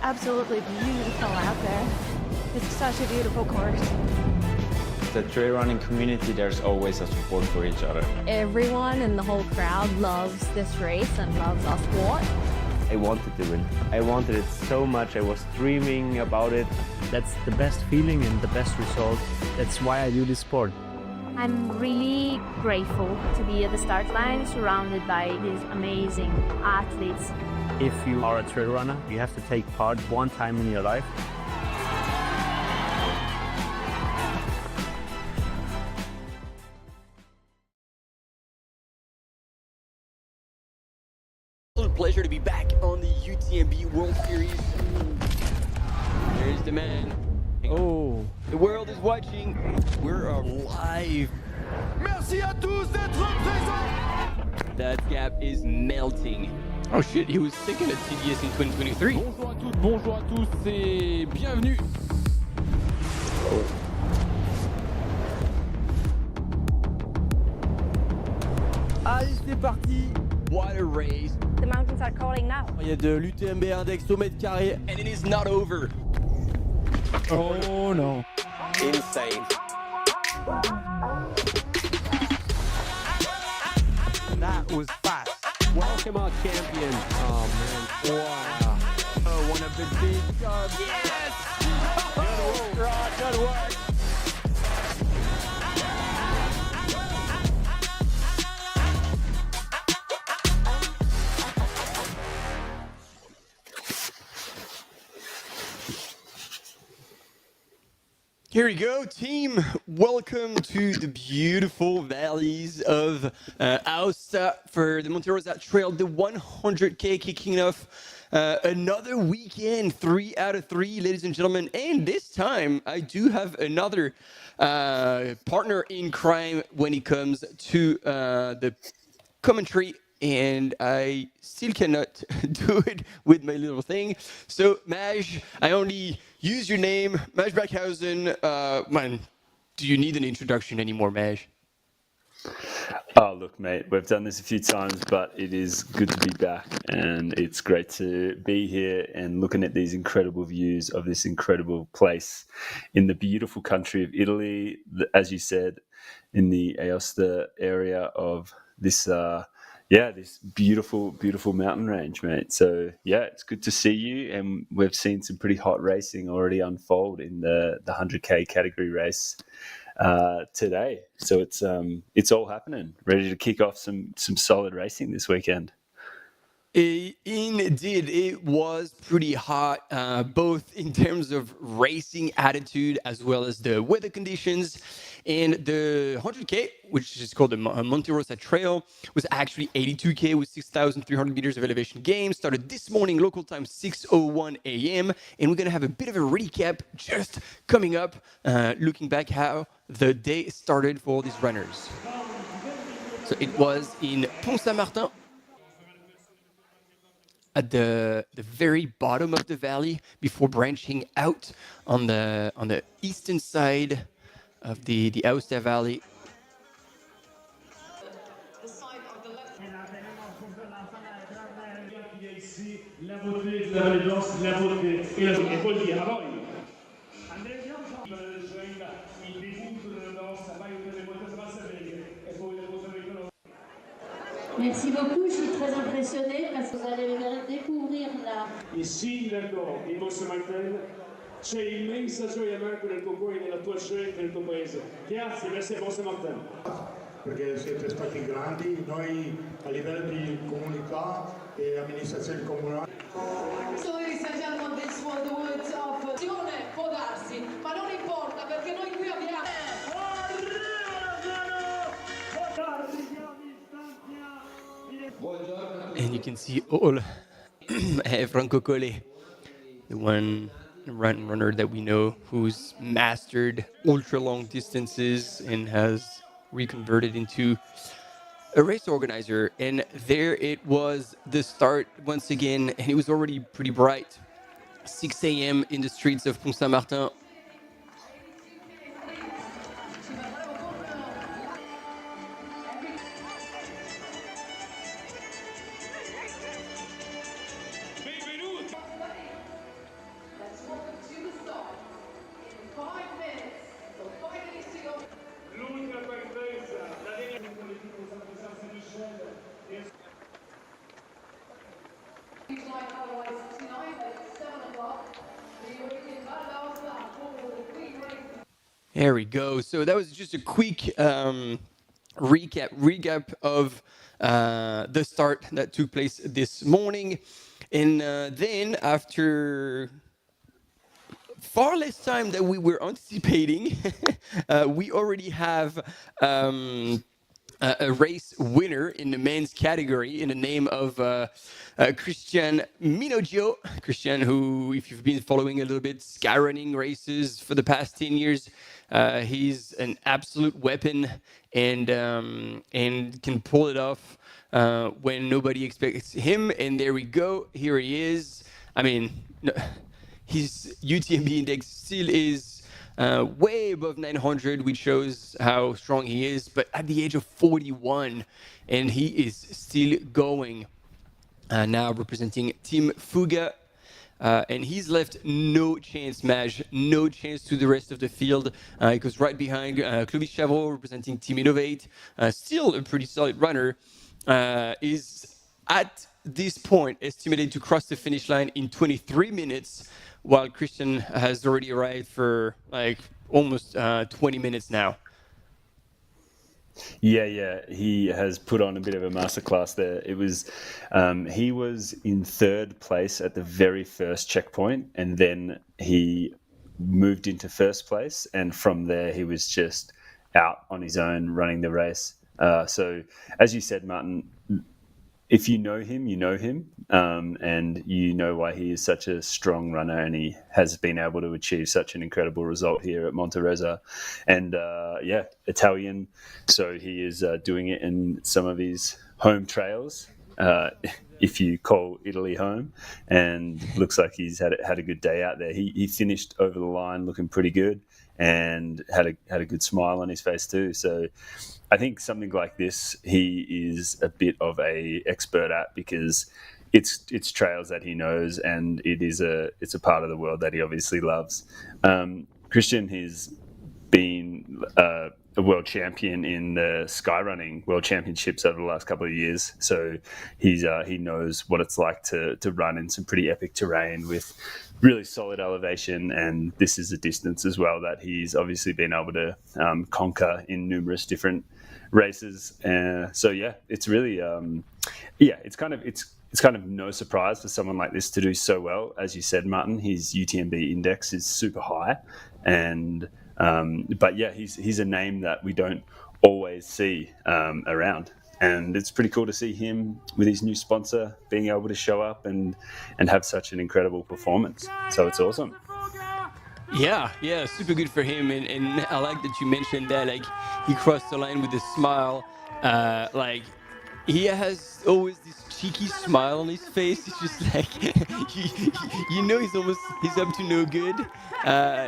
absolutely beautiful out there. It's such a beautiful course. The trail running community, there's always a support for each other. Everyone in the whole crowd loves this race and loves our sport. I wanted to win. I wanted it so much. I was dreaming about it. That's the best feeling and the best result. That's why I do this sport. I'm really grateful to be at the start line surrounded by these amazing athletes. If you are a trail runner, you have to take part one time in your life. Pleasure to be back on the UTMB World Series. There's the man. Oh. The world is watching. We're live. Merci à tous d'être présents. That gap is melting. Oh shit, he was second at TDS in 2023. Bonjour à toutes, bonjour à tous et bienvenue. Allez, c'est parti. What a race. The mountains are calling now. Il y a de l'UTMB index au mètre carré. And it is not over. Oh no. Insane. That was fast. Welcome our champion. Oh man. Wow. Oh, one of the big jobs. Yes! Good work, Rod. Good work. Here we go, team. Welcome to the beautiful valleys of Aosta for the Monte Rosa Trail, the 100K kicking off another weekend, 3 out of 3, ladies and gentlemen. And this time, I do have another partner in crime when it comes to the commentary. And I still cannot do it with my little thing. So, Maj, I only use your name, Maj Brackhausen. Man, do you need an introduction anymore, Maj? Oh, look, mate, we've done this a few times, but it is good to be back. And it's great to be here and looking at these incredible views of this incredible place in the beautiful country of Italy, as you said, in the Aosta area of this this beautiful, beautiful mountain range, mate. So, yeah, it's good to see you. And we've seen some pretty hot racing already unfold in the 100K category race today. So it's all happening. Ready to kick off some solid racing this weekend. Indeed, it was pretty hot, both in terms of racing attitude as well as the weather conditions. And the 100K, which is called the Monte Rosa Trail, was actually 82K with 6,300 meters of elevation gain. Started this morning, local time 6:01 a.m. And we're going to have a bit of a recap just coming up, looking back how the day started for all these runners. So it was in Pont-Saint-Martin, at the very bottom of the valley before branching out on the eastern side of the Aosta Valley. Merci beaucoup, je suis très impressionnée parce que vous allez découvrir là. Ici, d'accord, in Mont-Saint-Martin c'è immensa gioia anche nel tuo cuore, nella tua scelta, nel tuo paese. Grazie, merci a Mont-Saint-Martin. Perché siete stati grandi, noi a livello di comunità e amministrazione comunale. So ladies and gentlemen, this was the words of può darsi, ma non importa perché noi qui abbiamo... And you can see all Franco Collet, the one runner that we know who's mastered ultra long distances and has reconverted into a race organizer. And there it was, the start once again, and it was already pretty bright. 6 a.m. in the streets of Pont-Saint-Martin. There we go. So that was just a quick recap of the start that took place this morning. And then after far less time than we were anticipating, we already have a race winner in the men's category in the name of Christian Minoggio. Christian, who, if you've been following a little bit skyrunning races for the past 10 years, he's an absolute weapon and can pull it off when nobody expects him. And there we go. Here he is. I mean, his UTMB index still is way above 900, which shows how strong he is, but at the age of 41, and he is still going. Now representing Team Fuga, and he's left no chance, Maj, no chance to the rest of the field. He goes right behind Clovis Chavot, representing Team Innovate, still a pretty solid runner, is at this point estimated to cross the finish line in 23 minutes, while Christian has already arrived for like almost 20 minutes now. Yeah, he has put on a bit of a masterclass there. It was, he was in third place at the very first checkpoint, and then he moved into first place, and from there he was just out on his own running the race. So, as you said, Martin, if you know him, and you know why he is such a strong runner, and he has been able to achieve such an incredible result here at Monte Rosa. And Italian, so he is doing it in some of his home trails, if you call Italy home, and looks like he's had a good day out there. He finished over the line looking pretty good and had a good smile on his face too. So I think something like this he is a bit of a expert at, because it's trails that he knows, and it's a part of the world that he obviously loves. Christian has been a world champion in the skyrunning world championships over the last couple of years, so he knows what it's like to run in some pretty epic terrain with really solid elevation, and this is a distance as well that he's obviously been able to conquer in numerous different races. So yeah, it's really it's kind of no surprise for someone like this to do so well. As you said, Martin, his UTMB index is super high, and but yeah, he's a name that we don't always see around, and it's pretty cool to see him with his new sponsor being able to show up and have such an incredible performance. So it's awesome. Yeah, super good for him, and I like that you mentioned that, like, he crossed the line with a smile. Like, he has always this cheeky smile on his face. It's just like, you know, he's up to no good.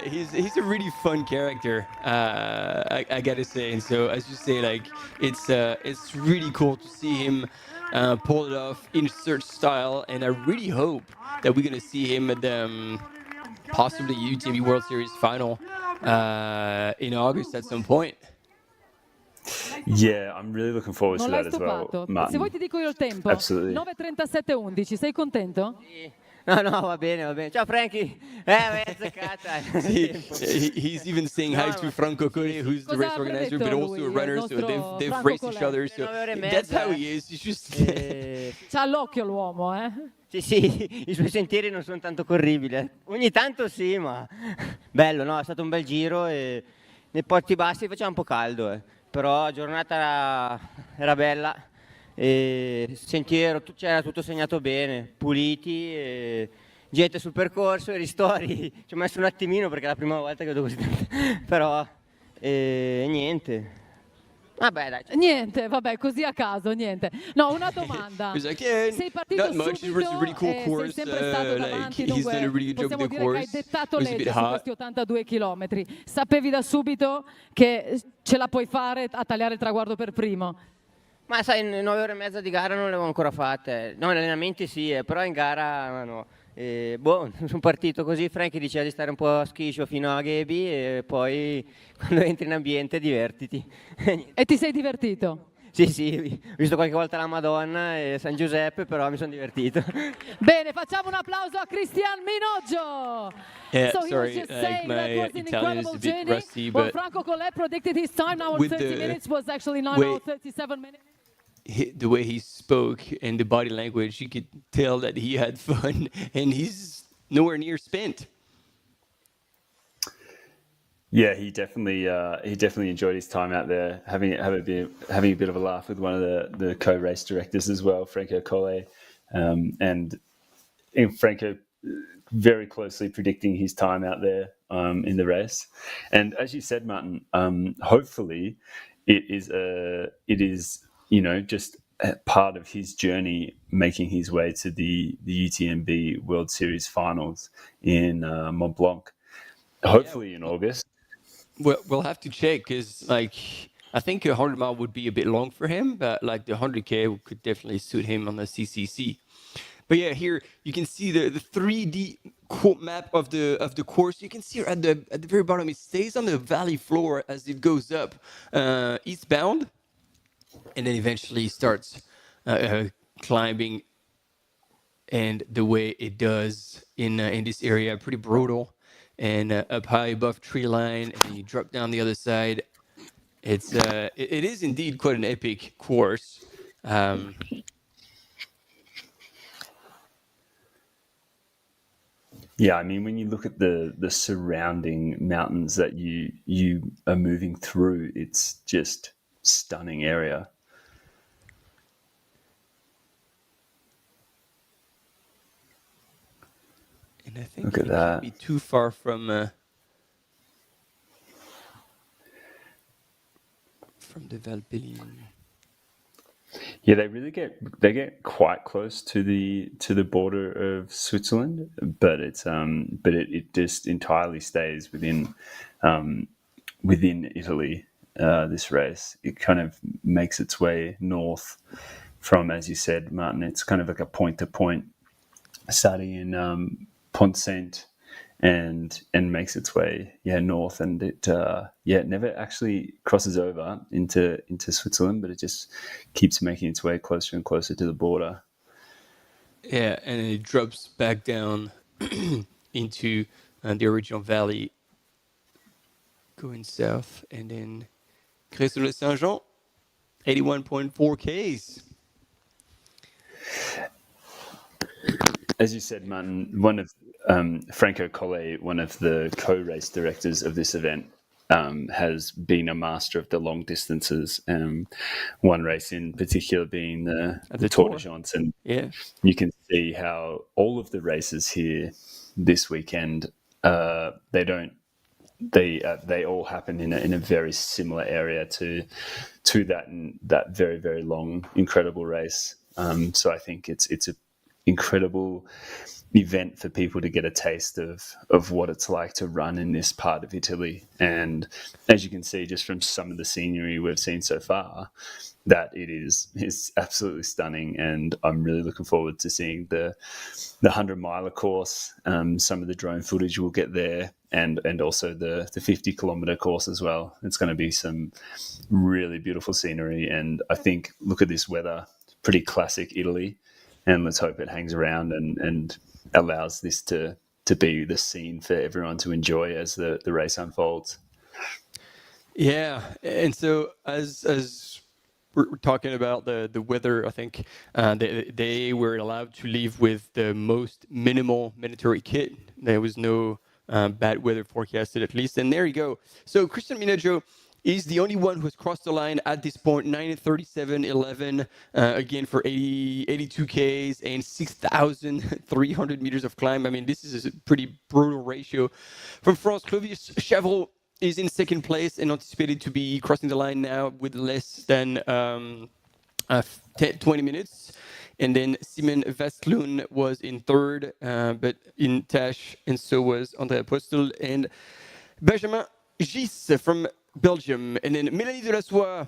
He's a really fun character, I gotta say. And so, as you say, like, it's really cool to see him pull it off in such style, and I really hope that we're gonna see him at the possibly UTMB World Series final in August at some point. Yeah, I'm really looking forward to that as well, Martin. Se vuoi ti dico io il tempo. Absolutely. 9:37:11, sei contento? No, va bene. Ciao Frankie. Azzeccata. He's even saying hi to Franco Core, who's the race organizer, but also a runner, so they've raced each other, so that's how he is. He's just... C'ha l'occhio l'uomo, eh? Sì, i suoi sentieri non sono tanto corribili. Ogni tanto sì, ma bello, no? È stato un bel giro e nei porti bassi faceva un po' caldo, però la giornata era bella e sentiero, c'era tutto segnato bene, puliti, e gente sul percorso, e ristori. Ci ho messo un attimino perché è la prima volta che vedo così tanto, però niente. Niente, vabbè, così a caso, niente. No, una domanda. Sei partito subito e sei sempre stato davanti, dunque possiamo dire che hai dettato legge su questi 82 chilometri. Sapevi da subito che ce la puoi fare a tagliare il traguardo per primo? Ma sai, 9 ore e mezza di gara non le avevo ancora fatte. No, in allenamenti sì, però in gara no. Sono partito così, Frankie diceva di stare un po' a schiscio fino a Gaby, e poi quando entri in ambiente divertiti. E ti sei divertito? Sì, ho visto qualche volta la Madonna e San Giuseppe, però mi sono divertito. Bene, facciamo un applauso a Cristian Minoggio. Yeah, So he was sorry, just like saying that my was an Italian is incredible a bit journey. rusty, Well, but Franco Collet predicted his time now in with 30 the minutes was actually 9 hours 37 minutes. the way he spoke and the body language, you could tell that he had fun, and he's nowhere near spent. Yeah, he definitely enjoyed his time out there, having a bit of a laugh with one of the co-race directors as well, Franco Collet, and Franco very closely predicting his time out there in the race. And as you said, Martin, hopefully it is just a part of his journey making his way to the UTMB World Series finals in Mont-Blanc, hopefully in August. Well, we'll have to check because, like, I think a 100-mile would be a bit long for him, but like the 100K could definitely suit him on the CCC. But yeah, here you can see the 3D map of the course. You can see at the very bottom, it stays on the valley floor as it goes up eastbound, and then eventually starts climbing. And the way it does in this area, pretty brutal. And up high above tree line, and then you drop down the other side. It is indeed quite an epic course. Yeah, I mean, when you look at the surrounding mountains that you are moving through, it's just stunning area. And I think look at it that. can't be too far from the Valpillion. Yeah, they get quite close to the border of Switzerland, but it just entirely stays within Italy. This race, it kind of makes its way north from, as you said, Martin. It's kind of like a point to point, starting in Pont Saint, and makes its way north, and it never actually crosses over into Switzerland, but it just keeps making its way closer and closer to the border. Yeah, and it drops back down into the original valley, going south, and then Crest-sur-le-Saint-Jean, 81.4 Ks. As you said, Martin, one of Franco Collet, one of the co-race directors of this event, has been a master of the long distances. One race in particular being the Tour de France, and you can see how all of the races here this weekend they all happen in a very similar area to that very, very long, incredible race. So I think it's a incredible event for people to get a taste of what it's like to run in this part of Italy. And as you can see just from some of the scenery we've seen so far, that it is absolutely stunning, and I'm really looking forward to seeing the 100-miler course, some of the drone footage we'll get there, and also the 50-kilometer course as well. It's going to be some really beautiful scenery, and I think, look at this weather, pretty classic Italy. And let's hope it hangs around and allows this to be the scene for everyone to enjoy as the race unfolds. Yeah, and so as we're talking about the weather, I think they were allowed to leave with the most minimal mandatory kit. There was no bad weather forecasted, at least. And there you go. So Cristian Minoggio is the only one who has crossed the line at this point, 9:37.11, again for 82 Ks and 6,300 meters of climb. I mean, this is a pretty brutal ratio. From France, Clovis Chavrot is in second place and anticipated to be crossing the line now with less than 20 minutes. And then Simon Vastlund was in third, but in Tash, and so was Andrea Postel and Benjamin Gis from Belgium. And then Mélanie Delassois.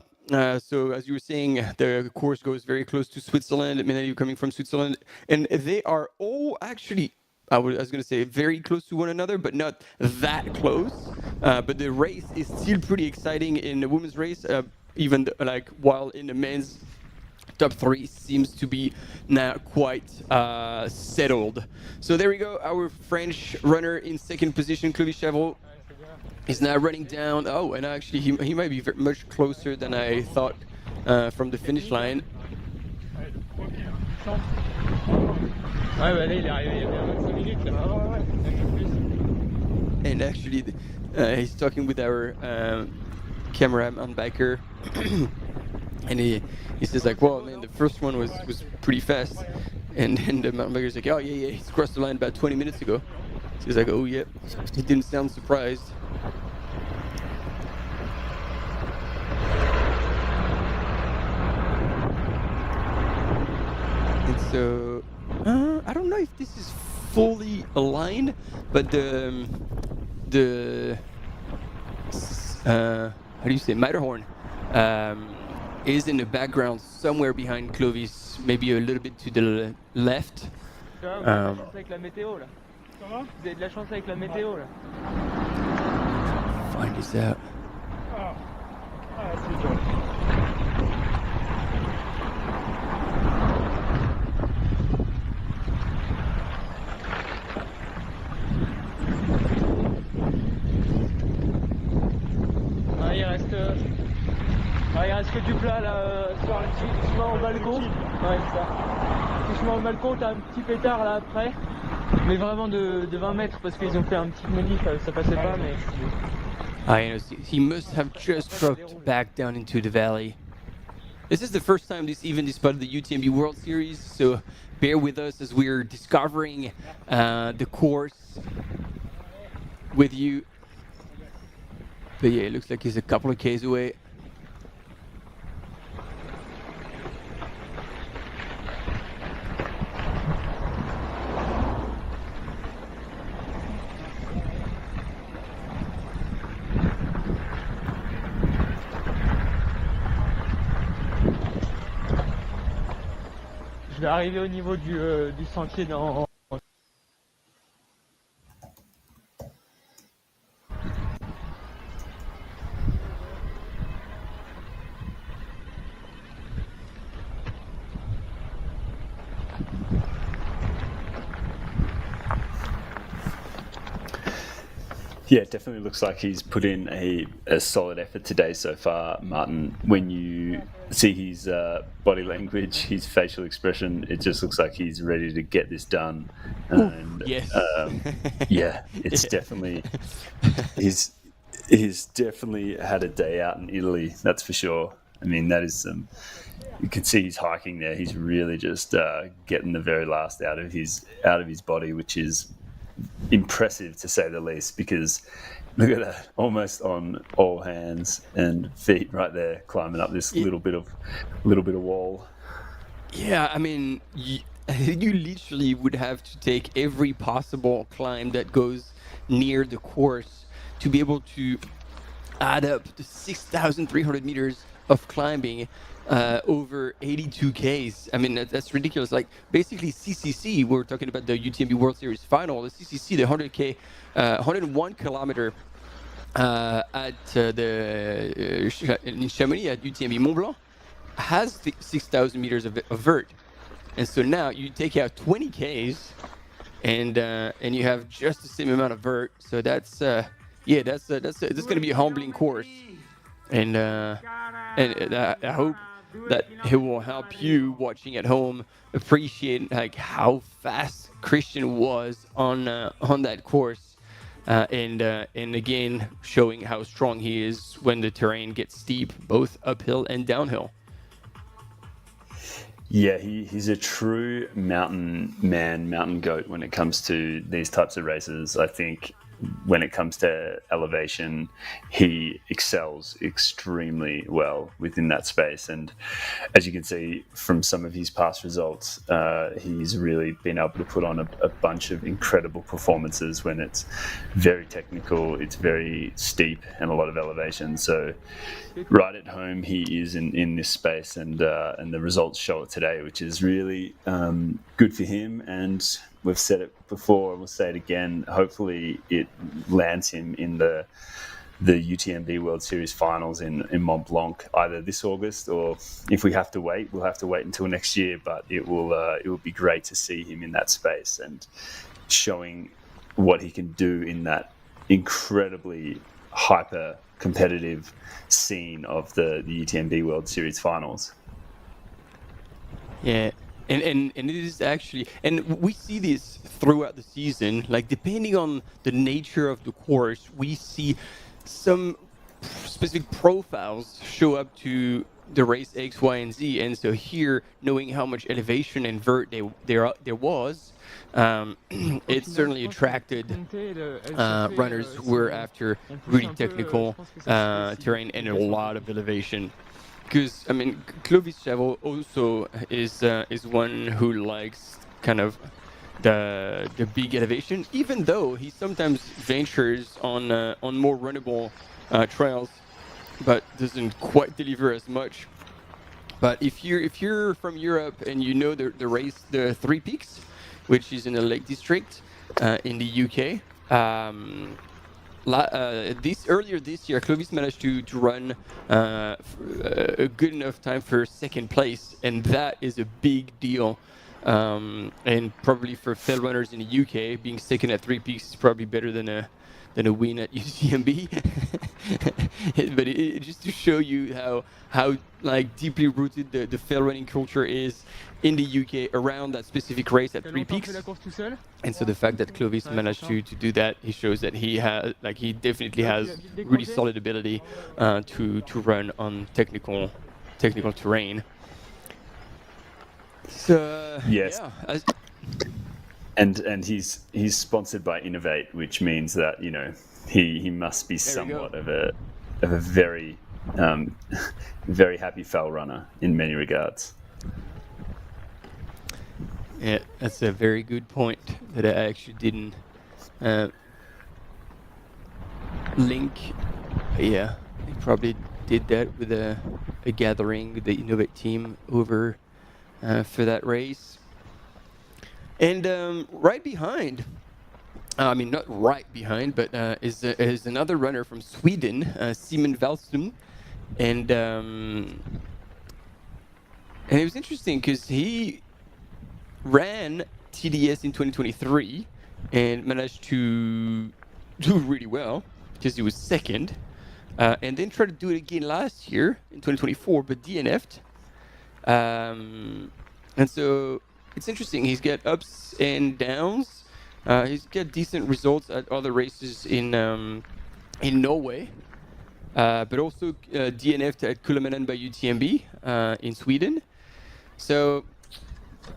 So as you were saying, the course goes very close to Switzerland. Mélanie coming from Switzerland. And they are all actually, I was going to say, very close to one another, but not that close. But the race is still pretty exciting in the women's race. even like while in the men's top 3 seems to be now quite settled. So there we go, our French runner in second position, Clovis Chavreau, is now running down. Oh, and actually he might be much closer than I thought from the finish line. And actually he's talking with our cameraman biker and he says like, well man, the first one was pretty fast, and then the mountain biker's like, oh yeah, he's crossed the line about 20 minutes ago. So he's like, oh yeah, he didn't sound surprised. And so I don't know if this is fully aligned, but the how do you say, Matterhorn is in the background somewhere behind Clovis, maybe a little bit to the left. Avec la météo là. Comment? Vous avez de la chance avec la météo là. Find this out. C'est dur. Il reste que du plat là, sur un petit chemin au balcon. Ouais, c'est ça. Petit chemin au balcon, t'as un petit pétard là après. Mais vraiment de 20 mètres parce qu'ils ont fait un petit modif, ça passait pas, mais. He must have just dropped back down into the valley. This is the first time this part of the UTMB World Series, so bear with us as we're discovering the course with you. But yeah, it looks like he's a couple of Ks away. Je vais arriver au niveau du sentier dans... Yeah, it definitely looks like he's put in a solid effort today so far, Martin. When you see his body language, his facial expression, it just looks like he's ready to get this done. And, yes. Yeah, it's definitely he's definitely had a day out in Italy. That's for sure. I mean, that is you can see he's hiking there. He's really just getting the very last out of his body, which is impressive to say the least, because look at that, almost on all hands and feet right there, climbing up this little bit of wall. Yeah, I mean, you literally would have to take every possible climb that goes near the course to be able to add up the 6,300 meters of climbing over 82 Ks. I mean, that's ridiculous. Like, basically, CCC, we're talking about the UTMB World Series final, the CCC, the 100K, 101 kilometer in Chamonix at UTMB Mont-Blanc has 6,000 meters of vert. And so now you take out 20 Ks and you have just the same amount of vert. So that's going to be a humbling course. And I hope that it will help you watching at home appreciate like how fast Christian was on that course, and again showing how strong he is when the terrain gets steep, both uphill and downhill. Yeah, he's a true mountain man, mountain goat when it comes to these types of races. I think when it comes to elevation, he excels extremely well within that space. And as you can see from some of his past results, he's really been able to put on a bunch of incredible performances when it's very technical, it's very steep and a lot of elevation. So right at home, he is in this space, and the results show it today, which is really good for him. And we've said it before, we'll say it again, hopefully it lands him in the the UTMB World Series finals in Mont-Blanc either this August, or if we have to wait, we'll have to wait until next year. But it will be great to see him in that space and showing what he can do in that incredibly hyper competitive scene of the UTMB World Series finals. Yeah, and it is actually, and we see this throughout the season, like depending on the nature of the course, we see some specific profiles show up to the race X, Y, and Z. And so here, knowing how much elevation and vert there was, it certainly attracted runners who were after really technical terrain and a lot of elevation. Because I mean, Clovis Chaveau also is one who likes kind of the big elevation, even though he sometimes ventures on more runnable trails, but doesn't quite deliver as much. But if you're from Europe and you know the race, the Three Peaks, which is in the Lake District in the UK. Earlier this year, Clovis managed to run a good enough time for second place, and that is a big deal. And probably for fell runners in the UK, being second at Three Peaks is probably better than a win at UTMB. But it just to show you how like deeply rooted the fell running culture is in the UK around that specific race at Three Peaks. And so the fact that Clovis managed to do that, he shows that he definitely has really solid ability to run on technical terrain. So yes. Yeah. And he's sponsored by Innovate, which means that he must be somewhat of a very very happy fell runner in many regards. Yeah, that's a very good point that I actually didn't link. Yeah, he probably did that with a gathering with the Innovate team over for that race. And right behind, I mean not right behind, but is another runner from Sweden, Simon Wallström, and it was interesting because he ran TDS in 2023 and managed to do really well because he was second, and then tried to do it again last year in 2024, but DNF'd. And so it's interesting. He's got ups and downs. He's got decent results at other races in Norway, but also DNF'd at Kullamannen by UTMB in Sweden. So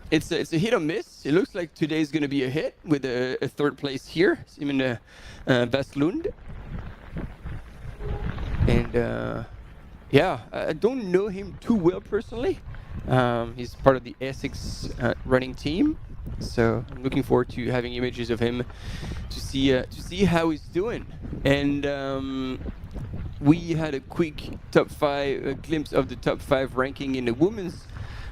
it's a hit or miss. It looks like today's going to be a hit with a third place here, Simon Wallström. And yeah, I don't know him too well personally. He's part of the Essex running team, so I'm looking forward to having images of him to see how he's doing. And we had a quick glimpse of the top 5 ranking in the women's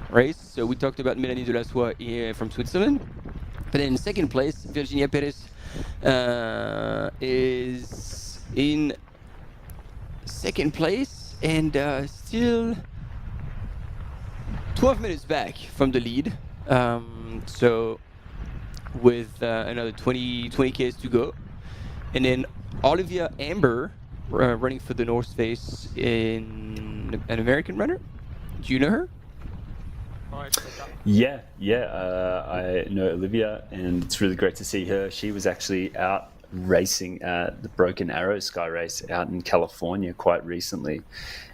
race. So we talked about Mélanie Delassois from Switzerland, but in second place, Virginia Perez is in second place and still 12 minutes back from the lead. So with another 20 Ks to go. And then Olivia Amber running for the North Face, in an American runner. Do you know her? Yeah, I know Olivia, and it's really great to see her. She was actually out racing at the Broken Arrow Sky Race out in California quite recently,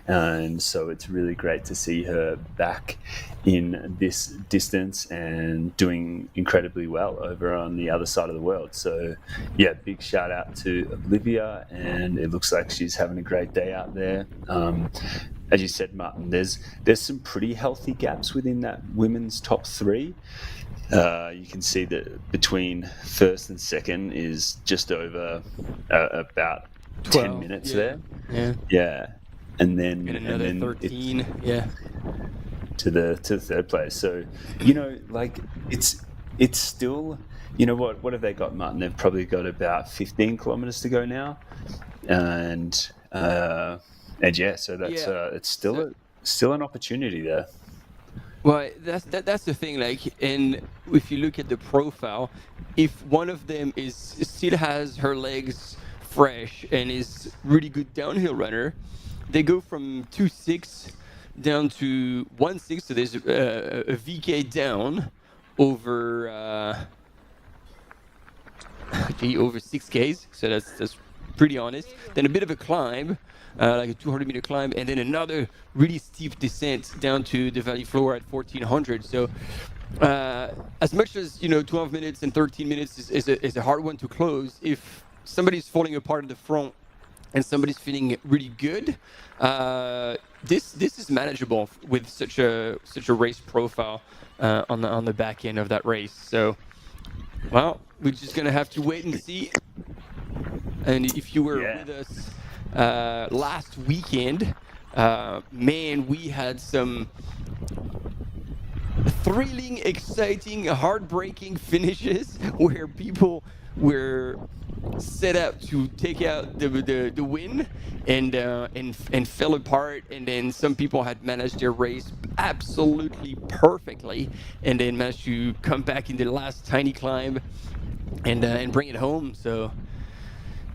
and so it's really great to see her back in this distance and doing incredibly well over on the other side of the world. So yeah, big shout out to Olivia, and it looks like she's having a great day out there. As you said, Martin, there's some pretty healthy gaps within that women's top 3. You can see that between first and second is just over about 12, 10 minutes there. Yeah. And then another 13. Yeah. To the third place. So, it's still, what have they got, Martin? They've probably got about 15 kilometers to go now. And And yeah, so that's it's still an opportunity there. Well, that's the thing. Like, and if you look at the profile, if one of them still has her legs fresh and is really good downhill runner, they go from 2.6 down to 1.6. So there's a VK down over over 6Ks. So that's pretty honest. Then a bit of a climb. Like a 200-meter climb, and then another really steep descent down to the valley floor at 1400. So as much as 12 minutes and 13 minutes is a hard one to close, if somebody's falling apart at the front and somebody's feeling really good, this is manageable with such a race profile on the back end of that race. So, well, we're just gonna have to wait and see. And if you were with us last weekend, man, we had some thrilling, exciting, heartbreaking finishes where people were set out to take out the win and fell apart, and then some people had managed their race absolutely perfectly and then managed to come back in the last tiny climb and bring it home. So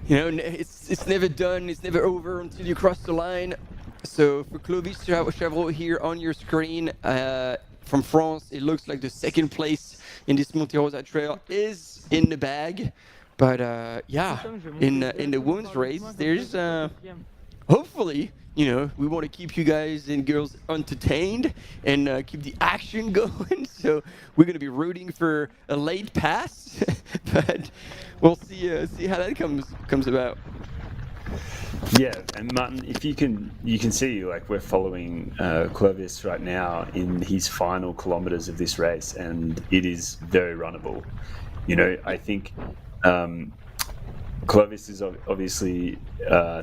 it's never done, it's never over until you cross the line. So for Clovis Chavreau here on your screen from France, it looks like the second place in this Monte Rosa trail is in the bag. But in the women's race, there's hopefully, we want to keep you guys and girls entertained and keep the action going. So we're going to be rooting for a late pass, but we'll see how that comes about. Yeah, and Martin, if you can see, like, we're following Clovis right now in his final kilometers of this race, and it is very runnable. I think Clovis is obviously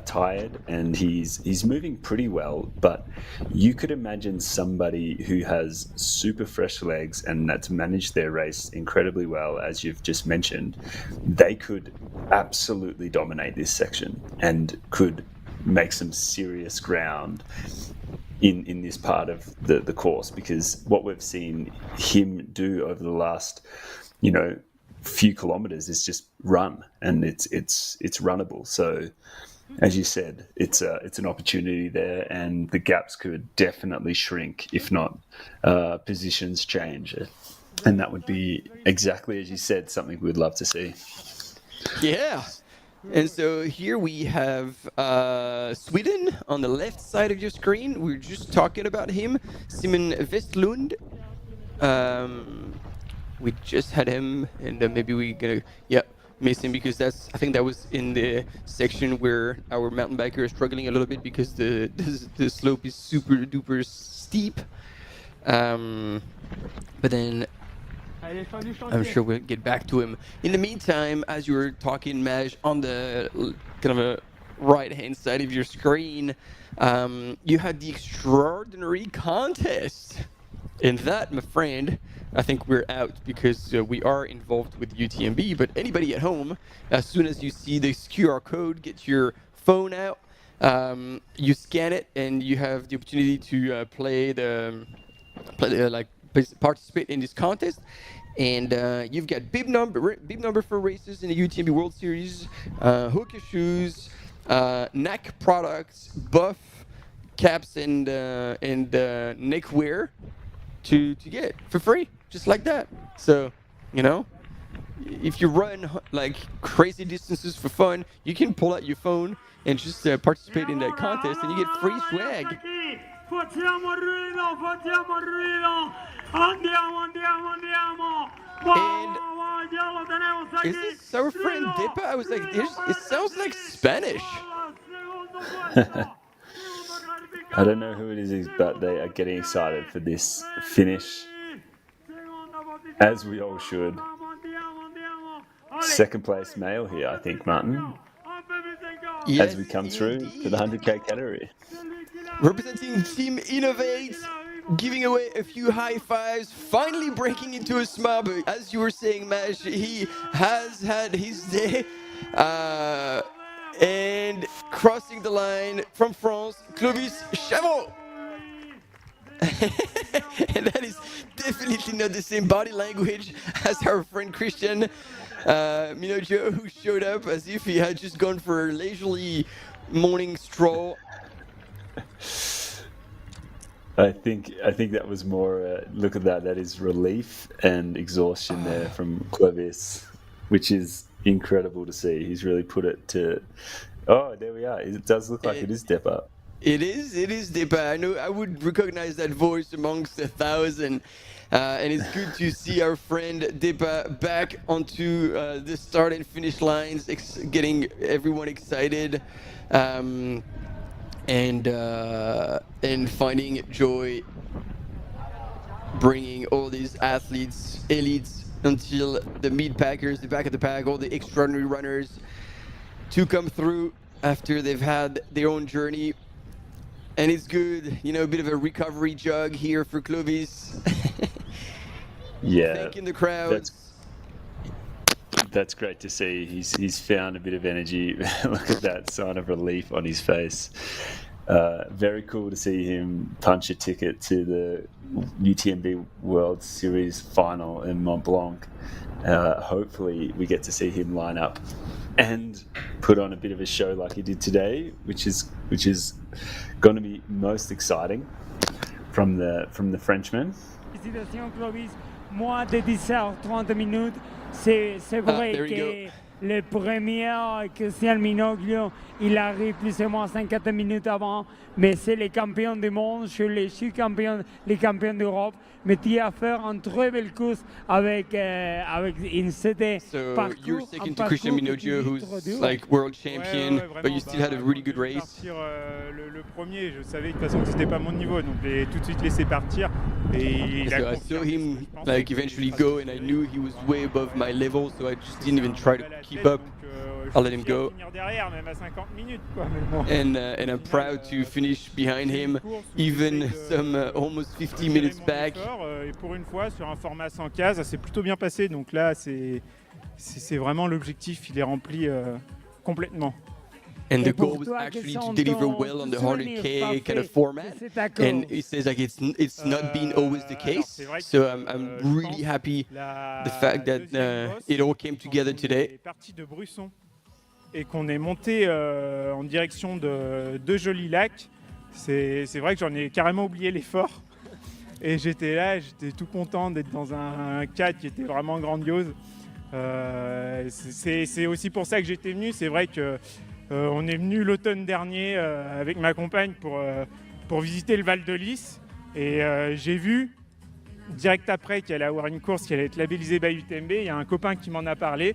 tired and he's moving pretty well, but you could imagine somebody who has super fresh legs and that's managed their race incredibly well, as you've just mentioned. They could absolutely dominate this section and could make some serious ground in this part of the course, because what we've seen him do over the last few kilometers is just run, and it's runnable. So as you said, it's an opportunity there, and the gaps could definitely shrink if not positions change, and that would be exactly as you said, something we'd love to see. Yeah. And so here we have Sweden on the left side of your screen. We were just talking about him, Simon Vestlund. We just had him, and maybe we're gonna miss him because I think that was in the section where our mountain biker is struggling a little bit because the slope is super duper steep. But then I'm sure we'll get back to him. In the meantime, as you were talking, Maj, on the kind of a right-hand side of your screen, you had the extraordinary contest. And that, my friend, I think we're out because we are involved with UTMB. But anybody at home, as soon as you see this QR code, get your phone out, you scan it, and you have the opportunity to participate in this contest. And you've got bib number for races in the UTMB World Series, HOKA shoes, neck products, buff caps, and neckwear to get for free, just like that. So, if you run like crazy distances for fun, you can pull out your phone and just participate in that contest, and you get free swag. And is this our friend Dippa? I was like, it sounds like Spanish. I don't know who it is, but they are getting excited for this finish, as we all should. Second place male here, I think, Martin, yes, as we come through to the 100k category. Representing Team Innovate, giving away a few high fives, finally breaking into a smile. But as you were saying, Maj, he has had his day. And crossing the line from France, Clovis Chavot. And that is definitely not the same body language as our friend Christian Minojo, who showed up as if he had just gone for a leisurely morning stroll. I think that was more. Look at that. That is relief and exhaustion there from Clovis, which is incredible to see. He's really put it to. Oh, there we are. It does look like it is Depa. It is Depa. I know I would recognize that voice amongst 1,000. And it's good to see our friend Depa back onto the start and finish lines, getting everyone excited, and finding joy, bringing all these athletes, elites, until the meat packers, the back of the pack, all the extraordinary runners to come through after they've had their own journey. And it's good, you know, a bit of a recovery jog here for Clovis. Yeah, thanking the crowd. That's great to see. He's found a bit of energy. Look at that sign of relief on his face. Very cool to see him punch a ticket to the UTMB World Series final in Mont-Blanc. Hopefully we get to see him line up and put on a bit of a show like he did today, which is going to be most exciting from the Frenchman. Félicitations Clovis, moins de 10h30 minutes, c'est vrai que le premier Christian Minoglio, il arrive plus ou moins 50 minutes avant, mais c'est les champions du monde, chez les champions d'Europe, mais tu as fait une très belle course avec une CD parcours. So you're second to Christian Minoglio, who's like world champion, but you still had a really good race. Le premier, je savais que de toute façon c'était pas mon niveau, donc j'ai tout de suite laissé partir. Et so I saw him like eventually go, and I knew he was way above my level, so I just didn't even try to keep up. I'll let him go. And I'm proud to finish behind him, even some almost 50 minutes back. Et pour une fois, sur un format 100K, ça s'est plutôt bien passé. Donc là, c'est vraiment l'objectif, il est rempli complètement. And the goal was actually to deliver well on the 100K kind of format, and it says like it's not been always the case. So I'm really happy the fact that it all came together today. Parti de Brusson et qu'on est monté en direction de deux jolis lacs. C'est vrai que j'en ai carrément oublié l'effort. Et j'étais là, j'étais tout content d'être dans un cadre qui était vraiment grandiose. C'est aussi pour ça que j'étais venu. C'est vrai que on est venu l'automne dernier avec ma compagne pour visiter le Val de Lys. Et j'ai vu, direct après, qu'il allait avoir une course qui allait être labellisée by UTMB. Il y a un copain qui m'en a parlé.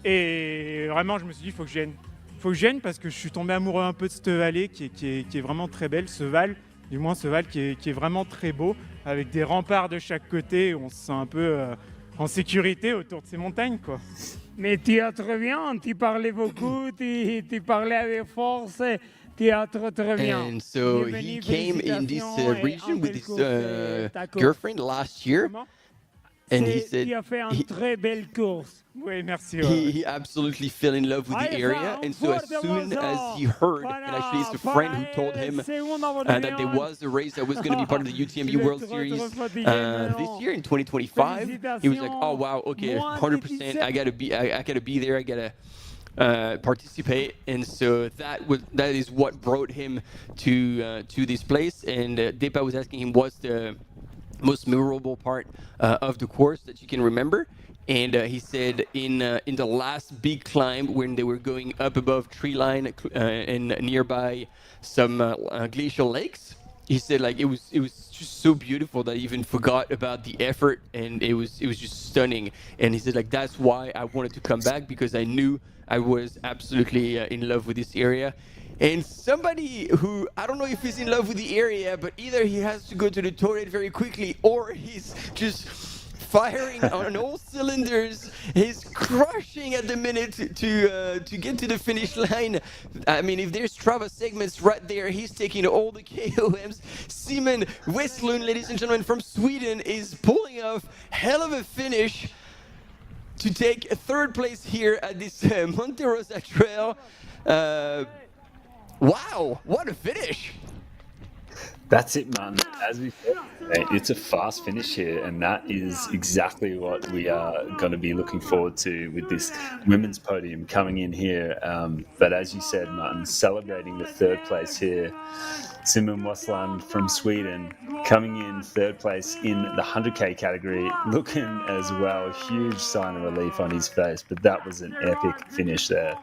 Et vraiment, je me suis dit, il faut que je vienne. Il faut que je vienne parce que je suis tombé amoureux un peu de cette vallée qui est vraiment très belle. Ce Val, du moins ce Val qui est vraiment très beau, avec des remparts de chaque côté. Où on se sent un peu en sécurité autour de ces montagnes, quoi. Mais tu as très bien, tu parlais beaucoup, tu parlais avec force, tu as très bien. And so he came in this region with his girlfriend last year, and he said tu as fait une très belle course. Oui, merci. He absolutely fell in love with the area, and so as soon as he heard, and actually it's a friend who told him that there was a race that was going to be part of the UTMB World Series this year in 2025, he was like, oh wow, okay, 100%, I gotta be there, I gotta participate. And so that is what brought him to this place. And Depa was asking him what's the most memorable part of the course that you can remember. And he said in the last big climb, when they were going up above tree line and nearby some glacial lakes, he said like it was just so beautiful that he even forgot about the effort, and it was just stunning. And he said like that's why I wanted to come back, because I knew I was absolutely in love with this area. And somebody who, I don't know if he's in love with the area, but either he has to go to the toilet very quickly, or he's just firing on all cylinders. He's crushing at the minute to get to the finish line. I mean, if there's Strava segments right there, he's taking all the KOMs. Simon Westlund, ladies and gentlemen, from Sweden, is pulling off hell of a finish to take a third place here at this Monte Rosa Trail. Wow, what a finish! That's it, man. As we said, it's a fast finish here, and that is exactly what we are going to be looking forward to with this women's podium coming in here. But as you said, Martin, celebrating the third place here. Simon Wasland from Sweden coming in third place in the 100k category, looking as well. Huge sign of relief on his face, but that was an epic finish there.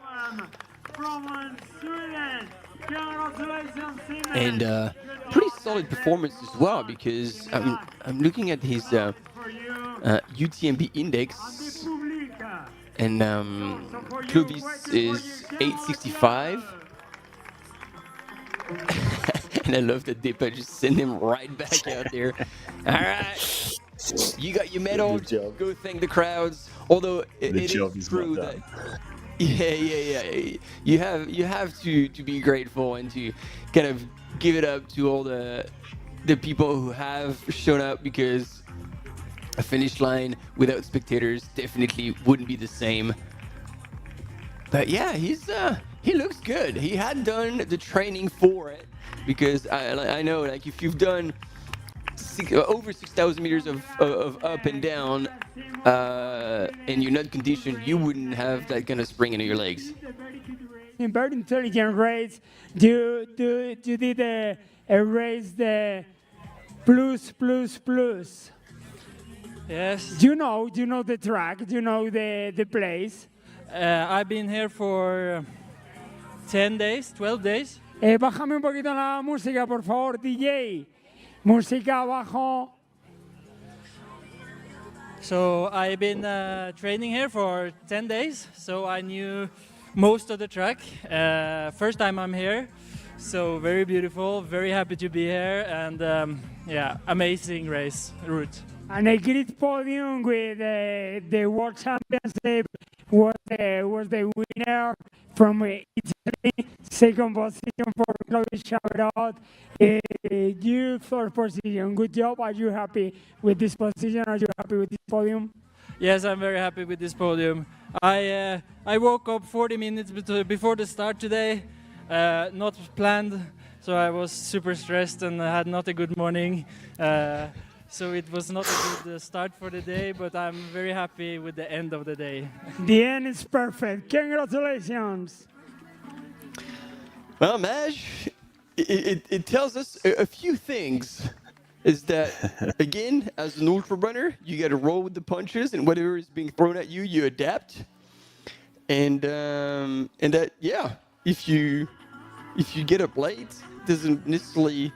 And pretty solid performance as well, because I'm looking at his UTMB index, and Clovis is 865. And I love that Depa just send him right back out there. All right, you got your medal. Go thank the crowds. Although it is true that you have to be grateful and to kind of give it up to all the people who have shown up, because a finish line without spectators definitely wouldn't be the same. But yeah, he looks good. He had done the training for it, because I know, like, if you've done over 6,000 meters of up and down, and you're not conditioned, you wouldn't have that kind of spring in your legs. In very intelligent race, you did a race the plus. Yes. Do you know the track? Do you know the place? I've been here for 10 days, 12 days. Bájame un poquito la música, por favor, DJ. Música abajo. So I've been training here for 10 days, so I knew most of the track. First time I'm here, so very beautiful, very happy to be here, and yeah, amazing race route. And a great podium with the World Championship was the winner from Italy, second position for Clovis Chabrot. You third position. Good job. Are you happy with this position? Are you happy with this podium? Yes, I'm very happy with this podium. I woke up 40 minutes before the start today, not planned, so I was super stressed and I had not a good morning. So it was not a good start for the day, but I'm very happy with the end of the day. The end is perfect. Congratulations. Well, Maj, it tells us a few things. Is that, again, as an ultra runner, you got to roll with the punches, and whatever is being thrown at you, you adapt. And that, yeah, if you get up late, it doesn't necessarily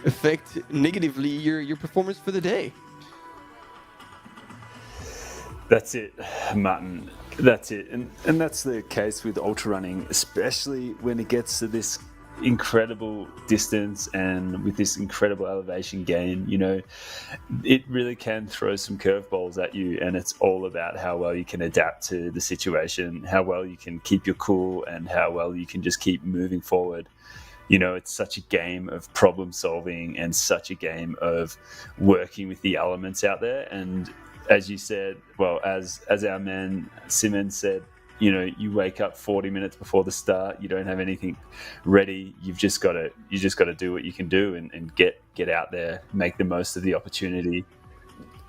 affect negatively your performance for the day. That's it, Martin. That's it. And that's the case with ultra running, especially when it gets to this incredible distance and with this incredible elevation gain. You know, it really can throw some curveballs at you, and it's all about how well you can adapt to the situation, how well you can keep your cool, and how well you can just keep moving forward. You know, it's such a game of problem solving and such a game of working with the elements out there. And as you said, well, as our man Simon said, you know, you wake up 40 minutes before the start, you don't have anything ready. You just got to do what you can do and get out there, make the most of the opportunity.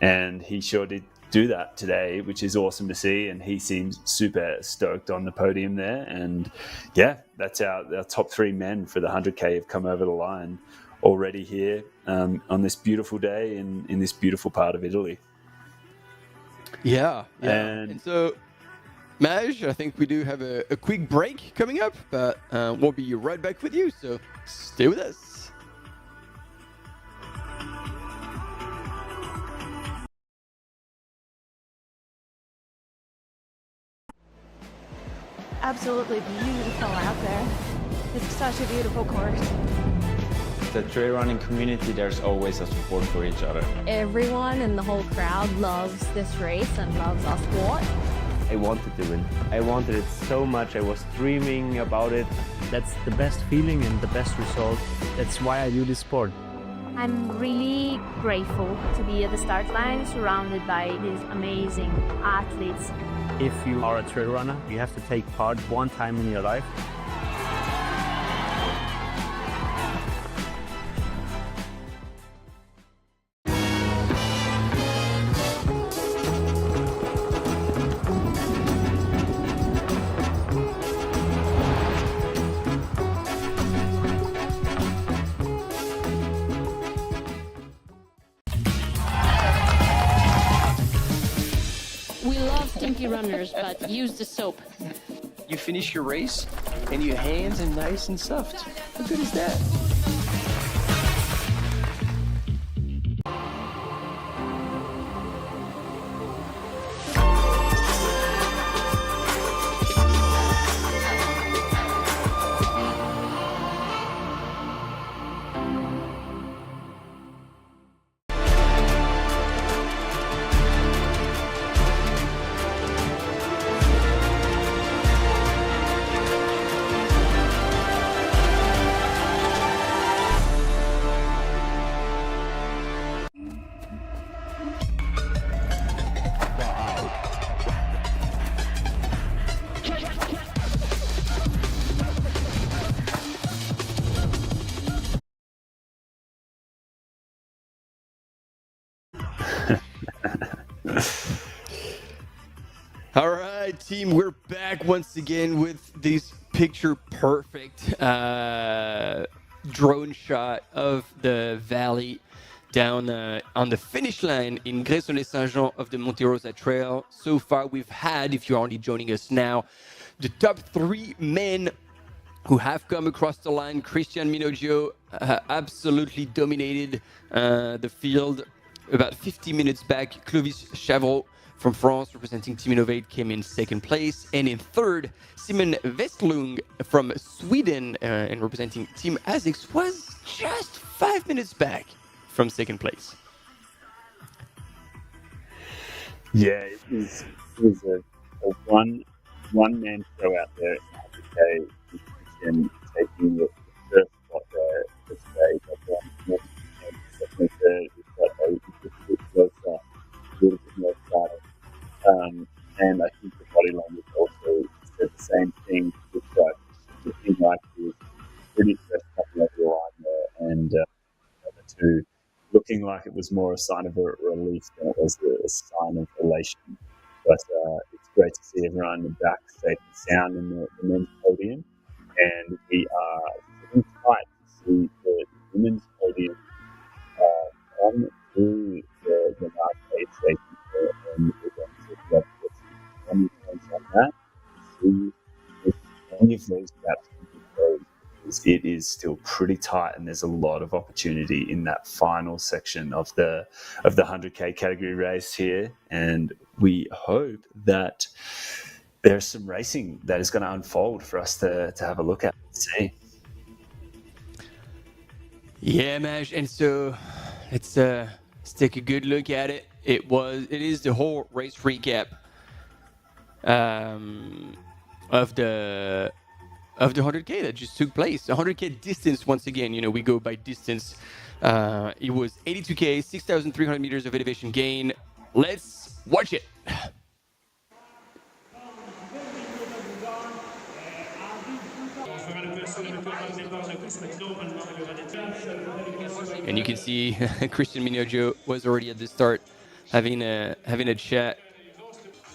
And he sure did do that today, which is awesome to see. And he seems super stoked on the podium there. And yeah, that's our top three men for the 100K have come over the line already here on this beautiful day in this beautiful part of Italy. Yeah. And so, Maj, I think we do have a quick break coming up, but we'll be right back with you, so stay with us. Absolutely beautiful out there. It's such a beautiful course. The trail running community, there's always a support for each other. Everyone in the whole crowd loves this race and loves our sport. I wanted to win. I wanted it so much. I was dreaming about it. That's the best feeling and the best result. That's why I do this sport. I'm really grateful to be at the start line surrounded by these amazing athletes. If you are a trail runner, you have to take part one time in your life. We love stinky runners, but use the soap. You finish your race and your hands are nice and soft. How good is that? All right, team, we're back once again with this picture perfect drone shot of the valley down on the finish line in Grès-sur-les-Saint-Jean of the Monte Rosa Trail. So far, we've had, if you're only joining us now, the top 3 men who have come across the line. Christian Minogio absolutely dominated the field. About 50 minutes back, Clovis Chavreau from France, representing Team Innovate, came in second place. And in third, Simon Westlund from Sweden, and representing Team ASICS, was just 5 minutes back from second place. Yeah, it was a one-man show out there at 100K, and taking the first spot there this day. But second, third, was a little bit more exciting. And I think the body language also said the same thing, which it seemed like he was pretty fresh couple over the line there, and the two looking like it was more a sign of a relief than it was a sign of elation. But it's great to see everyone back safe and sound in the men's podium, and we are sitting tight to see the women's podium on through the last station, and we're going to get some points on that. See if any of those gaps can be closed. It is still pretty tight, and there's a lot of opportunity in that final section of the 100K category race here, and we hope that there's some racing that is going to unfold for us to have a look at and see. Yeah, Maj, and so let's take a good look at it. It is the whole race recap of the 100K that just took place. The 100K distance, once again, we go by distance. It was 82K, 6,300 meters of elevation gain. Let's watch it. And you can see Christian Minogio was already at the start having a chat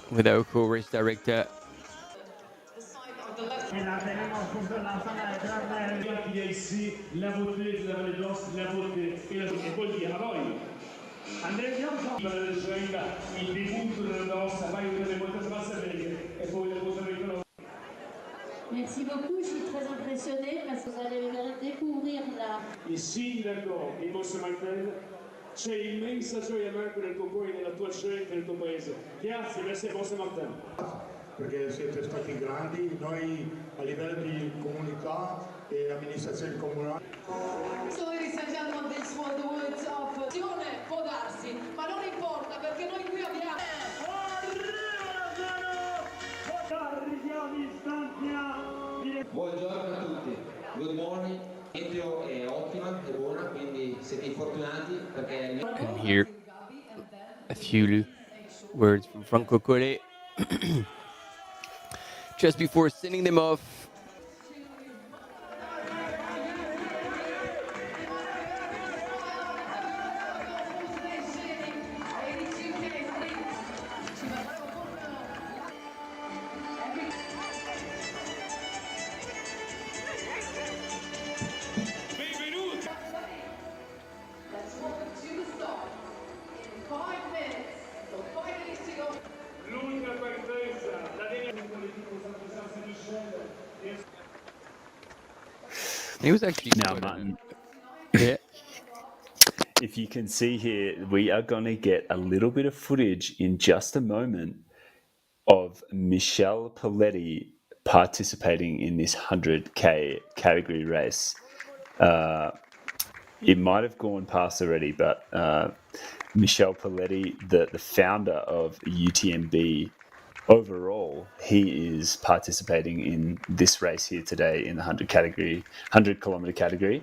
with our co-race director. Merci beaucoup, je suis très impressionnée parce que vous allez découvrir là. E sì, d'accordo, in questo matin c'è immensa gioia anche nel concorrere nella tua scelta nel tuo paese. Grazie, merci a Monte Martin. Perché siete stati grandi, noi a livello di comunità e amministrazione comunale. So ladies and gentlemen, this was the words of Oceania, può darsi, ma non importa perché noi qui abbiamo... Buongiorno a tutti. Good morning. And here, a few words from Franco Collet just before sending them off. It was actually now, Martin. Yeah. If you can see here, we are going to get a little bit of footage in just a moment of Michel Paletti participating in this 100K category race. It might have gone past already, but Michel Paletti, the founder of UTMB overall, he is participating in this race here today in the 100 kilometer category.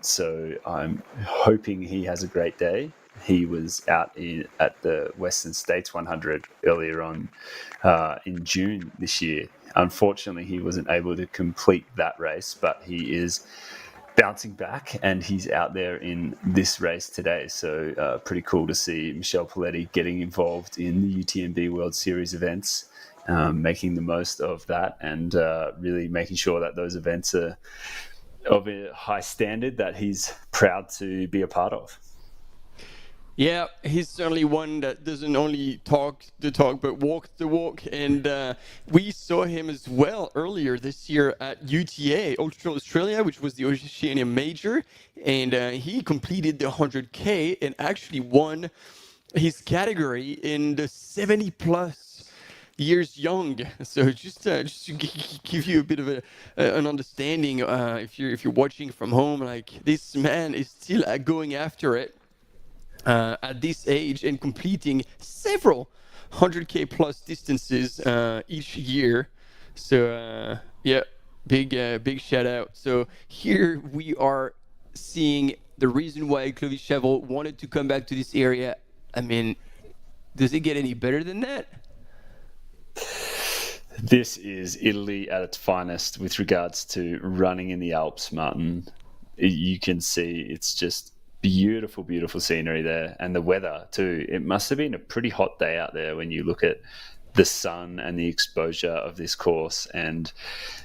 So I'm hoping he has a great day. He was out at the Western States 100 earlier on in June this year. Unfortunately, he wasn't able to complete that race, but he is bouncing back and he's out there in this race today. So pretty cool to see Michel Paletti getting involved in the UTMB World Series events, making the most of that and really making sure that those events are of a high standard that he's proud to be a part of. Yeah, he's certainly one that doesn't only talk the talk, but walk the walk. And we saw him as well earlier this year at UTA, Ultra Australia, which was the Oceania major. And he completed the 100K and actually won his category in the 70-plus years young. So just to give you a bit of an understanding, if you're watching from home, like this man is still going after it. At this age and completing several 100K plus distances each year. So yeah, big shout out. So here we are seeing the reason why Clovis Chavel wanted to come back to this area. I mean, does it get any better than that? This is Italy at its finest with regards to running in the Alps, Martin. You can see it's just beautiful, beautiful scenery there, and the weather too. It must have been a pretty hot day out there when you look at the sun and the exposure of this course. And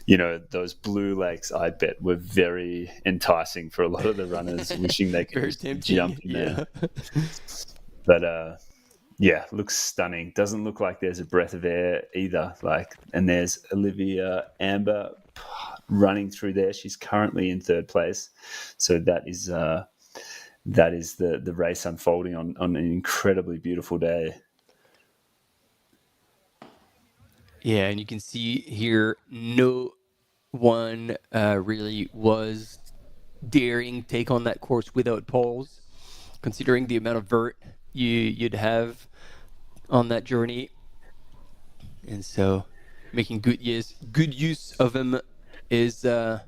you know, those blue lakes, I bet, were very enticing for a lot of the runners, wishing they could jump in there. But yeah, looks stunning. Doesn't look like there's a breath of air either. And there's Olivia Amber running through there. She's currently in third place, so that is the race unfolding on an incredibly beautiful day. Yeah, and you can see here no one really was daring take on that course without poles, considering the amount of vert you'd have on that journey. And so making good use of them is a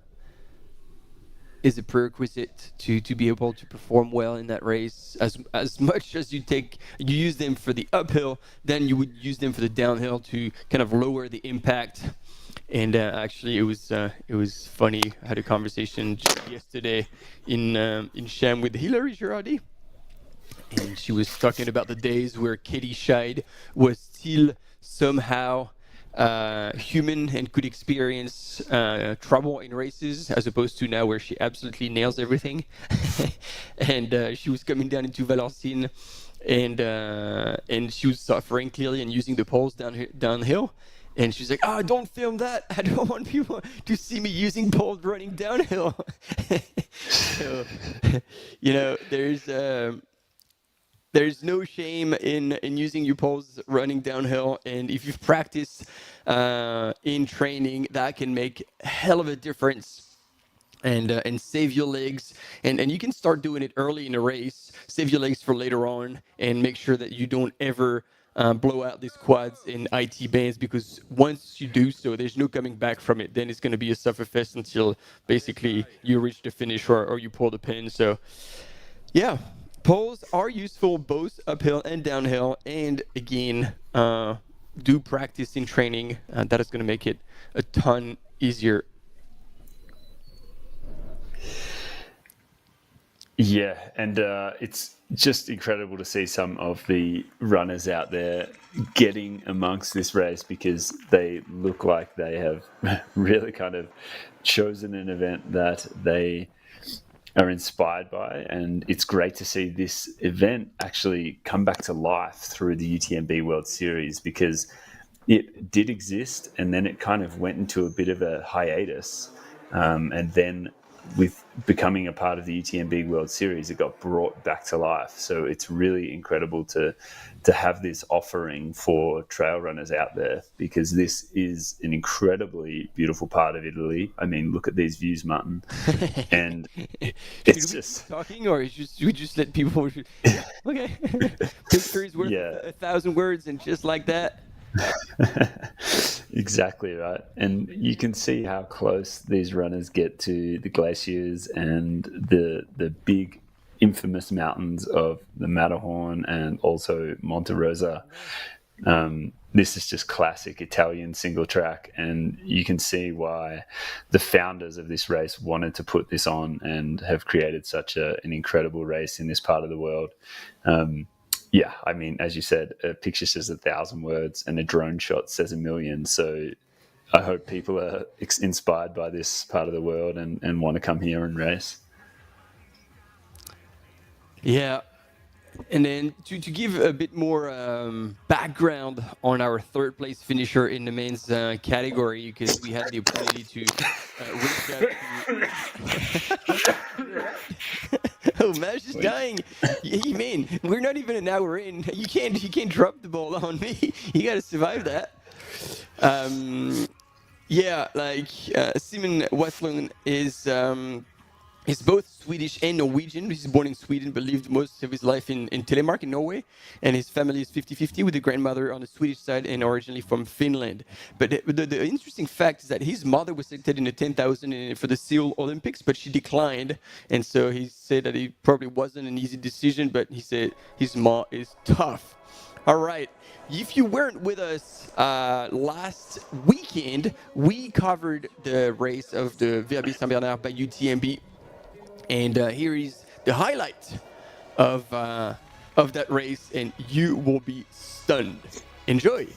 prerequisite to be able to perform well in that race. As much as you use them for the uphill, then you would use them for the downhill to kind of lower the impact. And actually, it was funny. I had a conversation just yesterday in Sham with Hilary Girardi, and she was talking about the days where Katie Scheid was still somehow human and could experience trouble in races, as opposed to now where she absolutely nails everything. And she was coming down into Valenciennes, and she was suffering clearly and using the poles downhill. And she's like, "Oh, don't film that. I don't want people to see me using poles running downhill." So, you know, there's no shame in using your poles running downhill, and if you've practiced in training, that can make a hell of a difference and save your legs. And you can start doing it early in a race, save your legs for later on, and make sure that you don't ever blow out these quads in IT bands, because once you do so, there's no coming back from it. Then it's going to be a sufferfest until basically you reach the finish or you pull the pin. So yeah, poles are useful both uphill and downhill. And again, do practice in training. That is going to make it a ton easier. Yeah, and it's just incredible to see some of the runners out there getting amongst this race, because they look like they have really kind of chosen an event that they are inspired by. And it's great to see this event actually come back to life through the UTMB World Series, because it did exist and then it kind of went into a bit of a hiatus, and then with becoming a part of the UTMB World Series, it got brought back to life. So it's really incredible to have this offering for trail runners out there, because this is an incredibly beautiful part of Italy. I mean, look at these views, Martin. And it's just talking, or we just let people. Yeah, okay. Picture is worth 1,000 words, and just like that. Exactly right. And you can see how close these runners get to the glaciers and the big infamous mountains of the Matterhorn and also Monte Rosa. This is just classic Italian single track, and you can see why the founders of this race wanted to put this on and have created such an incredible race in this part of the world. Yeah, I mean, as you said, a picture says 1,000 words and a drone shot says 1,000,000. So I hope people are inspired by this part of the world and want to come here and race. Yeah. And then to give a bit more background on our third place finisher in the men's category, because we had the opportunity to reach out to... Oh, Mash is dying. Yeah, man, we're not even an hour in. You can't drop the ball on me. You got to survive that. Yeah, like Simon Westlund is both Swedish and Norwegian. He's born in Sweden, but lived most of his life in Telemark in Norway. And his family is 50-50, with the grandmother on the Swedish side and originally from Finland. But the interesting fact is that his mother was selected in the 10,000 for the Seoul Olympics, but she declined. And so he said that it probably wasn't an easy decision, but he said his mom is tough. All right. If you weren't with us last weekend, we covered the race of the Verbier Saint-Bernard by UTMB. And here is the highlight of that race, and you will be stunned. Enjoy.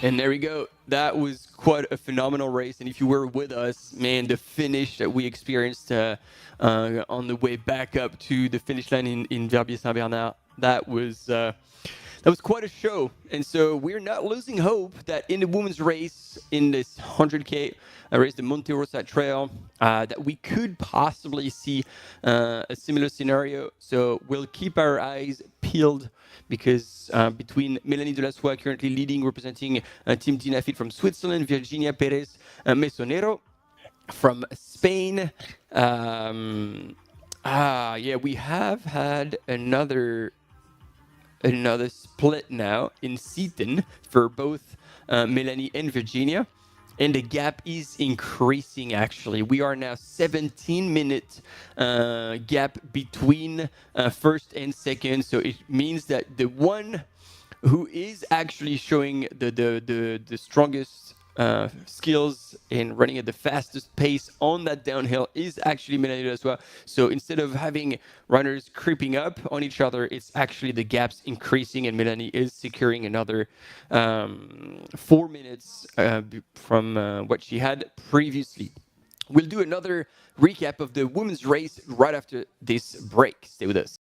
And there we go. That was quite a phenomenal race. And if you were with us, man, the finish that we experienced on the way back up to the finish line in Verbier Saint-Bernard, that was quite a show. And so we're not losing hope that in the women's race, in this 100K race, the Monte Rosa Trail, that we could possibly see a similar scenario. So we'll keep our eyes peeled killed because between Mélanie Delassois, currently leading, representing Team Dinafit from Switzerland, Virginia Perez Mesonero from Spain. We have had another split now in Seaton for both Mélanie and Virginia. And the gap is increasing, actually. We are now 17-minute gap between first and second. So it means that the one who is actually showing the strongest skills in running at the fastest pace on that downhill is actually Mélanie Delassois. So instead of having runners creeping up on each other, it's actually the gaps increasing, and Mélanie is securing another 4 minutes from what she had previously. We'll do another recap of the women's race right after this break. Stay with us.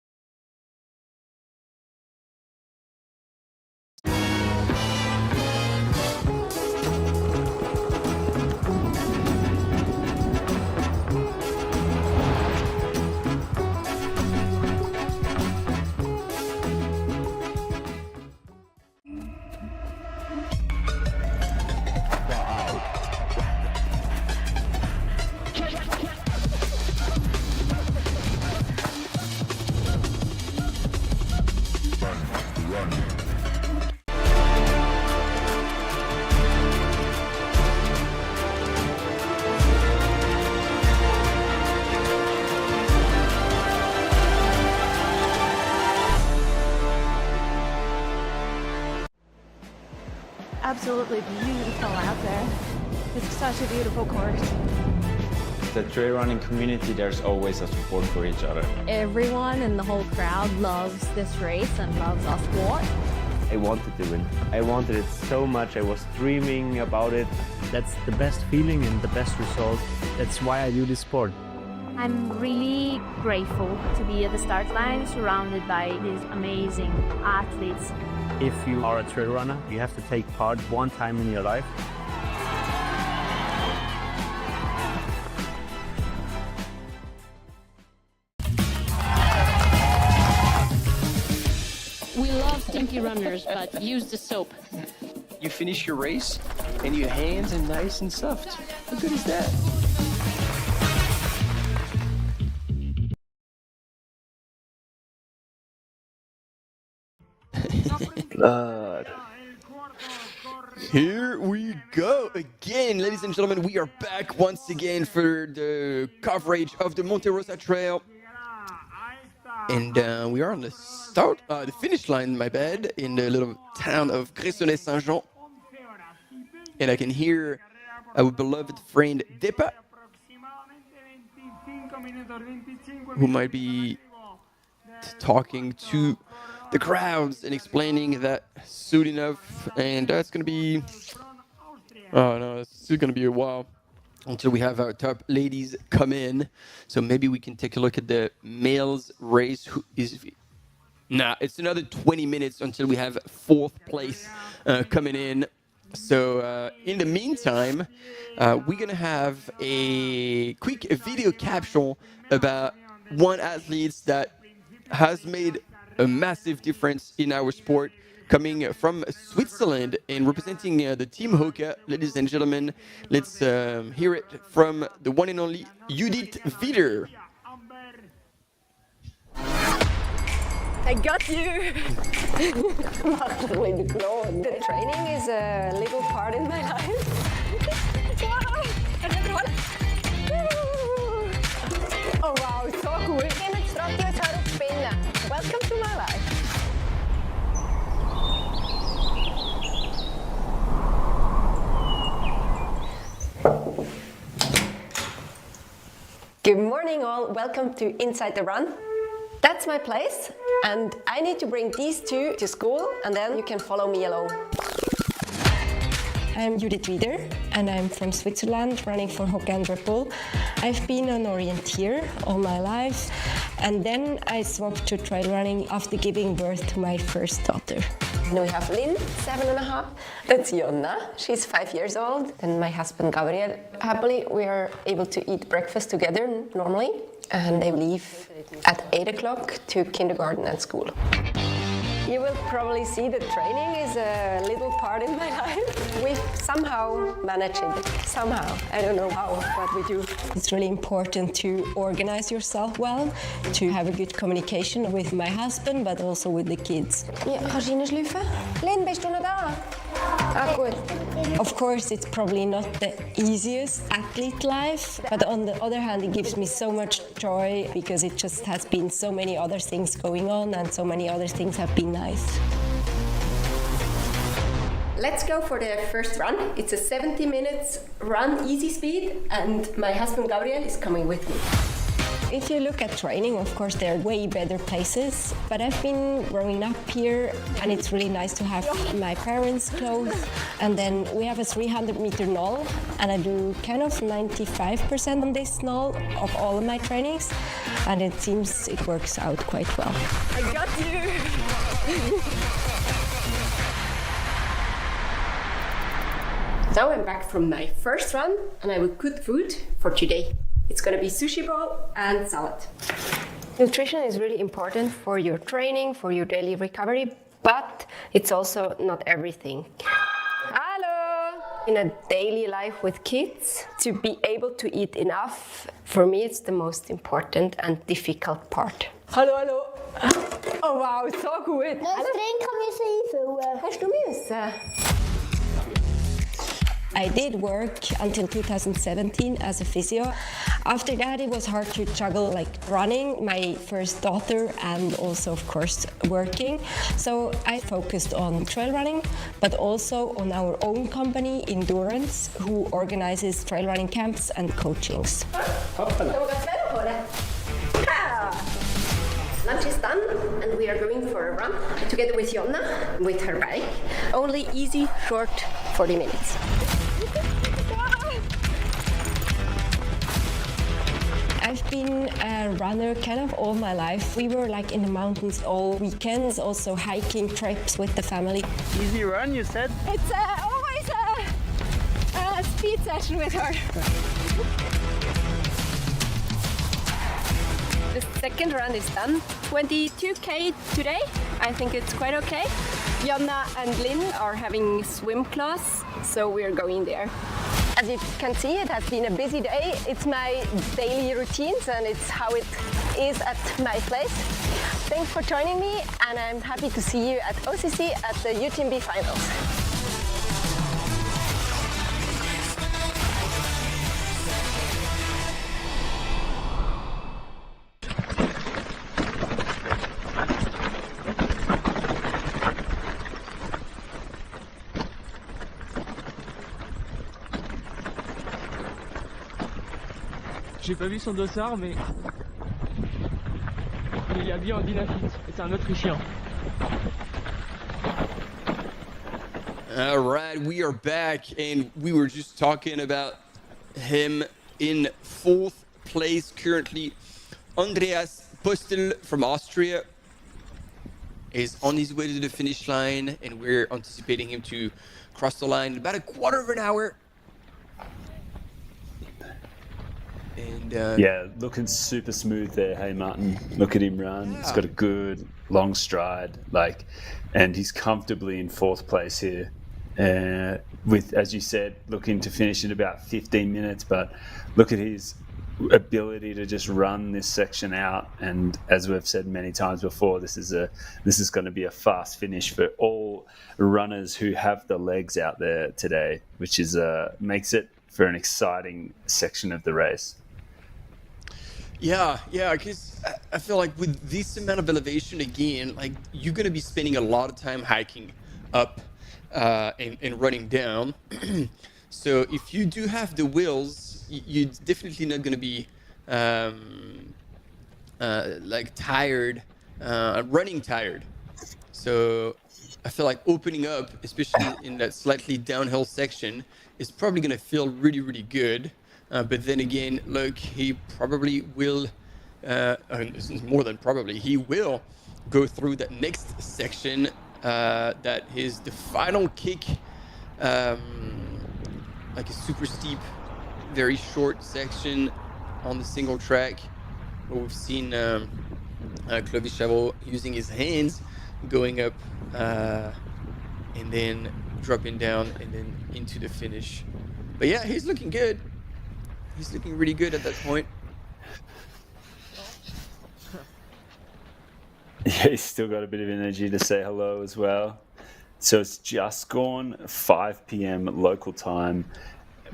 Absolutely beautiful out there. It's such a beautiful course. The trail running community, there's always a support for each other. Everyone in the whole crowd loves this race and loves our sport. I wanted to win. I wanted it so much. I was dreaming about it. That's the best feeling and the best result. That's why I do this sport. I'm really grateful to be at the start line surrounded by these amazing athletes. If you are a trail runner, you have to take part one time in your life. We love stinky runners, but use the soap. You finish your race and your hands are nice and soft. How good is that? Blood. Here we go again, ladies and gentlemen. We are back once again for the coverage of the Monte Rosa Trail, and we are on the the finish line. My bad, in the little town of Gressoney-Saint-Jean, and I can hear our beloved friend Depa, who might be talking to the crowds and explaining that soon enough, and that's gonna be it's gonna be a while until we have our top ladies come in. So maybe we can take a look at the males race. It's another 20 minutes until we have fourth place coming in. So in the meantime, we're gonna have a quick video capsule about one athlete that has made a massive difference in our sport, coming from Switzerland and representing the Team HOKA. Ladies and gentlemen, let's hear it from the one and only Judith Wieder. I got you! The training is a little part in my life. Wow! Another one! Oh wow, så cool! Jeg må straks ta opp spinnet. Welcome to my life. Good morning all, welcome to Inside the Run. That's my place, and I need to bring these two to school, and then you can follow me along. I'm Judith Wieder, and I'm from Switzerland, running for HOKA and Red Bull. I've been an orienteer all my life, and then I swapped to trail running after giving birth to my first daughter. Then we have Lynn, 7.5. That's Jonna, she's 5 years old. Then my husband Gabriel. Happily, we are able to eat breakfast together normally, and they leave at 8 o'clock to kindergarten and school. You will probably see that training is a little part in my life. We somehow manage it. Somehow. I don't know how, but we do. It's really important to organize yourself well, to have a good communication with my husband, but also with the kids. Ja, kannst du reinschlüpfen? Lynn, bist du noch da? Ah, gut. Of course, it's probably not the easiest athlete life, but on the other hand, it gives me so much joy because it just has been so many other things going on and so many other things have been nice. Let's go for the first run. It's a 70 minutes run, easy speed, and my husband Gabriel is coming with me. If you look at training, of course, there are way better places, but I've been growing up here and it's really nice to have my parents close. And then we have a 300-meter knoll and I do kind of 95% on this knoll of all of my trainings, and it seems it works out quite well. I got you! Now I'm back from my first run and I have good food for today. It's going to be sushi bowl and salad. Nutrition is really important for your training, for your daily recovery, but it's also not everything. Hello! In a daily life with kids, to be able to eat enough, for me it's the most important and difficult part. Hallo, hallo! Oh wow, so gut! Das Trinken müssen einfüllen. Hast du müssen? I did work until 2017 as a physio. After that, it was hard to juggle like running, my first daughter, and also, of course, working. So I focused on trail running, but also on our own company, Endurance, who organizes trail running camps and coachings. Lunch is done and we are going for a run together with Jonna with her bike. Only easy, short 40 minutes. I've been a runner kind of all my life. We were like in the mountains all weekends, also hiking trips with the family. Easy run, you said? It's always a speed session with her. The second run is done. 22k today. I think it's quite okay. Jonna and Lynn are having swim class, so we're going there. As you can see, it has been a busy day. It's my daily routines and it's how it is at my place. Thanks for joining me and I'm happy to see you at OCC at the UTMB finals. J'ai pas vu son dossard, mais il est habillé en dynamite. C'est un Autrichien. All right, we are back, and we were just talking about him in 4th place currently. Andreas Postel from Austria is on his way to the finish line, and we're anticipating him to cross the line in about a quarter of an hour. And yeah, looking super smooth there. Hey, Martin, look at him run. Yeah. He's got a good long stride, and he's comfortably in 4th place here. With, as you said, looking to finish in about 15 minutes. But look at his ability to just run this section out. And as we've said many times before, this is going to be a fast finish for all runners who have the legs out there today, which is makes it for an exciting section of the race. Yeah, because I feel like with this amount of elevation, again, like you're going to be spending a lot of time hiking up and running down. So if you do have the wheels, you're definitely not going to be like tired, running tired. So I feel like opening up, especially in that slightly downhill section, is probably going to feel really, really good. But then again, look, he probably will, more than probably, he will go through that next section that is the final kick, like a super steep, very short section on the single track. Where we've seen Clovis Chavot using his hands going up and then dropping down and then into the finish. But yeah, he's looking good. He's looking really good at that point. Yeah, he's still got a bit of energy to say hello as well. So it's just gone 5 p.m. local time,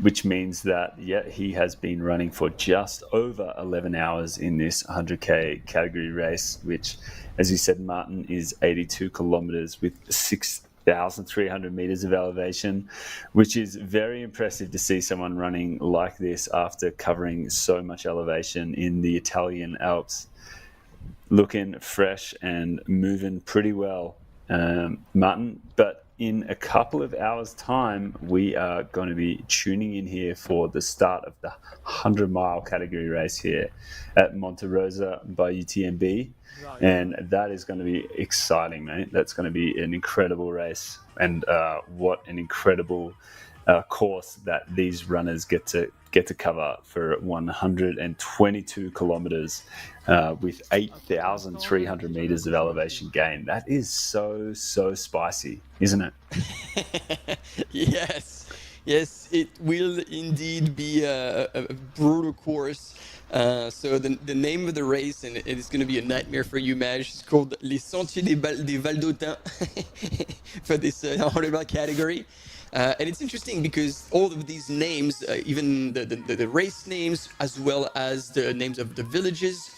which means that, yeah, he has been running for just over 11 hours in this 100K category race, which, as you said, Martin, is 82 kilometers with 6,300 meters of elevation, which is very impressive to see someone running like this after covering so much elevation in the Italian Alps. Looking fresh and moving pretty well, Martin. But in a couple of hours' time, we are going to be tuning in here for the start of the 100-mile category race here at Monte Rosa by UTMB. And that is going to be exciting, mate. That's going to be an incredible race. And what an incredible course that these runners get to cover for 122 kilometers with 8,300 meters of elevation gain. That is so spicy, isn't it? Yes, it will indeed be a brutal course. So the name of the race, and it's going to be a nightmare for you, Maj, is called Les Sentiers des Valdotins for this 100-mile category. And it's interesting because all of these names, even the race names, as well as the names of the villages,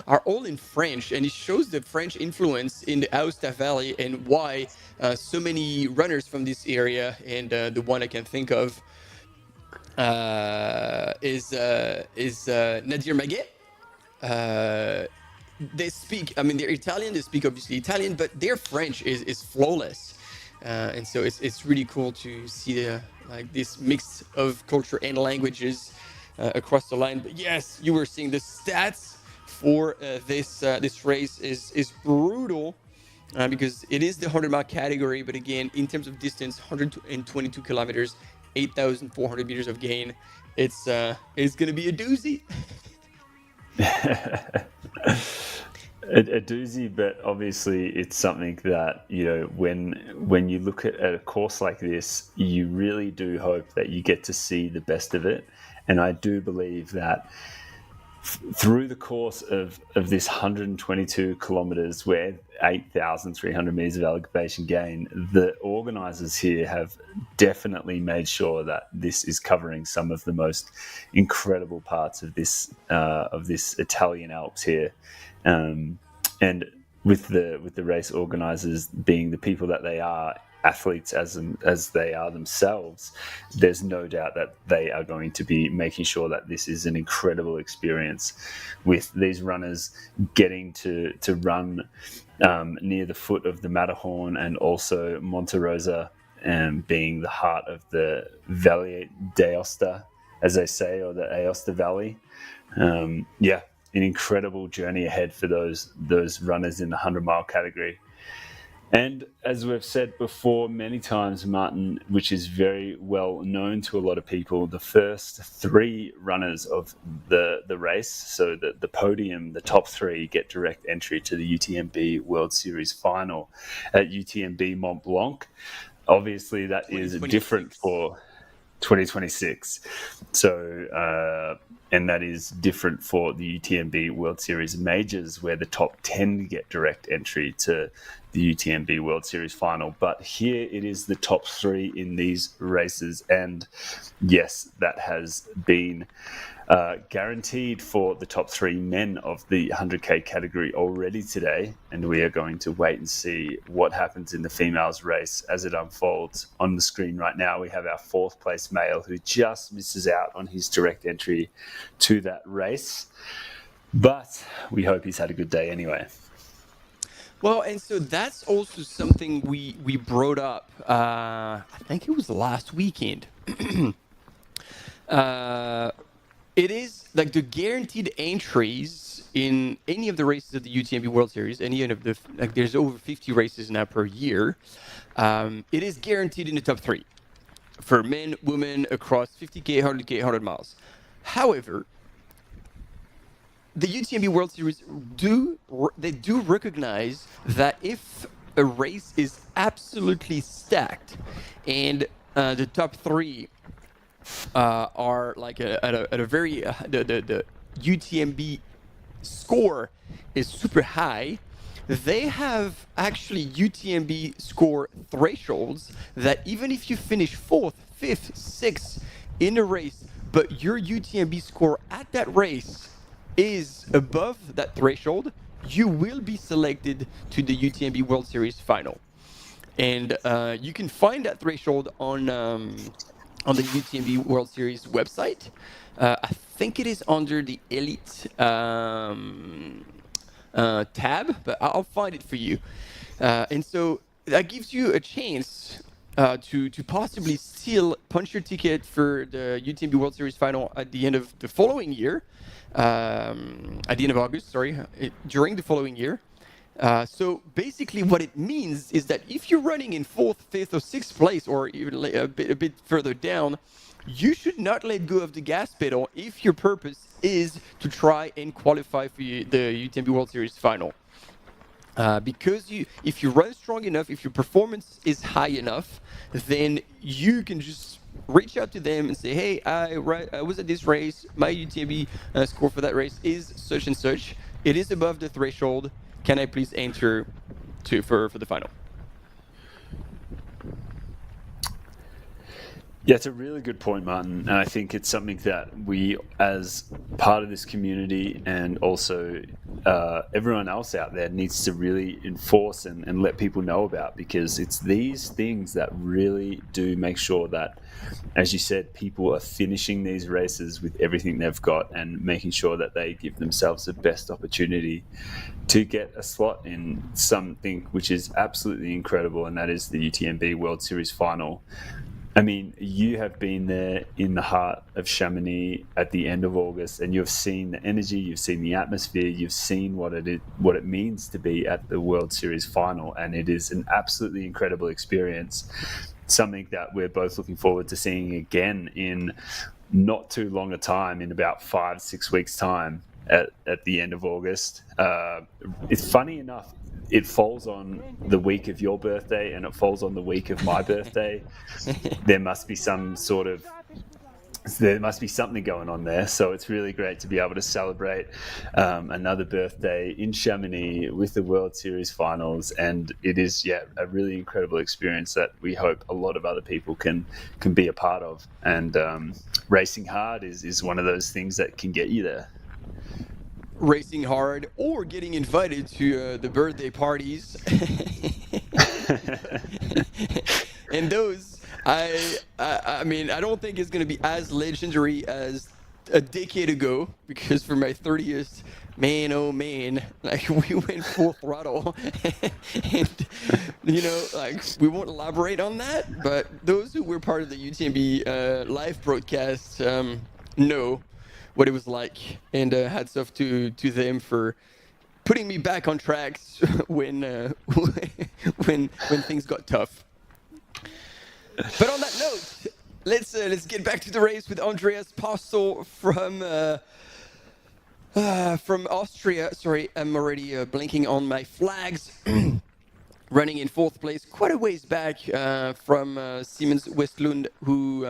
are all in French, and it shows the French influence in the Aosta Valley and why so many runners from this area, and the one I can think of is Nadir Maguet. They speak, I mean, they're Italian, they speak obviously Italian, but their French is flawless. And so it's really cool to see like this mix of culture and languages across the line. But yes, you were seeing the stats for this race is brutal because it is the 100-mile category. But again, in terms of distance, 122 kilometers, 8,400 meters of gain. It's going to be a doozy. A doozy, but obviously it's something that, you know, when you look at a course like this, you really do hope that you get to see the best of it. And I do believe that through the course of this 122 kilometers, where 8,300 meters of elevation gain, the organizers here have definitely made sure that this is covering some of the most incredible parts of this Italian Alps here. And with the race organizers being the people that they are, athletes as they are themselves, there's no doubt that they are going to be making sure that this is an incredible experience, with these runners getting to run near the foot of the Matterhorn and also Monte Rosa, being the heart of the Valle d'Aosta, as they say, or the Aosta Valley. An incredible journey ahead for those runners in the 100-mile category. And as we've said before many times, Martin, which is very well known to a lot of people, the first three runners of the race, so the podium, the top three, get direct entry to the UTMB World Series final at UTMB Mont-Blanc. Obviously, that is different for 2026. So, and that is different for the UTMB World Series majors, where the top 10 get direct entry to the UTMB World Series final. But here it is the top three in these races. And yes, that has been guaranteed for the top three men of the 100K category already today. And we are going to wait and see what happens in the females race as it unfolds. On the screen right now, we have our fourth place male who just misses out on his direct entry to that race. But we hope he's had a good day anyway. Well, and so that's also something we brought up. I think it was last weekend. It is like the guaranteed entries in any of the races of the UTMB World Series. Any of the there's over 50 races now per year. It is guaranteed in the top three for men, women across 50K, 100K, 100 miles. However, the UTMB World Series do recognize that if a race is absolutely stacked, and the top three are like at a very the UTMB score is super high. They have actually UTMB score thresholds that even if you finish 4th, 5th, 6th in a race, but your UTMB score at that race is above that threshold, you will be selected to the UTMB World Series final. And you can find that threshold on the UTMB World Series website. I think it is under the Elite tab, but I'll find it for you. And so that gives you a chance to possibly still punch your ticket for the UTMB World Series final at the end of the following year, at the end of August, during the following year. So basically what it means is that if you're running in 4th, 5th, or 6th place, or even a bit further down, you should not let go of the gas pedal if your purpose is to try and qualify for the UTMB World Series final. Because if you run strong enough, if your performance is high enough, then you can just reach out to them and say, hey, I was at this race, my UTMB score for that race is such and such, it is above the threshold, can I please enter for the final? Yeah, it's a really good point, Martin. And I think it's something that we, as part of this community and also everyone else out there, needs to really enforce and let people know about, because it's these things that really do make sure that, as you said, people are finishing these races with everything they've got and making sure that they give themselves the best opportunity to get a slot in something which is absolutely incredible, and that is the UTMB World Series final. I mean, you have been there in the heart of Chamonix at the end of August, and you've seen the energy, you've seen the atmosphere, you've seen what it means to be at the World Series final, and it is an absolutely incredible experience. Something that we're both looking forward to seeing again in not too long a time, in about 5-6 weeks' time at the end of August. It's funny enough, it falls on the week of your birthday and it falls on the week of my birthday. There must be something going on there. So it's really great to be able to celebrate another birthday in Chamonix with the World Series finals. And it is, a really incredible experience that we hope a lot of other people can be a part of. And racing hard is one of those things that can get you there. Racing hard or getting invited to the birthday parties. And those, I mean, I don't think it's going to be as legendary as a decade ago, because for my 30th, man, oh man, like we went full throttle. And, we won't elaborate on that, but those who were part of the UTMB live broadcast know what it was like, and hats off to them for putting me back on tracks when things got tough. But on that note, let's get back to the race with Andreas Postel from Austria. Sorry, I'm already blinking on my flags. Running in 4th place, quite a ways back from Siemens Westlund, who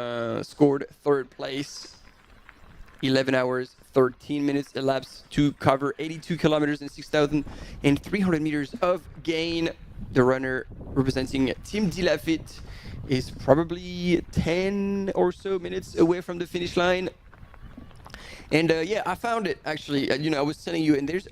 scored 3rd place. 11 hours, 13 minutes elapsed to cover 82 kilometers and 6,300 meters of gain. The runner representing Team De Lafitte is probably 10 or so minutes away from the finish line. And I found it actually, I was telling you, and there's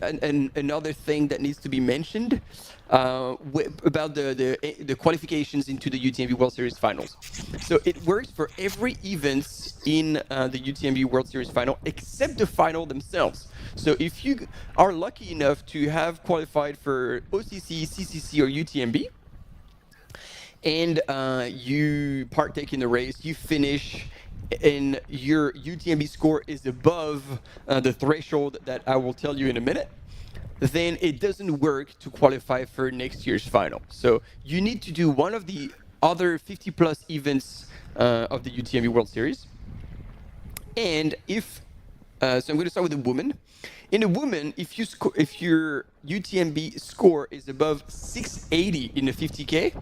another thing that needs to be mentioned about the qualifications into the UTMB World Series finals. So it works for every event in the UTMB World Series final except the final themselves. So if you are lucky enough to have qualified for OCC, CCC, or UTMB, and you partake in the race, you finish, and your UTMB score is above the threshold that I will tell you in a minute, then it doesn't work to qualify for next year's final. So you need to do one of the other 50 plus events of the UTMB World Series. And if So I'm going to start with the woman. In a woman, if your UTMB score is above 680 in a 50K,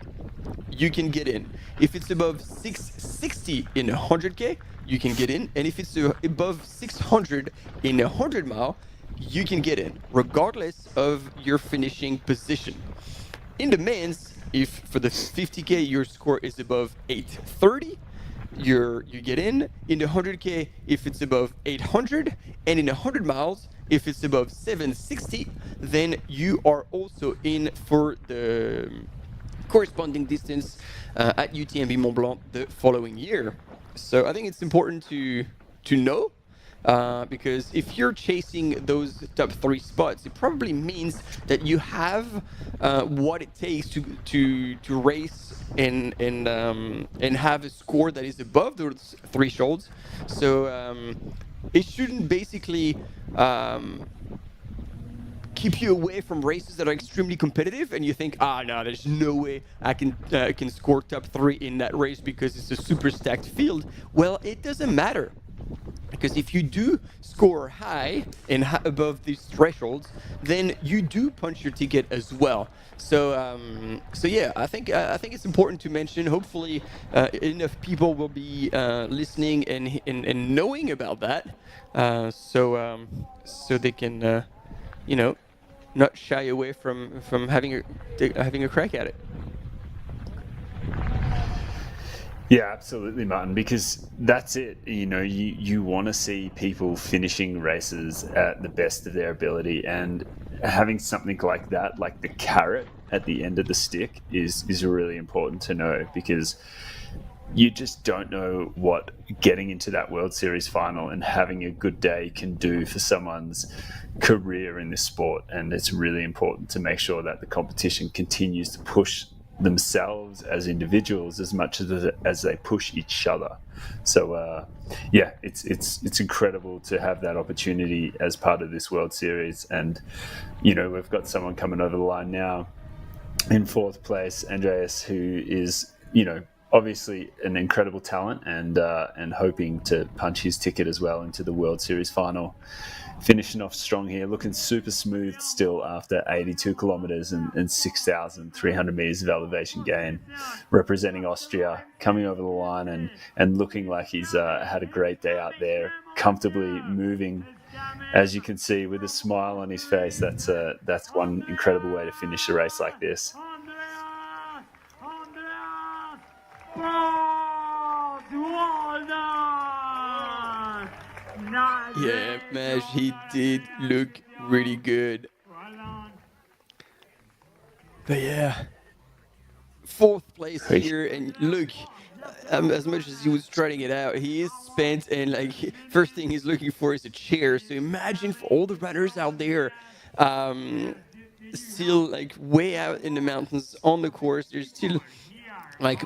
you can get in. If it's above 660 in a 100K, you can get in. And if it's above 600 in a 100 mile, you can get in, regardless of your finishing position. In the men's, if for the 50K your score is above 830, you get in. In the 100K, if it's above 800, and in 100 miles, if it's above 760, then you are also in for the corresponding distance at UTMB Mont-Blanc the following year. So I think it's important to know, because if you're chasing those top 3 spots, it probably means that you have what it takes to race and have a score that is above those thresholds. So it shouldn't basically keep you away from races that are extremely competitive, and you think, no, there's no way I can score top 3 in that race because it's a super stacked field. Well, it doesn't matter, because if you do score high and above these thresholds, then you do punch your ticket as well. So yeah, I think it's important to mention. Hopefully, enough people will be listening and knowing about that, so they can, not shy away from having a crack at it. Yeah, absolutely, Martin, because that's it. You want to see people finishing races at the best of their ability, and having something like that, like the carrot at the end of the stick, is really important to know, because you just don't know what getting into that World Series final and having a good day can do for someone's career in this sport. And it's really important to make sure that the competition continues to push themselves as individuals as much as they push each other. So yeah, it's incredible to have that opportunity as part of this World Series. And we've got someone coming over the line now in 4th place, Andreas, who is obviously an incredible talent, and hoping to punch his ticket as well into the World Series final. Finishing off strong here, looking super smooth still after 82 kilometers and 6,300 meters of elevation gain, representing Austria, coming over the line and looking like he's had a great day out there, comfortably moving, as you can see, with a smile on his face. That's one incredible way to finish a race like this. Yeah, Maj, he did look really good. But yeah, 4th place here, and look, as much as he was trying it out, he is spent, and first thing he's looking for is a chair. So imagine for all the runners out there, still way out in the mountains on the course. There's still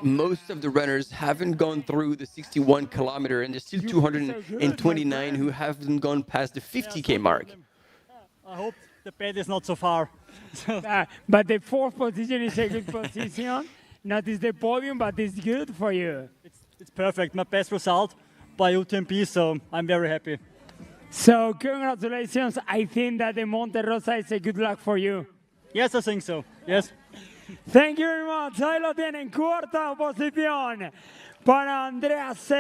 most of the runners haven't gone through the 61 kilometer, and there's still 229 who haven't gone past the 50K mark. I hope the bed is not so far. But the 4th position is a good position. Not is the podium, but it's good for you. It's perfect. My best result by UTMB, so I'm very happy. So congratulations. I think that the Monte Rosa is a good luck for you. Yes, I think so. Yes. Thank you very much. Ahí lo tienen, 4ª posición para Andreas.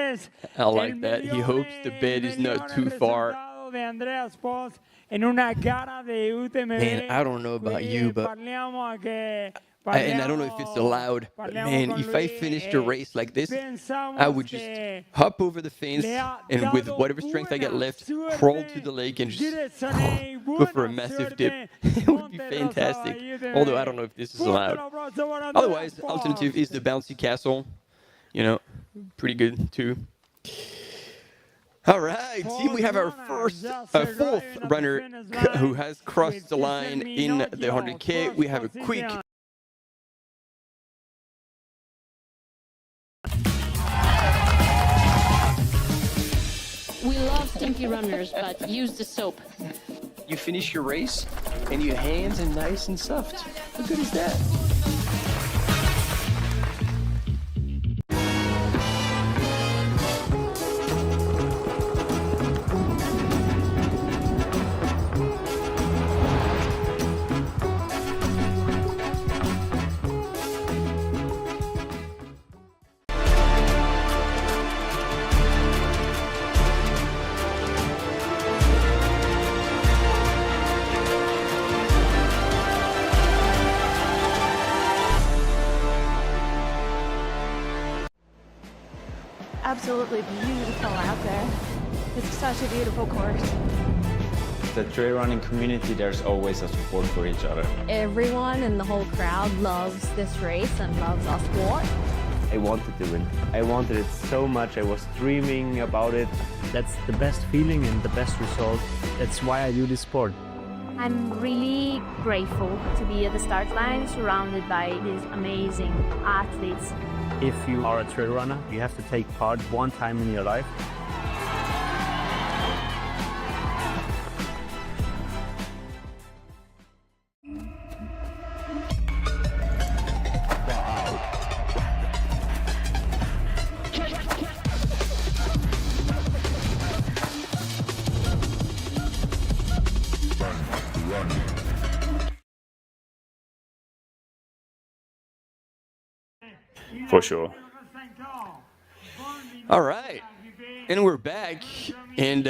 I like that. He hopes the bed is not too far. De Andreas Pos en una cara de UTMB. Man, I don't know about you, but and I don't know if it's allowed, but man, if I finished a race like this, I would just hop over the fence and with whatever strength I get left, crawl to the lake and just go for a massive dip. It would be fantastic. Although I don't know if this is allowed. Otherwise, alternative is the bouncy castle. Pretty good too. All right, team, we have our 4th runner who has crossed the line in the 100K. We have a quick We love stinky runners, but use the soap. You finish your race, and your hands are nice and soft. How good is that? absolutely beautiful out there. It's such a beautiful course. The trail running community, there's always a support for each other. Everyone in the whole crowd loves this race and loves our sport. I wanted to win. I wanted it so much. I was dreaming about it. That's the best feeling and the best result. That's why I do this sport. I'm really grateful to be at the start line surrounded by these amazing athletes. If you are a trail runner, you have to take part one time in your life. For sure. All right, and we're back, and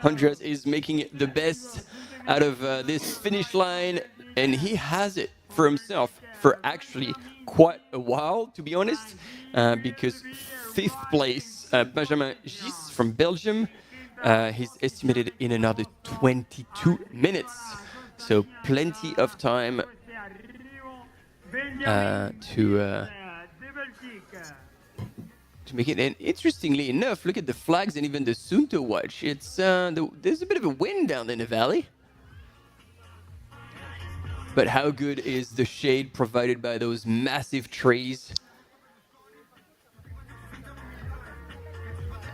Andreas is making it the best out of this finish line, and he has it for himself for actually quite a while, to be honest, because 5th place, Benjamin Gis from Belgium, he's estimated in another 22 minutes, so plenty of time to make it. And interestingly enough, look at the flags and even the Sunto watch. It's there's a bit of a wind down in the valley. But how good is the shade provided by those massive trees?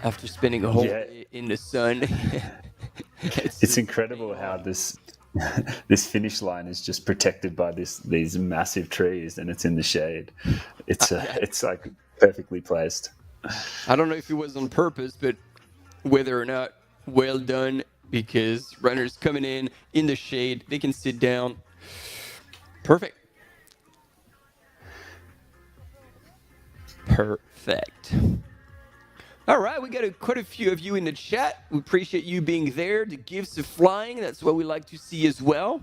After spending a whole day in the sun. It's incredible how this finish line is just protected by these massive trees, and it's in the shade. It's like perfectly placed. I don't know if it was on purpose, but whether or not, well done, because runners coming in the shade, they can sit down. Perfect. Perfect. All right, we got quite a few of you in the chat. We appreciate you being there. The gifts of flying, that's what we like to see as well.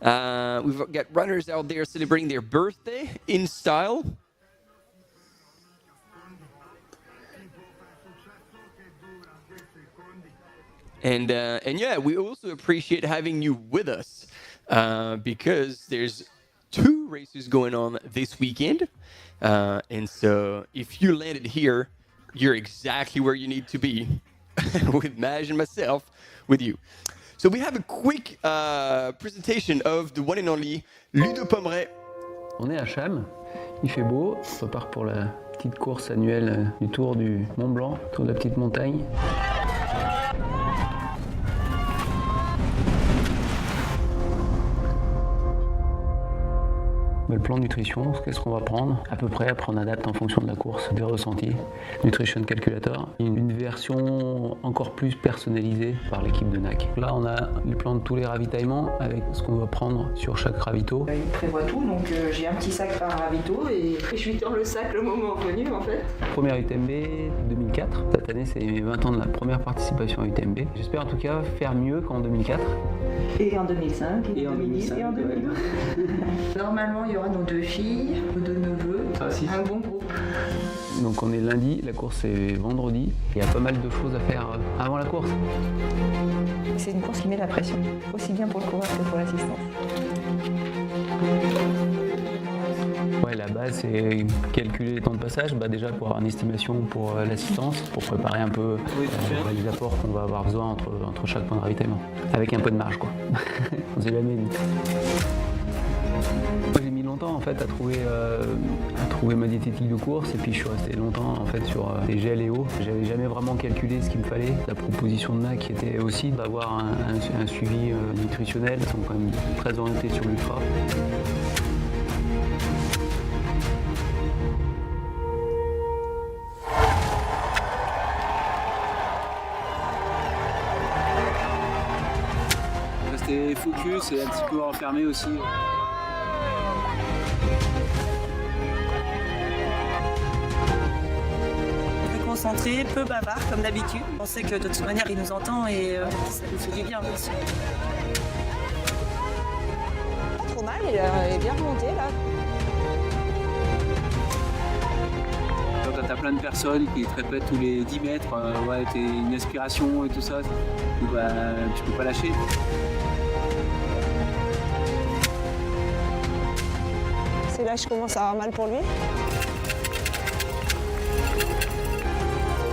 We've got runners out there celebrating their birthday in style. And yeah, we also appreciate having you with us because there's 2 races going on this weekend. And so if you landed here, you're exactly where you need to be with Maj and myself with you. So we have a quick presentation of the one and only Ludo Pommeret. On est à Cham, il fait beau, on prépare pour la petite course annuelle du Tour du Mont-Blanc, Tour de la petite montagne. Le plan de nutrition, qu'est-ce qu'on va prendre? À peu près, après on adapte en fonction de la course, des ressentis. Nutrition Calculator, une version encore plus personnalisée par l'équipe de NAC. Là on a le plan de tous les ravitaillements avec ce qu'on va prendre sur chaque ravito. Il prévoit tout, donc j'ai un petit sac par ravito et je lui tends le sac le moment venu en fait. Première UTMB 2004, cette année c'est mes 20 ans de la première participation à UTMB. J'espère en tout cas faire mieux qu'en 2004. Et en 2005, et en 2010, et en 2012. Normalement il y aura nos 2 filles, nos 2 neveux, un bon groupe. Donc on est lundi, la course est vendredi. Il y a pas mal de choses à faire avant la course. C'est une course qui met la pression, aussi bien pour le coureur que pour l'assistance. Ouais, la base c'est calculer les temps de passage, déjà pour avoir une estimation pour l'assistance, pour préparer un peu les apports qu'on va avoir besoin entre chaque point de ravitaillement. Avec un peu de marge quoi. On sait jamais. J'ai mis longtemps en fait à trouver ma diététique de course et puis je suis resté longtemps en fait sur les gels et eau. J'avais jamais vraiment calculé ce qu'il me fallait. La proposition de NAC était aussi d'avoir un suivi nutritionnel. Ils sont quand même très orientés sur l'ultra. Rester focus et un petit peu enfermé aussi. Concentré, peu bavard comme d'habitude. On sait que de toute manière il nous entend et ça nous fait du bien aussi. Pas trop mal, il est bien remonté là. Quand tu as ta plein de personnes qui te répètent tous les 10 mètres, ouais, t'es une inspiration et tout ça, bah, tu peux pas lâcher. C'est là que je commence à avoir mal pour lui.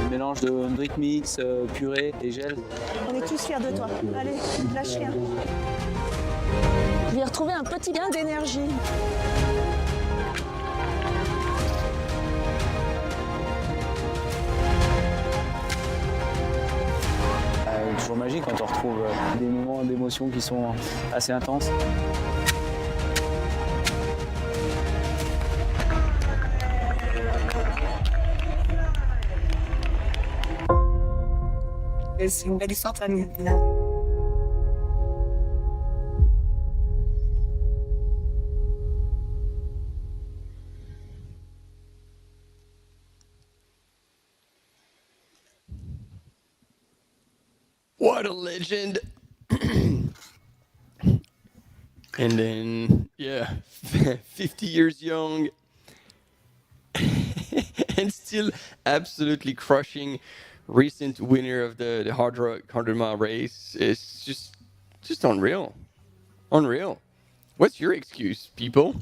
Le mélange de drink mix, purée et gel. On est tous fiers de toi. Allez, lâche rien. Je vais retrouver un petit gain d'énergie. Toujours magique quand on retrouve des moments d'émotion qui sont assez intenses. C'est une belle histoire de famille. What a legend. And then, yeah, 50 years young and still absolutely crushing. Recent winner of the Hard Rock 100-mile race. It's just unreal. Unreal. What's your excuse, people?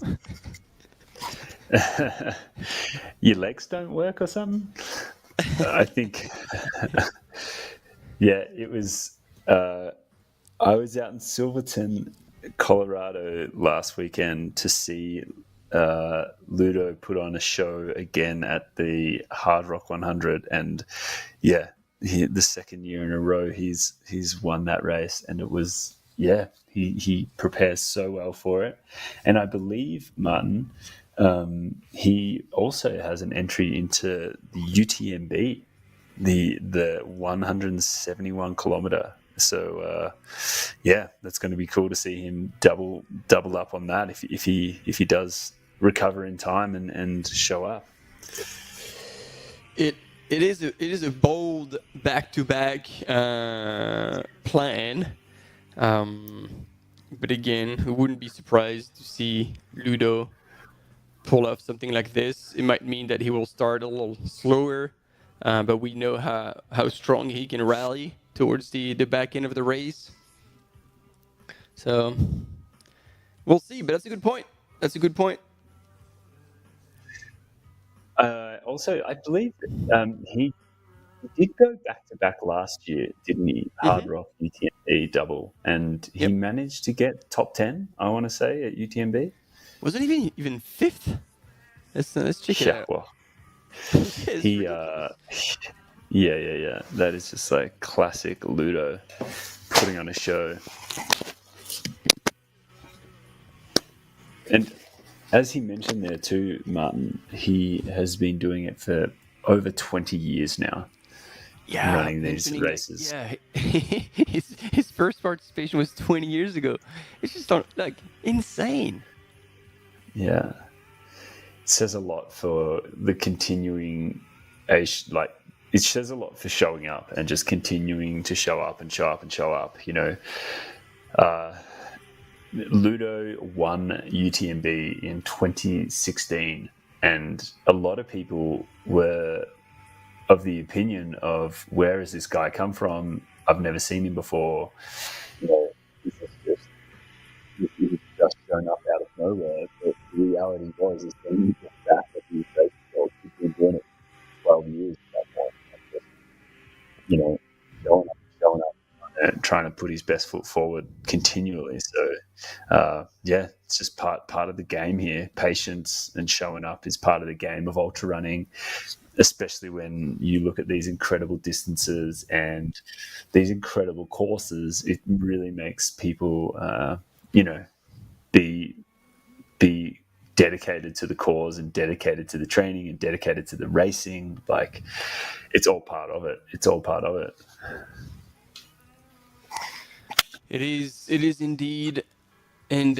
Your legs don't work or something? I think... Yeah, it was... I was out in Silverton, Colorado last weekend to see Ludo put on a show again at the Hard Rock 100, and yeah, the second year in a row he's won that race, and it was he prepares so well for it, and I believe Martin he also has an entry into the UTMB, the 171 kilometer. So that's going to be cool to see him double up on that if he does recover in time and show up. It is a bold back-to-back plan, but again, we wouldn't be surprised to see Ludo pull off something like this. It might mean that he will start a little slower, but we know how strong he can rally towards the back end of the race. So we'll see, but that's a good point. Also, I believe he did go back-to-back last year, didn't he? Hard Rock UTMB double, and he managed to get top 10, I want to say, at UTMB. Wasn't even fifth? Let's check it out. Well, he yeah. That is just like classic Ludo putting on a show. And as he mentioned there too, Martin, he has been doing it for over 20 years now. Yeah, running these races. His first participation was 20 years ago. It's just like insane. Yeah. It says a lot for the continuing, it says a lot for showing up and just continuing to show up and show up and show up, you know. Ludo won UTMB in 2016, and a lot of people were of the opinion of, where has this guy come from? I've never seen him before. You know, he's just shown up out of nowhere. But the reality was, is that he got back at these races. He's been doing it for 12 years at that point. Just, you know, showing up, and trying to put his best foot forward continually. So, it's just part of the game here. Patience and showing up is part of the game of ultra running, especially when you look at these incredible distances and these incredible courses. It really makes people, be dedicated to the cause and dedicated to the training and dedicated to the racing. Like, it's all part of it. It is indeed. And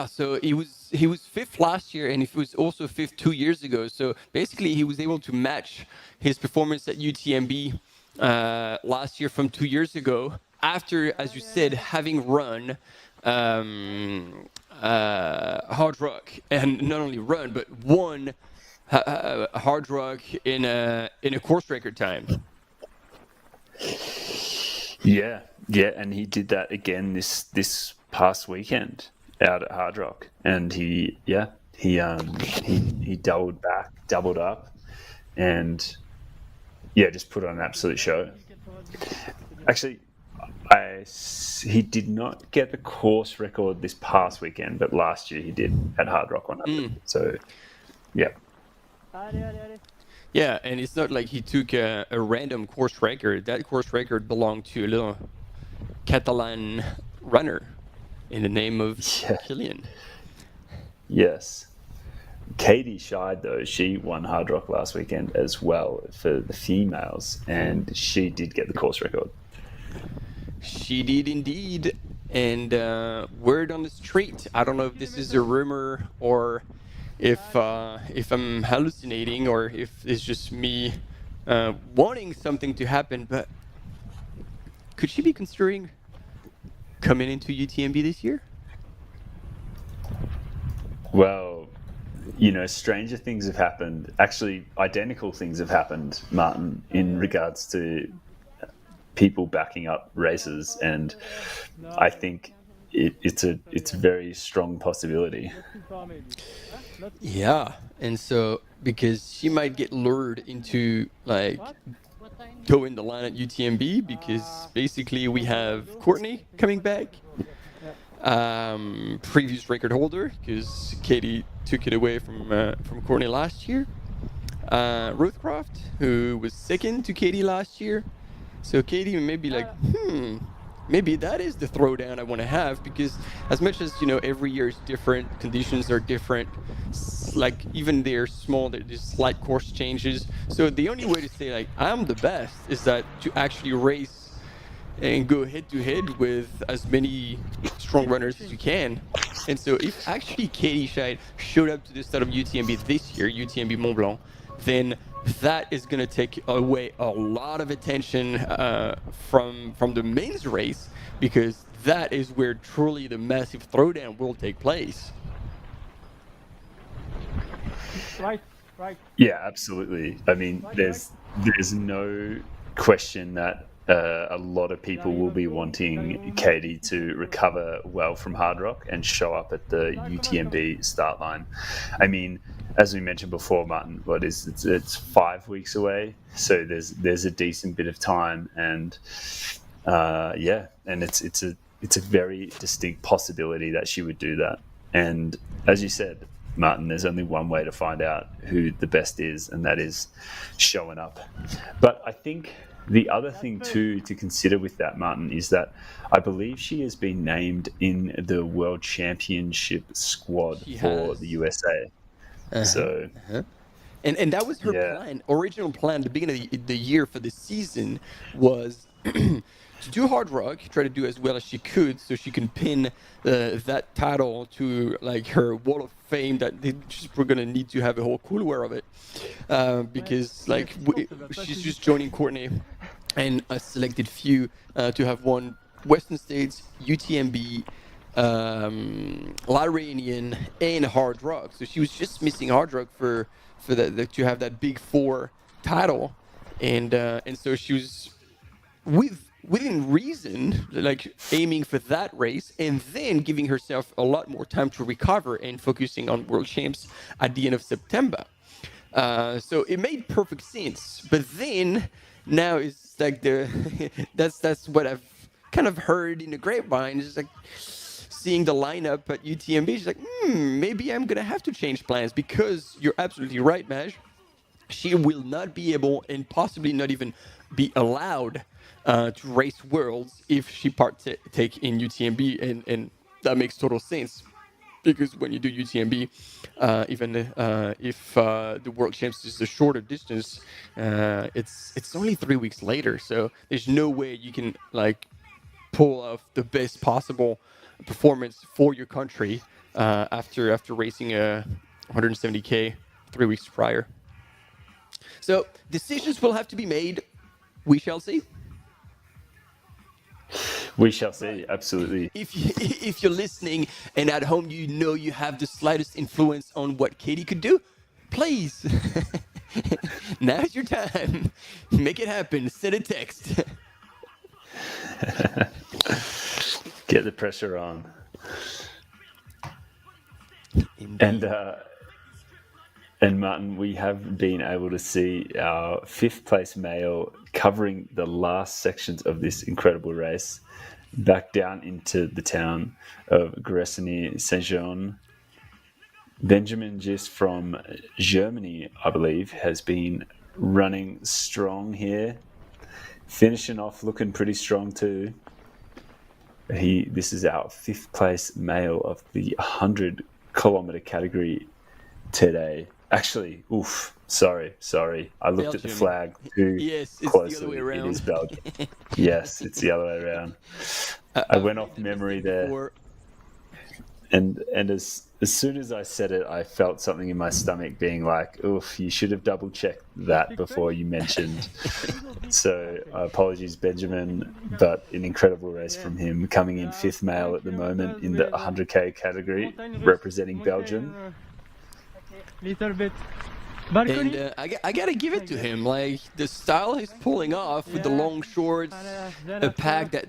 so he was fifth last year, and he was also fifth 2 years ago. So basically, he was able to match his performance at UTMB last year from 2 years ago, after, as you said, having run Hard Rock, and not only run but won hard rock in a course record time. Yeah, and he did that again this past weekend out at Hard Rock, and he doubled up, and just put on an absolute show. Actually, he did not get the course record this past weekend, but last year he did at Hard Rock 100. So, yeah. Yeah, and it's not like he took a random course record. That course record belonged to a little Catalan runner in the name of Kilian. Yes. Katie Scheid, though, she won Hard Rock last weekend as well for the females, and she did get the course record. She did indeed. And word on the street, I don't know if this is a rumor or if I'm hallucinating or if it's just me wanting something to happen, but could she be considering coming into UTMB this year? Well, stranger things have happened. Actually, identical things have happened, Martin, in regards to people backing up races, and I think it's a very strong possibility. Yeah, and so because she might get lured into towing the line at UTMB, because basically we have Courtney coming back, previous record holder, because Katie took it away from Courtney last year. Ruthcroft, who was second to Katie last year. So Katie may be like, maybe that is the throwdown I want to have, because as much as, every year is different, conditions are different, like even they're small, there's slight course changes. So the only way to say I'm the best is that to actually race and go head to head with as many strong runners as you can. And so if actually Katie Scheid showed up to the start of UTMB this year, UTMB Mont-Blanc, then that is going to take away a lot of attention from the men's race, because that is where truly the massive throwdown will take place. Right. Yeah, absolutely. I mean, there's no question that a lot of people will be wanting Katie to recover well from Hard Rock and show up at the UTMB start line. I mean, as we mentioned before, Martin, it's 5 weeks away, so there's a decent bit of time, and and it's a very distinct possibility that she would do that. And as you said, Martin, there's only one way to find out who the best is, and that is showing up. But I think the other thing too to consider with that, Martin, is that I believe she has been named in the World Championship squad for the USA. So, and that was her plan. Original plan at the beginning of the year for the season was to do Hard Rock, try to do as well as she could, so she can pin that title to her Wall of Fame that we're gonna need to have a whole couloir of it, because she's just joining Courtney and a selected few to have won Western States, UTMB, Lyranian, and Hard Rock. So she was just missing Hard Rock for to have that big four title, and so she was within reason, aiming for that race, and then giving herself a lot more time to recover and focusing on World Champs at the end of September. So it made perfect sense. But then now it's that's what I've kind of heard in the grapevine. It's seeing the lineup at UTMB. She's like, maybe I'm gonna have to change plans, because you're absolutely right, Maj. She will not be able, and possibly not even be allowed, to race Worlds if she partake in UTMB, and that makes total sense, because when you do UTMB, even if the World Champs is a shorter distance, it's only 3 weeks later, so there's no way you can pull off the best possible performance for your country after racing a 170K 3 weeks prior. So decisions will have to be made. We shall see. We shall see, absolutely. If you're listening and at home, you have the slightest influence on what Katie could do, please. Now's your time. Make it happen. Send a text. Get the pressure on. And Martin, we have been able to see our fifth place male covering the last sections of this incredible race back down into the town of Gressany-Saint-Jean. Benjamin Gist from Germany, I believe, has been running strong here. Finishing off looking pretty strong too. This is our fifth place male of the 100-kilometer category today. Actually, sorry. I looked at the flag too closely. The other way around. It is Belgium. Yes, it's the other way around. I went off memory there. And as soon as I said it, I felt something in my stomach being like, oof, you should have double-checked that before you mentioned. So apologies, Benjamin, but an incredible race from him, coming in fifth male at the moment in the 100K category, representing Belgium. Little bit. And I gotta give it to him. Like, the style he's pulling off with the long shorts, a pack that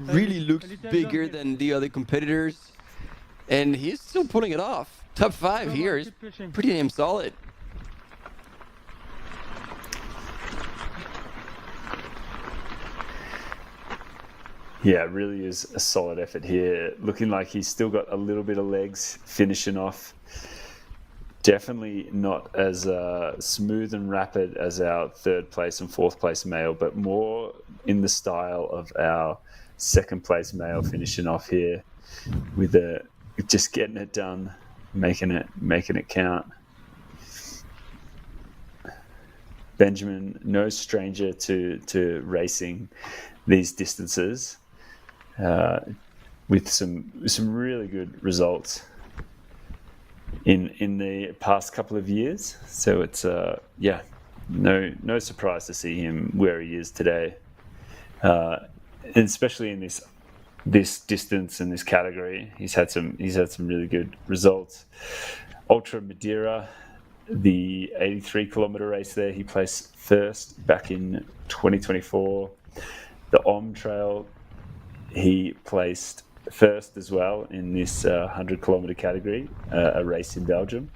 really looks bigger than the other competitors. And he's still pulling it off. Top 5 here is pretty damn solid. Yeah, it really is a solid effort here. Looking like he's still got a little bit of legs finishing off. Definitely not as smooth and rapid as our third place and fourth place male, but more in the style of our second place male finishing off here with just getting it done, making it count. Benjamin, no stranger to racing these distances, with some really good results in the past couple of years. So it's no surprise to see him where he is today, and especially in this distance and this category. He's had some really good results. Ultra Madeira, the 83-kilometer race there, he placed first back in 2024. The Om Trail, he placed first as well in this 100-kilometer category, a race in Belgium.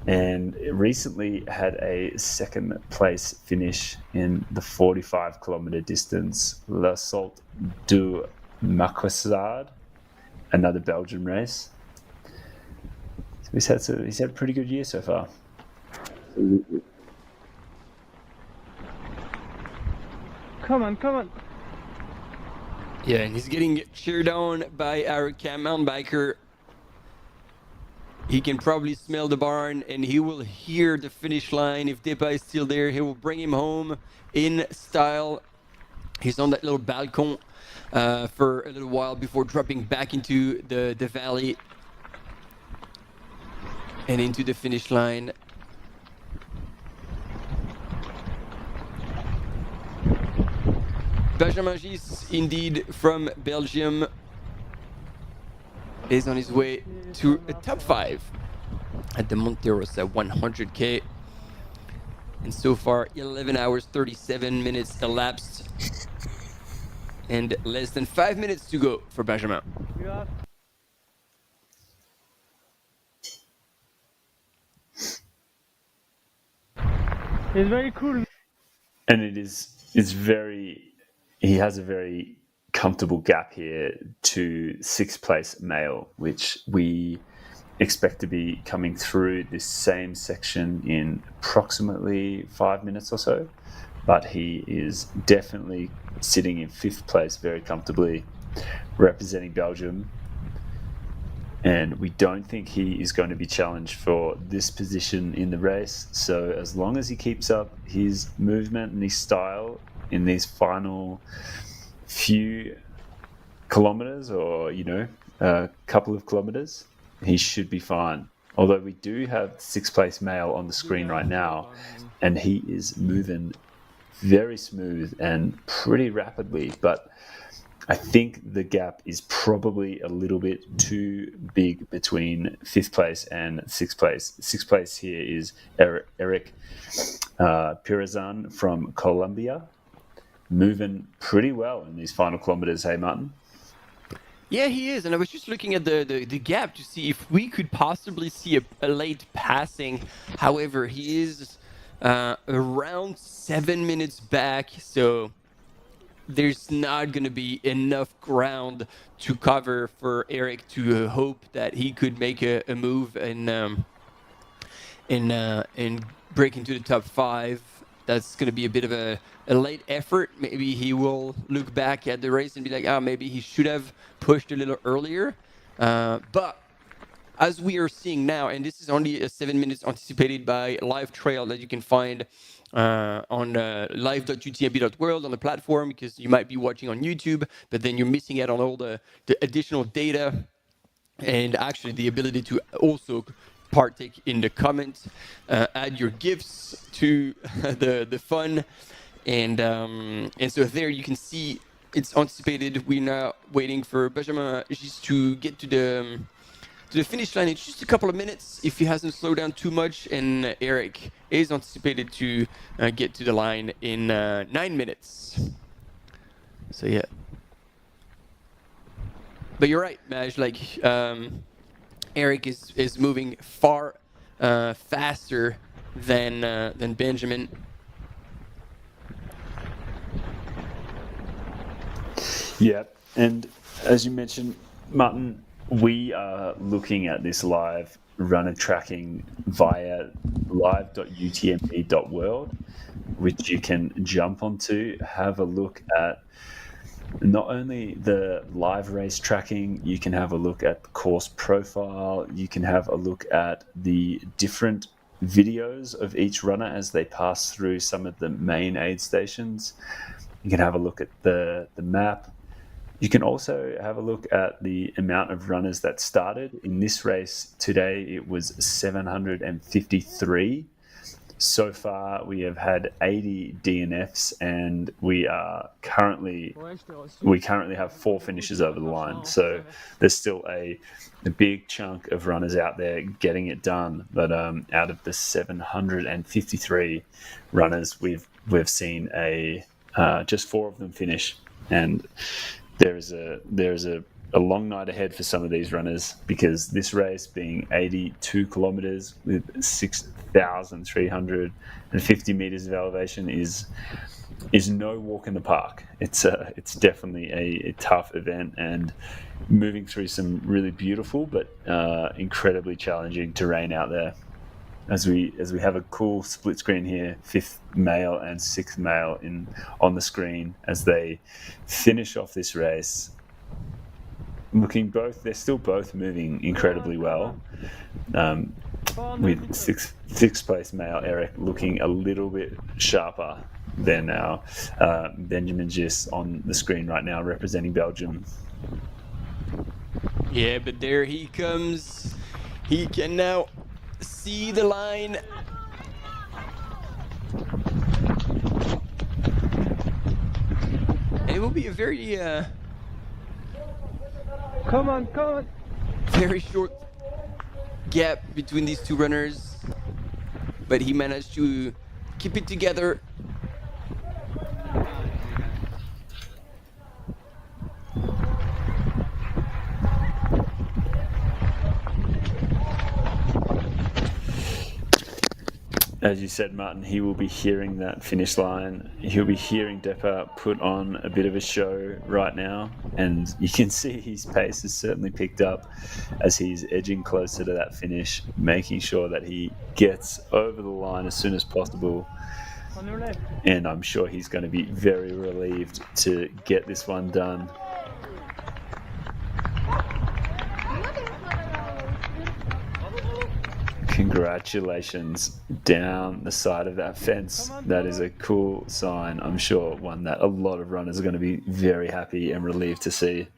And recently had a second place finish in the 45-kilometer distance, La Sault du Marquesade, another Belgian race. So he's had a pretty good year so far. Come on. Yeah, and he's getting cheered on by our mountain biker. He can probably smell the barn, and he will hear the finish line. If Depa is still there, he will bring him home in style. He's on that little balcon for a little while before dropping back into the valley and into the finish line. Benjamin Gist, indeed, from Belgium, is on his way to a top 5 at the Monte Rosa 100K. And so far, 11 hours, 37 minutes elapsed. And less than 5 minutes to go for Benjamin. It's very cool. And he has a very comfortable gap here to sixth place male, which we expect to be coming through this same section in approximately 5 minutes or so. But he is definitely sitting in fifth place very comfortably, representing Belgium. And we don't think he is going to be challenged for this position in the race. So as long as he keeps up his movement and his style in these final few kilometers, or a couple of kilometers, he should be fine. Although we do have sixth place male on the screen right now, and he is moving very smooth and pretty rapidly, but I think the gap is probably a little bit too big between 5th place and 6th place. 6th place here is Eric Pirazan from Colombia, moving pretty well in these final kilometers. Hey, Martin? Yeah, he is. And I was just looking at the gap to see if we could possibly see a late passing. However, he is around 7 minutes back, so there's not going to be enough ground to cover for Eric to hope that he could make a move and break into the top 5. That's going to be a bit of a late effort. Maybe he will look back at the race and be like, maybe he should have pushed a little earlier. But as we are seeing now, and this is only a 7 minutes anticipated by Live Trail that you can find on live.utmb.world on the platform, because you might be watching on YouTube, but then you're missing out on all the additional data and actually the ability to also partake in the comments, add your gifts to the fun, and so there you can see it's anticipated. We're now waiting for Benjamin just to get to the finish line. It's just a couple of minutes if he hasn't slowed down too much, and Eric is anticipated to get to the line in 9 minutes. So yeah. But you're right, Maj, like Eric is moving far faster than Benjamin. Yeah, and as you mentioned, Martin, we are looking at this live runner tracking via live.utmb.world, which you can jump onto, have a look at not only the live race tracking, you can have a look at the course profile, you can have a look at the different videos of each runner as they pass through some of the main aid stations. You can have a look at the map. You can also have a look at the amount of runners that started. In this race today, it was 753. So far, we have had 80 DNFs, and we currently have 4 finishes over the line. So there's still a big chunk of runners out there getting it done. But out of the 753 runners, we've seen just 4 of them finish, and there's a long night ahead for some of these runners, because this race, being 82 kilometers with 6,350 meters of elevation, is no walk in the park. It's definitely a tough event, and moving through some really beautiful but incredibly challenging terrain out there. As we have a cool split screen here, 5th male and 6th male on the screen as they finish off this race. They're still both moving incredibly well. With 6th place male Eric looking a little bit sharper than our Benjamin Gis on the screen right now, representing Belgium. Yeah, but there he comes. He can now see the line. And it will be a very Come on. very short gap between these two runners, but he managed to keep it together. As you said, Martin, he will be hearing that finish line. He'll be hearing Depa put on a bit of a show right now, and you can see his pace has certainly picked up as he's edging closer to that finish, making sure that he gets over the line as soon as possible. And I'm sure he's going to be very relieved to get this one done. Congratulations down the side of that fence. That is a cool sign. I'm sure one that a lot of runners are going to be very happy and relieved to see.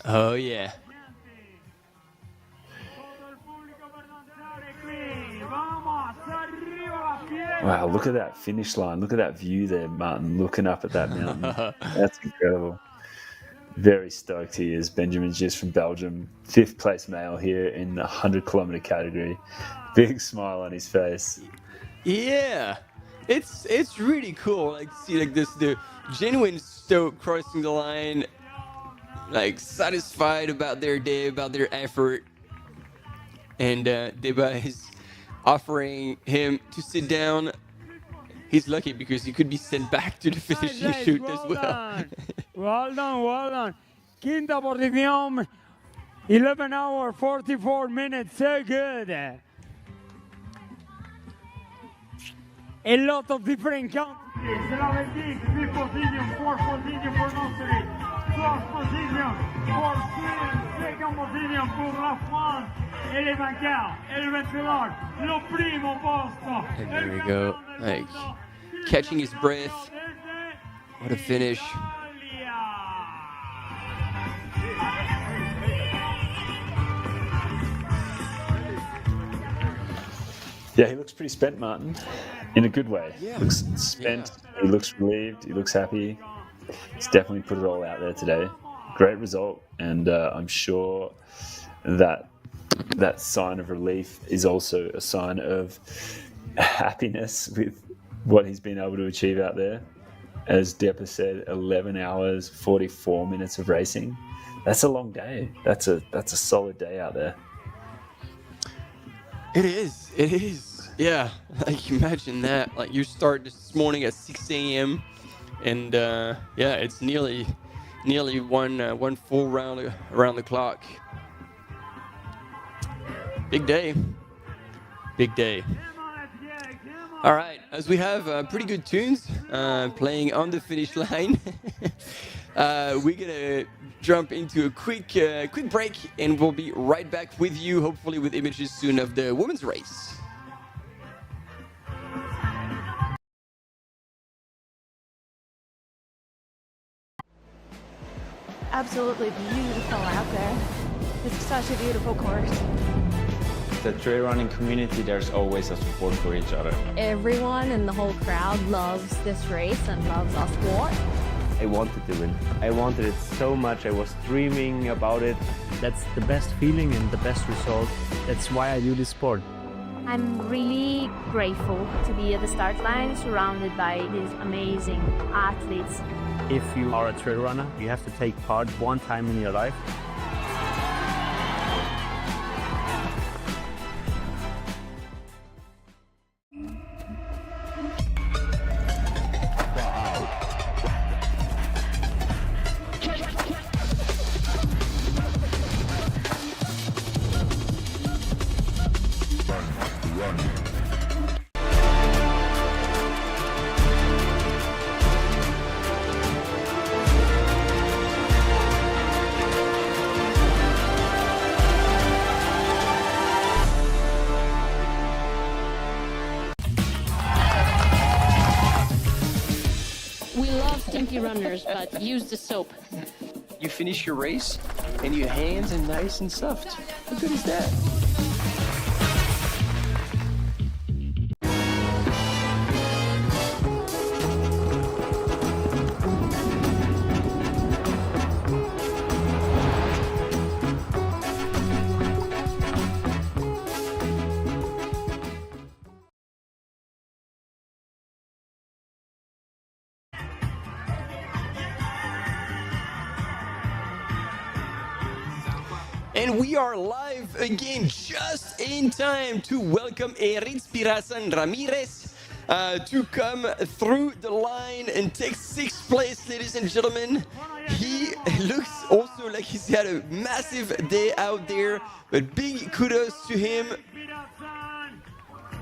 Oh, yeah. Wow, look at that finish line. Look at that view there, Martin, looking up at that mountain. That's incredible. Very stoked he is. Benjamin's just from Belgium, 5th place male here in the 100-kilometer category. Big smile on his face. Yeah, it's really cool. Like see like this the genuine stoke crossing the line, like satisfied about their day, about their effort. And Deba is offering him to sit down. He's lucky because he could be sent back to the finishing chute as well. Well done. Quinta posición, 11 hours, 44 minutes, so good. A lot of different countries. Slovenia, 3rd position, 4th position for Austria, 12th position for Sweden, 2nd position for La France. Et les vainqueurs, et le vencedor, lo primo posto. And there we go, like catching his breath. What a finish. Yeah, he looks pretty spent, Martin, in a good way. Yeah. Looks spent, He looks relieved, he looks happy. He's definitely put it all out there today. Great result, and I'm sure that sign of relief is also a sign of happiness with what he's been able to achieve out there. As Depa said, 11 hours, 44 minutes of racing. That's a long day. That's a solid day out there. It is. Yeah, like imagine that. Like you start this morning at 6 a.m. and yeah, it's nearly one full round around the clock. Big day. All right, as we have pretty good tunes playing on the finish line, we're gonna jump into a quick break, and we'll be right back with you, hopefully with images soon of the women's race. Absolutely beautiful out there. It's such a beautiful course. The trail running community, there's always a support for each other. Everyone in the whole crowd loves this race and loves our sport. I wanted to win. I wanted it so much. I was dreaming about it. That's the best feeling and the best result. That's why I do this sport. I'm really grateful to be at the start line surrounded by these amazing athletes. If you are a trail runner, you have to take part one time in your life. We love stinky runners, but use the soap. You finish your race and your hands are nice and soft. How good is that? And we are live again, just in time to welcome Eritz Pirasan Ramirez to come through the line and take 6th place, ladies and gentlemen. He looks also like he's had a massive day out there, but big kudos to him.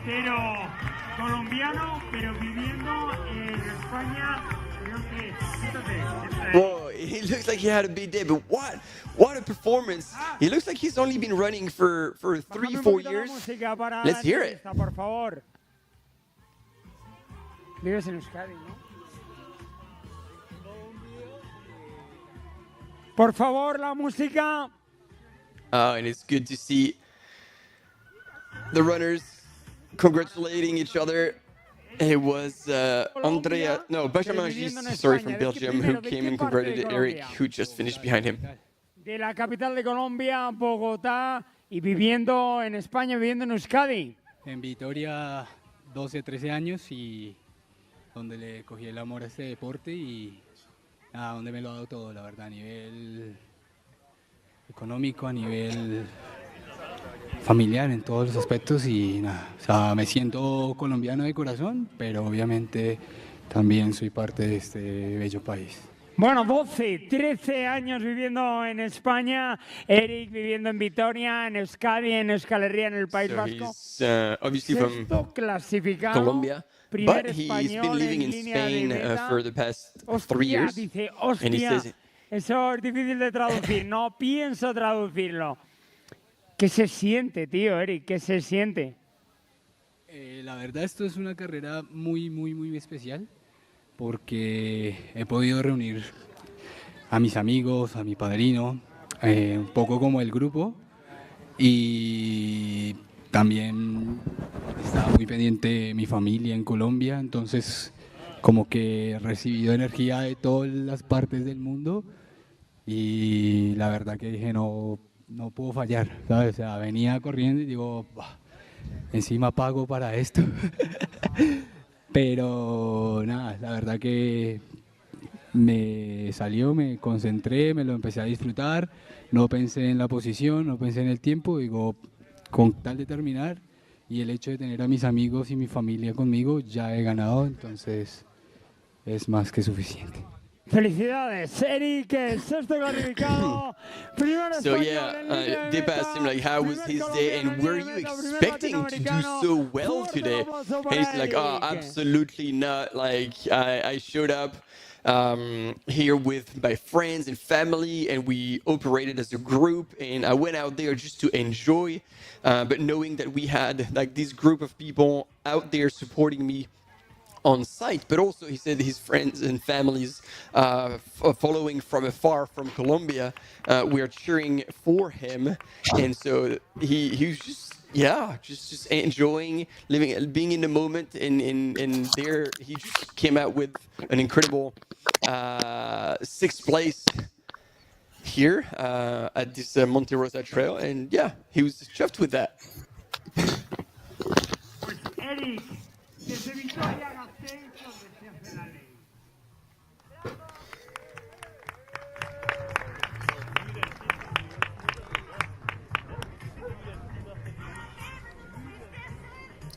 Pero colombiano, pero viviendo en España, creo que, fíjate. Whoa, he looks like he had a big day, but what a performance. He looks like he's only been running for 3-4 years. Let's hear it. Por favor. Vives en Euskadi, ¿no? Por favor, la música. Oh, and it's good to see the runners congratulating each other. It was Benjamin Gis, sorry, from Belgium, who came and converted Eric, who just finished behind him. De la capital de Colombia, Bogotá, y viviendo en España, viviendo en Euskadi. En Vitoria 12, 13 años y donde le cogí el amor a este deporte y nada, donde me lo ha dado todo, la verdad, a nivel económico, a nivel familiar, en todos los aspectos y nada, o sea, me siento colombiano de corazón, pero obviamente también soy parte de este bello país. Bueno, 12, 13 años viviendo en España, Eric viviendo en Vitoria, en Euskadi, en Euskal Herria, en el País Vasco. He's obviously from Colombia, but he's been living in Spain for the past 3 years. Dice, and he says, eso es difícil de traducir, no pienso traducirlo. ¿Qué se siente, tío, Eric? ¿Qué se siente? La verdad, esto es una carrera muy, muy, muy especial porque he podido reunir a mis amigos, a mi padrino, un poco como el grupo y también estaba muy pendiente mi familia en Colombia, entonces como que he recibido energía de todas las partes del mundo y la verdad que dije no puedo fallar, ¿sabes? O sea, venía corriendo y digo, encima pago para esto. Pero nada, la verdad que me salió, me concentré, me lo empecé a disfrutar, no pensé en la posición, no pensé en el tiempo, digo, con tal de terminar y el hecho de tener a mis amigos y mi familia conmigo, ya he ganado, entonces es más que suficiente. Felicidades, Eric, sexto clasificado. So yeah, Dip asked him like how was his day and were you expecting to do so well today? And he's like, oh, absolutely not. Like I showed up here with my friends and family and we operated as a group and I went out there just to enjoy, but knowing that we had like this group of people out there supporting me on site, but also he said his friends and families following from afar from Colombia, we are cheering for him, and so he was just enjoying living, being in the moment, and there he just came out with an incredible 6th place here at this Monte Rosa Trail, and yeah, he was chuffed with that.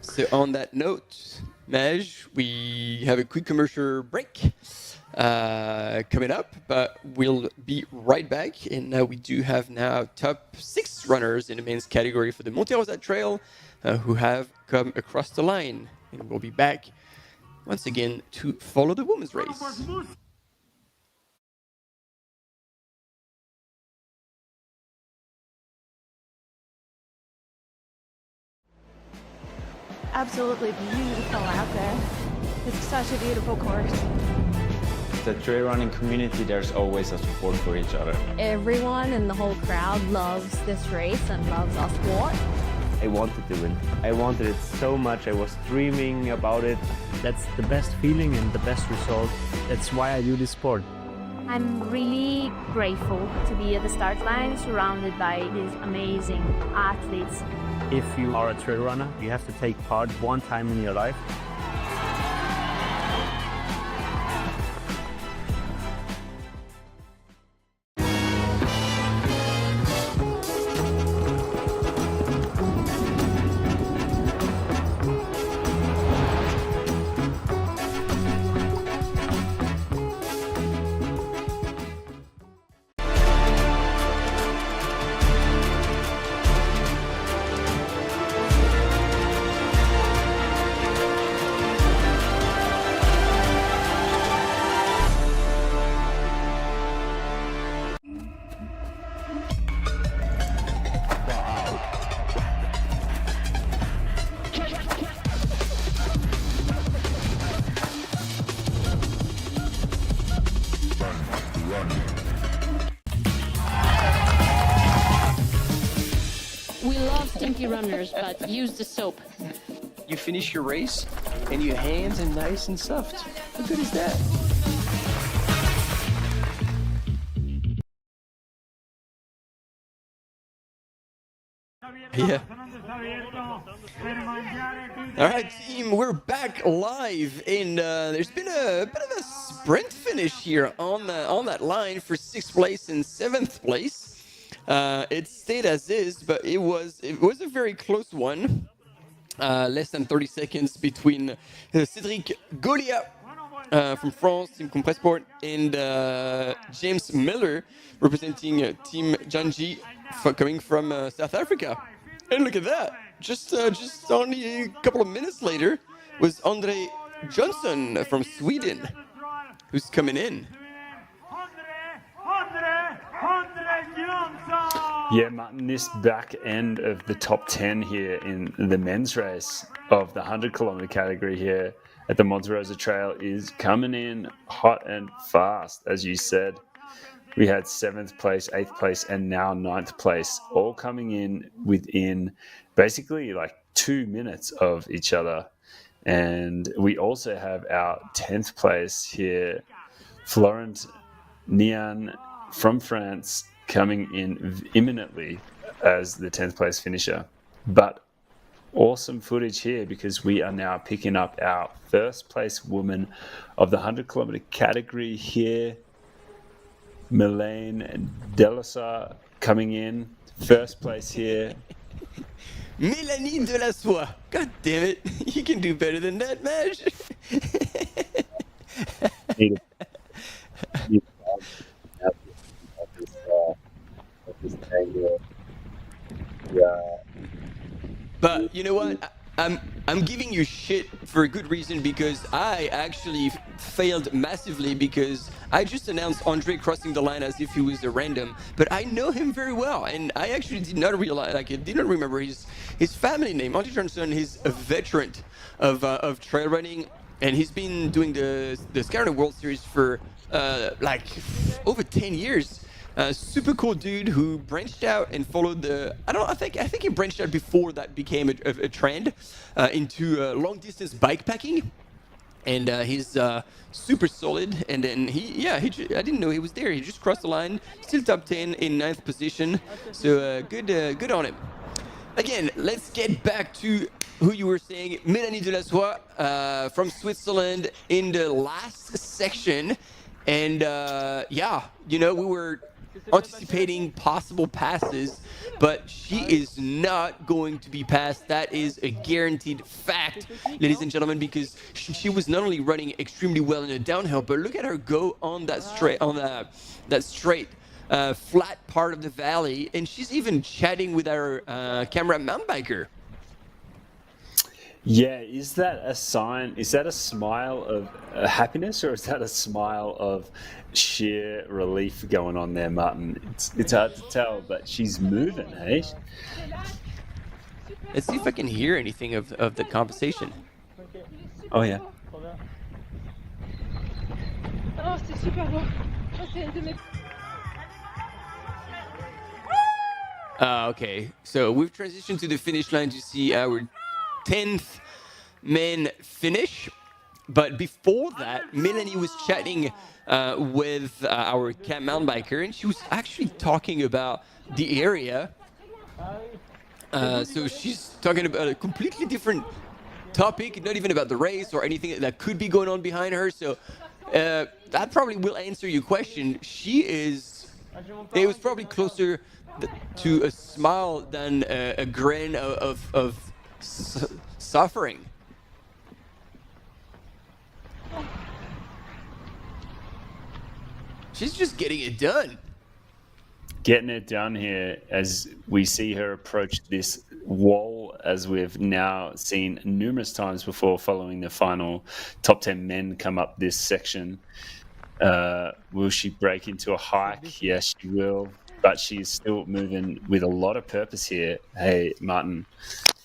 So on that note, Maj, we have a quick commercial break coming up, but we'll be right back. And we do have now top 6 runners in the men's category for the Monte Rosa Trail who have come across the line. And we'll be back once again to follow the women's race. Absolutely beautiful out there. It's such a beautiful course. The trail running community, there's always a support for each other. Everyone in the whole crowd loves this race and loves our sport. I wanted to win. I wanted it so much. I was dreaming about it. That's the best feeling and the best result. That's why I do this sport. I'm really grateful to be at the start line surrounded by these amazing athletes. If you are a trail runner, you have to take part one time in your life. We love stinky runners, but use the soap. You finish your race and your hands are nice and soft. How good is that? Yeah. All right, team, we're back live, and there's been a bit of a sprint finish here on that line for 6th place and 7th place. It stayed as is, but it was a very close one. Less than 30 seconds between Cédric Gauliat from France, Team Compressport, and James Miller representing Team Janji coming from South Africa. And look at that! Just only a couple of minutes later was Andre Johnson from Sweden who's coming in. Yeah, Martin, this back end of the top 10 here in the men's race of the 100-kilometer category here at the Monte Rosa Trail is coming in hot and fast, as you said. We had 7th place, 8th place, and now 9th place, all coming in within basically like 2 minutes of each other. And we also have our 10th place here, Florent Nian from France, coming in imminently as the 10th place finisher. But awesome footage here because we are now picking up our first place woman of the 100-kilometer category here. Mélanie Delassois coming in first place here. Mélanie Delassois. God damn it. You can do better than that, Maj. But you know what? I'm giving you shit for a good reason because I actually failed massively because I just announced Andre crossing the line as if he was a random, but I know him very well and I actually did not realize, I didn't remember his family name. Andre Johnson is a veteran of trail running and he's been doing the HOKA World Series for like over 10 years. Super cool dude who branched out and followed I think he branched out before that became a trend into long distance bikepacking, and he's super solid. And then I didn't know he was there. He just crossed the line, still top 10 in 9th position. So good on him. Again, let's get back to who you were saying, Mélanie Delassois from Switzerland in the last section, and we were anticipating possible passes, but she is not going to be passed. That is a guaranteed fact, ladies and gentlemen, because she was not only running extremely well in the downhill, but look at her go on that straight flat part of the valley, and she's even chatting with our camera mountain biker. Yeah, is that a sign? Is that a smile of happiness, or is that a smile of sheer relief going on there, Martin? It's hard to tell, but she's moving, hey? Let's see if I can hear anything of the conversation. Oh yeah. Oh, c'est super beau. C'est une de mes... Okay, so we've transitioned to the finish line to see our 10th men finish, but before that, Mélanie was chatting with our mountain biker, and she was actually talking about the area. So she's talking about a completely different topic, not even about the race or anything that could be going on behind her. So that probably will answer your question. It was probably closer to a smile than a grin of suffering. She's just getting it done. Getting it done here as we see her approach this wall, as we've now seen numerous times before following the final top 10 men come up this section. Will she break into a hike? Yes, she will. But she's still moving with a lot of purpose here. Hey, Martin,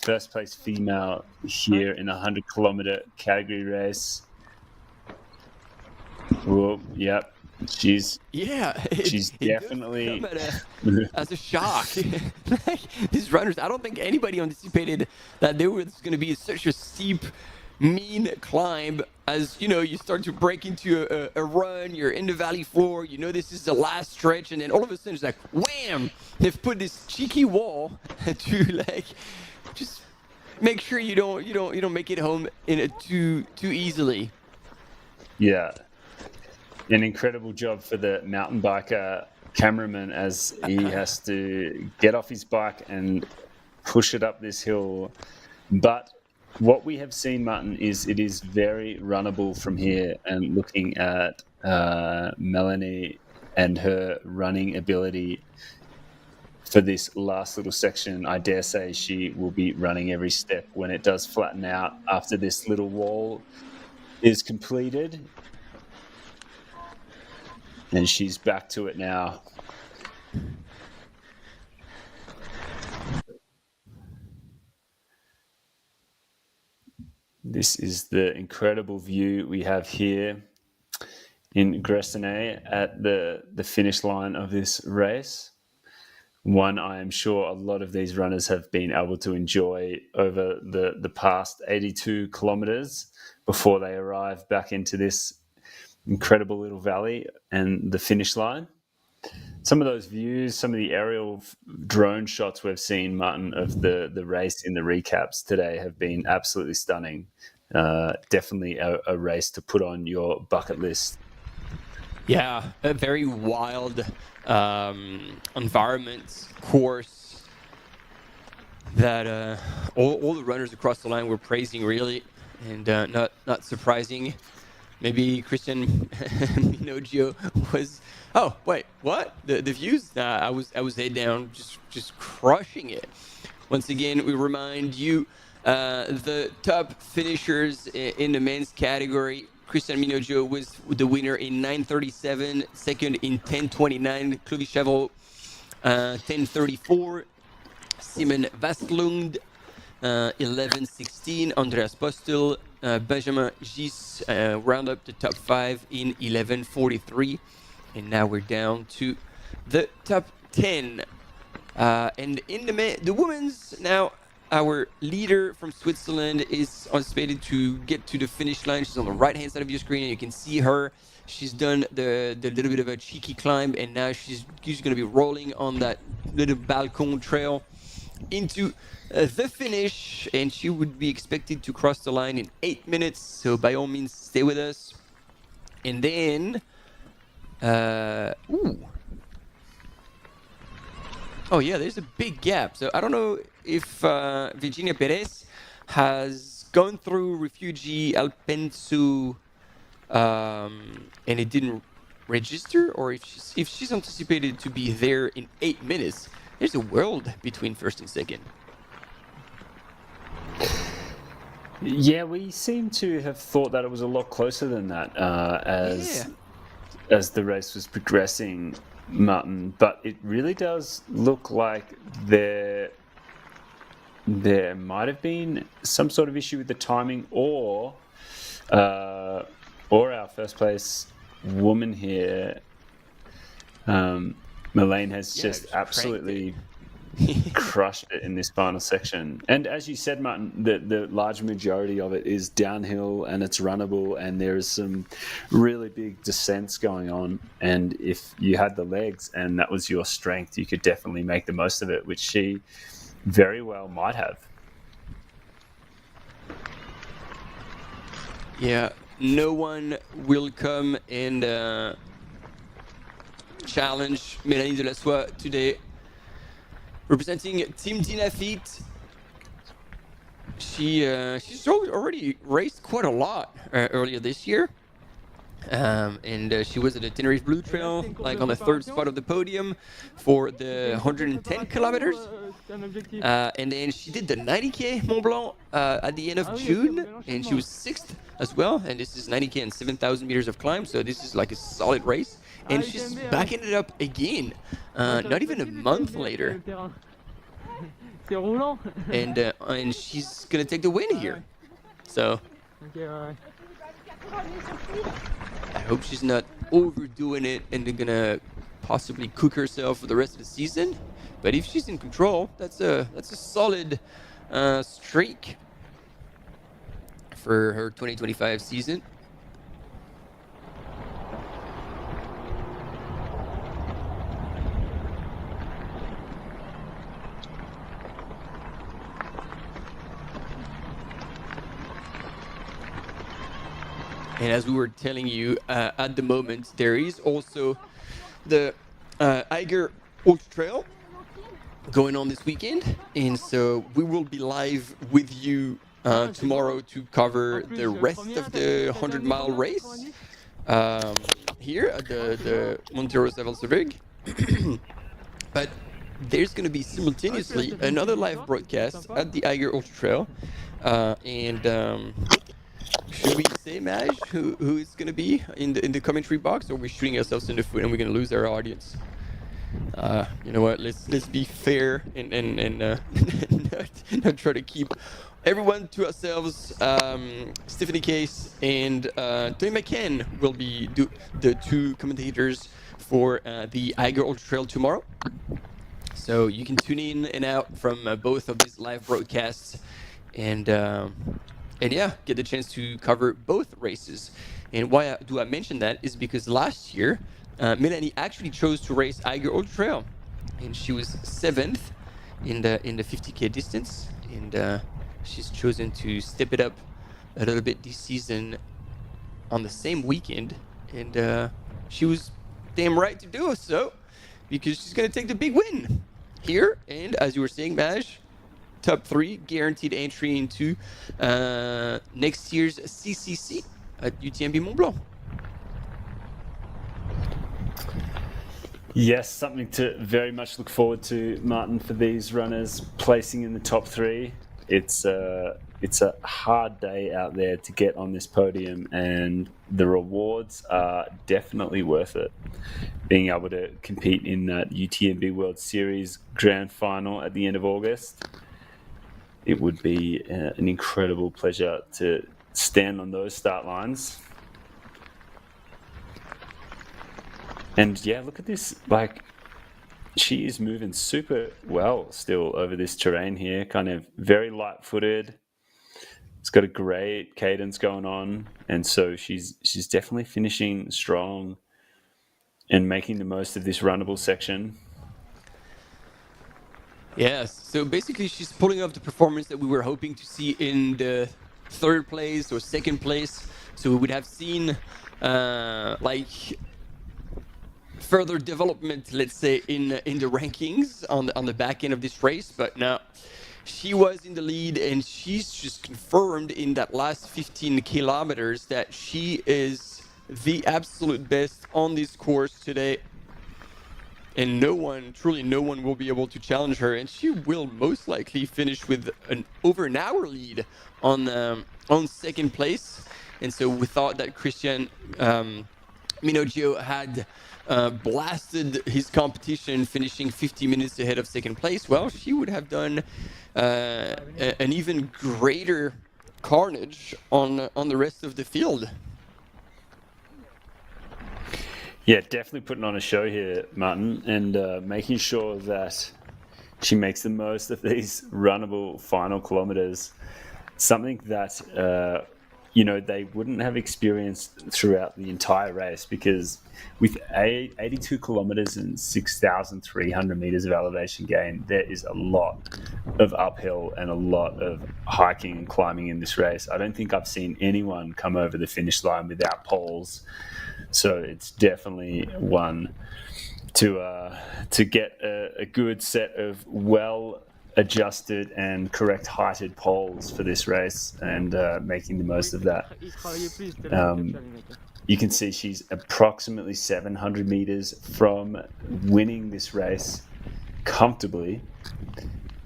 first place female here in a 100-kilometer category race. Well, yep. She's definitely as a shock. Like, these runners, I don't think anybody anticipated that there was going to be such a steep, mean climb. As you know, you start to break into a run, you're in the valley floor, you know this is the last stretch, and then all of a sudden it's like wham! They've put this cheeky wall to like just make sure you don't make it home too easily. Yeah. An incredible job for the mountain biker cameraman as he has to get off his bike and push it up this hill. But what we have seen, Martin, is it is very runnable from here. And looking at Melanie and her running ability for this last little section, I dare say she will be running every step when it does flatten out after this little wall is completed. And she's back to it now. This is the incredible view we have here in Gressenay at the finish line of this race. One I am sure a lot of these runners have been able to enjoy over the past 82 kilometers before they arrive back into this incredible little valley and the finish line. Some of those views, some of the aerial drone shots we've seen, Martin, of the race in the recaps today have been absolutely stunning. Definitely a race to put on your bucket list. Yeah, a very wild environment, course that all the runners across the line were praising, really, and not surprising. Maybe Christian Minogio was. Oh wait, what? The views? I was head down, just crushing it. Once again, we remind you the top finishers in the men's category. Christian Minogio was the winner in 9:37, second in 10:29. Clovis Chavreau 10:34. Simon Vastlund 11:16. Andreas Postel. Benjamin Gis round up the top 5 in 11:43, and now we're down to the top 10. And in the women's, now our leader from Switzerland is anticipated to get to the finish line. She's on the right hand side of your screen, and you can see her. She's done the little bit of a cheeky climb, and now she's going to be rolling on that little balcon trail into the finish, and she would be expected to cross the line in 8 minutes, so by all means stay with us. And then oh yeah, there's a big gap, so I don't know if Virginia Perez has gone through Refugee Alpensu and it didn't register, or if she's anticipated to be there in 8 minutes. There's a world between first and second. Yeah, we seem to have thought that it was a lot closer than that as the race was progressing, Martin. But it really does look like there might have been some sort of issue with the timing, or our first place woman here, Melaine, has just absolutely crushed it in this final section. And as you said, Martin, the large majority of it is downhill and it's runnable, and there is some really big descents going on. And if you had the legs and that was your strength, you could definitely make the most of it, which she very well might have. Yeah, no one will come and challenge Mélanie Delassois today. Representing Team Dinafit, she's already raced quite a lot earlier this year, and she was at the Tenerife Blue Trail, like on the third spot of the podium for the 110 kilometers, and then she did the 90k Mont-Blanc at the end of June, and she was 6th as well. And this is 90k and 7,000 meters of climb, so this is like a solid race. And she's backing it up again, not even a month later. And she's gonna take the win here. So I hope she's not overdoing it and then gonna possibly cook herself for the rest of the season. But if she's in control, that's a solid streak for her 2025 season. And as we were telling you, at the moment, there is also the Eiger Ultra Trail going on this weekend. And so we will be live with you tomorrow to cover the rest of the 100-mile race here at the Monte Rosa Walserwaeg. But there's going to be simultaneously another live broadcast at the Eiger Ultra Trail. Should we say, Maj, who is going to be in the commentary box, or are we shooting ourselves in the foot and we're going to lose our audience? You know what? Let's be fair and not try to keep everyone to ourselves. Stephanie Case and Tony McCann will be the two commentators for the Eiger Ultra Trail tomorrow. So you can tune in and out from both of these live broadcasts, and yeah, get the chance to cover both races. And why do I mention that is because last year, Melanie actually chose to race Eiger Ultra Trail, and she was 7th in the 50K distance, and she's chosen to step it up a little bit this season on the same weekend, and she was damn right to do so, because she's going to take the big win here. And as you were saying, Maj, top 3 guaranteed entry into next year's CCC at UTMB Mont-Blanc. Yes, something to very much look forward to, Martin, for these runners placing in the top 3. It's a hard day out there to get on this podium, and the rewards are definitely worth it. Being able to compete in that UTMB World Series Grand Final at the end of August, it would be an incredible pleasure to stand on those start lines. And yeah, look at this, like, she is moving super well still over this terrain here, kind of very light-footed. It's got a great cadence going on, and so she's definitely finishing strong and making the most of this runnable section. Yes, so basically she's pulling off the performance that we were hoping to see in the 3rd place or 2nd place. So we would have seen like further development, let's say, in the rankings on the back end of this race. But now she was in the lead, and she's just confirmed in that last 15 kilometers that she is the absolute best on this course today. And truly no one will be able to challenge her, and she will most likely finish with over an hour lead on 2nd place. And so we thought that Christian Minogio had blasted his competition, finishing 50 minutes ahead of 2nd place. Well, she would have done an even greater carnage on the rest of the field. Yeah, definitely putting on a show here, Martin, and making sure that she makes the most of these runnable final kilometers. Something that, they wouldn't have experienced throughout the entire race, because with 82 kilometers and 6,300 meters of elevation gain, there is a lot of uphill and a lot of hiking and climbing in this race. I don't think I've seen anyone come over the finish line without poles. So it's definitely one to get a good set of well-adjusted and correct-heighted poles for this race, and making the most of that. You can see she's approximately 700 meters from winning this race comfortably,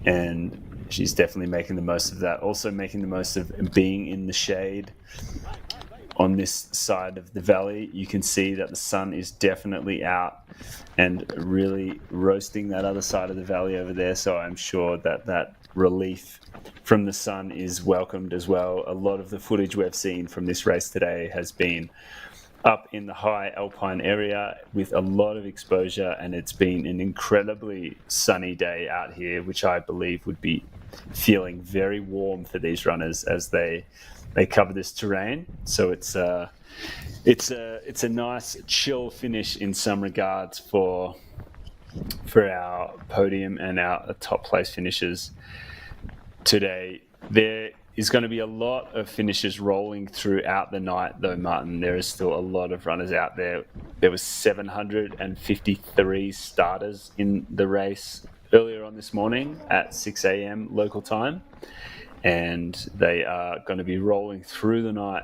and she's definitely making the most of that. Also making the most of being in the shade. On this side of the valley, you can see that the sun is definitely out and really roasting that other side of the valley over there. So I'm sure that relief from the sun is welcomed as well. A lot of the footage we've seen from this race today has been up in the high alpine area with a lot of exposure, and it's been an incredibly sunny day out here, which I believe would be feeling very warm for these runners as they cover this terrain. So it's a nice chill finish in some regards for our podium and our top place finishes today. There is going to be a lot of finishes rolling throughout the night, though, Martin. There is still a lot of runners out there. There was 753 starters in the race earlier on this morning at 6 a.m. local time, and they are going to be rolling through the night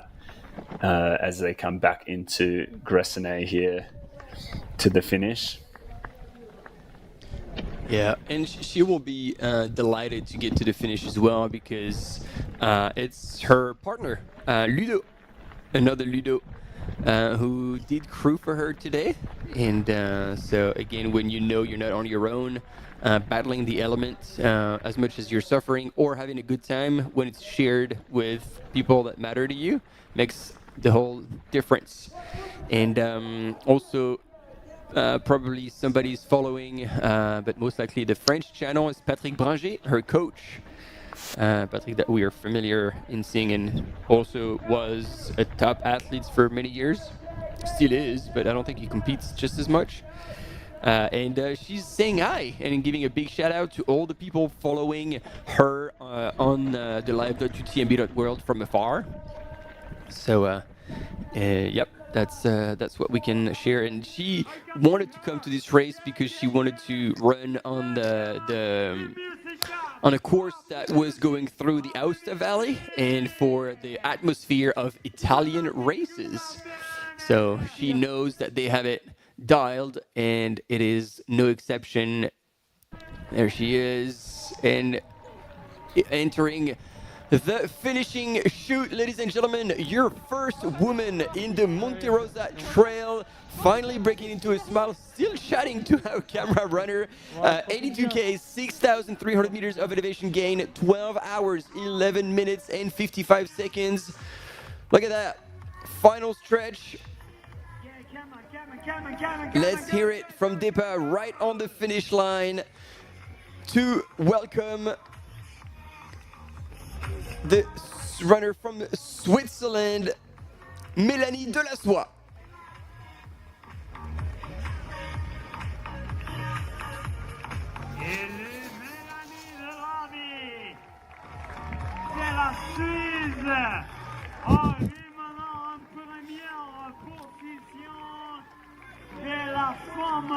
as they come back into Gressenay here to the finish. Yeah, and she will be delighted to get to the finish as well, because it's her partner, Ludo, another Ludo, who did crew for her today. And so again, when you know you're not on your own, battling the elements as much as you're suffering or having a good time, when it's shared with people that matter to you, makes the whole difference. And also, probably somebody's following, but most likely the French channel is Patrick Branger, her coach. Patrick, that we are familiar in seeing, and also was a top athlete for many years. Still is, but I don't think he competes just as much. And she's saying hi and giving a big shout out to all the people following her on the live.utmb.world from afar. So, yep. That's what we can share. And she wanted to come to this race because she wanted to run on on a course that was going through the Aosta Valley and for the atmosphere of Italian races. So she knows that they have it dialed, and it is no exception. There she is, and entering the finishing chute, ladies and gentlemen, your first woman in the Monte Rosa Trail, finally breaking into a smile, still chatting to our camera runner. 82K, 6,300 meters of elevation gain, 12 hours, 11 minutes and 55 seconds. Look at that. Final stretch. Let's hear it from Depa right on the finish line to welcome the runner from Switzerland, Mélanie Delassois. C'est la Suisse, arrive maintenant en première position de la femme.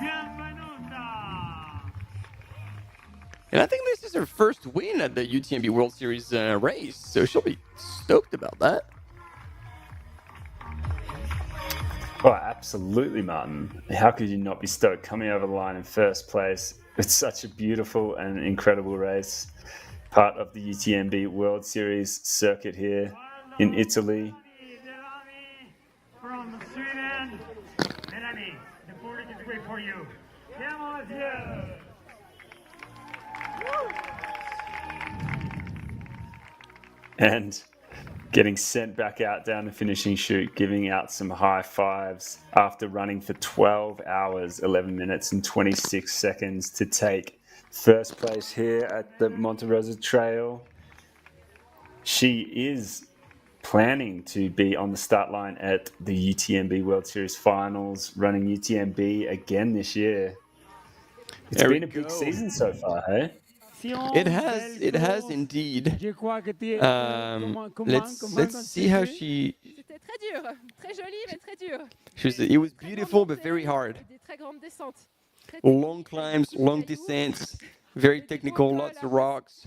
Bienvenue. And I think this is her first win at the UTMB World Series race, so she'll be stoked about that. Oh, absolutely, Martin. How could you not be stoked coming over the line in first place? It's such a beautiful and incredible race. Part of the UTMB World Series circuit here in Italy. From Sweden, Mélanie, the public is waiting for you. And getting sent back out down the finishing chute, giving out some high fives after running for 12 hours, 11 minutes and 26 seconds to take first place here at the Monte Rosa Trail. She is planning to be on the start line at the UTMB World Series Finals, running UTMB again this year. It's been a big season so far, hey? It has indeed. Let's see how she. C'était très dur, très joli mais très dur. It was beautiful but very hard. Long climbs, long descents, very technical, lots of rocks.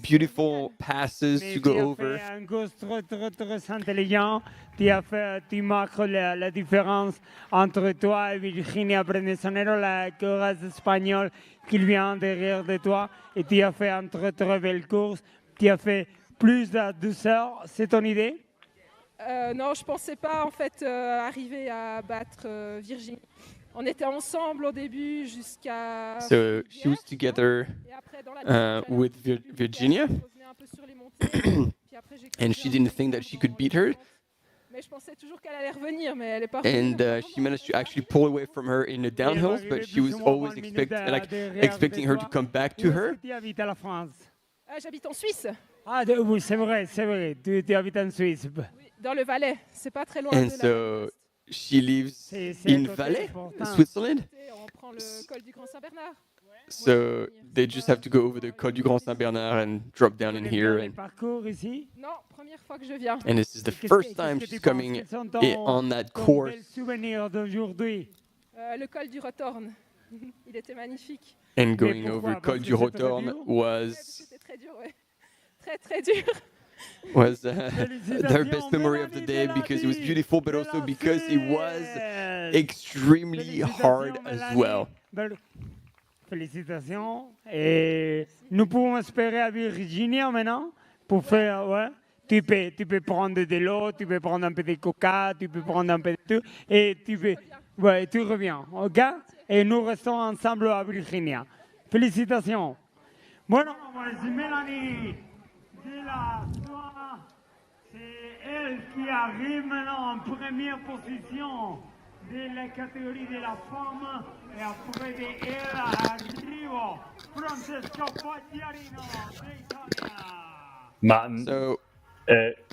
Beautiful passes to go over. Un course très intelligent. Tu marques la différence entre toi et Virginia Brennesonero, la course espagnole qui vient derrière de toi. Et tu as fait une très belle course. Tu as fait plus de douceur. C'est ton idée? Non, je pensais pas en fait arriver à battre Virginie. On était ensemble au début jusqu'à. So she was together with Virginia, and she didn't think that she could beat her. Mais je pensais toujours qu'elle allait revenir, mais elle est pas And revenue. she managed to actually pull away from her in the downhills, but she was always expecting her to come back to her. Tu habites à la France? J'habite en Suisse. Ah, oui, c'est vrai. Tu habites en Suisse. Oui, dans le Valais. C'est pas très loin And de so she lives in Valais, Switzerland. On prend le col du Grand Saint-Bernard. So they just have to go over the Col du Grand Saint-Bernard and drop down in here. And Non, première fois que je viens. this is the first time she's coming on that course. Le col du Rotorn. Il était magnifique. And going over Col du Rotorn was C'était très dur, ouais. Très dur. was their best memory of the day because it was beautiful, but also because it was extremely hard as well. Félicitations. Et nous pouvons espérer à Virginia maintenant pour faire, ouais. Tu peux prendre de l'eau, tu peux prendre un peu de coca, tu peux prendre un peu de tout, et tu reviens, ok? Et nous restons ensemble à Virginia. Félicitations. Bueno, c'est Mélanie. C'est là, c'est elle qui arrive maintenant en première position de la catégorie de la femme, et après de elle arrive Francesco Pagliarino d'Italia. Martin,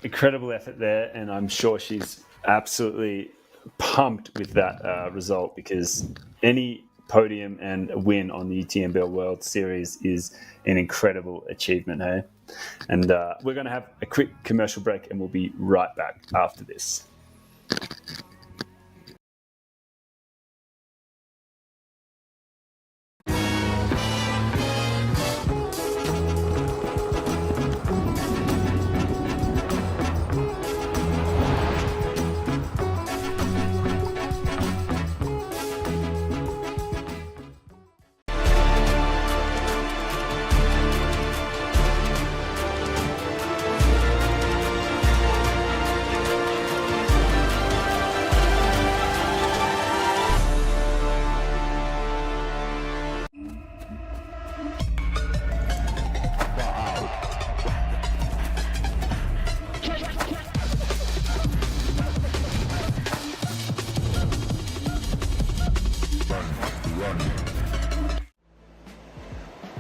incredible effort there, and I'm sure she's absolutely pumped with that result, because any podium and a win on the UTMB World Series is an incredible achievement, hey? And we're going to have a quick commercial break, and we'll be right back after this.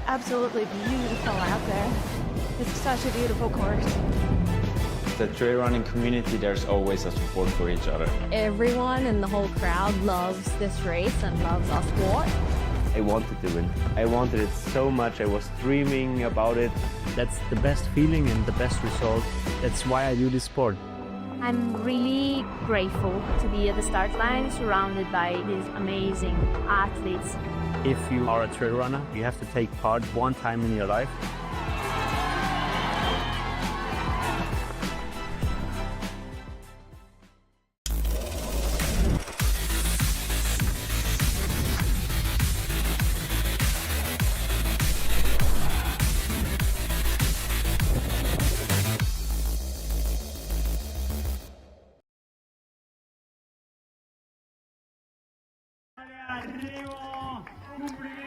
Absolutely beautiful out there. It's such a beautiful course. The trail running community, there's always a support for each other. Everyone in the whole crowd loves this race and loves our sport. I wanted to win. I wanted it so much. I was dreaming about it. That's the best feeling and the best result. That's why I do this sport. I'm really grateful to be at the start line surrounded by these amazing athletes. If you are a trail runner, you have to take part one time in your life.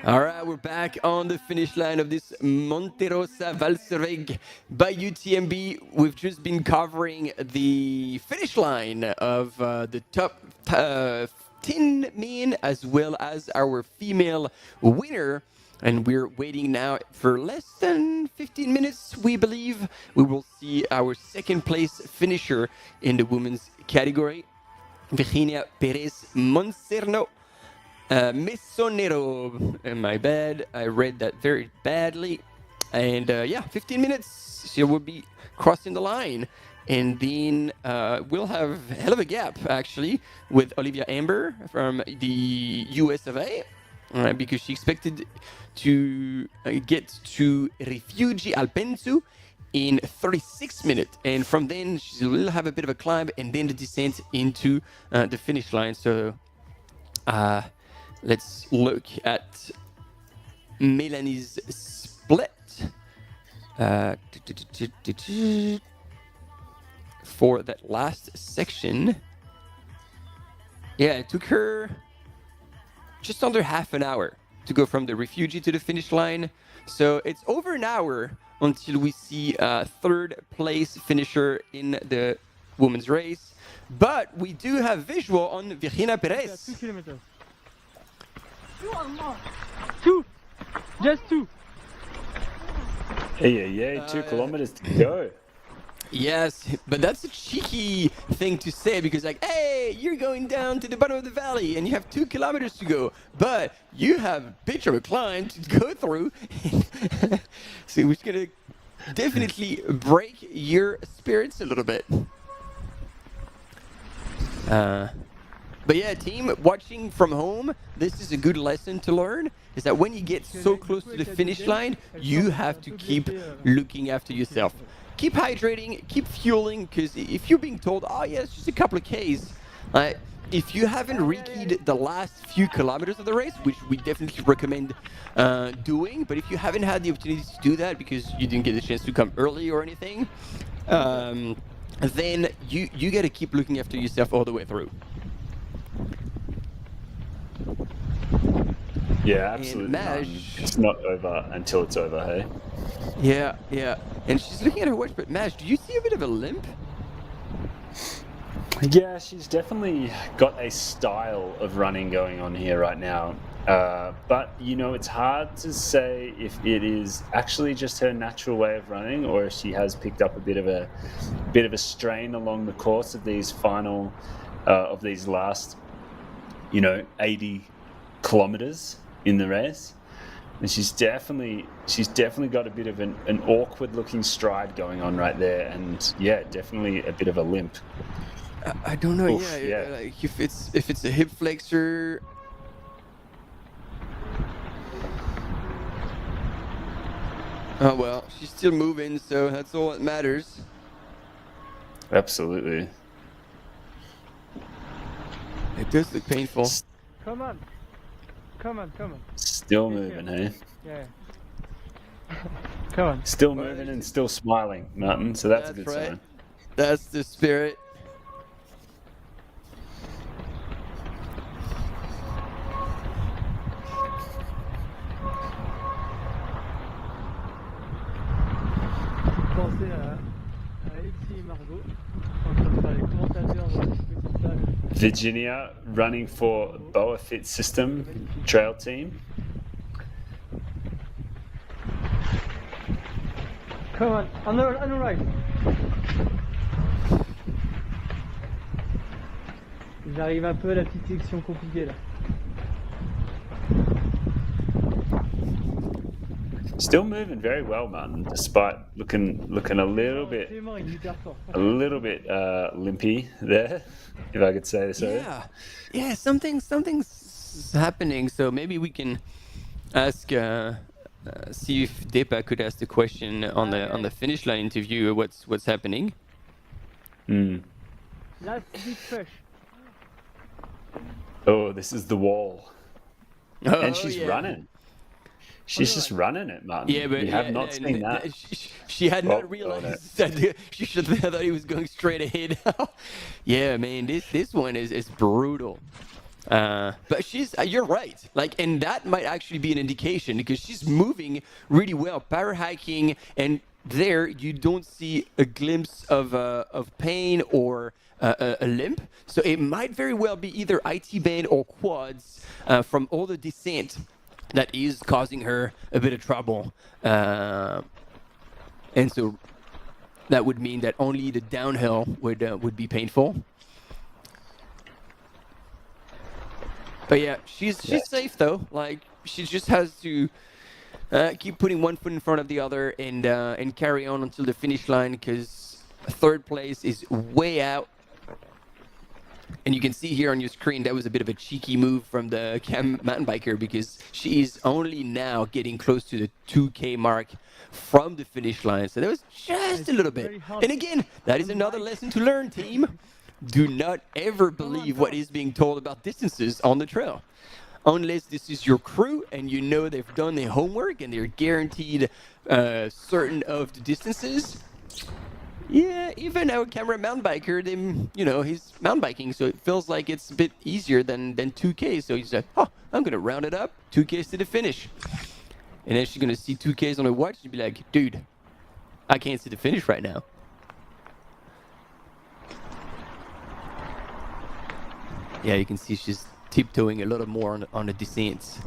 All right, we're back on the finish line of this Monte Rosa Walserwaeg by UTMB. We've just been covering the finish line of the top 10 men as well as our female winner. And we're waiting now for less than 15 minutes, we believe. We will see our second place finisher in the women's category, Virginia Perez Monserno. Mesonero, my bad, I read that very badly. And yeah, 15 minutes, she will be crossing the line. And then we'll have a hell of a gap, actually, with Olivia Amber from the US of A, because she expected to get to Rifugi Alpensu in 36 minutes. And from then, she will have a bit of a climb and then the descent into the finish line. So let's look at Melanie's split. For that last section. Yeah, it took her just under half an hour to go from the Refugee to the finish line. So it's over an hour until we see a third place finisher in the women's race. But we do have visual on Virginia Perez. 2 kilometers. 2. Just 2. Yeah, 2 kilometers to go. Yes, but that's a cheeky thing to say because like, hey, you're going down to the bottom of the valley and you have 2 kilometers to go, but you have a bit of a climb to go through. So it's gonna definitely break your spirits a little bit. But yeah, team, watching from home, this is a good lesson to learn, is that when you get so close to the finish line, you have to keep looking after yourself. Keep hydrating, keep fueling, because if you're being told, oh yeah, it's just a couple of Ks, if you haven't rekeyed the last few kilometers of the race, which we definitely recommend doing, but if you haven't had the opportunity to do that because you didn't get a chance to come early or anything, then you got to keep looking after yourself all the way through. Yeah, absolutely. It's not over until it's over, hey? Yeah. And she's looking at her watch, but Maj, do you see a bit of a limp? Yeah, she's definitely got a style of running going on here right now. But, you know, it's hard to say if it is actually just her natural way of running or if she has picked up a bit of a strain along the course of these last, 80 kilometers in the race. And she's definitely got a bit of an awkward looking stride going on right there, and yeah, definitely a bit of a limp. I don't know. Oof, Like if it's a hip flexor. Oh well, she's still moving, so that's all that matters. Absolutely. It does look painful. Come on. Still moving, hey? Yeah. Come on. Still moving and still smiling, Martin, so that's a good sign. That's the spirit. Pensez à Elsie et Margot en train de faire les commentateurs dans cette petite salle. Virginia running for Boa Fit System trail team. Come on the right. J'arrive un peu à la petite section compliquée là. Still moving very well, Martin, despite looking a little bit limpy there, if I could say so. Yeah, something's happening. So maybe we can ask, see if Depa could ask the question on the finish line interview. What's happening? Last big push. Oh, this is the wall, and she's yeah. running. She's just running it, Martin. Yeah, but we have not seen that. She had not realized that she should have thought he was going straight ahead. Yeah, man, this one is brutal. But you're right. And that might actually be an indication because she's moving really well, power hiking, and there you don't see a glimpse of pain or a limp. So it might very well be either IT band or quads from all the descent that is causing her a bit of trouble. And so that would mean that only the downhill would be painful. But yeah, she's safe though. She just has to keep putting one foot in front of the other and carry on until the finish line because third place is way out. And you can see here on your screen, that was a bit of a cheeky move from the mountain biker because she is only now getting close to the 2K mark from the finish line. So that was just a little bit. And again, that is another lesson to learn, team. Do not ever believe what is being told about distances on the trail. Unless this is your crew and you know they've done their homework and they're guaranteed certain of the distances. Yeah, even our camera mountain biker, he's mountain biking, so it feels like it's a bit easier than 2K. So he's like, I'm going to round it up, 2Ks to the finish. And then she's going to see 2Ks on her watch and be like, dude, I can't see the finish right now. yeah, you can see she's tiptoeing a lot more on the descents.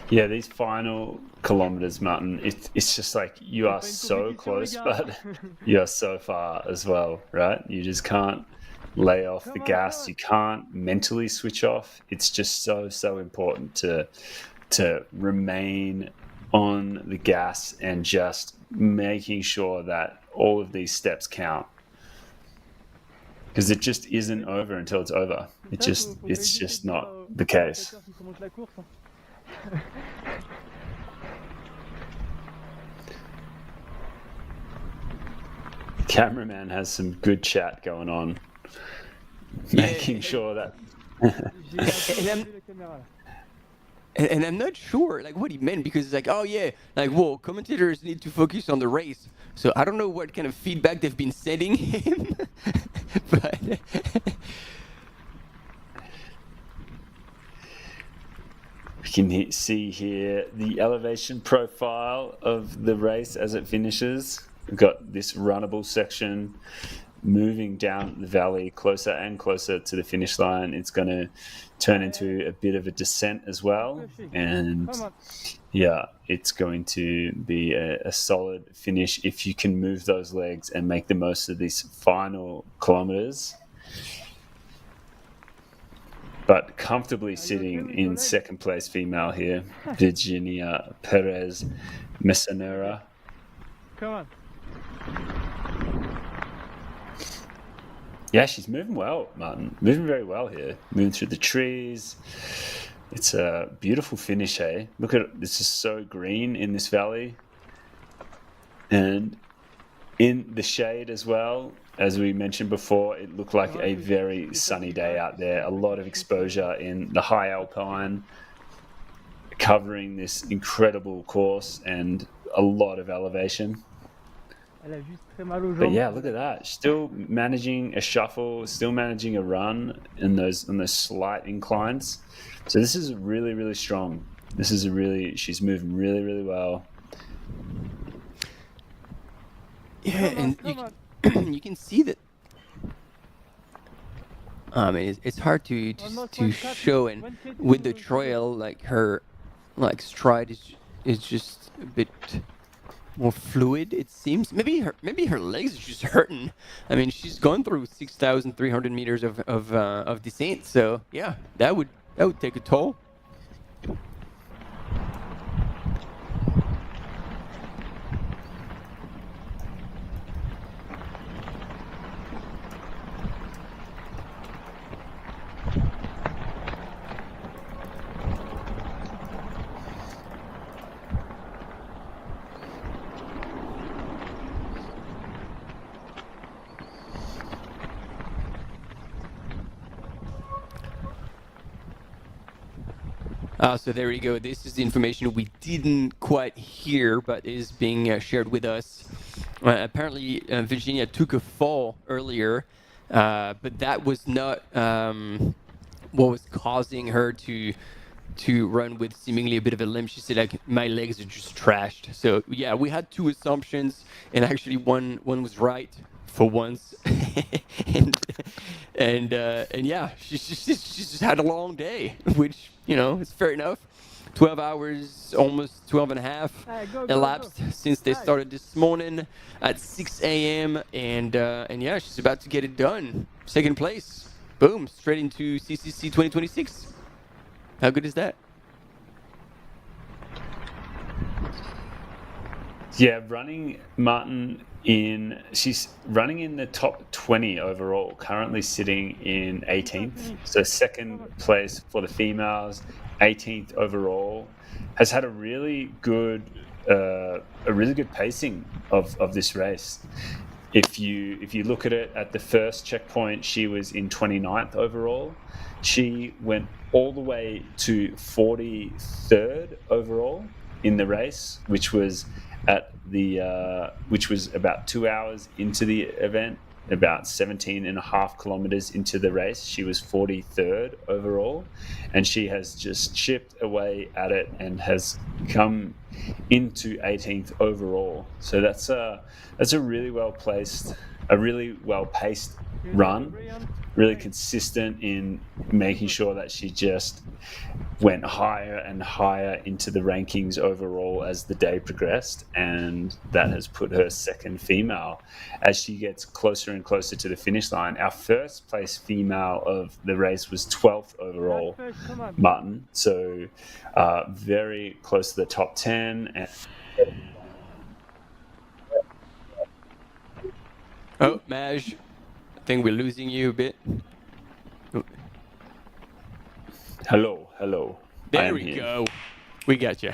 Yeah, these final kilometers, Martin, it's just like you are so close, but you are so far as well, right? You just can't lay off the gas. You can't mentally switch off. It's just so important to remain on the gas and just making sure that all of these steps count. Because it just isn't over until it's over. It's just not the case. The cameraman has some good chat going on, making sure that. And I'm not sure like what he meant, because it's like, oh yeah, like, whoa, commentators need to focus on the race. So I don't know what kind of feedback they've been sending him, but. We can see here the elevation profile of the race as it finishes. We've got this runnable section moving down the valley closer and closer to the finish line. It's going to turn into a bit of a descent as well. And yeah, it's going to be a solid finish if you can move those legs and make the most of these final kilometers. But comfortably sitting in second place female here, Virginia Perez Messanera. Come on. Yeah, she's moving well, Martin. Moving very well here. Moving through the trees. It's a beautiful finish, hey? Look at it. This is so green in this valley. And in the shade as well. As we mentioned before, it looked like a very sunny day out there. A lot of exposure in the high alpine, covering this incredible course and a lot of elevation. But yeah, look at that. Still managing a shuffle, still managing a run in those slight inclines. So this is really, really strong. She's moving really, really well. Yeah, and you can see that. I mean, it's hard to show, and with the trail, like her, like stride is just a bit more fluid. It seems maybe her legs are just hurting. I mean, she's gone through 6,300 meters of descent, so yeah, that would take a toll. So there you go. This is the information we didn't quite hear, but is being shared with us. Apparently, Virginia took a fall earlier, but that was not what was causing her to run with seemingly a bit of a limp. She said, like, my legs are just trashed. So yeah, we had two assumptions, and actually one was right for once. and yeah, she's just had a long day, which, you know, it's fair enough. 12 hours, almost 12 and a half elapsed since they started this morning at 6 a.m. And yeah, she's about to get it done. Second place. Boom, straight into CCC 2026. How good is that? Yeah, running Martin she's running in the top 20 overall, currently sitting in 18th. So second place for the females, 18th overall. Has had a really good pacing of this race. If you look at it at the first checkpoint, she was in 29th overall. She went all the way to 43rd overall in the race, which was about 2 hours into the event, about 17.5 kilometers into the race. She was 43rd overall, and she has just chipped away at it and has come into 18th overall. So that's a really well placed, a really well paced run, really consistent in making sure that she just went higher and higher into the rankings overall as the day progressed, and that has put her second female as she gets closer and closer to the finish line. Our first place female of the race was 12th overall, Martin, so very close to the top 10. And oh, Maj, I think we're losing you a bit. Hello. There we go. We got you.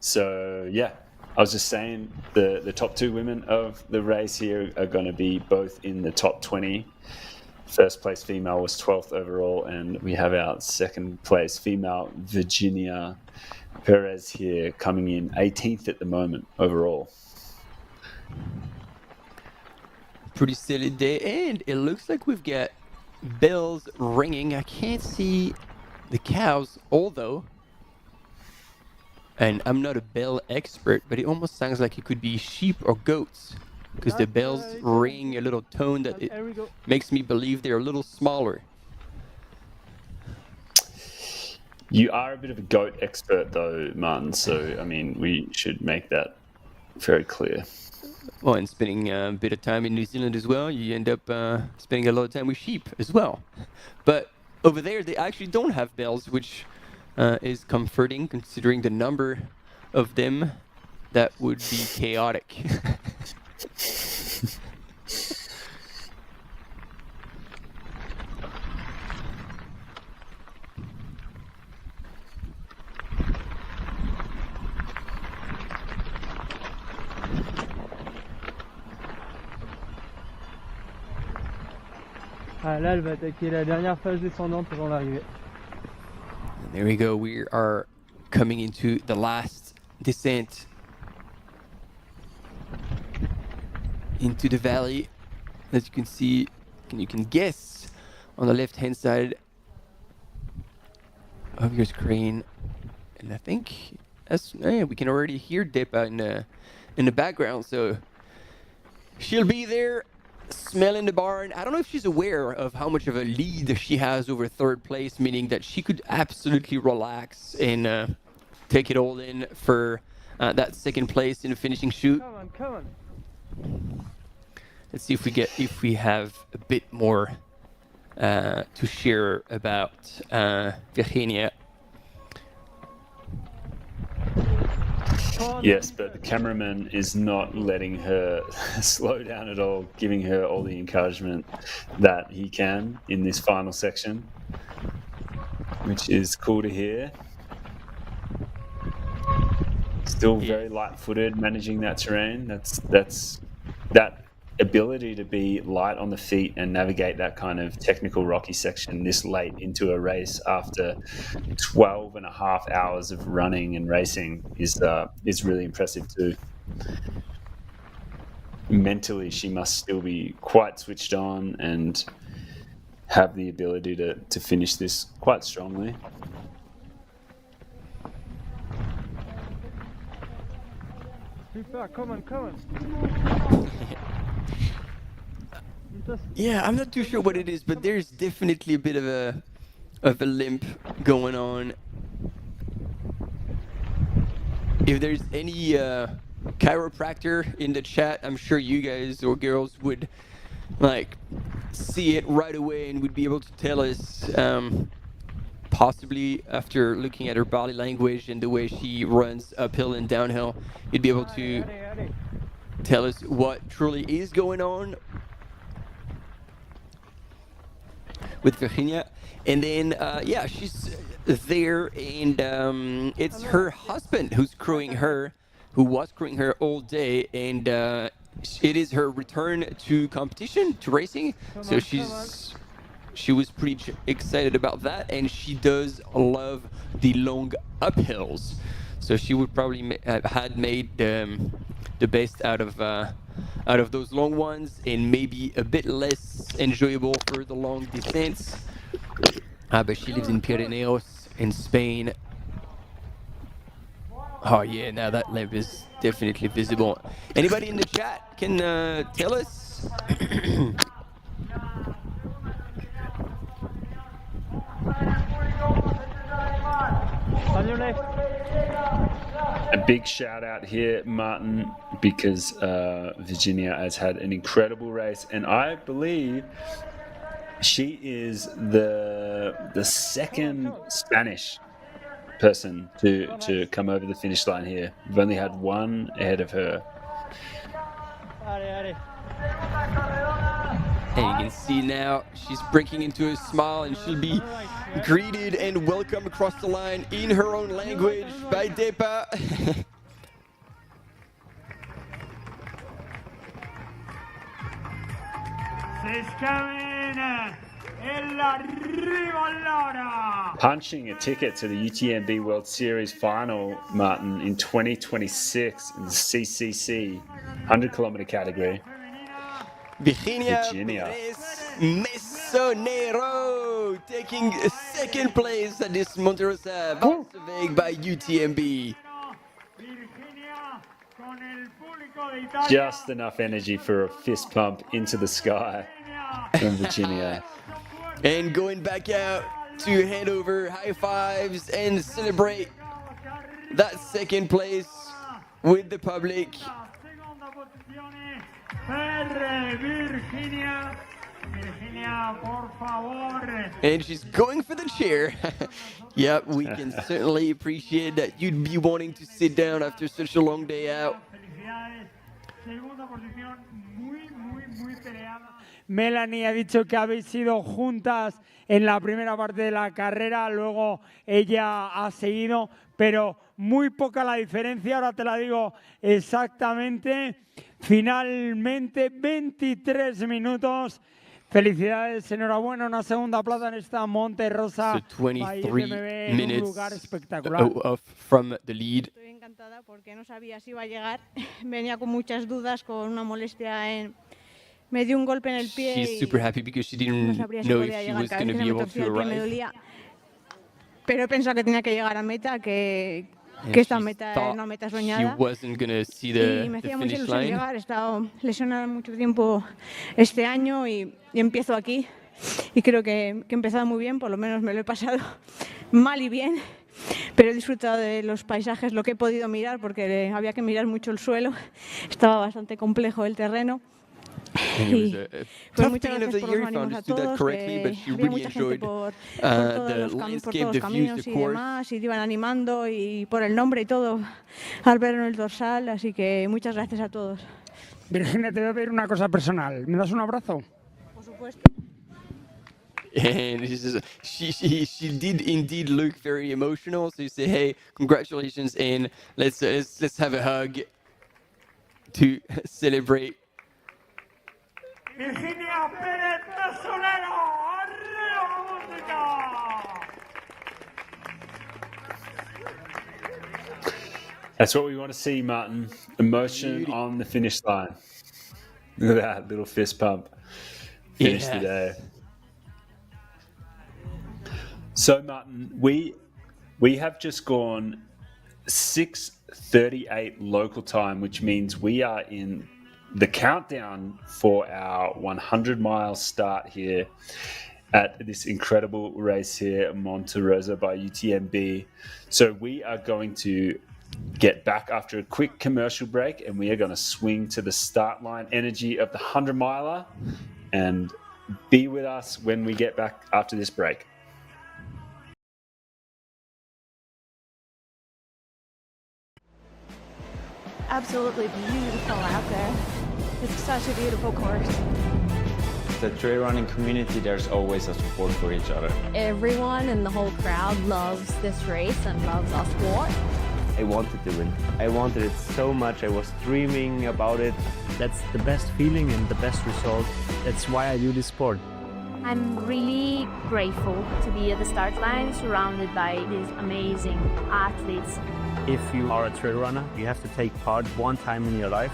So, yeah, I was just saying the top two women of the race here are going to be both in the top 20. First place female was 12th overall, and we have our second place female, Virginia Perez, here coming in 18th at the moment overall. Pretty silly day, and it looks like we've got bells ringing. I can't see the cows, although, and I'm not a bell expert, but it almost sounds like it could be sheep or goats, because the bells ring a little tone that it makes me believe they're a little smaller. You are a bit of a goat expert though, Martin, so I mean we should make that very clear. Well, and spending a bit of time in New Zealand as well, you end up spending a lot of time with sheep as well. But over there, they actually don't have bells, which is comforting considering the number of them. That would be chaotic. Ah, là, elle va attaquer la dernière phase descendante avant l'arrivée. There we go. We are coming into the last descent into the valley. As you can see, and you can guess on the left-hand side of your screen. And I think we can already hear Depa in the background. So she'll be there, smelling the barn. I don't know if she's aware of how much of a lead she has over third place, meaning that she could absolutely relax and take it all in for that second place in the finishing shoot. Come on. Let's see if we have a bit more to share about Virginia. Yes, but the cameraman is not letting her slow down at all, giving her all the encouragement that he can in this final section, which is cool to hear. Still very light-footed, managing that terrain. That's that ability to be light on the feet and navigate that kind of technical rocky section this late into a race after 12 and a half hours of running and racing is really impressive too. Mentally, she must still be quite switched on and have the ability to finish this quite strongly. Super, come on. Yeah, I'm not too sure what it is, but there's definitely a bit of a limp going on. If there's any chiropractor in the chat, I'm sure you guys or girls would see it right away and would be able to tell us, possibly after looking at her body language and the way she runs uphill and downhill, you'd be able to tell us what truly is going on with Virginia. And then she's there, and it's her husband who was crewing her all day, and it is her return to competition, to racing. So she was pretty excited about that, and she does love the long uphills. So she would probably had made the best out of those long ones, and maybe a bit less enjoyable for the long descents. But she lives in Pyrenees in Spain. Oh yeah, now that lamp is definitely visible. Anybody in the chat can tell us? A big shout out here, Martin, because Virginia has had an incredible race, and I believe she is the second Spanish person to come over the finish line here. We've only had one ahead of her. And you can see now she's breaking into a smile, and she'll be greeted and welcomed across the line in her own language by Depa. Punching a ticket to the UTMB World Series final, Martin, in 2026 in the CCC 100-kilometer category. Virginia Mesonero taking second place at this Monte Rosa Walserwaeg by UTMB. Just enough energy for a fist pump into the sky from Virginia. And going back out to hand over high fives and celebrate that second place with the public. And she's going for the chair. Yep, we can certainly appreciate that you'd be wanting to sit down after such a long day out. Melanie ha dicho que habéis sido juntas en la primera parte de la carrera, luego ella ha seguido, pero muy poca la diferencia, ahora te la digo exactamente. Finalmente 23 minutos. Felicidades, enhorabuena, una segunda plaza en esta Monte Rosa. So 23 minutes un lugar espectacular. From the lead. Estoy encantada porque no sabía si iba a llegar. Venía con muchas dudas, con una molestia en... Me dio un golpe en el pie. She's super happy because she didn't know if she was going to be able to arrive. Pero he pensado que tenía que llegar a meta, que esta meta era una meta soñada. She wasn't going to see the y me hacía mucha finish ilusión line. llegar. He estado lesionada mucho tiempo este año y empiezo aquí. Y creo que he empezado muy bien, por lo menos me lo he pasado mal y bien. Pero he disfrutado de los paisajes, lo que he podido mirar, porque había que mirar mucho el suelo. Estaba bastante complejo el terreno. And it was a tough beginning of the year if I understood that correctly, but she really enjoyed the landscape, the views, the course. Y te iban animando y por el nombre y todo al ver en el dorsal, así que muchas gracias a todos. Virginia, te voy a pedir una cosa personal. ¿Me das un abrazo? Por supuesto. And she did indeed look very emotional. So you say, hey, congratulations, and let's have a hug to celebrate. Virginia Pérez Tesorero, arriba música. That's what we want to see, Martin. Emotion on the finish line. Look at that little fist pump. Finish the day. So, Martin, we have just gone 6:38 local time, which means we are in the countdown for our 100-mile start here at this incredible race here, Monte Rosa by UTMB. So we are going to get back after a quick commercial break, and we are going to swing to the start line energy of the 100-miler and be with us when we get back after this break. Absolutely beautiful out there. It's such a beautiful course. The trail running community, there's always a support for each other. Everyone in the whole crowd loves this race and loves our sport. I wanted to win. I wanted it so much. I was dreaming about it. That's the best feeling and the best result. That's why I do this sport. I'm really grateful to be at the start line surrounded by these amazing athletes. If you are a trail runner, you have to take part one time in your life.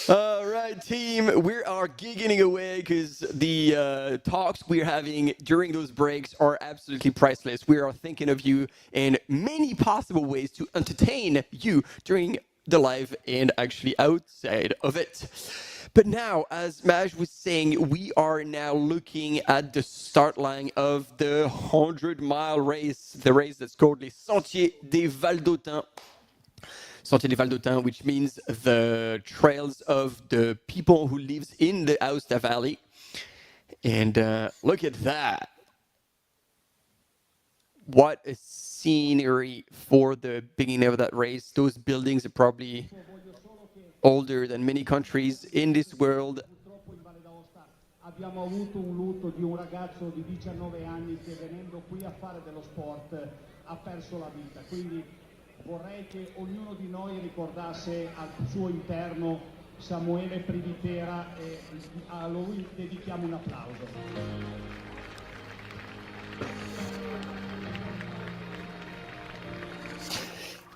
All right, team, we are giggling away because the talks we're having during those breaks are absolutely priceless. We are thinking of you in many possible ways to entertain you during the live and actually outside of it. But now, as Maj was saying, we are now looking at the start line of the 100-mile race, the race that's called les Sentiers des Valdotins. Sentiers des Valdotins, which means the trails of the people who lives in the Aosta Valley. And look at that. What a scenery for the beginning of that race. Those buildings are probably older than many countries in this world. Abbiamo avuto un lutto di un ragazzo di 19 anni che venendo qui a fare dello sport ha perso la vita. Quindi vorrei che ognuno di noi ricordasse al suo interno Samuele Privitera e a lui dedichiamo un applauso.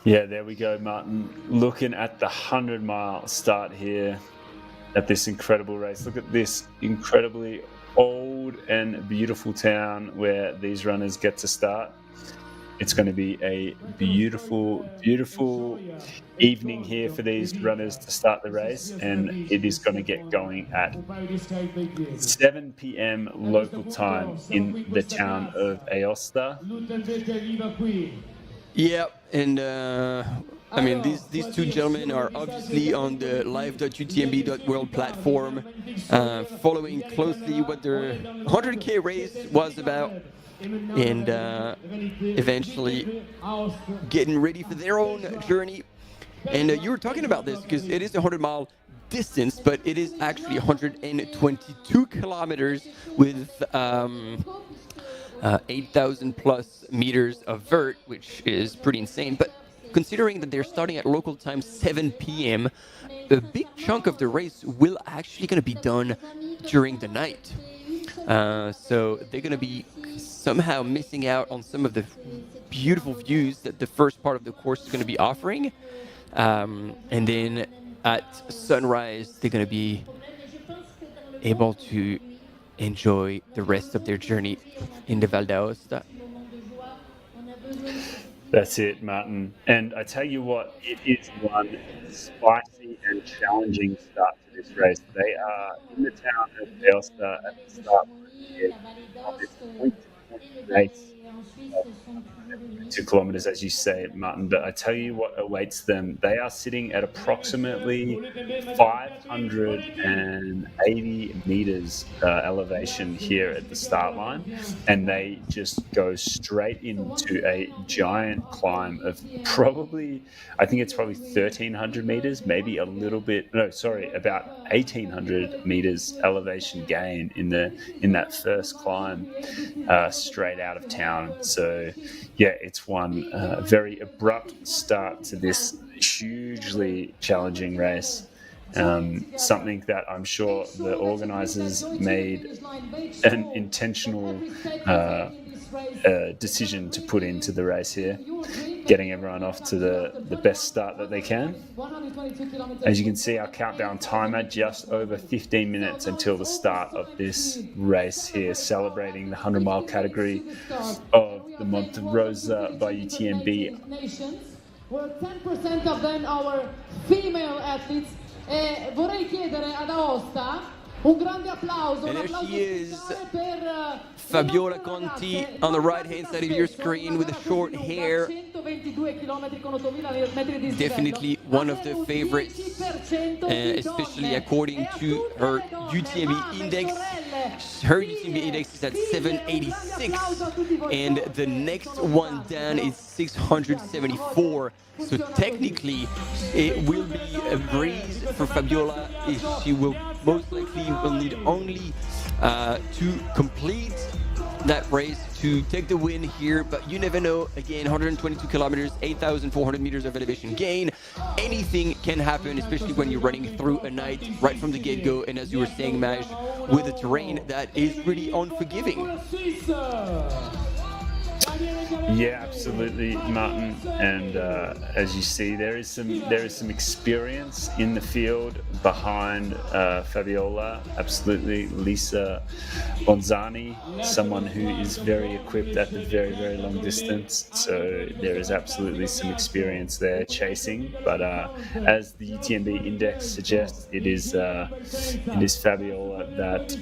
Yeah, there we go, Martin. Looking at the 100-mile start here at this incredible race. Look at this incredibly old and beautiful town where these runners get to start. It's going to be a beautiful, beautiful evening here for these runners to start the race, and it is going to get going at 7 p.m. local time in the town of Aosta. Yep, and I mean, these two gentlemen are obviously on the live.utmb.world platform, following closely what their 100K race was about, and eventually getting ready for their own journey. And you were talking about this because it is a 100-mile distance, but it is actually 122 kilometers with 8,000 plus meters of vert, which is pretty insane. But considering that they're starting at local time 7 p.m., a big chunk of the race will actually going to be done during the night. So they're going to be somehow missing out on some of the beautiful views that the first part of the course is going to be offering. And then at sunrise, they're going to be able to enjoy the rest of their journey in the Val d'Aosta. That's it, Martin. And I tell you what, it is one spicy and challenging start to this race. They are in the town of Aosta at the start of this point-to-point race. 2 kilometers, as you say, Martin, but I tell you what awaits them. They are sitting at approximately 580 meters elevation here at the start line, and they just go straight into a giant climb of probably, I think it's probably 1,300 meters, maybe a little bit, no, sorry, about 1,800 meters elevation gain in that first climb straight out of town. So yeah, it's one very abrupt start to this hugely challenging race. Something that I'm sure the organisers made an intentional decision to put into the race here, getting everyone off to the best start that they can. As you can see, our countdown timer, just over 15 minutes until the start of this race here, celebrating the 100-mile category of the Monte Rosa by UTMB. Well, 10% of them are female athletes. Vorrei chiedere ad Aosta un grande applauso. And there she is, Fabiola Conti on the right-hand side of your screen with the short hair. Definitely one of the favorites, especially according to her UTMB index. Her UTMB index is at 786, and the next one down is 674. So technically, it will be a breeze for Fabiola. She will most likely will need only to complete that race to take the win here, but you never know. Again, 122 kilometers, 8,400 meters of elevation gain. Anything can happen, especially when you're running through a night right from the get-go, and as you were saying, Maj, with a terrain that is really unforgiving. Yeah, absolutely, Martin. And as you see, there is some experience in the field behind Fabiola. Absolutely, Lisa Bonzani, someone who is very equipped at the very, very long distance. So there is absolutely some experience there chasing. But as the UTMB index suggests, it is Fabiola that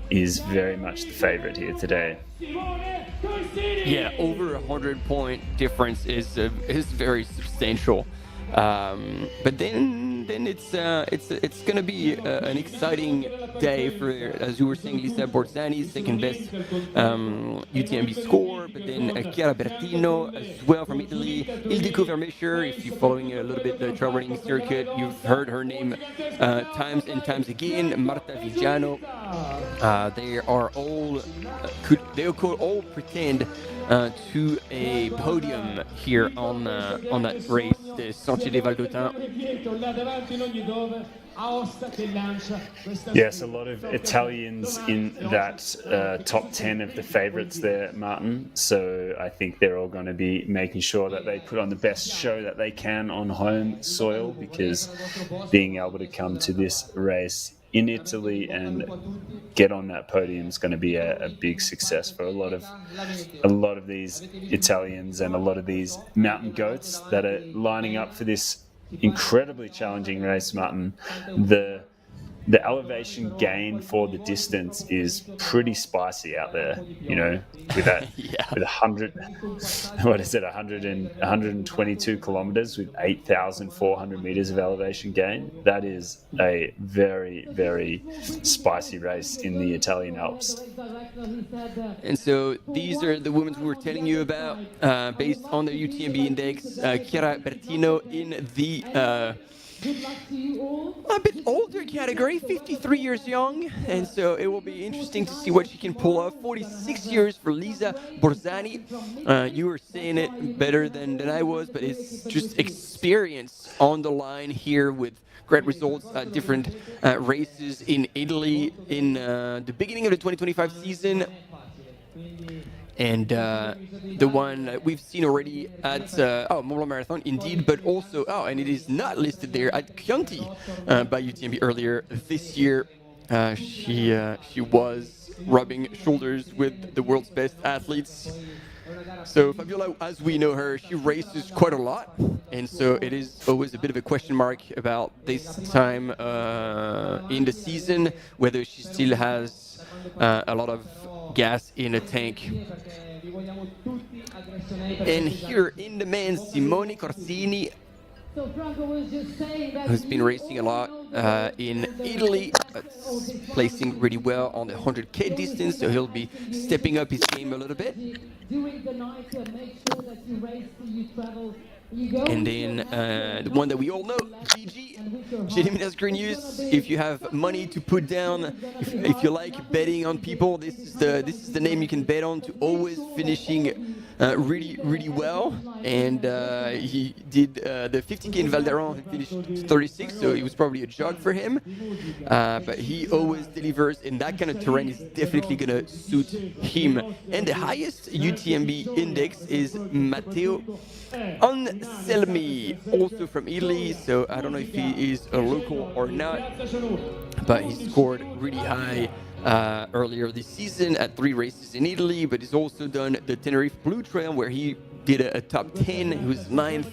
is very much the favorite here today. Yeah, over 100-point difference is very substantial. But then it's going to be an exciting day for, as you were saying, Lisa Borzani's second best UTMB score, but then Chiara Bertino as well from Italy. Ildiko Vermeer, if you're following a little bit the trail running circuit, you've heard her name times and times again. Marta Vigiano. They are all they could all pretend to a podium here on that race, the Sentier des Valdotins. Yes, a lot of Italians in that top 10 of the favourites there, Martin. So I think they're all going to be making sure that they put on the best show that they can on home soil, because being able to come to this race in Italy and get on that podium is going to be a big success for a lot of these Italians and a lot of these mountain goats that are lining up for this incredibly challenging race, Martin. The elevation gain for the distance is pretty spicy out there, with that, with 122 kilometers with 8,400 meters of elevation gain. That is a very, very spicy race in the Italian Alps. And so these are the women we were telling you about, based on the UTMB index. Chiara Bertino in the a bit older category, 53 years young, and so it will be interesting to see what she can pull off. 46 years for Lisa Borzani. You were saying it better than I was, but it's just experience on the line here with great results at different races in Italy in the beginning of the 2025 season. And the one that we've seen already at Mont-Blanc Marathon, indeed, but also, and it is not listed there, at Chianti by UTMB earlier this year. She was rubbing shoulders with the world's best athletes. So Fabiola, as we know her, she races quite a lot, and so it is always a bit of a question mark about this time in the season, whether she still has a lot of gas in a tank. And here in the men's, Simone Corsini, who's been racing a lot in Italy, placing really well on the 100k distance, so he'll be stepping up his game a little bit. And then the one that we all know, Gigi, Gediminas Grenius. If you have money to put down, if you like betting on people, this is the name you can bet on, to always finishing really well. And he did the 50k in Val d'Aran, he finished 36, so it was probably a jog for him. But he always delivers, and that kind of terrain is definitely going to suit him. And the highest UTMB index is Matteo Anselmi, also from Italy, so I don't know if he is a local or not, but he scored really high earlier this season at 3 races in Italy, but he's also done the Tenerife Blue Trail, where he did a top 10. He was 9th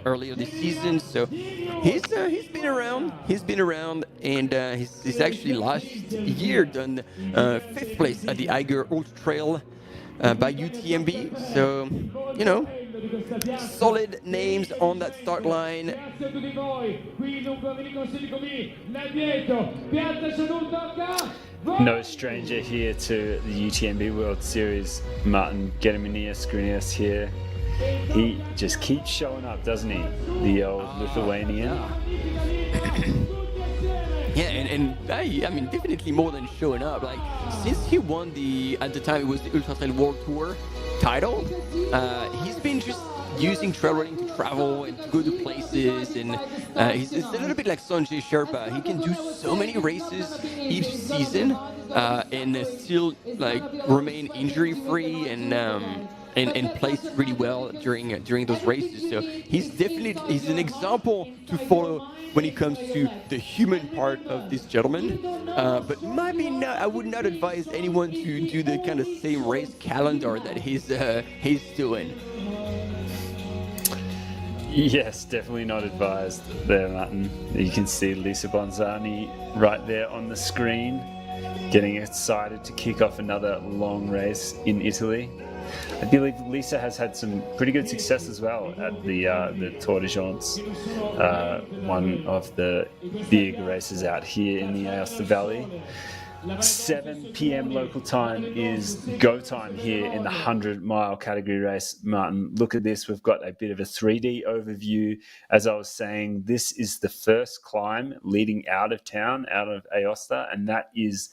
earlier this season, so he's been around, and he's actually last year done 5th place at the Eiger Ultra Trail by UTMB, so solid names on that start line. No stranger here to the UTMB World Series, Martin Gediminas Grenius here. He just keeps showing up, doesn't he? The old Lithuanian. Yeah, and I mean, definitely more than showing up. Like, since he won at the time it was the Ultra Trail World Tour title, he's been just using trail running to travel and to go to places, and it's a little bit like Sanjay Sherpa. He can do so many races each season and still like remain injury free, and and placed really well during those races. So he's an example to follow when it comes to the human part of this gentleman. But maybe not. I would not advise anyone to do the kind of same race calendar that he's doing. Yes, definitely not advised there, Martin. You can see Lisa Bonzani right there on the screen, getting excited to kick off another long race in Italy. I believe Lisa has had some pretty good success as well at the Tour de France, one of the big races out here in the Aosta Valley. 7 p.m. local time is go time here in the 100-mile category race. Martin, look at this. We've got a bit of a 3D overview. As I was saying, this is the first climb leading out of town, out of Aosta, and that is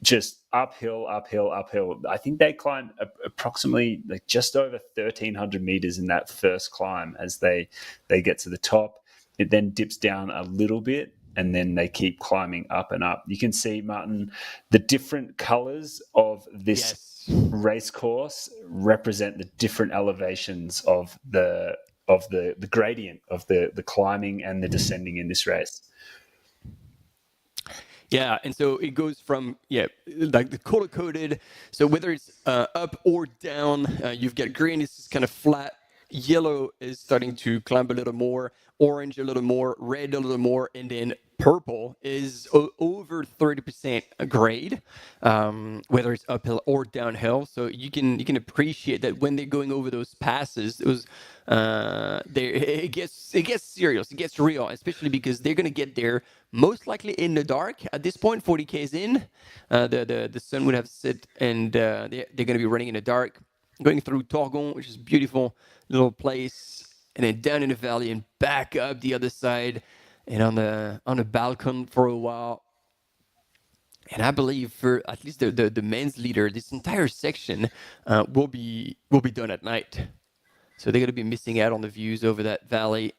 just uphill. I think they climb approximately just over 1,300 meters in that first climb as they get to the top. It then dips down a little bit, and then they keep climbing up and up. You can see, Martin, the different colors of this race course represent the different elevations of the gradient of the climbing and the descending in this race. Yeah, and so it goes from, like the color-coded, so whether it's up or down, you've got green is kind of flat, yellow is starting to climb a little more, orange a little more, red a little more, and then purple is over 30% grade, whether it's uphill or downhill. So you can appreciate that when they're going over those passes, it gets serious, it gets real, especially because they're going to get there most likely in the dark. At this point, 40 Ks in, the sun would have set, and they're going to be running in the dark, going through Torgon, which is a beautiful little place, and then down in the valley and back up the other side, and on the balcony for a while. And I believe for at least the men's leader, this entire section will be done at night. So they're going to be missing out on the views over that valley.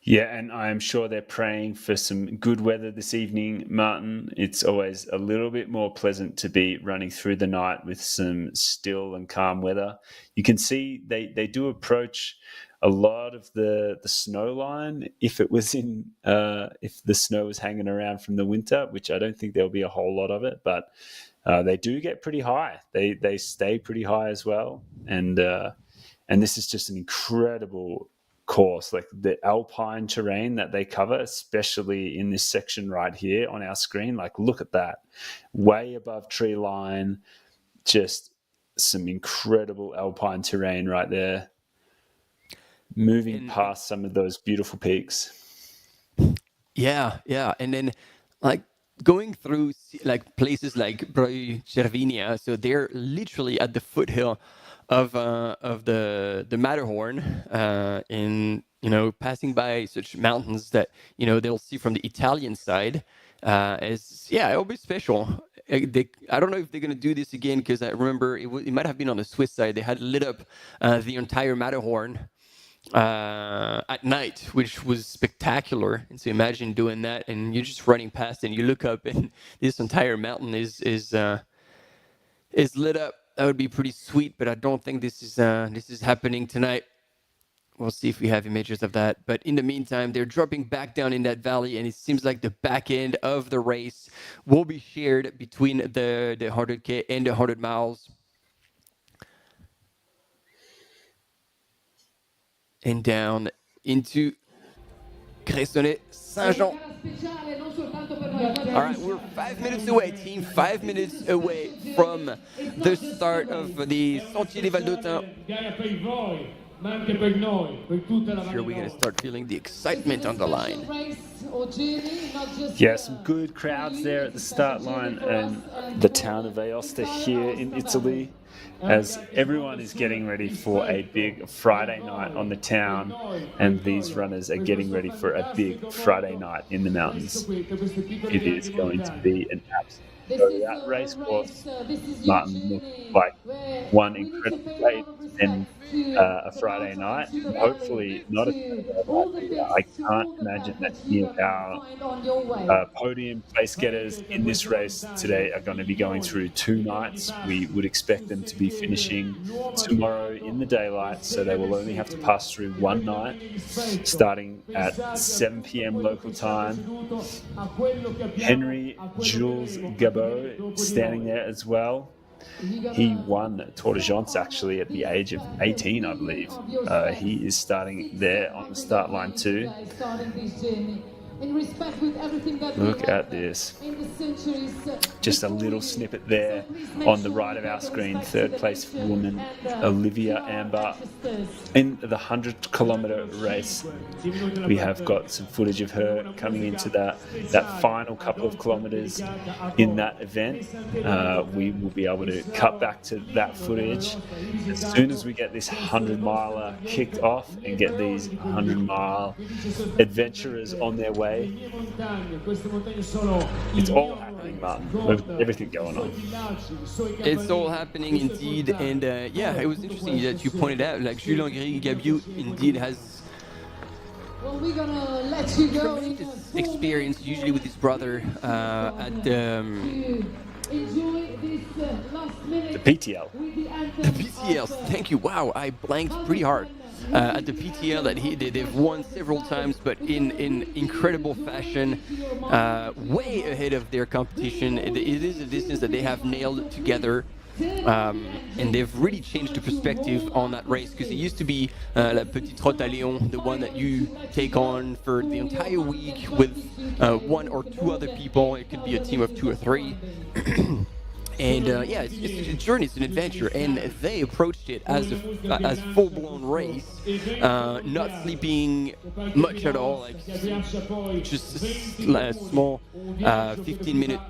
Yeah, and I'm sure they're praying for some good weather this evening, Martin. It's always a little bit more pleasant to be running through the night with some still and calm weather. You can see they do approach a lot of the snow line if it was if the snow was hanging around from the winter, which I don't think there'll be a whole lot of it, but they do get pretty high. They stay pretty high as well, and this is just an incredible course, like the alpine terrain that they cover, especially in this section right here on our screen. Like, look at that, way above tree line, just some incredible alpine terrain right there, moving past some of those beautiful peaks. Yeah, and then like going through like places like Breuil Cervinia, so they're literally at the foothill of the Matterhorn, in passing by such mountains that they'll see from the Italian side. It'll be special. I don't know if they're going to do this again, because I remember it might have been on the Swiss side. They had lit up the entire Matterhorn at night, which was spectacular. And so imagine doing that, and you're just running past, and you look up, and this entire mountain is lit up. That would be pretty sweet, but I don't think this is happening tonight. We'll see if we have images of that. But in the meantime, they're dropping back down in that valley, and it seems like the back end of the race will be shared between the 100K and the 100 miles. And down into Cressonnet-Saint-Jean. All right, we're 5 minutes away, team. 5 minutes away from the start of the Sentier des Val d'Autun. Sure, we're going to start feeling the excitement on the line. Yeah, some good crowds there at the start line, and the town of Aosta here in Italy, as everyone is getting ready for a big Friday night on the town, and these runners are getting ready for a big Friday night in the mountains. It is going to be an absolute that race course, Martin, looks like one incredible day and a Friday night. Hopefully not a Saturday night. I can't imagine that any of our podium place getters in this race today are going to be going through 2 nights. We would expect them to be finishing tomorrow in the daylight, so they will only have to pass through 1 night, starting at 7 p.m. local time. Henry Jules Gabot standing there as well. He won Tour de France actually at the age of 18, I believe. He is starting there on the start line too. Look at this. Just a little snippet there on the right of our screen. 3rd place woman, Olivia Amber. In the 100-kilometer race, we have got some footage of her coming into that final couple of kilometers in that event. We will be able to cut back to that footage as soon as we get this 100-miler kicked off and get these 100-mile adventurers on their way. It's all happening, Martin. With everything going on. It's all happening indeed, and yeah, it was interesting that you pointed out, like Jules Gabot indeed has tremendous experience, usually with his brother at the PTL. The PTL, thank you. Wow, I blanked pretty hard. At the PTL that they've won several times, but in incredible fashion, way ahead of their competition. It is a distance that they have nailed together, and they've really changed the perspective on that race, because it used to be La Petite Route à Lyon, the one that you take on for the entire week with 1 or 2 other people. It could be a team of 2 or 3. And yeah, it's a journey, it's an adventure, and they approached it as a full-blown race, not sleeping much at all, like just a small 15-minute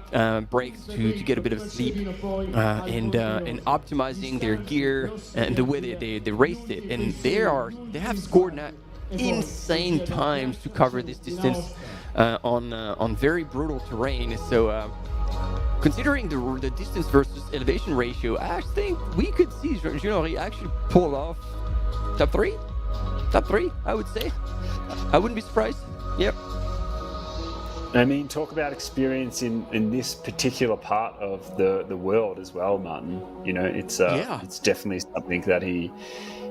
breaks to get a bit of sleep, and optimizing their gear and the way they raced it, and they have scored now insane times to cover this distance on very brutal terrain. So. Considering the distance versus elevation ratio, I think we could see Jean-Henri actually pull off top three, I would say. I wouldn't be surprised. Yep. I mean, talk about experience in this particular part of the world as well, Martin. You know, it's definitely something that he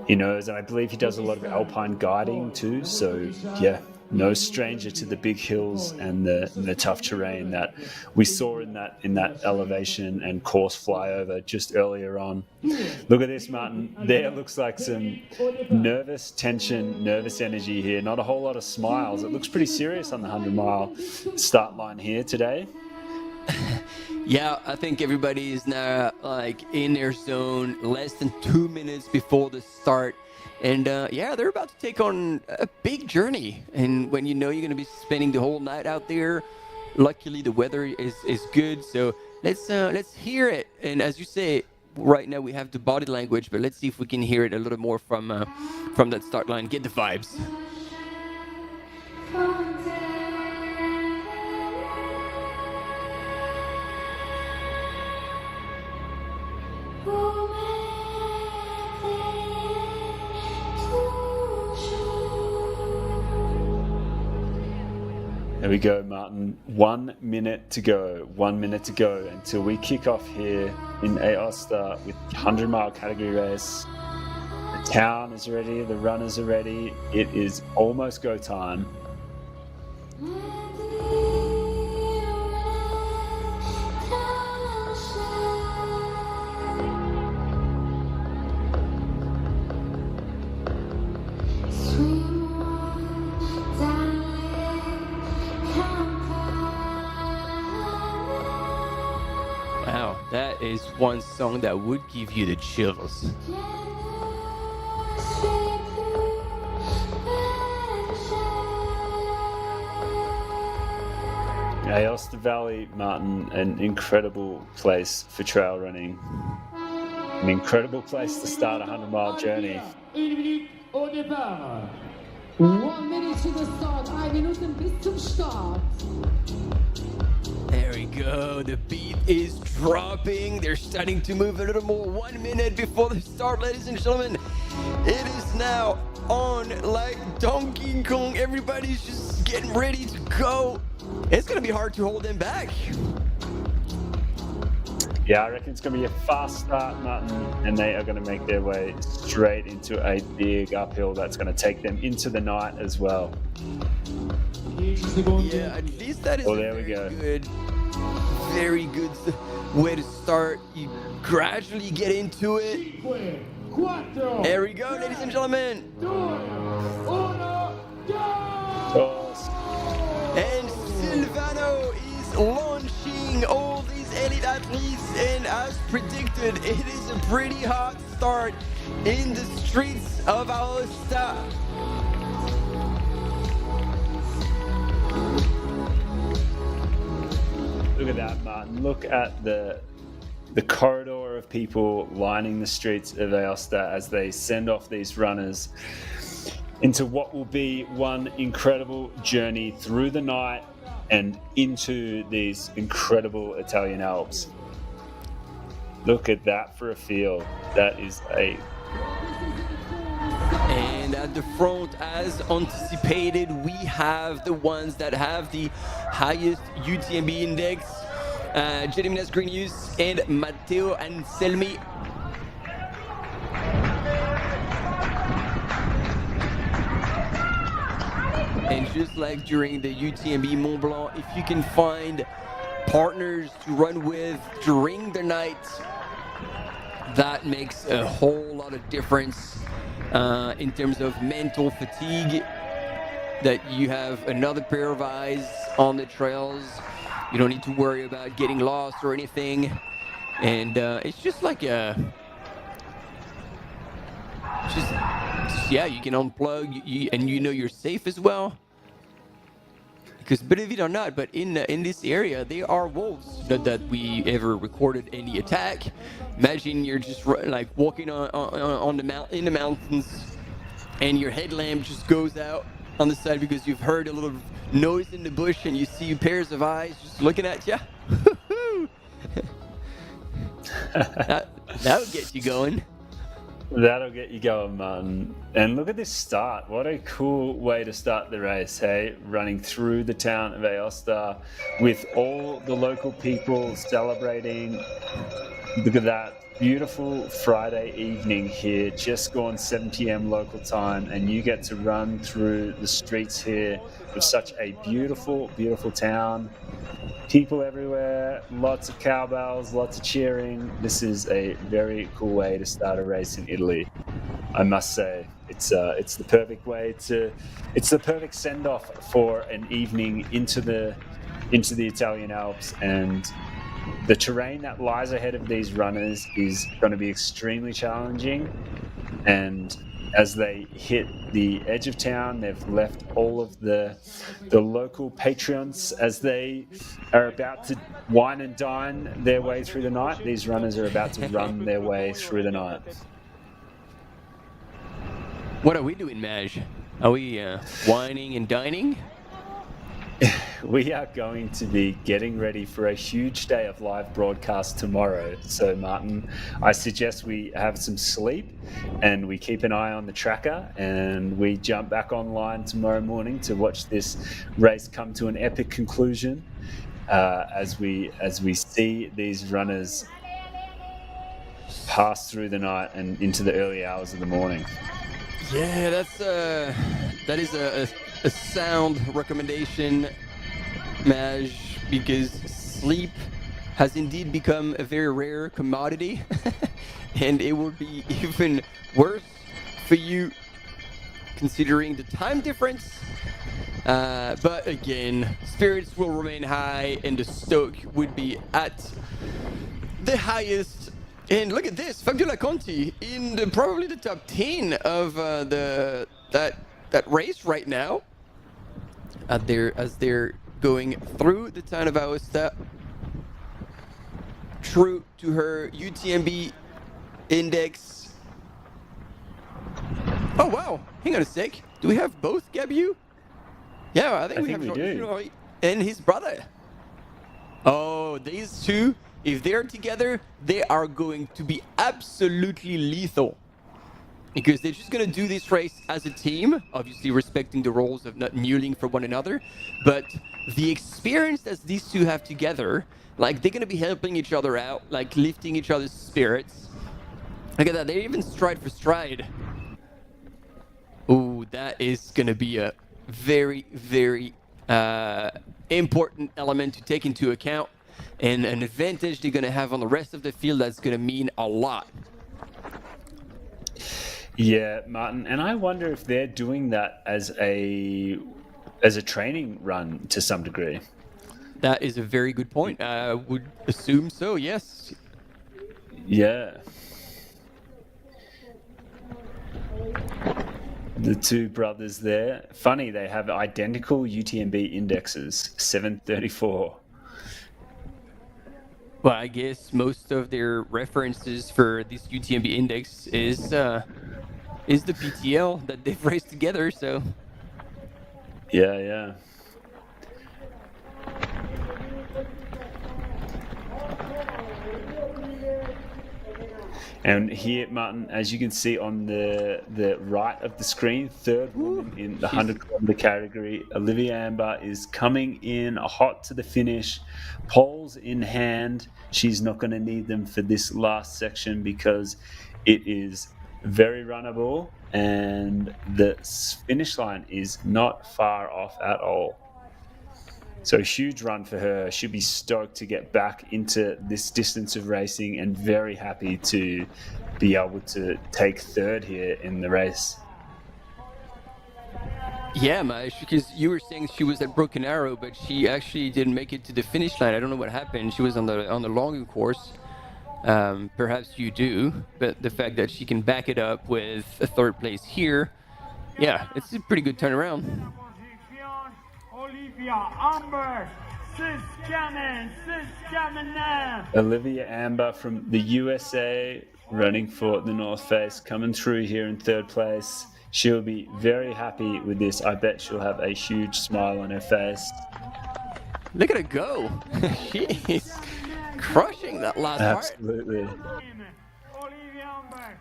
knows, and I believe he does a lot of alpine guiding too. So yeah. No stranger to the big hills and the tough terrain that we saw in that elevation and course flyover just earlier on. Look at this, Martin. There looks like some nervous tension, nervous energy here. Not a whole lot of smiles. It looks pretty serious on the 100-mile start line here today. Yeah, I think everybody is now like in their zone, less than 2 minutes before the start. And yeah, they're about to take on a big journey. And when you know you're going to be spending the whole night out there, luckily the weather is good. So let's hear it. And as you say, right now we have the body language, but let's see if we can hear it a little more from that start line. Get the vibes. There we go, Martin. 1 minute to go. 1 minute to go until we kick off here in Aosta with 100-mile category race. The town is ready. The runners are ready. It is almost go time. Wow, that is one song that would give you the chills. Aosta Valley, Martin, an incredible place for trail running. An incredible place to start a 100-mile journey. 1 minute to the start, 1 Minuten bis zum Start. There we go. The beat is dropping. They're starting to move a little more. 1 minute before the start, ladies and gentlemen. It is now on like Donkey Kong. Everybody's just getting ready to go. It's going to be hard to hold them back. Yeah, I reckon it's going to be a fast start, Martin, and they are going to make their way straight into a big uphill that's going to take them into the night as well. Yeah, at least that is very good way to start. You gradually get into it. There we go, ladies and gentlemen. And Silvano is launching all these elite athletes, and as predicted, it is a pretty hot start in the streets of Aosta. Look at that, Martin. Look at the corridor of people lining the streets of Aosta as they send off these runners into what will be one incredible journey through the night and into these incredible Italian Alps. Look at that for a feel. That is a... And at the front, as anticipated, we have the ones that have the highest UTMB index. Jeremias Grenius and Matteo Anselmi. And just like during the UTMB Mont-Blanc, if you can find partners to run with during the night, that makes a whole lot of difference in terms of mental fatigue, that you have another pair of eyes on the trails. You don't need to worry about getting lost or anything. And it's just like yeah, you can unplug and you know you're safe as well. Because believe it or not, but in this area, there are wolves. Not that we ever recorded any attack. Imagine you're just like walking on in the mountains, and your headlamp just goes out on the side because you've heard a little noise in the bush, and you see pairs of eyes just looking at you. that would get you going. That'll get you going, Martin. And look at this start. What a cool way to start the race, hey? Running through the town of Aosta with all the local people celebrating. Look at that. Beautiful Friday evening here, just gone 7 p.m. local time, and you get to run through the streets here of such a beautiful, beautiful town. People everywhere, lots of cowbells, lots of cheering. This is a very cool way to start a race in Italy, I must say. It's the perfect way it's the perfect send-off for an evening into the Italian Alps, and the terrain that lies ahead of these runners is going to be extremely challenging. And as they hit the edge of town, they've left all of the local patrons as they are about to wine and dine their way through the night. These runners are about to run their way through the night. What are we doing, Maj? Are we whining and dining? We are going to be getting ready for a huge day of live broadcast tomorrow. So, Martin, I suggest we have some sleep and we keep an eye on the tracker, and we jump back online tomorrow morning to watch this race come to an epic conclusion as we see these runners pass through the night and into the early hours of the morning. Yeah, that is a sound recommendation, Maj, because sleep has indeed become a very rare commodity, and it would be even worse for you considering the time difference. But again, spirits will remain high, and the stoke would be at the highest. And look at this, Fabiola Conti in probably the top 10 of that race right now. As they're going through the town of Aosta, true to her UTMB index. Oh wow! Hang on a sec. Do we have both Gabiu? Yeah, I think we do. And his brother. Oh, these two, if they're together, they are going to be absolutely lethal. Because they're just going to do this race as a team, obviously respecting the roles of not kneeling for one another. But the experience that these two have together, like they're going to be helping each other out, like lifting each other's spirits. Look at that, they even stride for stride. Oh, that is going to be a very, very important element to take into account. And an advantage they're going to have on the rest of the field that's going to mean a lot. Yeah, Martin, and I wonder if they're doing that as a training run to some degree. That is a very good point. I would assume so, yes. Yeah. The two brothers there. Funny, they have identical UTMB indexes, 734. Well, I guess most of their references for this UTMB index is the PTL that they've raced together, so... Yeah. And here, Martin, as you can see on the right of the screen, third woman in the 100-kilometer category, Olivia Amber is coming in hot to the finish, poles in hand. She's not going to need them for this last section because it is very runnable and the finish line is not far off at all. So a huge run for her. She'll be stoked to get back into this distance of racing and very happy to be able to take third here in the race. Yeah, Maish, because you were saying she was at Broken Arrow, but she actually didn't make it to the finish line. I don't know what happened. She was on the longer course. Perhaps you do, but the fact that she can back it up with a third place here, yeah, it's a pretty good turnaround. Olivia Amber from the USA, running for the North Face, coming through here in third place. She'll be very happy with this. I bet she'll have a huge smile on her face. Look at her go. She's crushing that last part. Absolutely.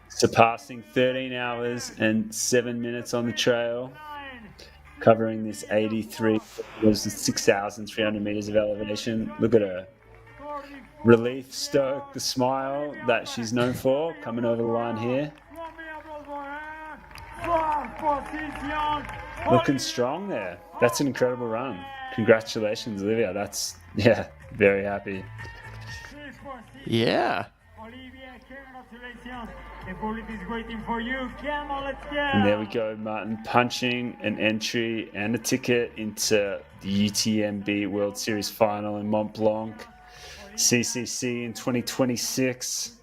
Surpassing 13 hours and 7 minutes on the trail. Covering this 6,300 meters of elevation. Look at her. Relief, stoke, the smile that she's known for, coming over the line here. Looking strong there. That's an incredible run. Congratulations, Olivia. That's, very happy. Yeah. And there we go, Martin, punching an entry and a ticket into the UTMB World Series final in Mont-Blanc, CCC in 2026.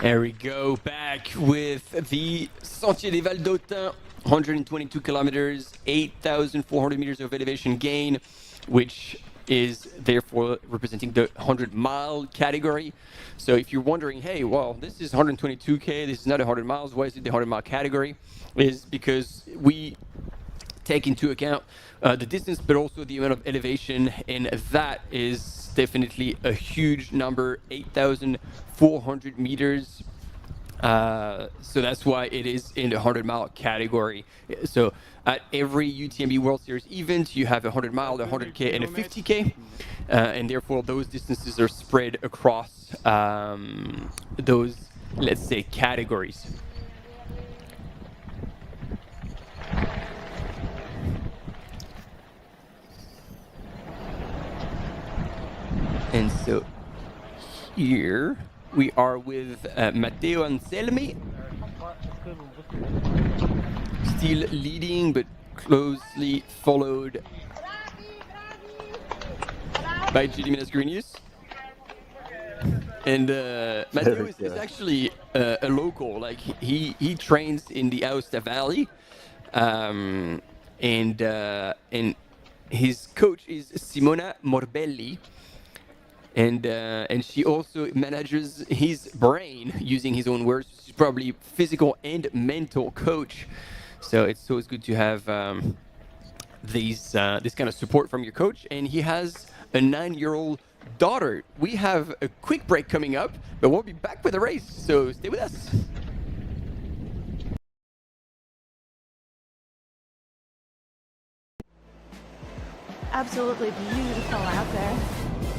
There we go, back with the Sentier des Vals d'Autun, 122 kilometers, 8,400 meters of elevation gain, which is therefore representing the 100-mile category. So if you're wondering, hey, well, this is 122K, this is not 100 miles, why is it the 100-mile category? Is because we take into account the distance, but also the amount of elevation, and that is definitely a huge number, 8,400 meters. So that's why it is in the 100-mile category. So at every UTMB World Series event, you have a 100-mile, a 100K, and a 50K. And therefore, those distances are spread across those, let's say, categories. And so here we are with Matteo Anselmi, still leading but closely followed by Gili Menas-Grenius. And Matteo is actually a local, like he trains in the Aosta Valley, and his coach is Simona Morbelli. And she also manages his brain, using his own words. She's probably physical and mental coach. So it's always good to have this kind of support from your coach, and he has a 9-year-old daughter. We have a quick break coming up, but we'll be back with the race, so stay with us. Absolutely beautiful out there.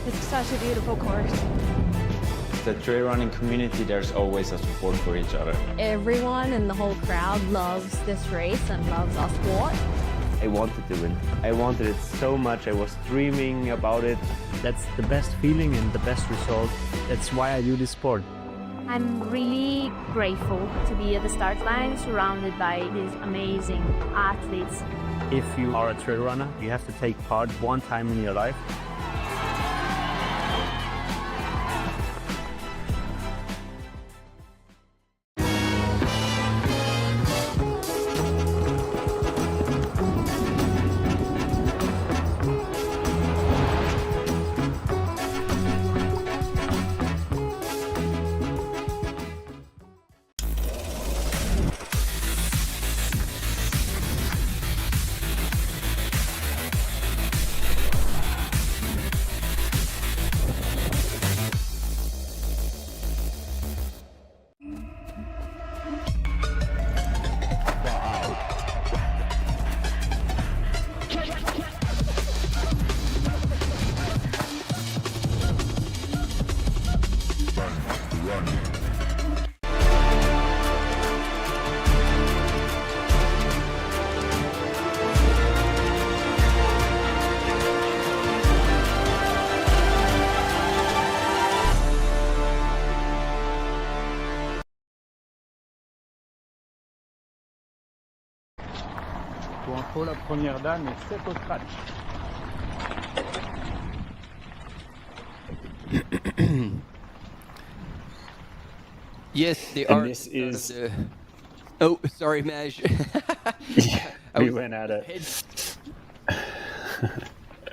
It's such a beautiful course. The trail running community, there's always a support for each other. Everyone in the whole crowd loves this race and loves our sport. I wanted to win. I wanted it so much. I was dreaming about it. That's the best feeling and the best result. That's why I do this sport. I'm really grateful to be at the start line surrounded by these amazing athletes. If you are a trail runner, you have to take part one time in your life. Pour info, la première dame est 7 au scratch. Yes, they and are. This is. Oh, sorry, Maj. We went at it.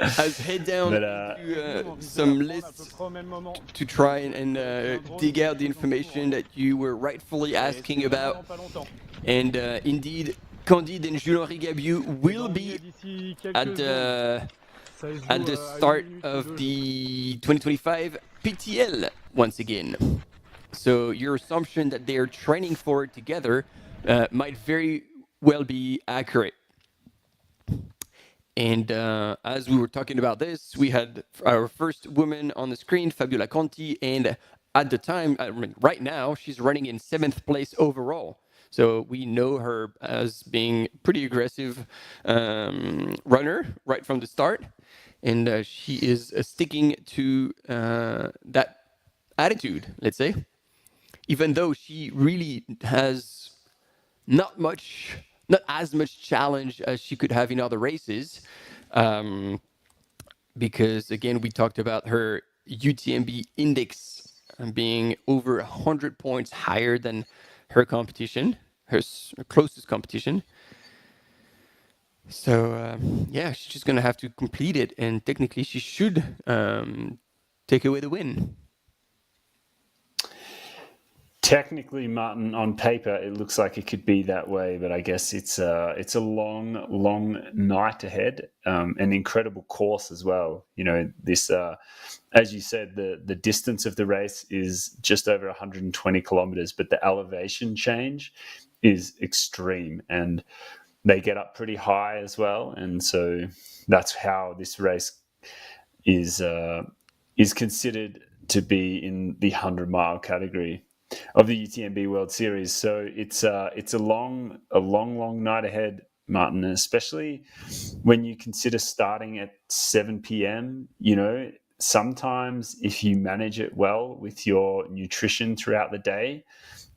I was head down to some lists to try and dig out the information that you were rightfully asking about. And indeed, Candide and Jules-Henri Gabiou will be at the start of the 2025 PTL once again. So your assumption that they are training for it together might very well be accurate. And as we were talking about this, we had our first woman on the screen, Fabiola Conti, and at the time, right now, she's running in 7th place overall. So we know her as being pretty aggressive runner right from the start. And she is sticking to that attitude, let's say, even though she really has not as much challenge as she could have in other races, because again, we talked about her UTMB index being over 100 points higher than her competition, her closest competition. So yeah, she's just gonna have to complete it, and technically she should take away the win. Technically, Martin, on paper, it looks like it could be that way, but I guess it's a long night ahead, an incredible course as well. You know, this, as you said, the distance of the race is just over 120 kilometers, but the elevation change is extreme, and they get up pretty high as well, and so that's how this race is considered to be in the 100-mile category of the UTMB World Series. So it's a long night ahead, Martin, especially when you consider starting at 7 p.m. You know, sometimes if you manage it well with your nutrition throughout the day,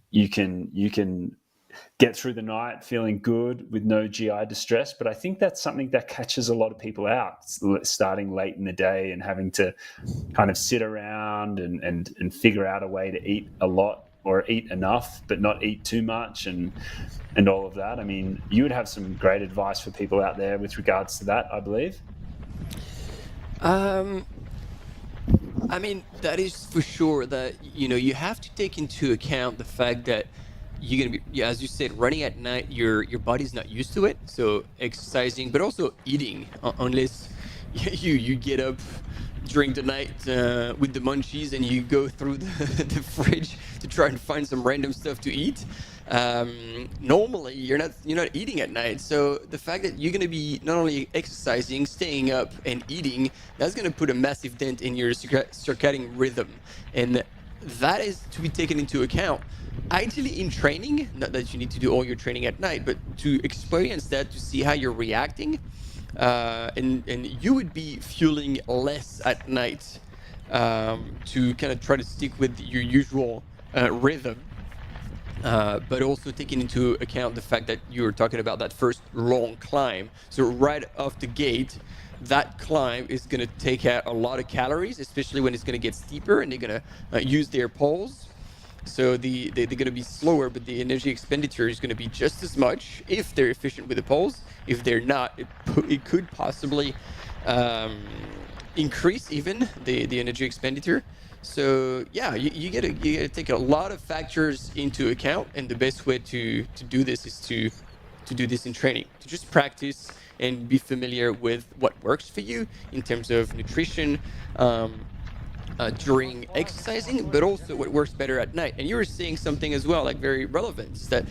you can get through the night feeling good with no GI distress. But I think that's something that catches a lot of people out, starting late in the day and having to kind of sit around and figure out a way to eat a lot or eat enough, but not eat too much and all of that. I mean, you would have some great advice for people out there with regards to that, I believe. I mean, that is for sure that, you know, you have to take into account the fact that you're gonna be, as you said, running at night. Your body's not used to it. So exercising, but also eating, unless you get up during the night with the munchies and you go through the fridge to try and find some random stuff to eat. Normally you're not eating at night, so the fact that you're going to be not only exercising, staying up and eating, that's going to put a massive dent in your circadian rhythm, and that is to be taken into account. Ideally in training, not that you need to do all your training at night, but to experience that, to see how you're reacting, and you would be fueling less at night, to kind of try to stick with your usual rhythm. But also taking into account the fact that you were talking about that first long climb. So right off the gate, that climb is going to take out a lot of calories, especially when it's going to get steeper and they're going to use their poles. So they're going to be slower, but the energy expenditure is going to be just as much if they're efficient with the poles. If they're not, it could possibly increase even the energy expenditure. So yeah, you gotta take a lot of factors into account, and the best way to do this is to do this in training, to just practice and be familiar with what works for you in terms of nutrition during exercising, but also what works better at night. And you were saying something as well, like very relevant, is that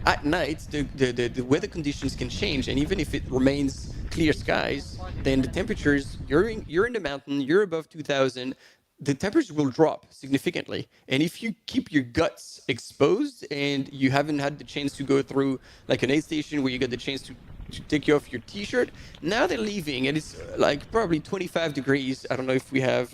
at night the weather conditions can change, and even if it remains clear skies, then the temperatures, you're in the mountain, you're above 2000, the temperature will drop significantly. And if you keep your guts exposed and you haven't had the chance to go through like an aid station where you get the chance to take you off your t-shirt, now they're leaving and it's like probably 25 degrees. I don't know if we have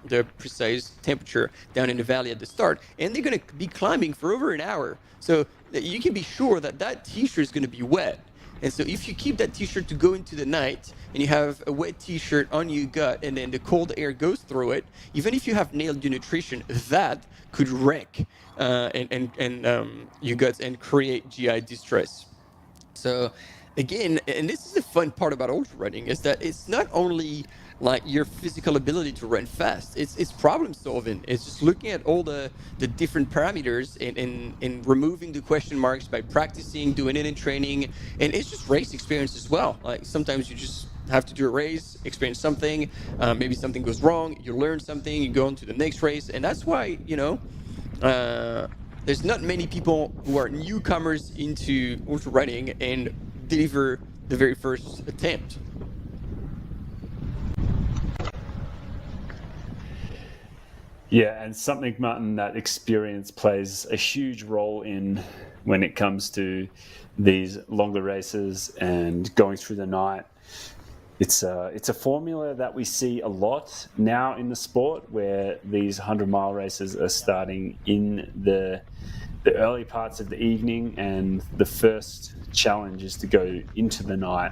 the precise temperature down in the valley at the start, and they're going to be climbing for over an hour. So you can be sure that that t-shirt is going to be wet. And so if you keep that t-shirt to go into the night and you have a wet t-shirt on your gut and then the cold air goes through it, even if you have nailed your nutrition, that could wreck your guts and create GI distress. So again, and this is the fun part about ultra running, is that it's not only like your physical ability to run fast, it's problem solving. It's just looking at all the different parameters and removing the question marks by practicing, doing it in training. And it's just race experience as well. Like sometimes you just have to do a race, experience something, maybe something goes wrong, you learn something, you go on to the next race. And that's why, there's not many people who are newcomers into ultra running and deliver the very first attempt. Yeah, and something, Martin, that experience plays a huge role in when it comes to these longer races and going through the night. It's a formula that we see a lot now in the sport, where these 100-mile races are starting in the early parts of the evening, and the first challenge is to go into the night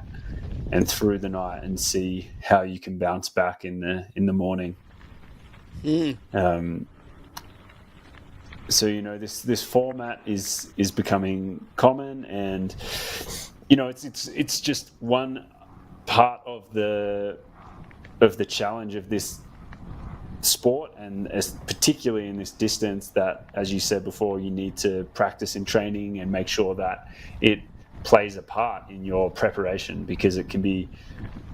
and through the night and see how you can bounce back in the morning. So this format is becoming common, and it's just one part of the challenge of this sport, and particularly in this distance that, as you said before, you need to practice in training and make sure that it plays a part in your preparation, because it can be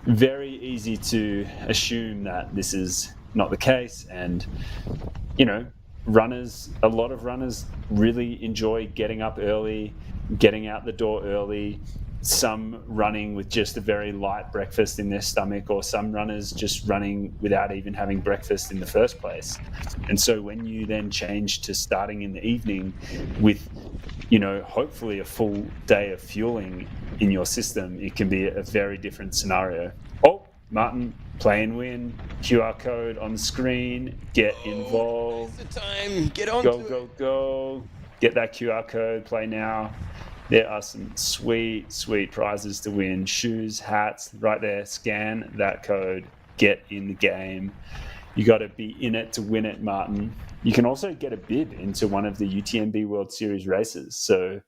very easy to assume that this is not the case. And a lot of runners really enjoy getting up early, getting out the door early, some running with just a very light breakfast in their stomach, or some runners just running without even having breakfast in the first place. And so when you then change to starting in the evening with hopefully a full day of fueling in your system, it can be a very different scenario. Oh, Martin, play and win, QR code on the screen, get involved. It's the time, get on Go. Get that QR code, play now. There are some sweet prizes to win. Shoes, hats, right there. Scan that code, get in the game. You got to be in it to win it, Martin. You can also get a bid into one of the UTMB World Series races. So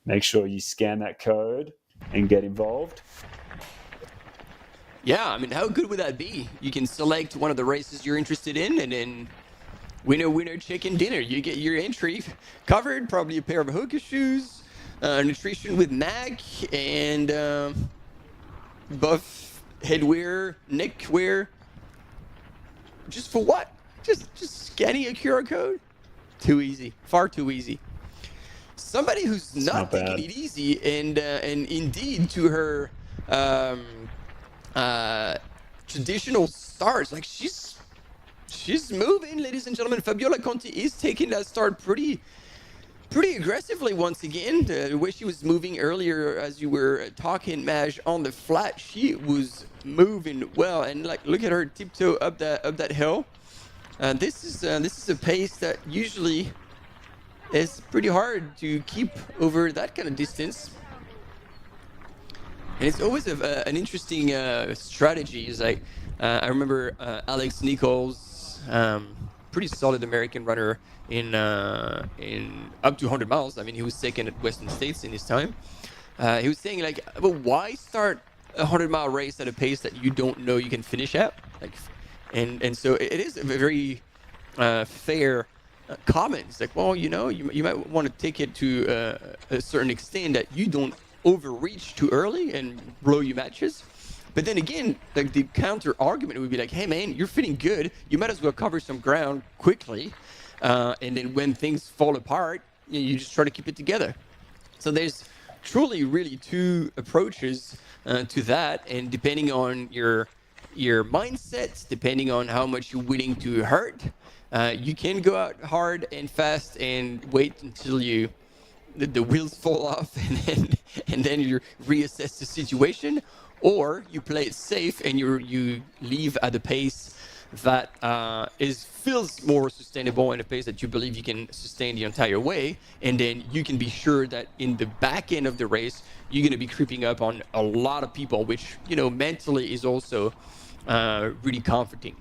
make sure you scan that code and get involved. Yeah, I mean, how good would that be? You can select one of the races you're interested in, and then winner, chicken dinner. You get your entry covered, probably a pair of HOKA shoes, nutrition with MAC, and buff headwear, neckwear. Just for what? Just scanning a QR code? Too easy. Far too easy. Somebody who's not taking it easy, and indeed to her traditional stars, like she's moving, ladies and gentlemen. Fabiola Conti is taking that start pretty aggressively once again. The way she was moving earlier, as you were talking, Maj, on the flat, she was moving well, and like look at her tiptoe up that hill. This is a pace that usually is pretty hard to keep over that kind of distance. And it's always an interesting strategy. It's like I remember Alex Nichols, pretty solid American runner in up to 100 miles. I mean, he was second at Western States in his time. He was saying like, but why start a 100-mile race at a pace that you don't know you can finish at? Like, and so it is a very fair comment. It's like, well, you know, you might want to take it to a certain extent that you don't overreach too early and blow your matches. But then again, like the counter argument would be like, hey man, you're feeling good, you might as well cover some ground quickly, and then when things fall apart, you just try to keep it together. So there's truly really two approaches to that, and depending on your mindset, depending on how much you're willing to hurt, you can go out hard and fast and wait until the wheels fall off, and then you reassess the situation, or you play it safe and you leave at a pace that feels more sustainable and a pace that you believe you can sustain the entire way, and then you can be sure that in the back end of the race you're going to be creeping up on a lot of people, which, you know, mentally is also really comforting.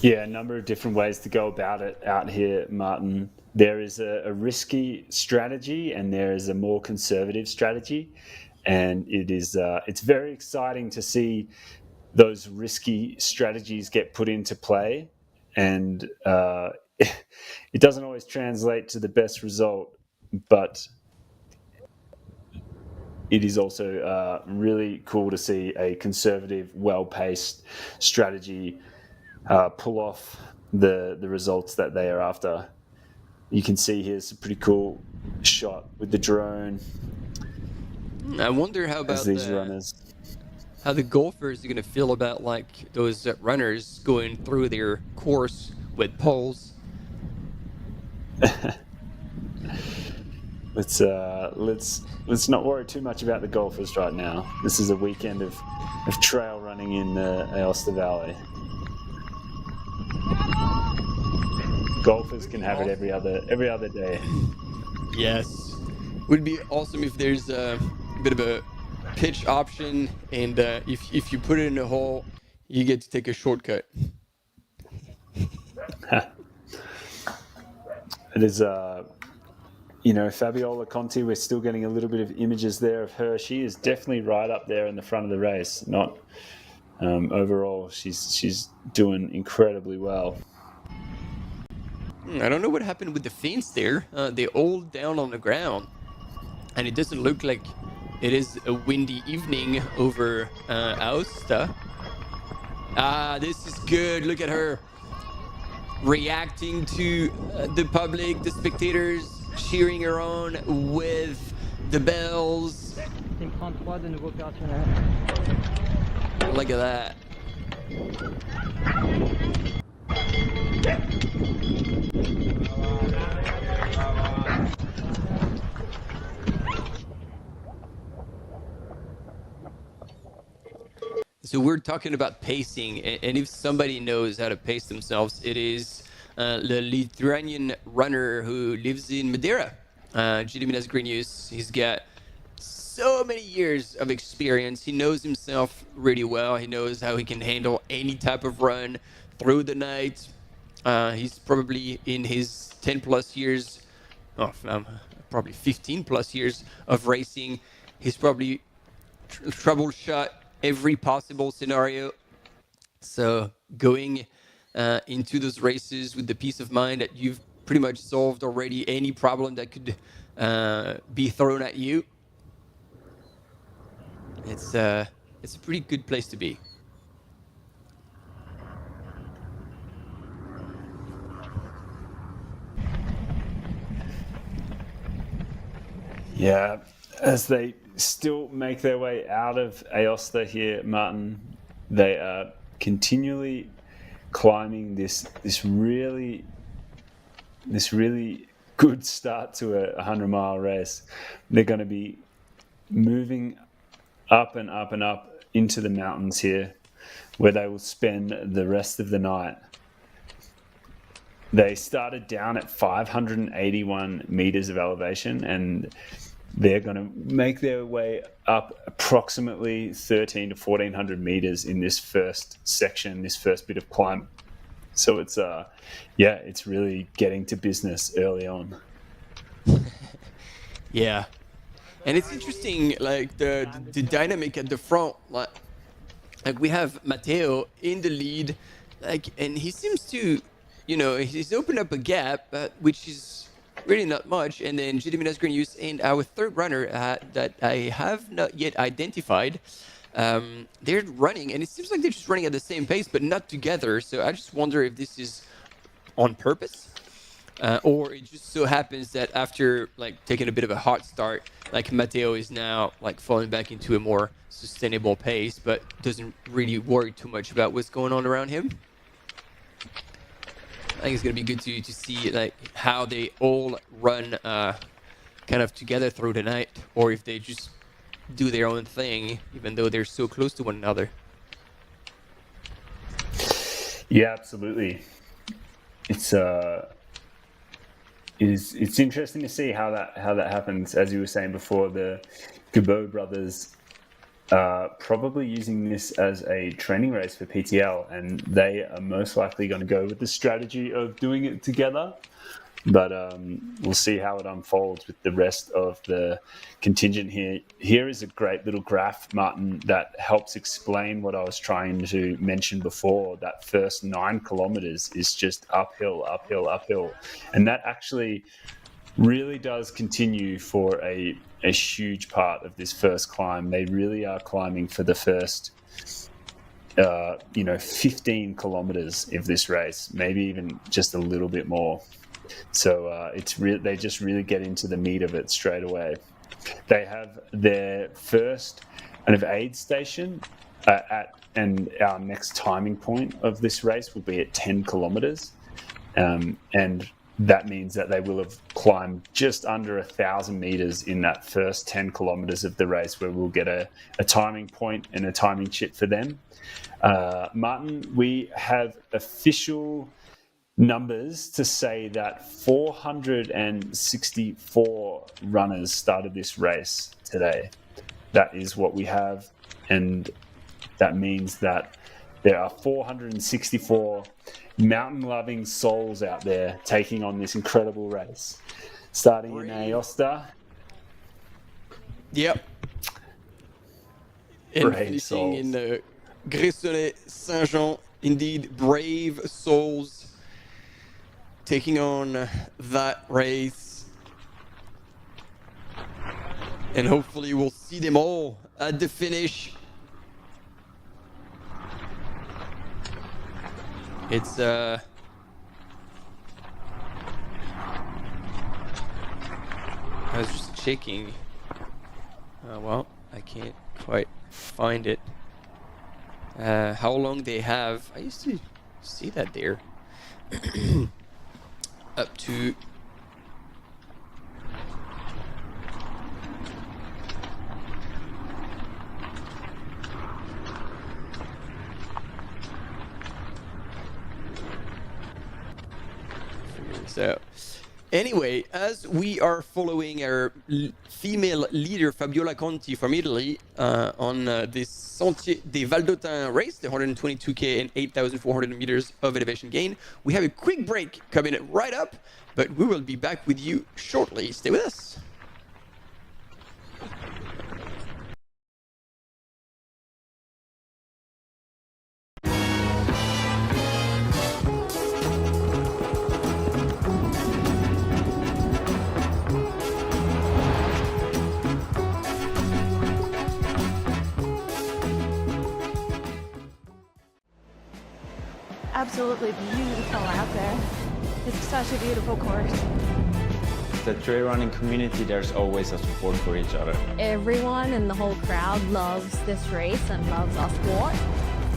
Yeah, a number of different ways to go about it out here, Martin. There is a risky strategy and there is a more conservative strategy, and it's very exciting to see those risky strategies get put into play, and it doesn't always translate to the best result, but it is also really cool to see a conservative, well-paced strategy pull off the results that they are after. You can see here's a pretty cool shot with the drone. I wonder how about these runners. How the golfers are going to feel about like those runners going through their course with poles. Let's not worry too much about the golfers right now. This is a weekend of trail running in the Aosta Valley. Golfers can have it every other day. Yes, would be awesome if there's a bit of a pitch option, and if you put it in a hole, you get to take a shortcut. It is, Fabiola Conti. We're still getting a little bit of images there of her. She is definitely right up there in the front of the race. Not overall, she's doing incredibly well. I don't know what happened with the fence there. They're all down on the ground, and it doesn't look like it is a windy evening over Aosta. This is good. Look at her reacting to the public, the spectators cheering her on with the bells. Look at that. So we're talking about pacing, and if somebody knows how to pace themselves, it is the Lithuanian runner who lives in Madeira, Gediminas Grinius. He's got so many years of experience. He knows himself really well. He knows how he can handle any type of run through the night. He's probably in his 10 plus years, probably 15 plus years of racing. He's probably troubleshot every possible scenario. So going into those races with the peace of mind that you've pretty much solved already any problem that could be thrown at you. It's a pretty good place to be. Yeah, as they still make their way out of Aosta here, Martin, they are continually climbing this really good start to a 100-mile race. They're going to be moving up and up and up into the mountains here, where they will spend the rest of the night. They started down at 581 meters of elevation, and they're going to make their way up approximately 1,300 to 1,400 meters in this first section, this first bit of climb. So it's it's really getting to business early on. Yeah, and it's interesting, like the dynamic at the front. Like we have Matteo in the lead, and he seems to, he's opened up a gap, which is really not much. And then Gediminas Grenius and our third runner that I have not yet identified, they're running, and it seems like they're just running at the same pace, but not together. So I just wonder if this is on purpose, or it just so happens that after taking a bit of a hot start, Matteo is now falling back into a more sustainable pace, but doesn't really worry too much about what's going on around him. I think it's going to be good to see how they all run kind of together through the night, or if they just do their own thing, even though they're so close to one another. Yeah, absolutely. It's interesting to see how that happens. As you were saying before, the Gabot brothers are probably using this as a training race for PTL, and they are most likely going to go with the strategy of doing it together. But we'll see how it unfolds with the rest of the contingent here. Here is a great little graph, Martin, that helps explain what I was trying to mention before. That first 9 kilometers is just uphill, uphill, uphill. And that actually really does continue for a huge part of this first climb. They really are climbing for the first 15 kilometers of this race, maybe even just a little bit more. So they just really get into the meat of it straight away. They have their first kind of aid station and our next timing point of this race will be at 10 kilometers. And that means that they will have climbed just under 1,000 meters in that first 10 kilometers of the race, where we'll get a timing point and a timing chit for them. Martin, we have official numbers to say that 464 runners started this race today. That is what we have, and that means that there are 464 mountain-loving souls out there taking on this incredible race. Starting in Aosta. Yep. And finishing in Gressoney-Saint-Jean. Indeed, brave souls taking on that race. And hopefully we'll see them all at the finish. It's I was just checking. Well, I can't quite find it. How long they have? I used to see that there. Up to so anyway, as we are following our female leader Fabiola Conti from Italy on this Sentier des Valdotins race, the 122k and 8,400 meters of elevation gain, we have a quick break coming right up, but we will be back with you shortly. Stay with us. absolutely beautiful out there. It's such a beautiful course. The trail running community, there's always a support for each other. Everyone in the whole crowd loves this race and loves our sport.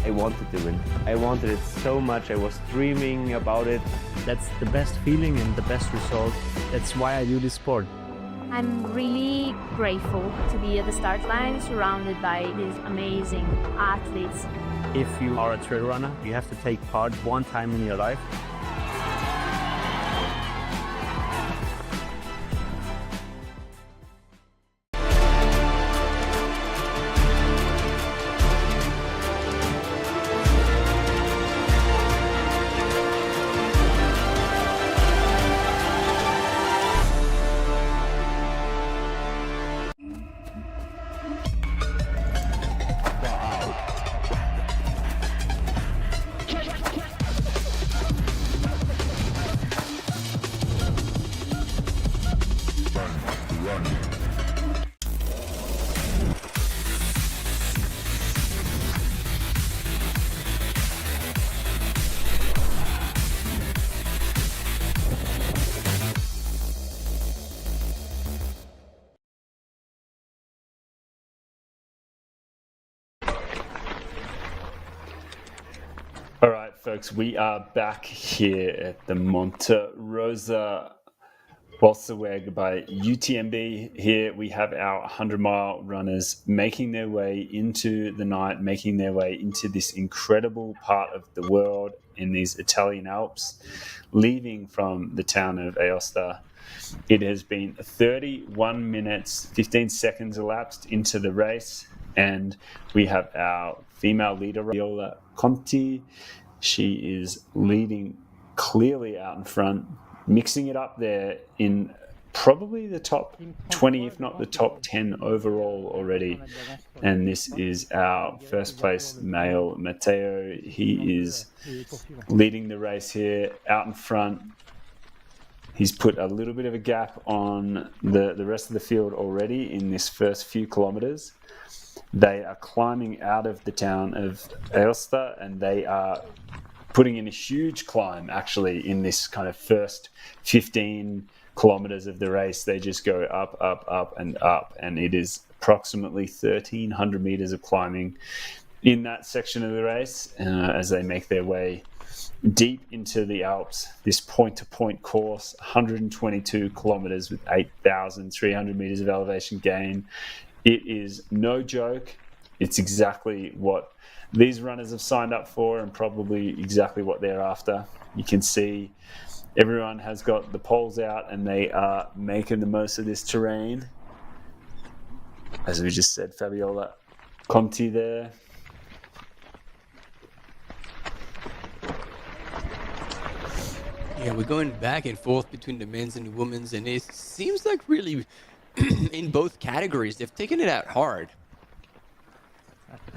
I wanted to win. I wanted it so much. I was dreaming about it. That's the best feeling and the best result. That's why I do this sport. I'm really grateful to be at the start line surrounded by these amazing athletes. If you are a trail runner, you have to take part one time in your life. All right, folks, we are back here at the Monte Rosa Walserwaeg by UTMB. Here we have our 100-mile runners making their way into the night, making their way into this incredible part of the world in these Italian Alps, leaving from the town of Aosta. It has been 31 minutes, 15 seconds elapsed into the race, and we have our female leader, Viola Conti. She is leading clearly out in front, mixing it up there in probably the top 20, if not the top 10 overall already. And this is our first place male, Matteo. He is leading the race here out in front. He's put a little bit of a gap on the rest of the field already in this first few kilometers. They are climbing out of the town of Aosta, and they are putting in a huge climb actually in this kind of first 15 kilometers of the race. They just go up, up, up, and up, and it is approximately 1,300 meters of climbing in that section of the race as they make their way deep into the Alps. This point-to-point course, 122 kilometers with 8,300 meters of elevation gain. It is no joke. It's exactly what these runners have signed up for and probably exactly what they're after. You can see everyone has got the poles out and they are making the most of this terrain. As we just said, Fabiola Conti there. Yeah, we're going back and forth between the men's and the women's, and it seems like really in both categories they've taken it out hard.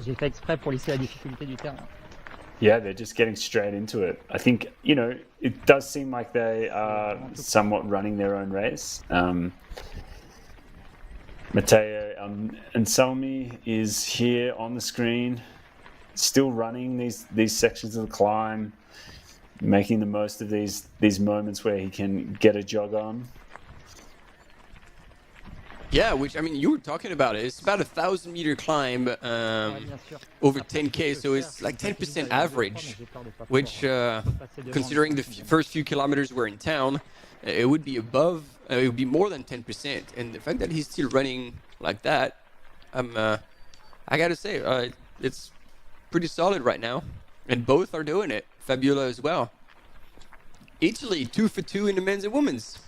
J'ai fait exprès pour lisser la difficulté du terrain. Yeah, they're just getting straight into it. I think, you know, it does seem like they are somewhat running their own race. Matteo Anselmi is here on the screen, still running these sections of the climb, making the most of these moments where he can get a jog on. Yeah, which, I mean, you were talking about it. It's about 1,000-meter climb over 10K, so it's like 10% average, which, considering the first few kilometers were in town, it would be above, it would be more than 10%. And the fact that he's still running like that, I got to say, it's pretty solid right now. And both are doing it. Fabiola as well. Italy, 2 for 2 in the men's and women's.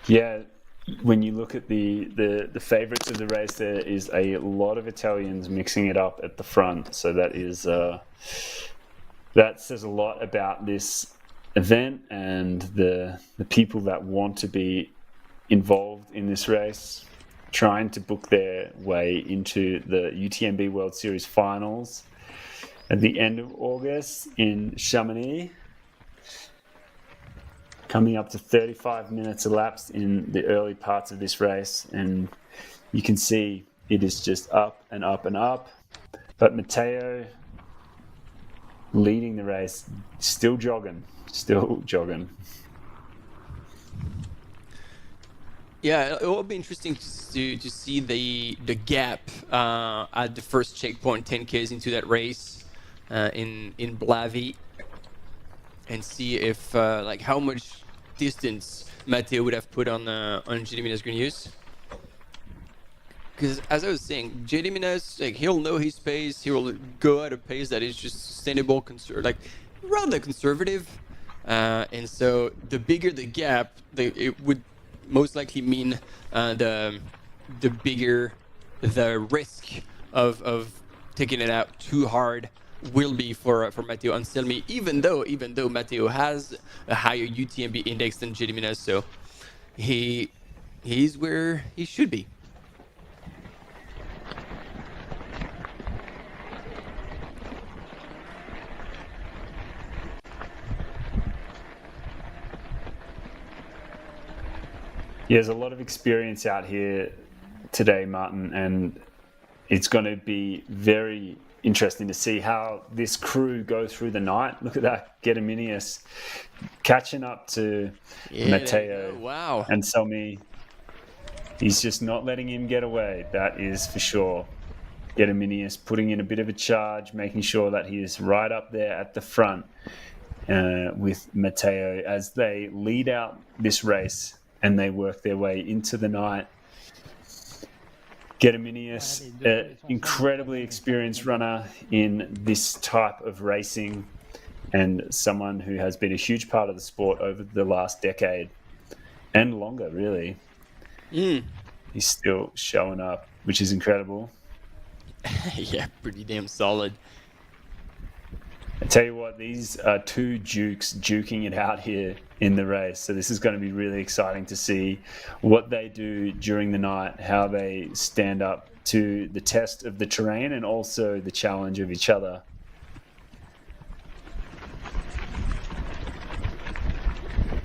Yeah, when you look at the favorites of the race, there is a lot of Italians mixing it up at the front. So that is that says a lot about this event and the people that want to be involved in this race, trying to book their way into the UTMB World Series finals at the end of August in Chamonix. Coming up to 35 minutes elapsed in the early parts of this race, and you can see it is just up and up and up. But Matteo leading the race, still jogging. Yeah, it will be interesting to see the gap at the first checkpoint, 10Ks into that race in Blavi, and see if like how much distance Matteo would have put on Gediminas Grenius. Because as I was saying, Gediminas, like, he'll know his pace, he will go at a pace that is just sustainable, like rather conservative, and so the bigger the gap, it would most likely mean the bigger the risk of taking it out too hard will be for Matteo Anselmi, even though Matteo has a higher UTMB index than Gediminas, so he's where he should be. Yeah, there's a lot of experience out here today, Martin, and it's going to be very interesting to see how this crew go through the night. Look at that, Gediminas catching up to Matteo. Wow. And Selmi, he's just not letting him get away, that is for sure. Gediminas putting in a bit of a charge, making sure that he is right up there at the front with Matteo as they lead out this race and they work their way into the night. Gediminas, an incredibly experienced runner in this type of racing and someone who has been a huge part of the sport over the last decade and longer, really. He's still showing up, which is incredible. Yeah, pretty damn solid. I tell you what, these are two Dukes duking it out here in the race. So this is going to be really exciting to see what they do during the night, how they stand up to the test of the terrain and also the challenge of each other.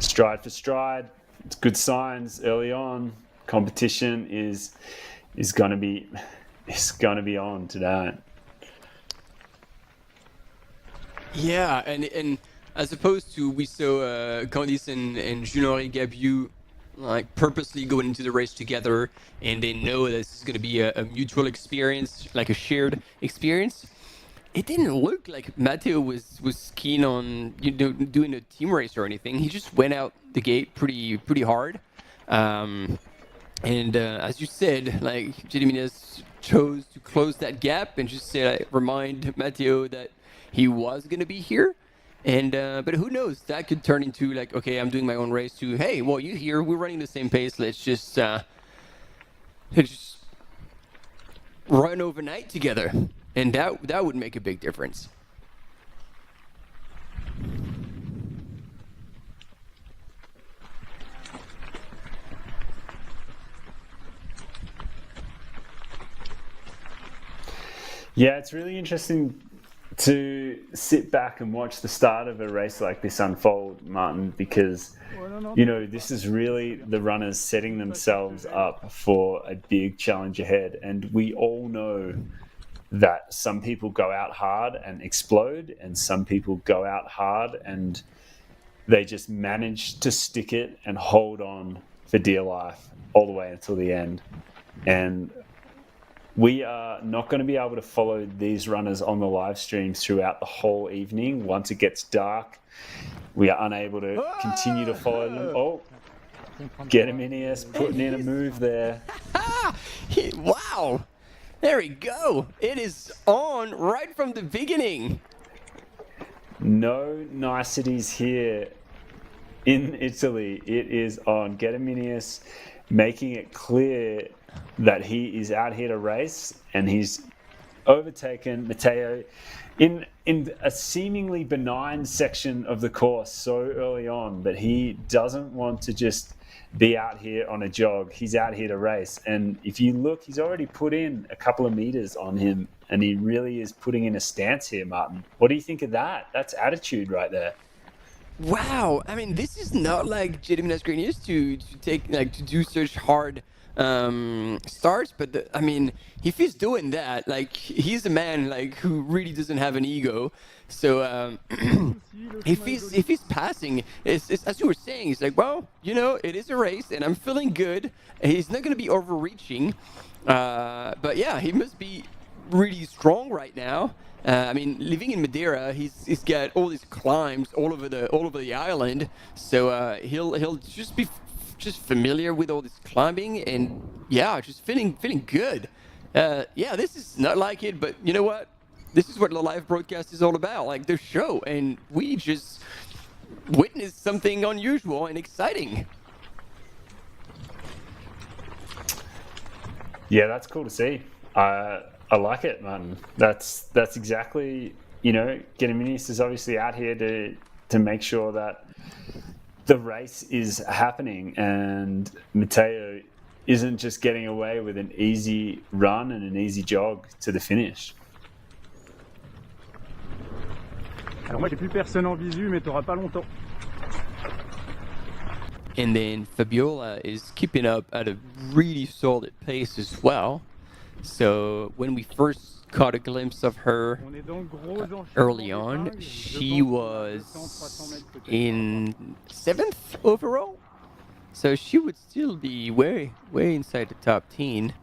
Stride for stride, it's good signs early on. Competition is going to be on tonight. Yeah, and as opposed to we saw Candice and Jean-Henri Gabiou like purposely going into the race together, and they know that this is going to be a mutual experience, like a shared experience. It didn't look like Matteo was keen on doing a team race or anything. He just went out the gate pretty hard, and as you said, like Gediminas chose to close that gap and just remind Matteo that he was going to be here. And but who knows, that could turn into like, okay, I'm doing my own race, to, hey, well, you here, we're running the same pace, let's just run overnight together, and that would make a big difference. Yeah, it's really interesting to sit back and watch the start of a race like this unfold, Martin, because, this is really the runners setting themselves up for a big challenge ahead. And we all know that some people go out hard and explode, and some people go out hard and they just manage to stick it and hold on for dear life all the way until the end. And we are not going to be able to follow these runners on the live streams throughout the whole evening. Once it gets dark, we are unable to continue to follow them. Oh, Gediminas putting in a move there. Wow, there we go. It is on right from the beginning. No niceties here in Italy. It is on. Gediminas making it clear that he is out here to race, and he's overtaken Matteo in a seemingly benign section of the course so early on, but he doesn't want to just be out here on a jog. He's out here to race, and if you look, he's already put in a couple of meters on him, and he really is putting in a stance here, Martin. What do you think of that? That's attitude right there. Wow, I mean, this is not like Gediminas Grenius to take, like, to do such hard starts, but I mean, if he's doing that, like, he's a man like who really doesn't have an ego. So if he's passing, it's, as you were saying, he's like, well, you know, it is a race, and I'm feeling good. He's not going to be overreaching, but yeah, he must be really strong right now. I mean, living in Madeira, he's got all these climbs all over the island, so he'll just be familiar with all this climbing, and yeah, just feeling good. Yeah, this is not like it, but you know what? This is what the live broadcast is all about, like the show, and we just witnessed something unusual and exciting. Yeah, that's cool to see. I like it, Martin. That's exactly, you know, Guilherme is obviously out here to make sure that the race is happening, and Matteo isn't just getting away with an easy run and an easy jog to the finish. Alors moi j'ai plus personne en visu, mais t'auras pas longtemps. And then Fabiola is keeping up at a really solid pace as well. So when we first caught a glimpse of her early on, she was in 7th overall. So she would still be way inside the top 10.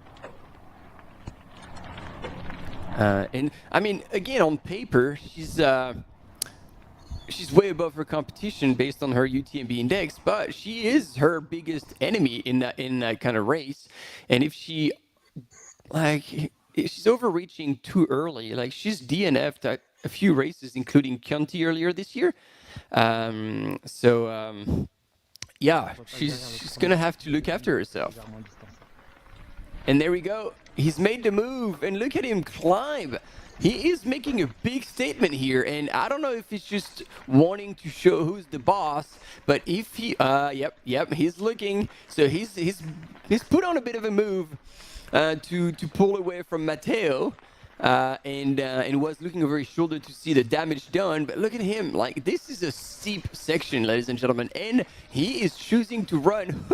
And I mean, again, on paper, she's way above her competition based on her UTMB index, but she is her biggest enemy in that kind of race. And if she's overreaching too early, like she's DNF'd at a few races, including Chianti earlier this year. Yeah, she's gonna have to look after herself. And there we go. He's made the move, and look at him climb. He is making a big statement here, and I don't know if he's just wanting to show who's the boss, but if he, yep, he's looking. So he's put on a bit of a move to pull away from Matteo, and was looking over his shoulder to see the damage done. But look at him, like this is a steep section, ladies and gentlemen, and he is choosing to run.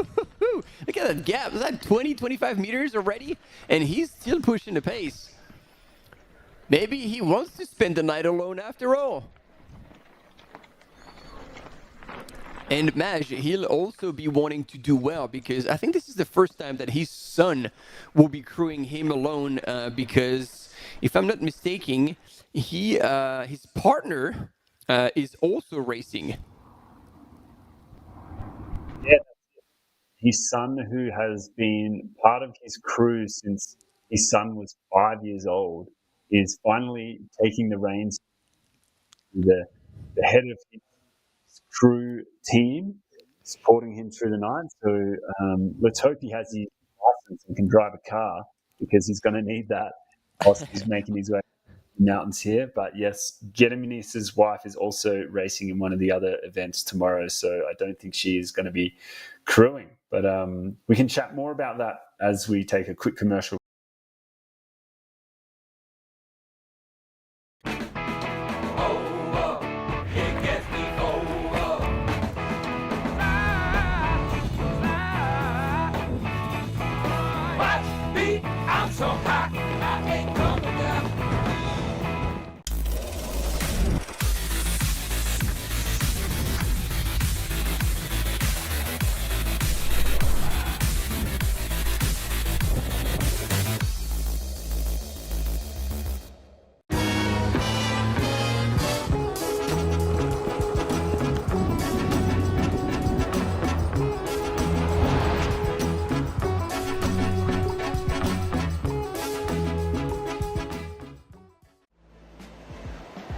Look at that gap. Is that 20-25 meters already? And he's still pushing the pace. Maybe he wants to spend the night alone after all. And Maj, he'll also be wanting to do well, because I think this is the first time that his son will be crewing him alone, because if I'm not mistaken, his partner is also racing. Yeah, his son, who has been part of his crew since his son was 5 years old, is finally taking the reins. The head of his crew team, supporting him through the night. So let's hope he has his license and can drive a car, because he's going to need that whilst he's making his way to the mountains here. But yes, Guilherme's wife is also racing in one of the other events tomorrow, so I don't think she is going to be crewing. But we can chat more about that as we take a quick commercial.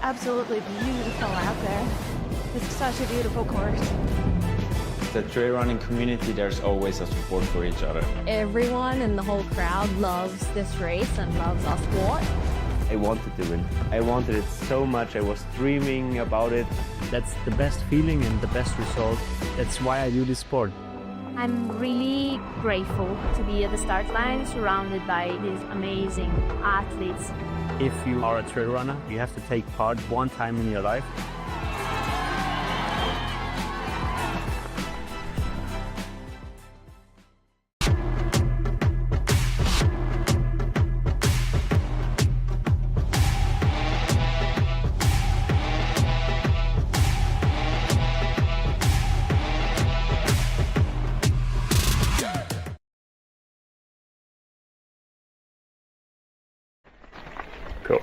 Absolutely beautiful out there. It's such a beautiful course. The trail running community, there's always a support for each other. Everyone in the whole crowd loves this race and loves our sport. I wanted to win. I wanted it so much. I was dreaming about it. That's the best feeling and the best result. That's why I do this sport. I'm really grateful to be at the start line surrounded by these amazing athletes. If you are a trail runner, you have to take part one time in your life. Cool.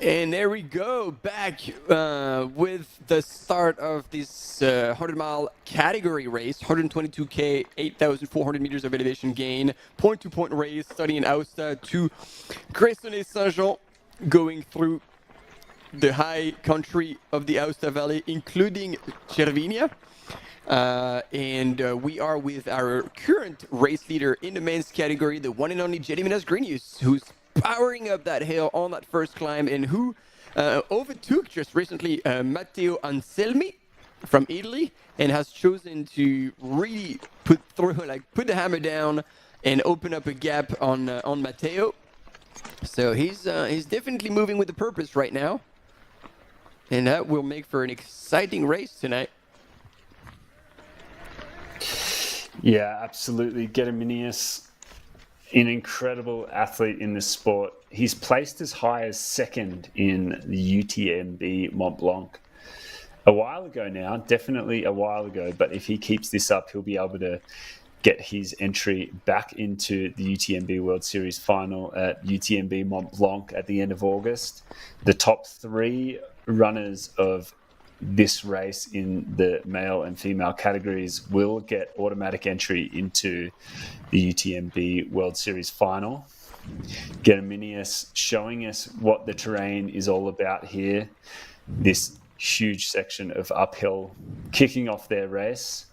And there we go, back with the start of this 100-mile category race, 122K, 8,400 meters of elevation gain, point-to-point race, starting in Aosta to Cressonay-Saint-Jean, going through the high country of the Aosta Valley, including Cervinia. And we are with our current race leader in the men's category, the one and only Gediminas Grinius, who's powering up that hill on that first climb, and who overtook just recently Matteo Anselmi from Italy, and has chosen to really put the hammer down and open up a gap on Matteo. So he's definitely moving with a purpose right now, and that will make for an exciting race tonight. Yeah, absolutely. Gediminas, an incredible athlete in this sport. He's placed as high as second in the UTMB Mont-Blanc a while ago now, definitely a while ago. But if he keeps this up, he'll be able to get his entry back into the UTMB World Series final at UTMB Mont-Blanc at the end of August. The top three runners of this race in the male and female categories will get automatic entry into the UTMB World Series final. Gediminas showing us what the terrain is all about here. This huge section of uphill kicking off their race.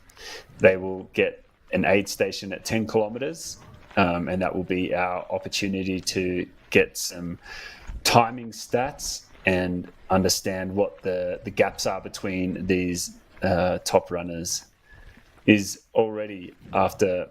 They will get an aid station at 10 kilometers, and that will be our opportunity to get some timing stats and understand what the gaps are between these top runners. Is already after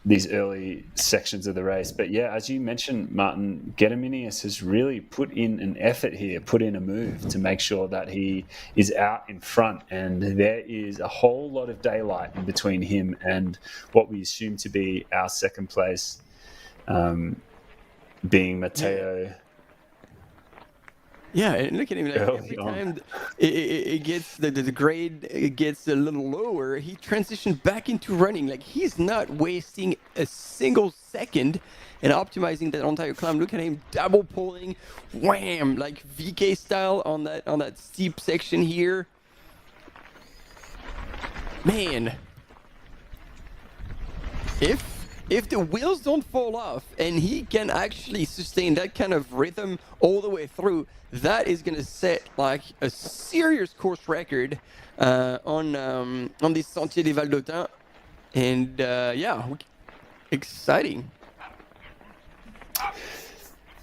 these early sections of the race. But yeah, as you mentioned, Martin, Gediminas has really put in an effort here, put in a move to make sure that he is out in front, and there is a whole lot of daylight in between him and what we assume to be our second place, being Matteo. Yeah, and look at him, like every time it gets the grade gets a little lower, he transitions back into running. Like, he's not wasting a single second and optimizing that entire climb. Look at him double pulling, wham, like VK style on that steep section here. Man, if the wheels don't fall off and he can actually sustain that kind of rhythm all the way through, that is going to set like a serious course record on this Sentier des Val d'Autun. And yeah, exciting.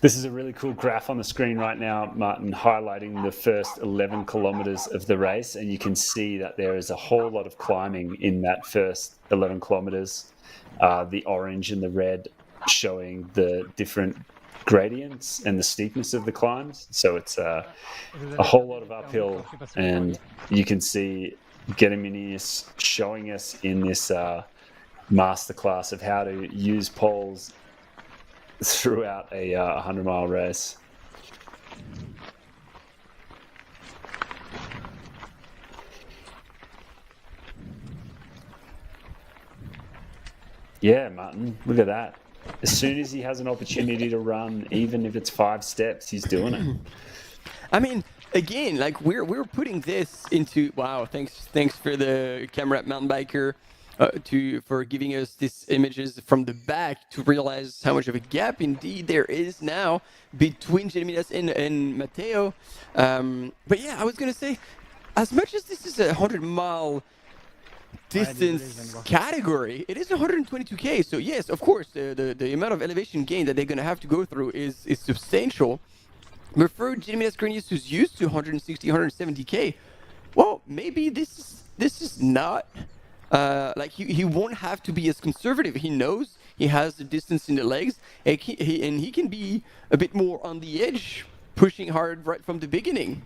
This is a really cool graph on the screen right now, Martin, highlighting the first 11 kilometers of the race. And you can see that there is a whole lot of climbing in that first 11 kilometers. The orange and the red showing the different gradients and the steepness of the climbs. So it's a whole lot of uphill, and you can see Gediminas showing us in this masterclass of how to use poles throughout a 100-mile race. Yeah, Martin, look at that. As soon as he has an opportunity to run, even if it's 5 steps, he's doing it. I mean, again, like we're putting this into, wow, thanks for the camera mountain biker for giving us these images from the back to realize how much of a gap indeed there is now between Gediminas and Matteo. But yeah, I was gonna say, as much as this is a 100-mile distance category, it is 122K. So yes, of course, the amount of elevation gain that they're going to have to go through is substantial. But for Gediminas Grinius, who's used to 160, 170K, well, maybe this is not like he won't have to be as conservative. He knows he has the distance in the legs, and he can be a bit more on the edge, pushing hard right from the beginning.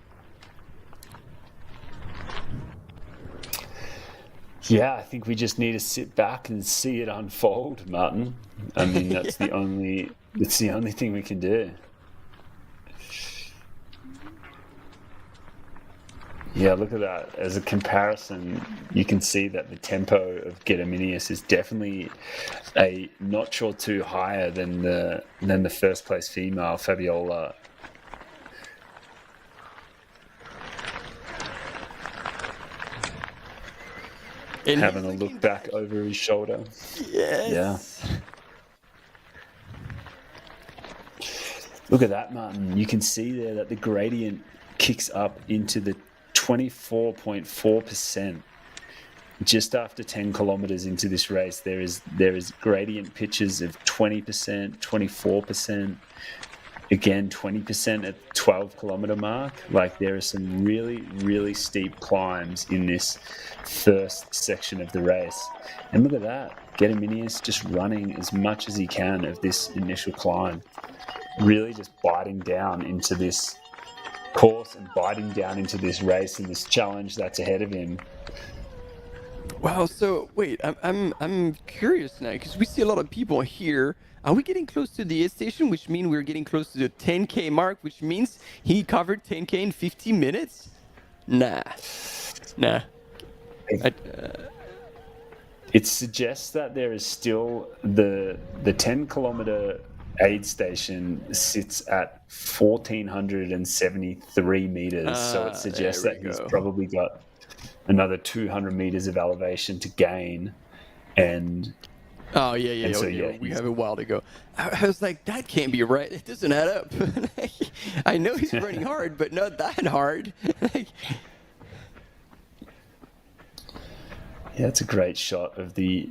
Yeah, I think we just need to sit back and see it unfold, Martin. I mean, that's the only thing we can do. Yeah, look at that. As a comparison, you can see that the tempo of Gediminius is definitely a notch or two higher than the first place female, Fabiola. And having a look back over his shoulder. Yes. Yeah. Look at that, Martin. You can see there that the gradient kicks up into the 24.4%. Just after 10 kilometers into this race, there is gradient pitches of 20%, 24%, again 20% at the 12-kilometer mark. Like, there are some really, really steep climbs in this first section of the race. And look at that. Gediminius just running as much as he can of this initial climb. Really just biting down into this course and biting down into this race and this challenge that's ahead of him. Wow, so wait, I'm curious now, because we see a lot of people here. Are we getting close to the aid station, which means we're getting close to the 10K mark, which means he covered 10K in 50 minutes? Nah. It suggests that there is still the 10-kilometer aid station sits at 1,473 meters, so it suggests that he's probably got another 200 meters of elevation to gain. And oh yeah, so, we have a while to go. I was like, that can't be right. It doesn't add up. I know he's running hard, but not that hard. Yeah, it's a great shot of the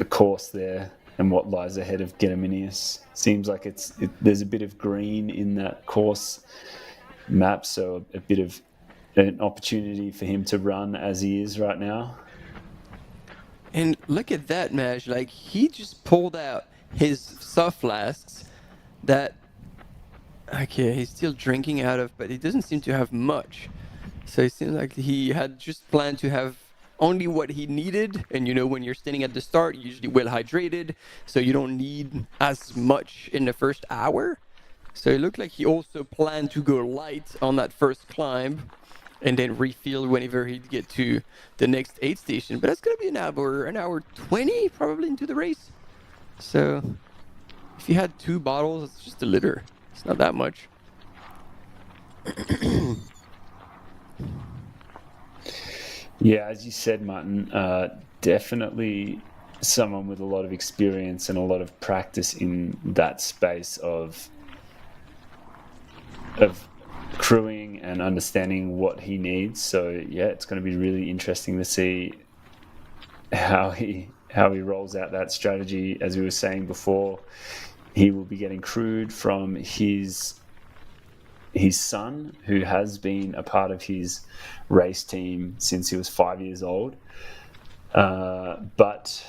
course there and what lies ahead of Gediminius. Seems like there's a bit of green in that course map, so a bit of an opportunity for him to run as he is right now. And look at that, Maj. Like, he just pulled out his soft flasks that, okay, he's still drinking out of, but he doesn't seem to have much. So it seems like he had just planned to have only what he needed. And you know, when you're standing at the start, you're usually well hydrated, so you don't need as much in the first hour. So it looked like he also planned to go light on that first climb and then refill whenever he'd get to the next aid station. But that's going to be an hour 20 probably into the race. So if you had 2 bottles, it's just a liter. It's not that much. Yeah, as you said, Martin, definitely someone with a lot of experience and a lot of practice in that space of crewing and understanding what he needs. So yeah, it's going to be really interesting to see how he rolls out that strategy. As we were saying before, he will be getting crewed from his son, who has been a part of his race team since he was 5 years old. But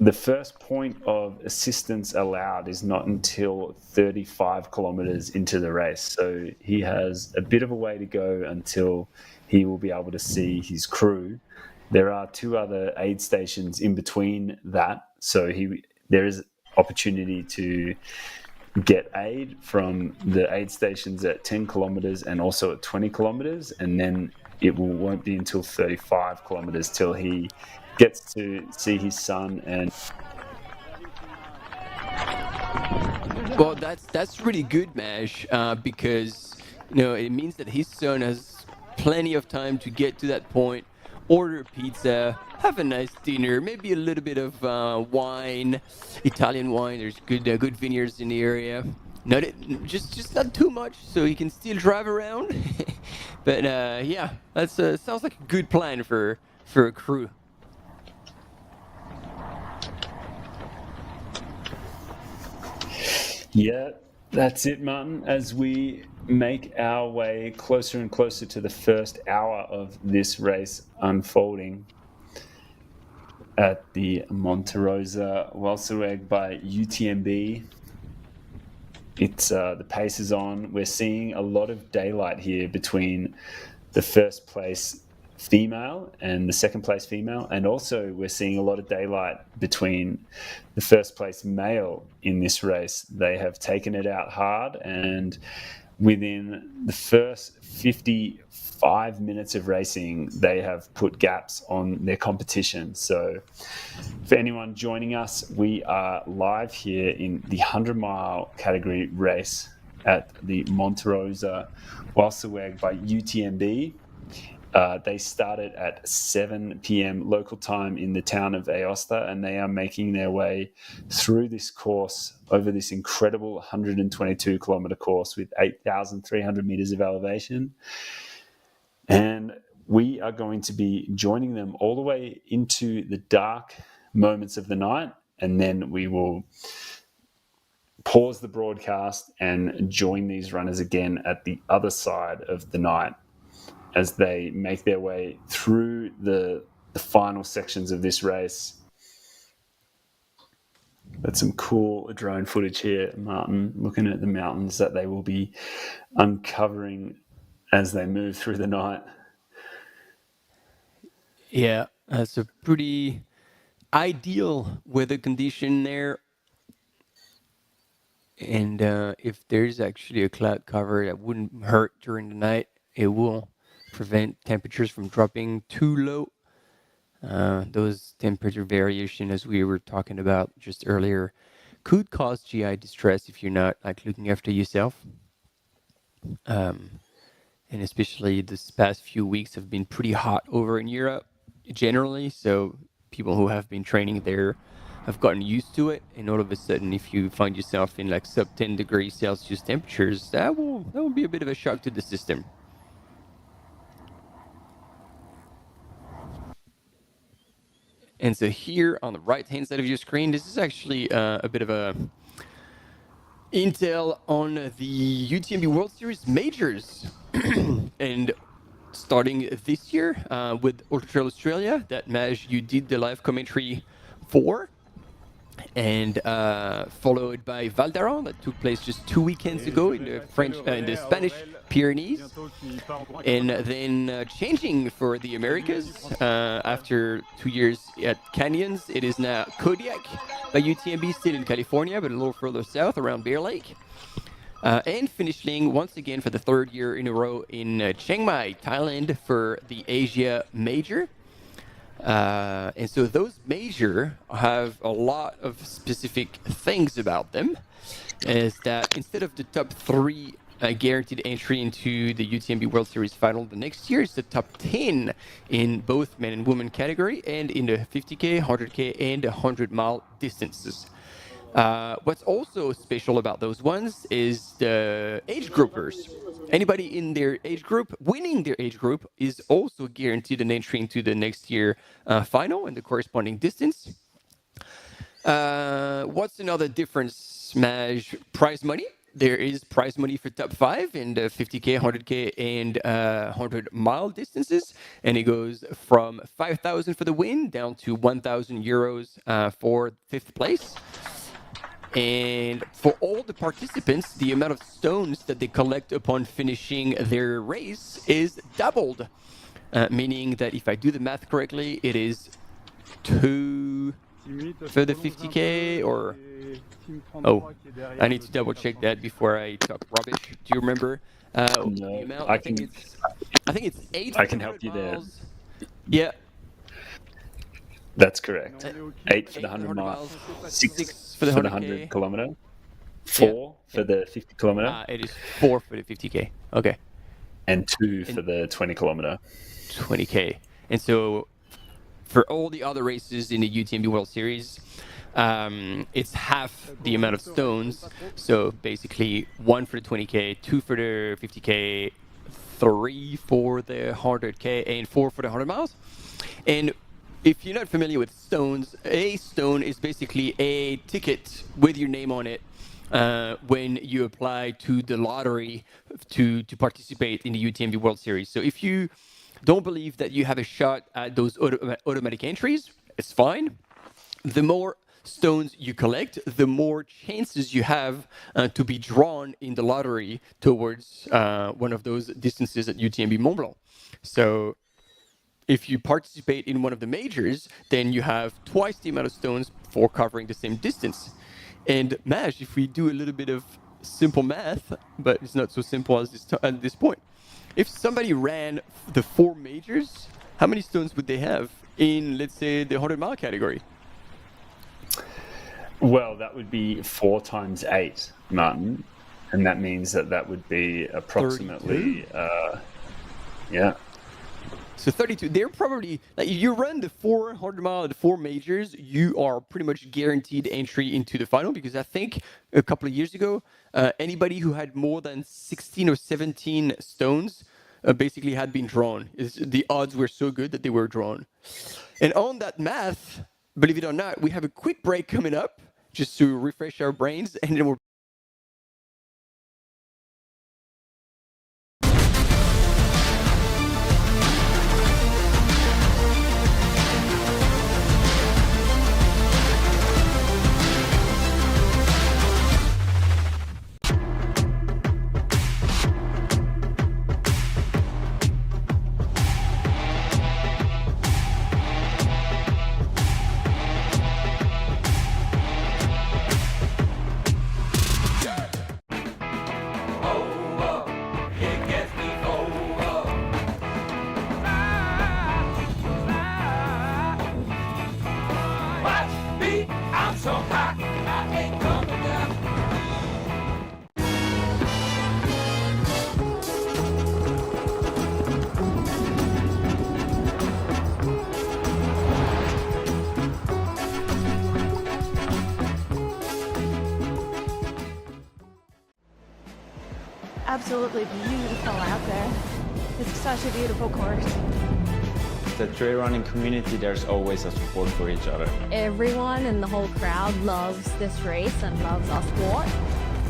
the first point of assistance allowed is not until 35 kilometers into the race. So he has a bit of a way to go until he will be able to see his crew. There are 2 other aid stations in between that. So there is opportunity to get aid from the aid stations at 10 kilometers and also at 20 kilometers. And then it won't be until 35 kilometers till he gets to see his son. And well, that's really good, Maj, because it means that his son has plenty of time to get to that point, order pizza, have a nice dinner, maybe a little bit of wine, Italian wine. There's good vineyards in the area. Just not too much, so he can still drive around. But yeah, that sounds like a good plan for a crew. Yeah, that's it, Martin. As we make our way closer and closer to the first hour of this race unfolding at the Monte Rosa Walserwaeg by UTMB, it's the pace is on. We're seeing a lot of daylight here between the first place female and the second place female, and also we're seeing a lot of daylight between the first place male in this race. They have taken it out hard, and within the first 55 minutes of racing, they have put gaps on their competition. So for anyone joining us, we are live here in the 100-mile category race at the Monte Rosa Walserwaeg by UTMB. They started at 7 p.m. local time in the town of Aosta, and they are making their way through this course over this incredible 122-kilometer course with 8,300 meters of elevation. And we are going to be joining them all the way into the dark moments of the night, and then we will pause the broadcast and join these runners again at the other side of the night as they make their way through the final sections of this race. That's some cool drone footage here, Martin, looking at the mountains that they will be uncovering as they move through the night. Yeah, that's a pretty ideal weather condition there. And if there's actually a cloud cover that wouldn't hurt during the night, it will prevent temperatures from dropping too low. Those temperature variation, as we were talking about just earlier, could cause GI distress if you're not looking after yourself. And especially this past few weeks have been pretty hot over in Europe generally, so people who have been training there have gotten used to it, and all of a sudden if you find yourself in sub 10 degrees Celsius temperatures, that will be a bit of a shock to the system. And so here on the right hand side of your screen, this is actually a bit of a intel on the UTMB World Series majors. And starting this year with Ultra Trail Australia, that Maj, you did the live commentary for, and followed by Val d'Aran, that took place just 2 weekends ago in the Spanish Pyrenees, and then changing for the Americas after 2 years at Canyons. It is now Kodiak by UTMB, still in California, but a little further south around Bear Lake. And finishing once again for the third year in a row in Chiang Mai, Thailand, for the Asia Major. And so those major have a lot of specific things about them, is that instead of the top 3 guaranteed entry into the UTMB World Series final the next year, it's the top 10 in both men and women category, and in the 50K, 100K, and 100-mile distances. What's also special about those ones is the age groupers. Anybody in their age group, winning their age group, is also guaranteed an entry into the next year final and the corresponding distance. What's another difference, Maj? Prize money. There is prize money for top 5 in the 50K, 100K, and 100-mile distances. And it goes from 5,000 for the win down to 1,000 euros for 5th place. And for all the participants, the amount of stones that they collect upon finishing their race is doubled. Meaning that if I do the math correctly, it is 2 for the 50K, or... Oh, I need to double check that before I talk rubbish. Do you remember the amount? I think it's 8. I can help you there. Yeah. That's correct. 8 for the 100 miles, 6 for the 100 kilometer, 4 for the 50 kilometer. It is 4 for the 50K. Okay. And 2 for the 20 kilometer. 20K. And so for all the other races in the UTMB World Series, it's half the amount of stones. So basically 1 for the 20K, 2 for the 50K, 3 for the 100K, and 4 for the 100 miles. And if you're not familiar with stones, a stone is basically a ticket with your name on it when you apply to the lottery to participate in the UTMB World Series. So if you don't believe that you have a shot at those automatic entries, it's fine. The more stones you collect, the more chances you have to be drawn in the lottery towards one of those distances at UTMB Mont-Blanc. So if you participate in one of the majors, then you have twice the amount of stones for covering the same distance. And Maj, if we do a little bit of simple math, but it's not so simple at this point. If somebody ran the 4 majors, how many stones would they have in, let's say, the 100-mile category? Well, that would be 4 times 8, Martin, and that means that would be approximately, yeah. So 32. They're probably, like, if you run the 400-mile, the 4 majors, you are pretty much guaranteed entry into the final, because I think a couple of years ago, anybody who had more than 16 or 17 stones basically had been drawn. The odds were so good that they were drawn. And on that math, believe it or not, we have a quick break coming up just to refresh our brains, and then we're Absolutely beautiful out there. It's such a beautiful course. The trail running community, there's always a support for each other. Everyone in the whole crowd loves this race and loves our sport.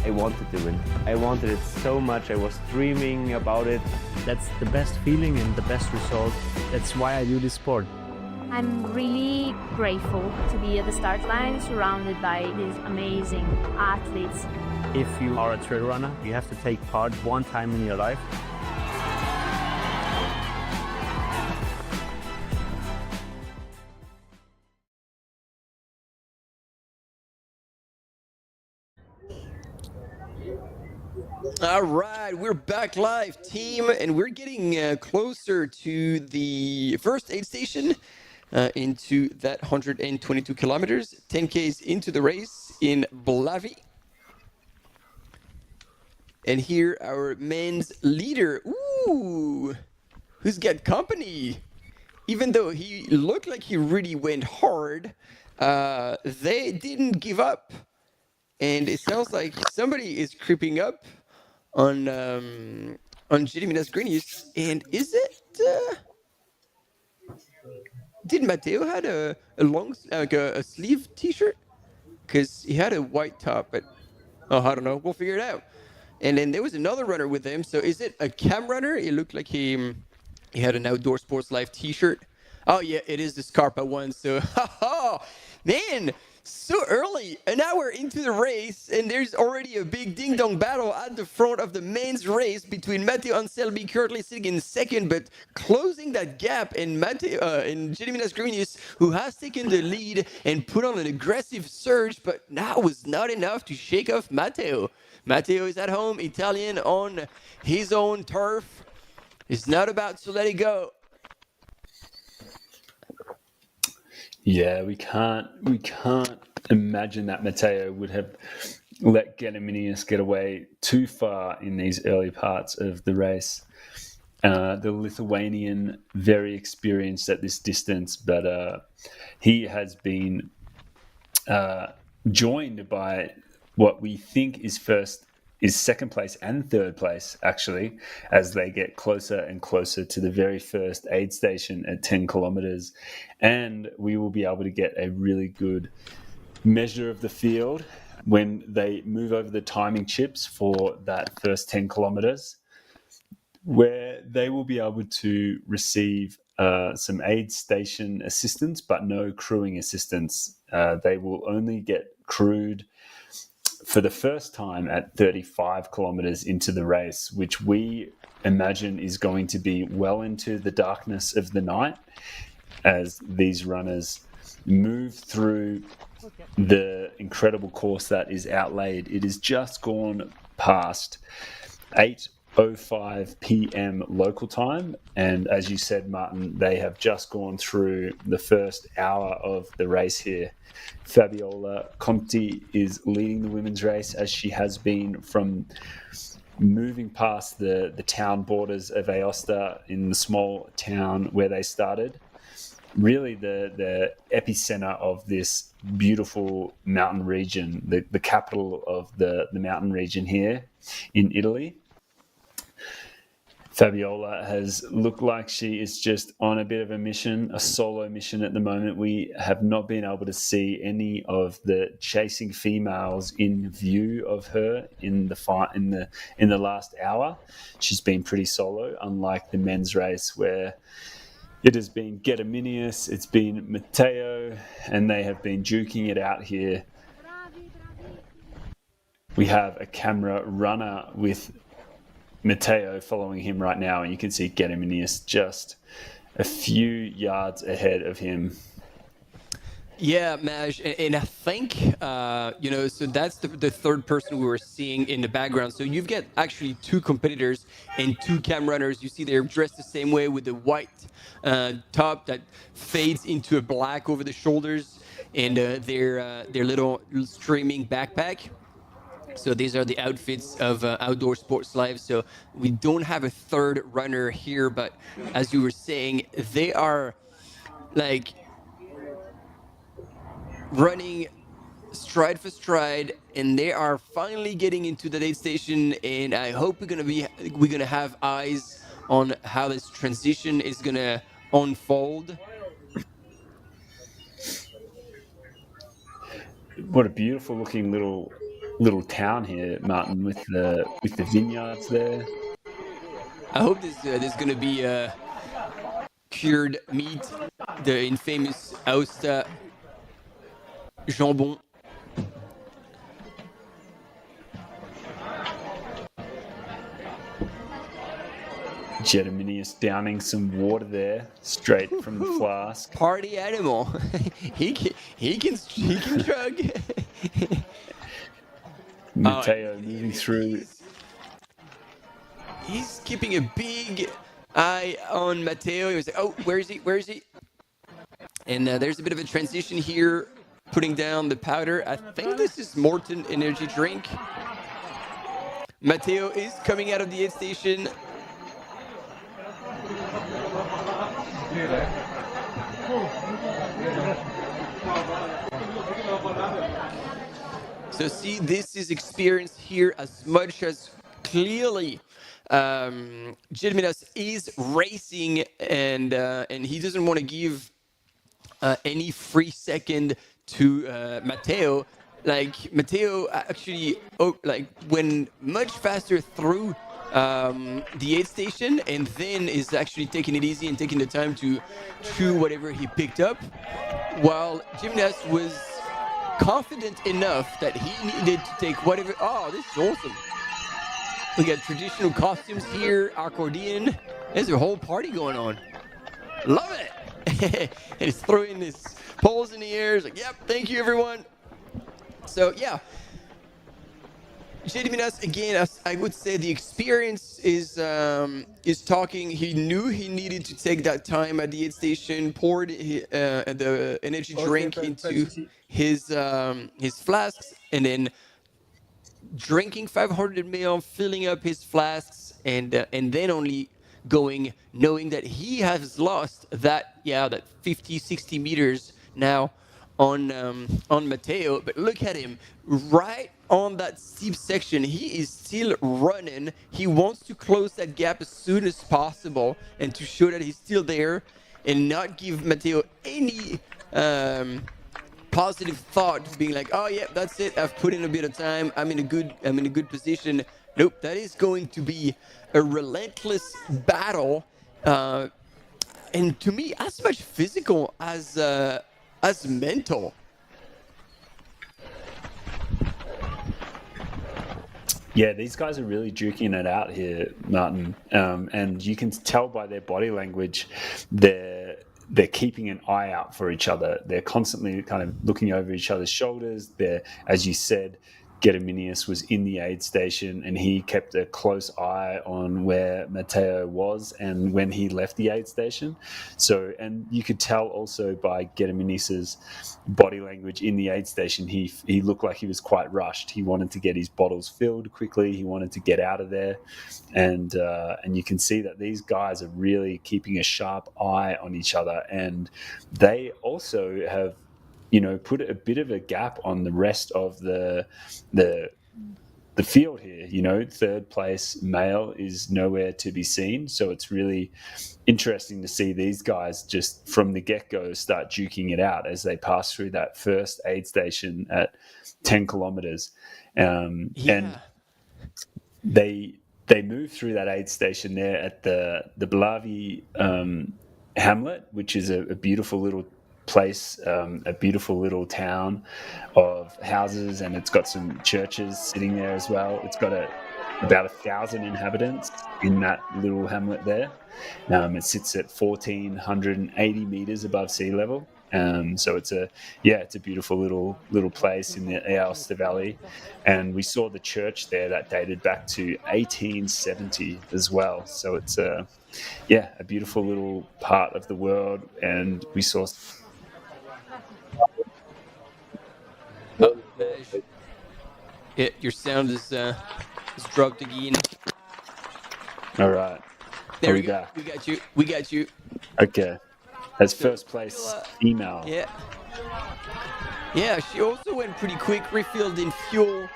I wanted to win. I wanted it so much. I was dreaming about it. That's the best feeling and the best result. That's why I do this sport. I'm really grateful to be at the start line surrounded by these amazing athletes. If you are a trail runner, you have to take part one time in your life. All right, we're back live, team, and we're getting closer to the first aid station into that 122 kilometers, 10Ks into the race in Blavi. And here our men's leader, ooh, who's got company. Even though he looked like he really went hard, they didn't give up. And it sounds like somebody is creeping up on Gediminas Grenius. And is it? Did Matteo had a long, like a sleeve T-shirt? Because he had a white top, but I don't know. We'll figure it out. And then there was another runner with him. So is it a cam runner? It looked like he had an Outdoor Sports Life T-shirt. Oh yeah, it is the Scarpa one. So, man. So early, an hour into the race, and there's already a big ding-dong battle at the front of the men's race between Matteo Anselmi currently sitting in second, but closing that gap, and Gediminas Grenius, who has taken the lead and put on an aggressive surge, but that was not enough to shake off Matteo. Matteo is at home, Italian on his own turf. He's not about to let it go. Yeah, we can't imagine that Matteo would have let Gediminas get away too far in these early parts of the race. The Lithuanian, very experienced at this distance, but he has been joined by what we think is second place and third place, actually, as they get closer and closer to the very first aid station at 10 kilometers. And we will be able to get a really good measure of the field when they move over the timing chips for that first 10 kilometers, where they will be able to receive some aid station assistance, but no crewing assistance. They will only get crewed for the first time at 35 kilometers into the race, which we imagine is going to be well into the darkness of the night as these runners move through the incredible course that is outlaid. It has just gone past 8:05 p.m. local time. And as you said, Martin, they have just gone through the first hour of the race here. Fabiola Conti is leading the women's race, as she has been from moving past the town borders of Aosta in the small town where they started. Really the epicenter of this beautiful mountain region, the capital of the mountain region here in Italy. Fabiola has looked like she is just on a bit of a mission, a solo mission at the moment. We have not been able to see any of the chasing females in view of her in the last hour. She's been pretty solo, unlike the men's race where it has been Gediminius, it's been Matteo, and they have been duking it out here. We have a camera runner with Matteo following him right now, and you can see Gediminius just a few yards ahead of him. Yeah, Maj, and I think, so that's the third person we were seeing in the background. So you've got actually two competitors and two cam runners. You see they're dressed the same way with the white top that fades into a black over the shoulders, and their little streaming backpack. So these are the outfits of outdoor sports lives. So we don't have a third runner here, but as you were saying, they are like running stride for stride, and they are finally getting into the aid station. And I hope we're gonna have eyes on how this transition is gonna unfold. What a beautiful looking little town here, Martin, with the vineyards there. I hope there's gonna be cured meat, the infamous Aosta jambon. Gediminius downing some water there, straight from the flask. Party animal. he can chug. Matteo moving through. He's keeping a big eye on Matteo. He was like, oh, where is he? Where is he? And there's a bit of a transition here, putting down the powder. I think this is Morton energy drink. Matteo is coming out of the aid station. So see, this is experienced here as much as clearly Gediminas is racing, and he doesn't want to give any free second to Matteo. Like Matteo actually went much faster through the aid station, and then is actually taking it easy and taking the time to chew whatever he picked up, while Gediminas was confident enough that he needed to take whatever. Oh, this is awesome. We got traditional costumes here, accordion. There's a whole party going on. Love it. And he's throwing his poles in the air. He's like, yep, thank you, everyone. So, yeah. Gediminas, again, I would say the experience is talking. He knew he needed to take that time at the aid station, poured the energy drink into his flasks, and then drinking 500 ml, filling up his flasks, and then only going, knowing that he has lost that 50, 60 meters now on Matteo. But look at him, right on that steep section, he is still running. He wants to close that gap as soon as possible and to show that he's still there and not give Matteo any positive thought, being like, oh yeah, that's it, I've put in a bit of time, I'm in a good position. Nope, that is going to be a relentless battle, and to me as much physical as mental. Yeah, these guys are really duking it out here, Martin, and you can tell by their body language they're keeping an eye out for each other. They're constantly kind of looking over each other's shoulders. They're, as you said, Gediminius was in the aid station, and he kept a close eye on where Matteo was and when he left the aid station. So, and you could tell also by Gediminius's body language in the aid station, he looked like he was quite rushed. He wanted to get his bottles filled quickly. He wanted to get out of there, and you can see that these guys are really keeping a sharp eye on each other, and they also have, put a bit of a gap on the rest of the field here. Third place male is nowhere to be seen, so it's really interesting to see these guys just from the get-go start duking it out as they pass through that first aid station at 10 kilometers. And they move through that aid station there at the Blavi hamlet, which is a beautiful little place, a beautiful little town of houses, and it's got some churches sitting there as well. It's got about 1,000 inhabitants in that little hamlet there. It sits at 1,480 meters above sea level. So it's a beautiful little place in the Aosta Valley, and we saw the church there that dated back to 1870 as well. So it's a beautiful little part of the world, and we saw. Your sound is dropped again. All right. There we go. We got you. Okay. That's first place female. Yeah, she also went pretty quick, refilled in fuel,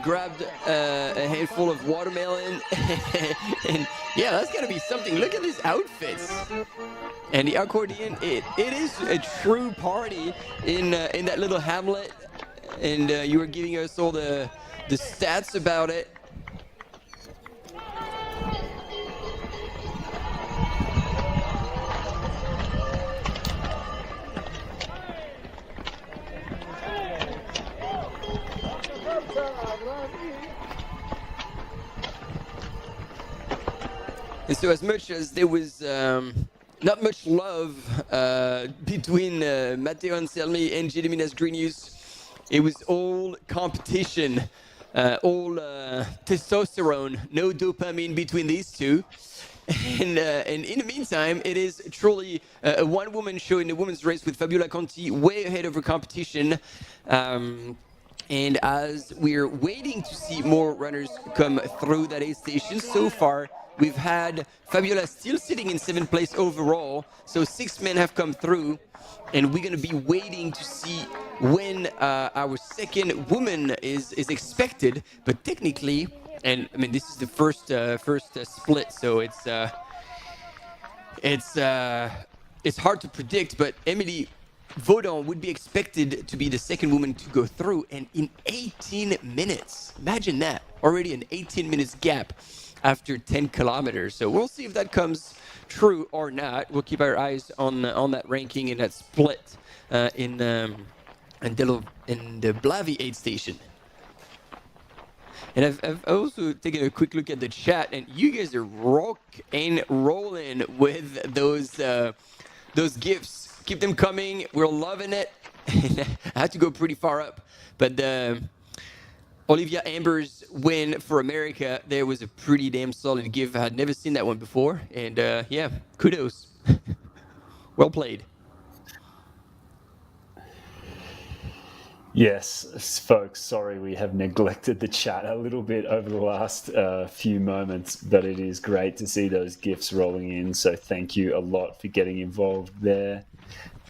grabbed a handful of watermelon, and that's gonna be something. Look at these outfits. And the accordion, it is a true party in that little hamlet, and you were giving us all the stats about it. And so as much as there was not much love between Matteo Anselmi and Gediminas Grinius, it was all competition, all testosterone, no dopamine between these two. And in the meantime, it is truly a one-woman show in the women's race with Fabiola Conti way ahead of her competition. And as we're waiting to see more runners come through that aid station, so far we've had Fabiola still sitting in 7th place overall. So 6 men have come through, and we're going to be waiting to see when our second woman is expected. But technically, and I mean, this is the first split, so it's hard to predict. But Emily Vaudon would be expected to be the second woman to go through, and in 18 minutes. Imagine that, already an 18 minutes gap after 10 kilometers. So we'll see if that comes true or not. We'll keep our eyes on that ranking and that split in the Blavi aid station. And I've also taken a quick look at the chat, and you guys are rock and rolling with those gifts. Keep them coming. We're loving it. I had to go pretty far up, but Olivia Amber's win for America, there was a pretty damn solid give. I had never seen that one before, and kudos. Well played. Yes, folks, sorry we have neglected the chat a little bit over the last few moments, but it is great to see those gifts rolling in, so thank you a lot for getting involved there.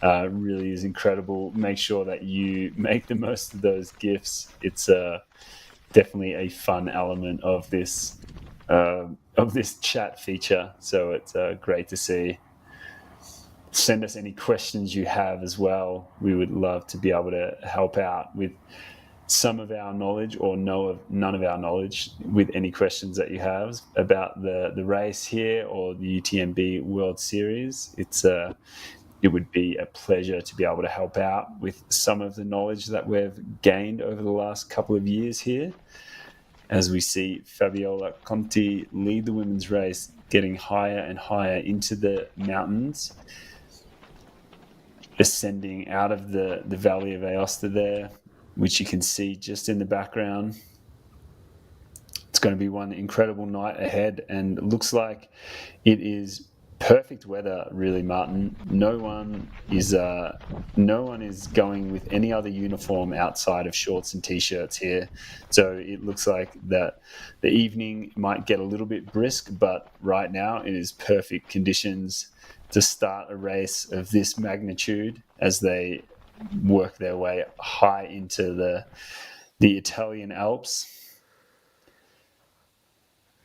Really is incredible. Make sure that you make the most of those gifts. It's definitely a fun element of this chat feature, so it's great to see. Send us any questions you have as well. We would love to be able to help out with some of our knowledge or none of our knowledge with any questions that you have about the race here or the UTMB World Series. It would be a pleasure to be able to help out with some of the knowledge that we've gained over the last couple of years here, as we see Fabiola Conti lead the women's race, getting higher and higher into the mountains, ascending out of the valley of Aosta there, which you can see just in the background. It's going to be one incredible night ahead, and it looks like it is perfect weather, really, Martin. No one is going with any other uniform outside of shorts and t-shirts here. So it looks like that the evening might get a little bit brisk, but right now it is perfect conditions to start a race of this magnitude as they work their way high into the Italian Alps,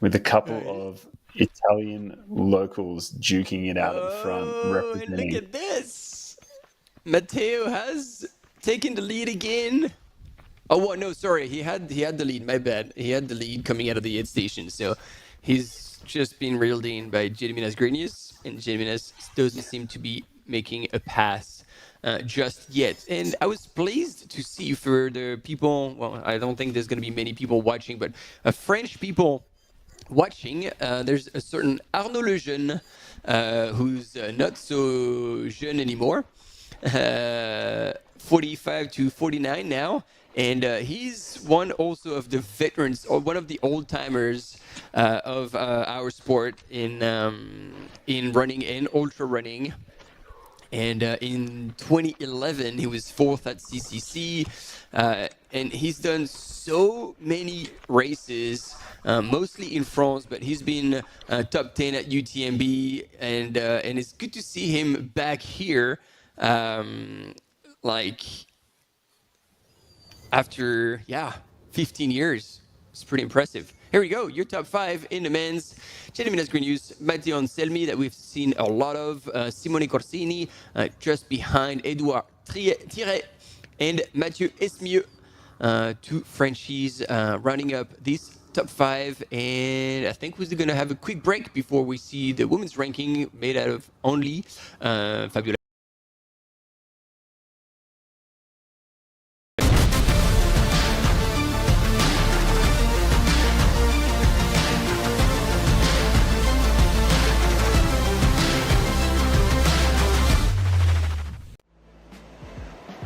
with a couple of Italian locals duking it out at the front, representing. Look at this! Matteo has taken the lead again. Oh, well, no, sorry. He had the lead. My bad. He had the lead coming out of the aid station. So he's just been reeled in by Gediminas Grenius, and Gediminas doesn't seem to be making a pass just yet. And I was pleased to see for the people. Well, I don't think there's going to be many people watching, but French people watching. There's a certain Arnaud Lejeune, who's not so jeune anymore, 45 to 49 now, and he's one also of the veterans, or one of the old timers of our sport in running and ultra running. And in 2011, he was 4th at CCC, and he's done so many races, mostly in France, but he's been top 10 at UTMB, and it's good to see him back here, like after 15 years. It's pretty impressive. Here we go, your top 5 in the men's. Gediminas Grenius, Matteo Anselmi, that we've seen a lot of, Simone Corsini, just behind Edouard Thierry, and Mathieu Esmieux, 2 Frenchies running up this top 5. And I think we're going to have a quick break before we see the women's ranking made out of only Fabiola.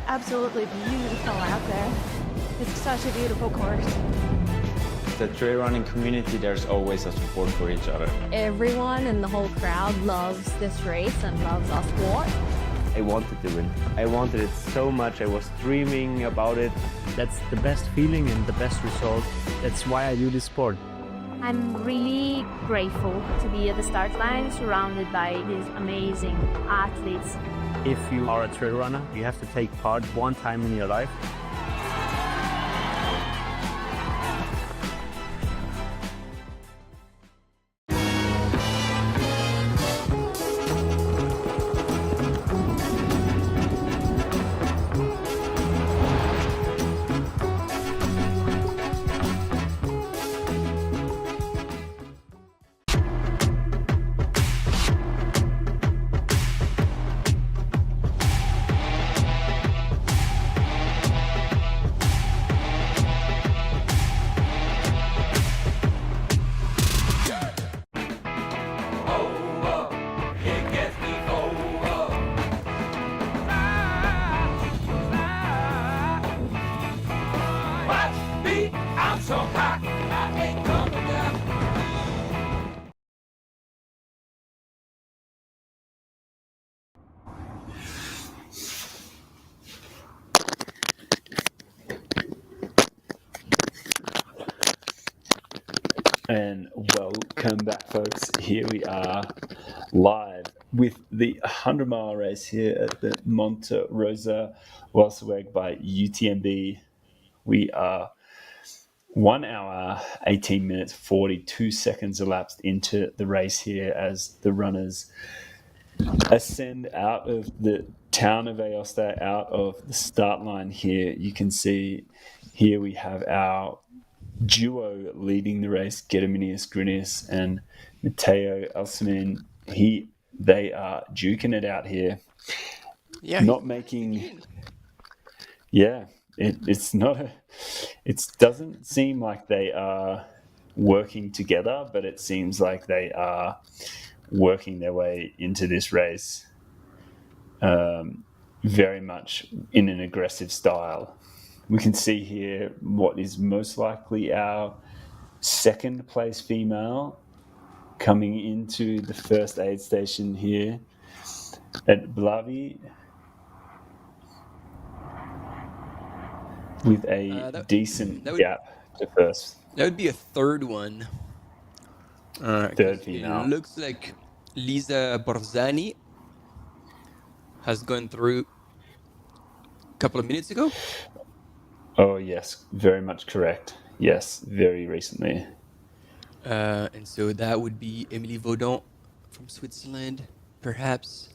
Absolutely beautiful out there. It's such a beautiful course. The trail running community, there's always a support for each other. Everyone in the whole crowd loves this race and loves our sport. I wanted to win. I wanted it so much. I was dreaming about it. That's the best feeling and the best result. That's why I do this sport. I'm really grateful to be at the start line surrounded by these amazing athletes. If you are a trail runner, you have to take part one time in your life. And welcome back, folks. Here we are live with the 100-mile race here at the Monte Rosa Walserwaeg by UTMB. We are 1 hour, 18 minutes, 42 seconds elapsed into the race here as the runners ascend out of the town of Aosta, out of the start line here. You can see here we have our duo leading the race, Gediminas Grenius and Matteo Anselmi. They are duking it out here. Yeah, not making. Yeah, it's not a. It doesn't seem like they are working together, but it seems like they are working their way into this race very much in an aggressive style. we can see here what is most likely our second place female coming into the first aid station here at Blavi with a decent gap to first. That would be a third one. Third female. It looks like Lisa Borzani has gone through a couple of minutes ago. Oh, yes, very much correct. Yes, very recently. And so that would be Emily Vaudon from Switzerland, perhaps.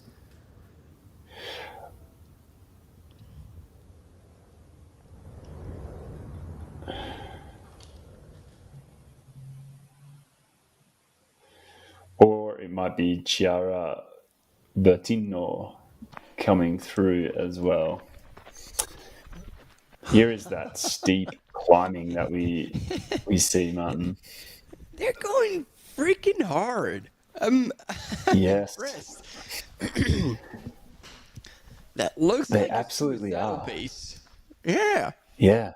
Or it might be Chiara Bertino coming through as well. Here is that steep climbing that we see, Martin. They're going freaking hard. I'm impressed. That looks they like absolutely are. Pace. Yeah. Yeah.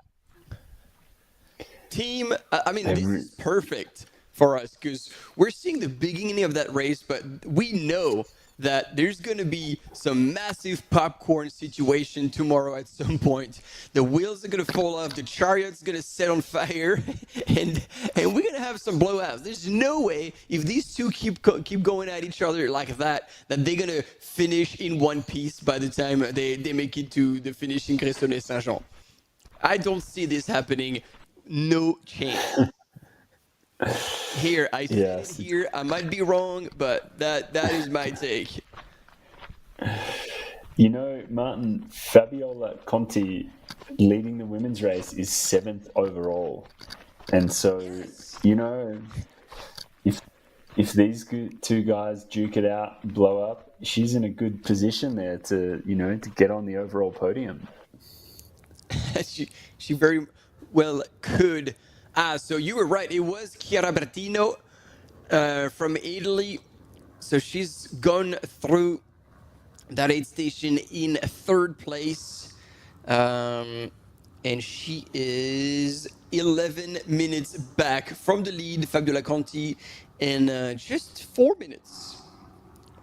Team, I mean, this is perfect for us because we're seeing the beginning of that race, but we know that there's going to be some massive popcorn situation tomorrow at some point. The wheels are going to fall off, the chariot's going to set on fire, and we're going to have some blowouts. There's no way, if these two keep going at each other like that they're going to finish in one piece by the time they make it to the finish in Cressonnet-Saint-Jean. I don't see this happening. No chance. Here, I see it here. I might be wrong, but that is my take. You know, Martin, Fabiola Conti leading the women's race is 7th overall. And so, you know, if these two guys duke it out, blow up, she's in a good position there to get on the overall podium. She very well could. So you were right. It was Chiara Bertino from Italy. So she's gone through that aid station in 3rd place. And she is 11 minutes back from the lead, Fabiola Conti, and just 4 minutes.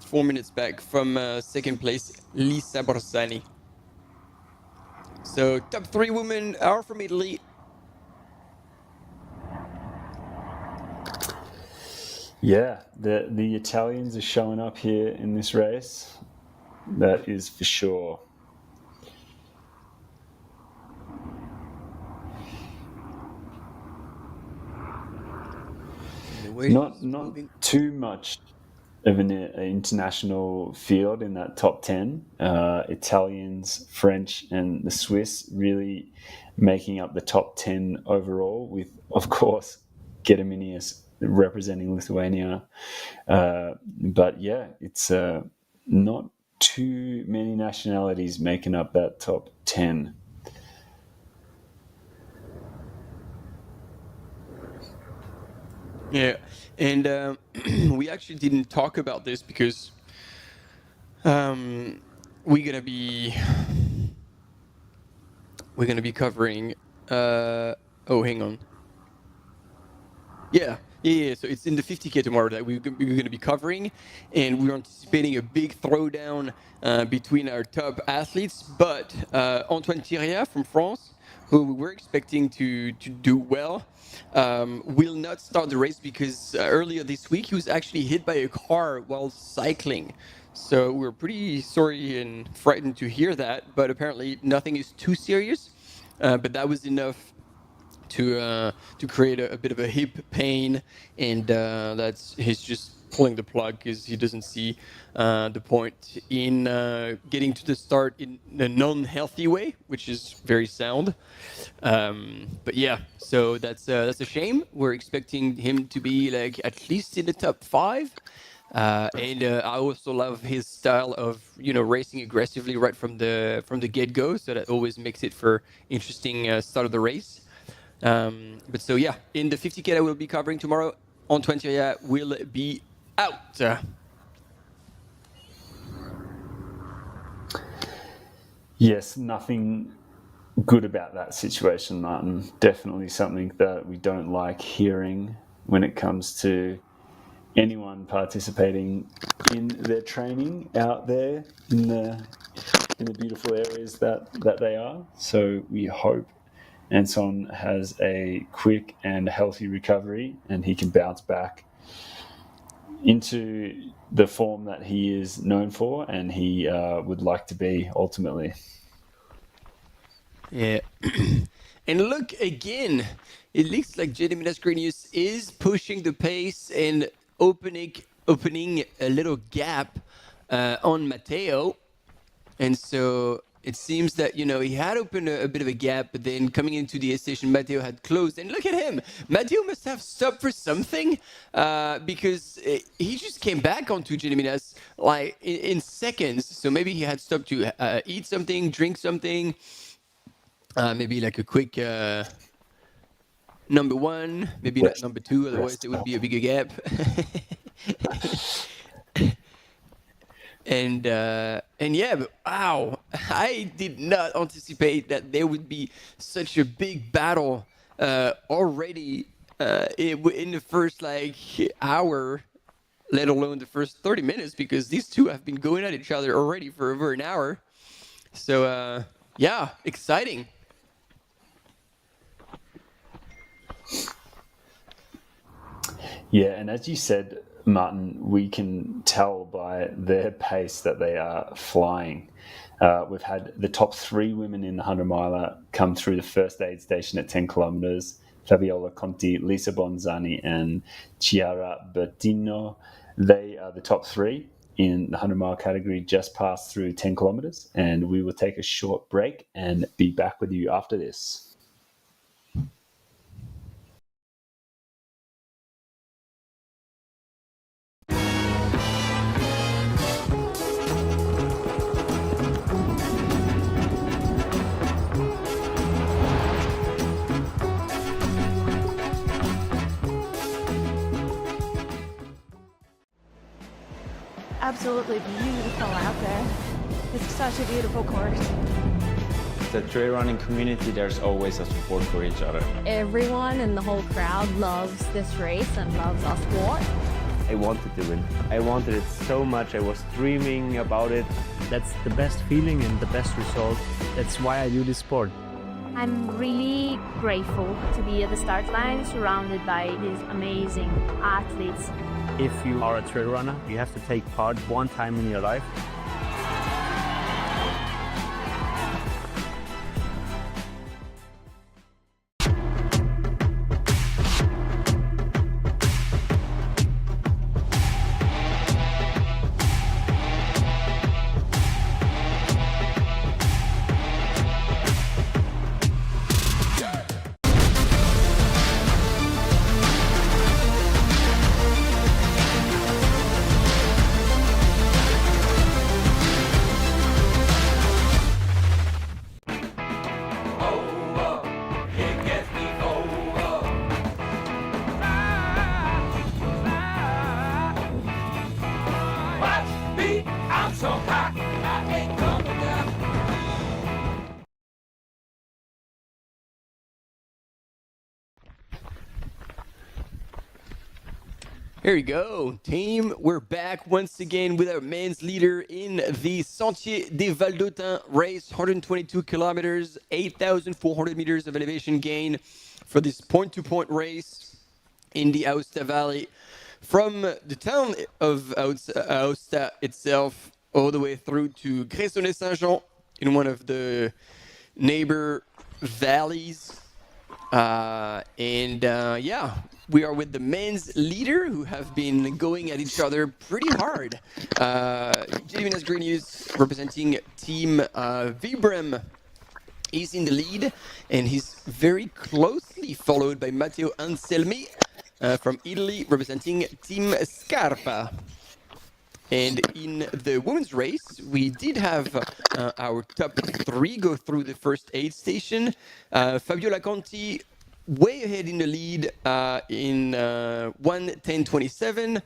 4 minutes back from 2nd place, Lisa Borsani. So top 3 women are from Italy. Yeah, the Italians are showing up here in this race. That is for sure. Not too much of an international field in that top 10. Italians, French, and the Swiss really making up the top 10 overall with, of course, Gediminius representing Lithuania. But yeah, it's not too many nationalities making up that top 10. Yeah, and we actually didn't talk about this because we're gonna be covering. Hang on. Yeah. So it's in the 50K tomorrow that we're going to be covering, and we're anticipating a big throwdown between our top athletes. But Antoine Thiriat from France, who we were expecting to do well, will not start the race because earlier this week he was actually hit by a car while cycling. So we're pretty sorry and frightened to hear that, but apparently nothing is too serious. But that was enough to create a bit of a hip pain, and he's just pulling the plug because he doesn't see the point in getting to the start in a non-healthy way, which is very sound. But yeah, so that's a shame. We're expecting him to be like at least in the top 5. And I also love his style of racing aggressively right from the get-go, so that always makes it for interesting start of the race. But so yeah, in the 50K that we'll be covering tomorrow, Antoine Thiriat will be out. Yes, nothing good about that situation, Martin. Definitely something that we don't like hearing when it comes to anyone participating in their training out there in the beautiful areas that they are. So we hope Anton has a quick and healthy recovery and he can bounce back into the form that he is known for and he would like to be ultimately. Yeah. And look again, it looks like Gediminas Grenius is pushing the pace and opening a little gap on Matteo. And so it seems that, he had opened a bit of a gap, but then coming into the air station, Matteo had closed. And look at him. Matteo must have stopped for something because he just came back onto Gediminas like in seconds. So maybe he had stopped to eat something, drink something, maybe like a quick number one, maybe not number two, otherwise there would be a bigger gap. And yeah, but wow, I did not anticipate that there would be such a big battle already in the first hour, let alone the first 30 minutes, because these two have been going at each other already for over an hour. So yeah, exciting. Yeah, and as you said, Martin, we can tell by their pace that they are flying. We've had the top 3 women in the 100-miler come through the first aid station at 10 kilometers. Fabiola Conti, Lisa Bonzani, and Chiara Bertino. They are the top 3 in the 100-mile category, just passed through 10 kilometers. And we will take a short break and be back with you after this. Absolutely beautiful out there. It's such a beautiful course. The trail running community, there's always a support for each other. Everyone in the whole crowd loves this race and loves our sport. I wanted to win. I wanted it so much. I was dreaming about it. That's the best feeling and the best result. That's why I do this sport. I'm really grateful to be at the start line surrounded by these amazing athletes. If you are a trail runner, you have to take part one time in your life. Here we go, team. We're back once again with our men's leader in the Sentier des Val d'Autun race, 122 kilometers, 8,400 meters of elevation gain for this point-to-point race in the Aosta Valley. From the town of Aosta itself all the way through to Gressoney-Saint-Jean in one of the neighbor valleys. Yeah, we are with the men's leader who have been going at each other pretty hard. Gediminas Grenius representing Team Vibram. He's in the lead and he's very closely followed by Matteo Anselmi from Italy representing Team Scarpa. And in the women's race, we did have our top 3 go through the first aid station. Fabiola Conti way ahead in the lead in 1:10:27.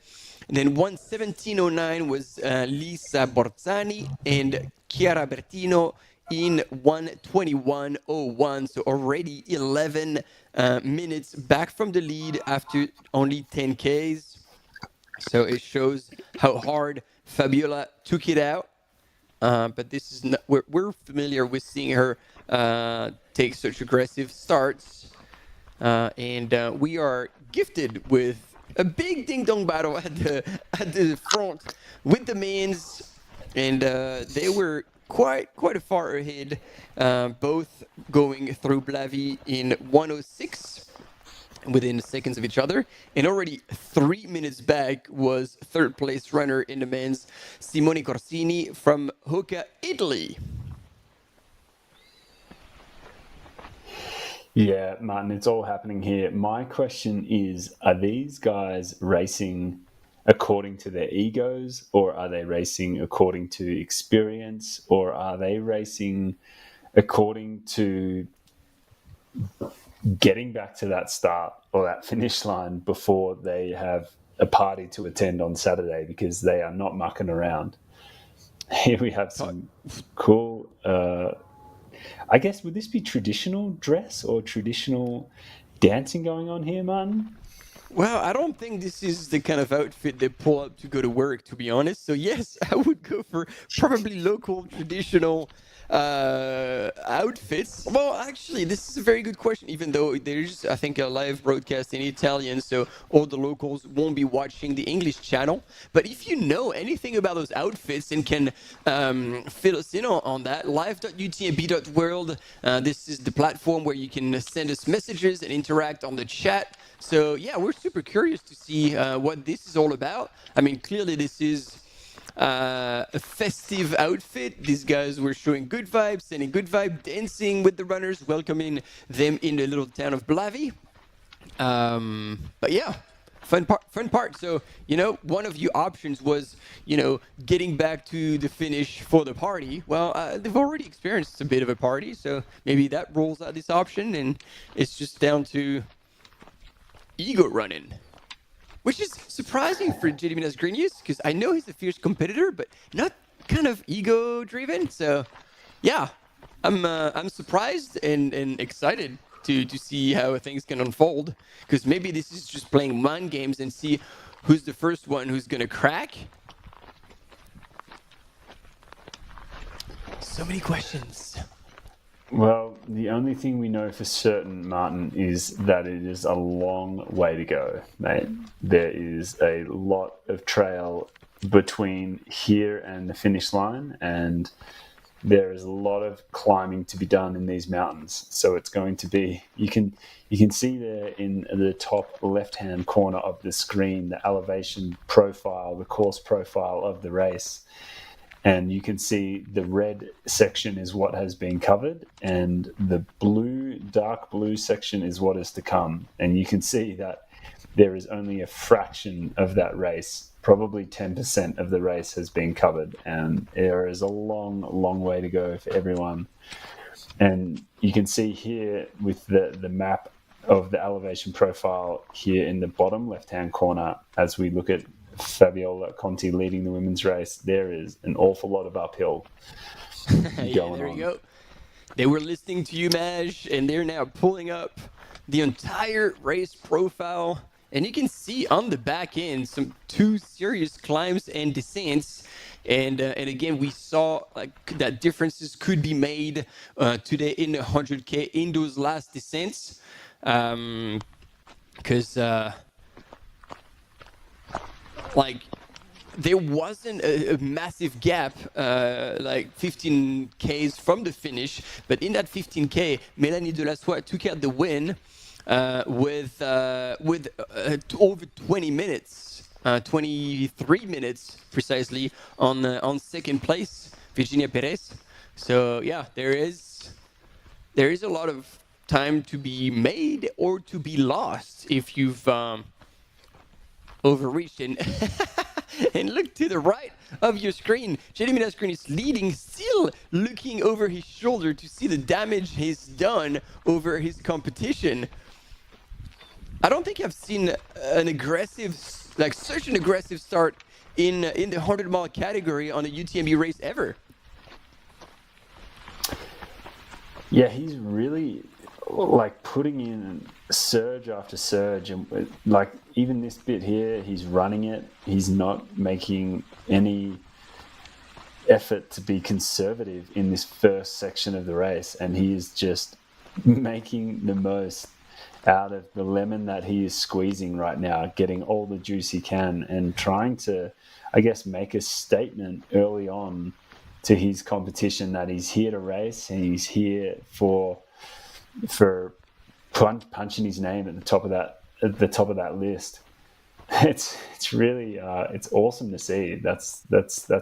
Then 1:17:09 was Lisa Borzani and Chiara Bertino in 1:21:01, so already 11 minutes back from the lead after only 10 Ks. So it shows how hard Fabiola took it out. But this is not, we're familiar with seeing her take such aggressive starts. And we are gifted with a big ding-dong battle at the front with the men's. And they were quite far ahead, both going through Blavi in 1:06 within seconds of each other, and already 3 minutes back was third place runner in the men's, Simone Corsini from HOKA Italy. Yeah, Martin, it's all happening here. My question is, are these guys racing according to their egos, or are they racing according to experience, or are they racing according to getting back to that start or that finish line before they have a party to attend on Saturday, because they are not mucking around? Here we have some cool, I guess, would this be traditional dress or traditional dancing going on here, Martin? Well, I don't think this is the kind of outfit they pull up to go to work, to be honest. So yes, I would go for probably local traditional outfits. Well, actually, this is a very good question, even though there's, I think, a live broadcast in Italian, so all the locals won't be watching the English channel. But if you know anything about those outfits and can fill us in on that, live.utmb.world, this is the platform where you can send us messages and interact on the chat. So yeah, we're super curious to see what this is all about. I mean, clearly this is a festive outfit. These guys were showing good vibes, sending good vibe, dancing with the runners, welcoming them in the little town of Blavi. But yeah, fun part. So, you know, one of your options was, you know, getting back to the finish for the party. Well, they've already experienced a bit of a party, so maybe that rolls out this option, and it's just down to ego running, which is surprising for JD Minas-Grenius, because I know he's a fierce competitor, but not kind of ego driven. So yeah, I'm surprised and excited to see how things can unfold, because maybe this is just playing mind games and see who's the first one who's gonna crack. So many questions. Well, the only thing we know for certain, Martin, is that it is a long way to go, mate. There is a lot of trail between here and the finish line, and there is a lot of climbing to be done in these mountains. So it's going to be, you can see there in the top left-hand corner of the screen, the elevation profile, the course profile of the race. And you can see the red section is what has been covered, and the blue, dark blue section is what is to come. And you can see that there is only a fraction of that race, probably 10% of the race has been covered. And there is a long, long way to go for everyone. And you can see here with the map of the elevation profile here in the bottom left-hand corner, as we look at Fabiola Conti leading the women's race, there is an awful lot of uphill Yeah, there you go. They were listening to you, Maj, and they're now pulling up the entire race profile. And you can see on the back end some two serious climbs and descents. And again, we saw like that differences could be made today in the 100K in those last descents. Because like there wasn't a massive gap, like 15 Ks from the finish, but in that 15K, Mélanie Delassois took out the win with over 20 minutes, 23 minutes precisely on second place, Virginia Perez. So yeah, there is a lot of time to be made or to be lost if you've overreached. And look to the right of your screen. JD Minas-Grenius is leading, still looking over his shoulder to see the damage he's done over his competition. I don't think I've seen an aggressive, like such an aggressive start in the 100-mile category on a UTMB race ever. Yeah, he's really like putting in surge after surge, and like even this bit here, he's running it. He's not making any effort to be conservative in this first section of the race, and he is just making the most out of the lemon that he is squeezing right now, getting all the juice he can and trying to, I guess, make a statement early on to his competition that he's here to race and he's here for punching his name at the top of that list. It's really it's awesome to see. That's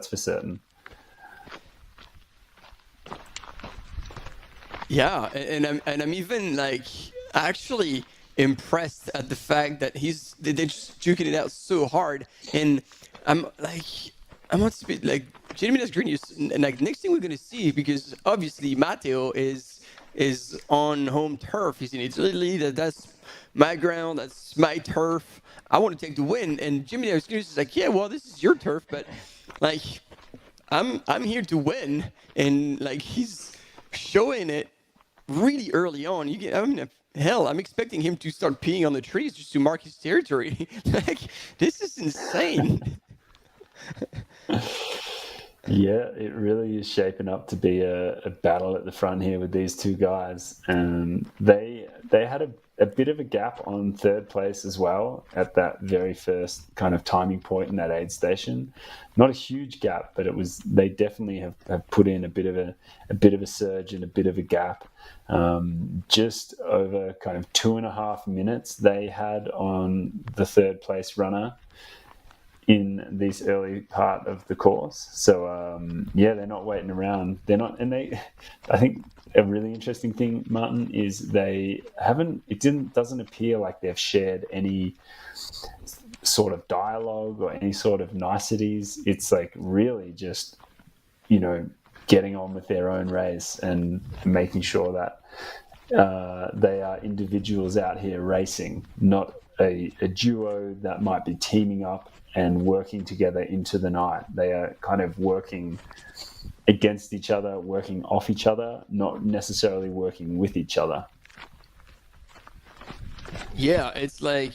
for certain. Yeah, and I'm even like actually impressed at the fact that they're just juking it out so hard, and I'm on speed like Jeremy Green. Like next thing we're gonna see, because obviously Matteo is on home turf. He's in Italy. That's my ground. That's my turf. I want to take the win. And Jimmy is like, yeah, well, this is your turf, but like I'm here to win, and like he's showing it really early on. I'm expecting him to start peeing on the trees just to mark his territory. Like, this is insane. Yeah, it really is shaping up to be a battle at the front here with these two guys. And they had a bit of a gap on third place as well at that very first kind of timing point in that aid station. Not a huge gap, but they definitely have put in a bit of a surge and a bit of a gap. Just over kind of 2.5 minutes they had on the third place runner in this early part of the course. So yeah, they're not waiting around. They're not, and I think a really interesting thing, Martin, is doesn't appear like they've shared any sort of dialogue or any sort of niceties. It's like really just, getting on with their own race and making sure that they are individuals out here racing, not a duo that might be teaming up and working together into the night. They are kind of working against each other, working off each other, not necessarily working with each other. Yeah, it's like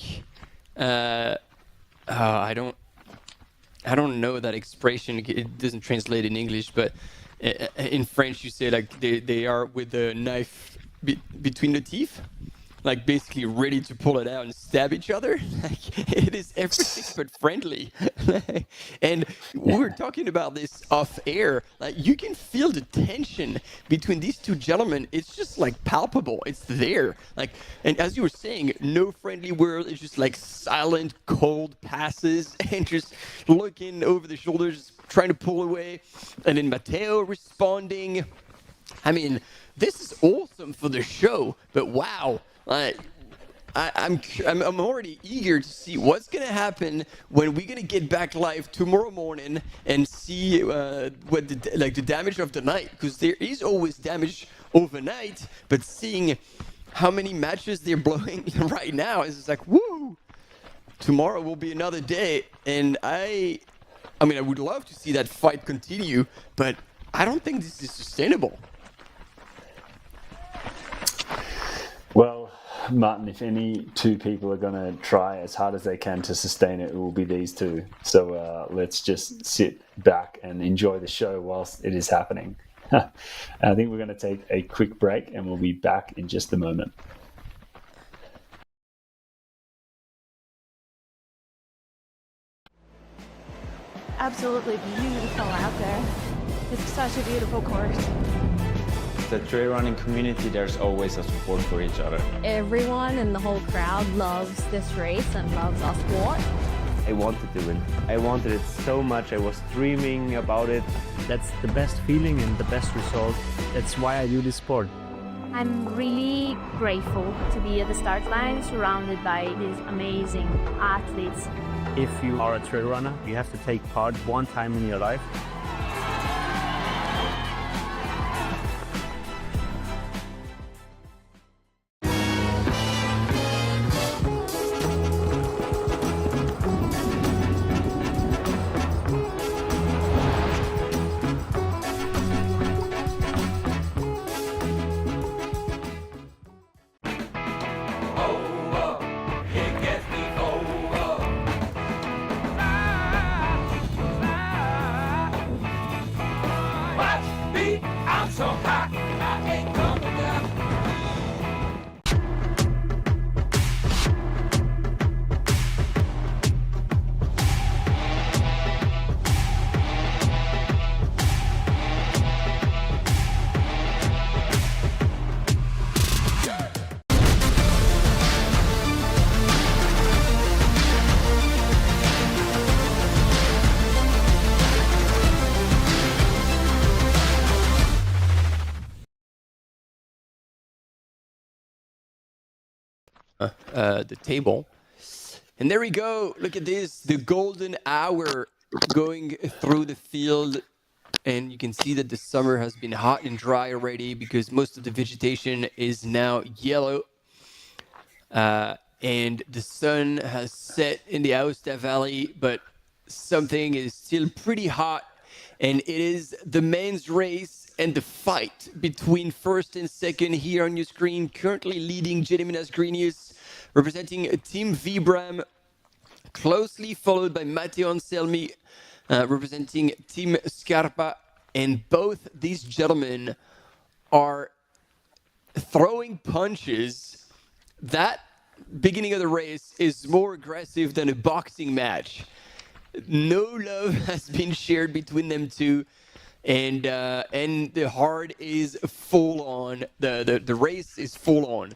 I don't know that expression. It doesn't translate in English, but in French you say like they are with the knife between the teeth, like basically ready to pull it out and stab each other. Like, it is everything but friendly. And we were talking about this off air. Like, you can feel the tension between these two gentlemen. It's just like palpable. It's there. Like, and as you were saying, no friendly word. It's just like silent, cold passes and just looking over the shoulders, trying to pull away. And then Matteo responding. I mean, this is awesome for the show, but wow. I'm already eager to see what's gonna happen when we're gonna get back live tomorrow morning and see what the damage of the night, because there is always damage overnight, but seeing how many matches they're blowing right now is just like, woo! Tomorrow will be another day, and I would love to see that fight continue, but I don't think this is sustainable. Well, Martin, if any two people are going to try as hard as they can to sustain it, it will be these two. So let's just sit back and enjoy the show whilst it is happening. I think we're going to take a quick break and we'll be back in just a moment. Absolutely beautiful out there. It's such a beautiful course. The trail running community, there's always a support for each other. Everyone in the whole crowd loves this race and loves our sport. I wanted to win. I wanted it so much. I was dreaming about it. That's the best feeling and the best result. That's why I do this sport. I'm really grateful to be at the start line surrounded by these amazing athletes. If you are a trail runner, you have to take part one time in your life. the table. And there we go. Look at this, the golden hour going through the field. And you can see that the summer has been hot and dry already because most of the vegetation is now yellow. And the sun has set in the Aosta Valley, but something is still pretty hot. And it is the men's race and the fight between first and second here on your screen. Currently leading Gediminas Grinius, representing Team Vibram, closely followed by Matteo Anselmi, representing Team Scarpa. And both these gentlemen are throwing punches. That beginning of the race is more aggressive than a boxing match. No love has been shared between them two, and the heart is full on. The race is full on.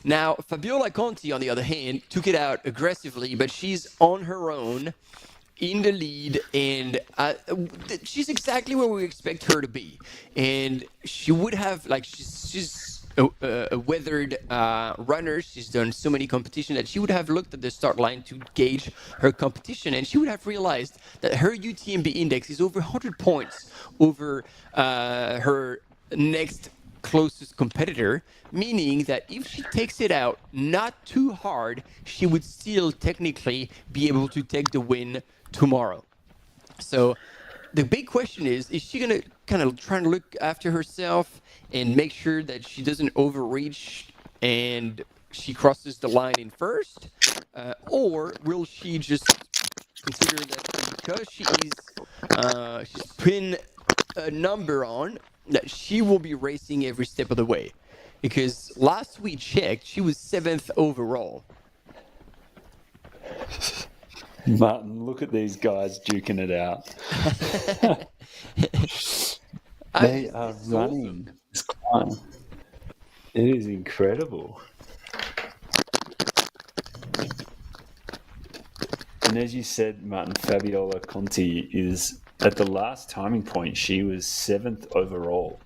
Now, Fabiola Conti, on the other hand, took it out aggressively, but she's on her own in the lead, and she's exactly where we expect her to be. And she would have, like, she's a weathered runner. She's done so many competitions that she would have looked at the start line to gauge her competition, and she would have realized that her UTMB index is over 100 points over her next closest competitor, meaning that if she takes it out not too hard, she would still technically be able to take the win tomorrow. So the big question is she going to kind of try and look after herself and make sure that she doesn't overreach and she crosses the line in first? Or will she just consider that because she's putting a number on, that she will be racing every step of the way? Because last we checked, she was 7th overall. Martin, look at these guys duking it out. They are running this climb. It is incredible. And as you said, Martin, Fabiola Conti is, at the last timing point, she was 7th overall.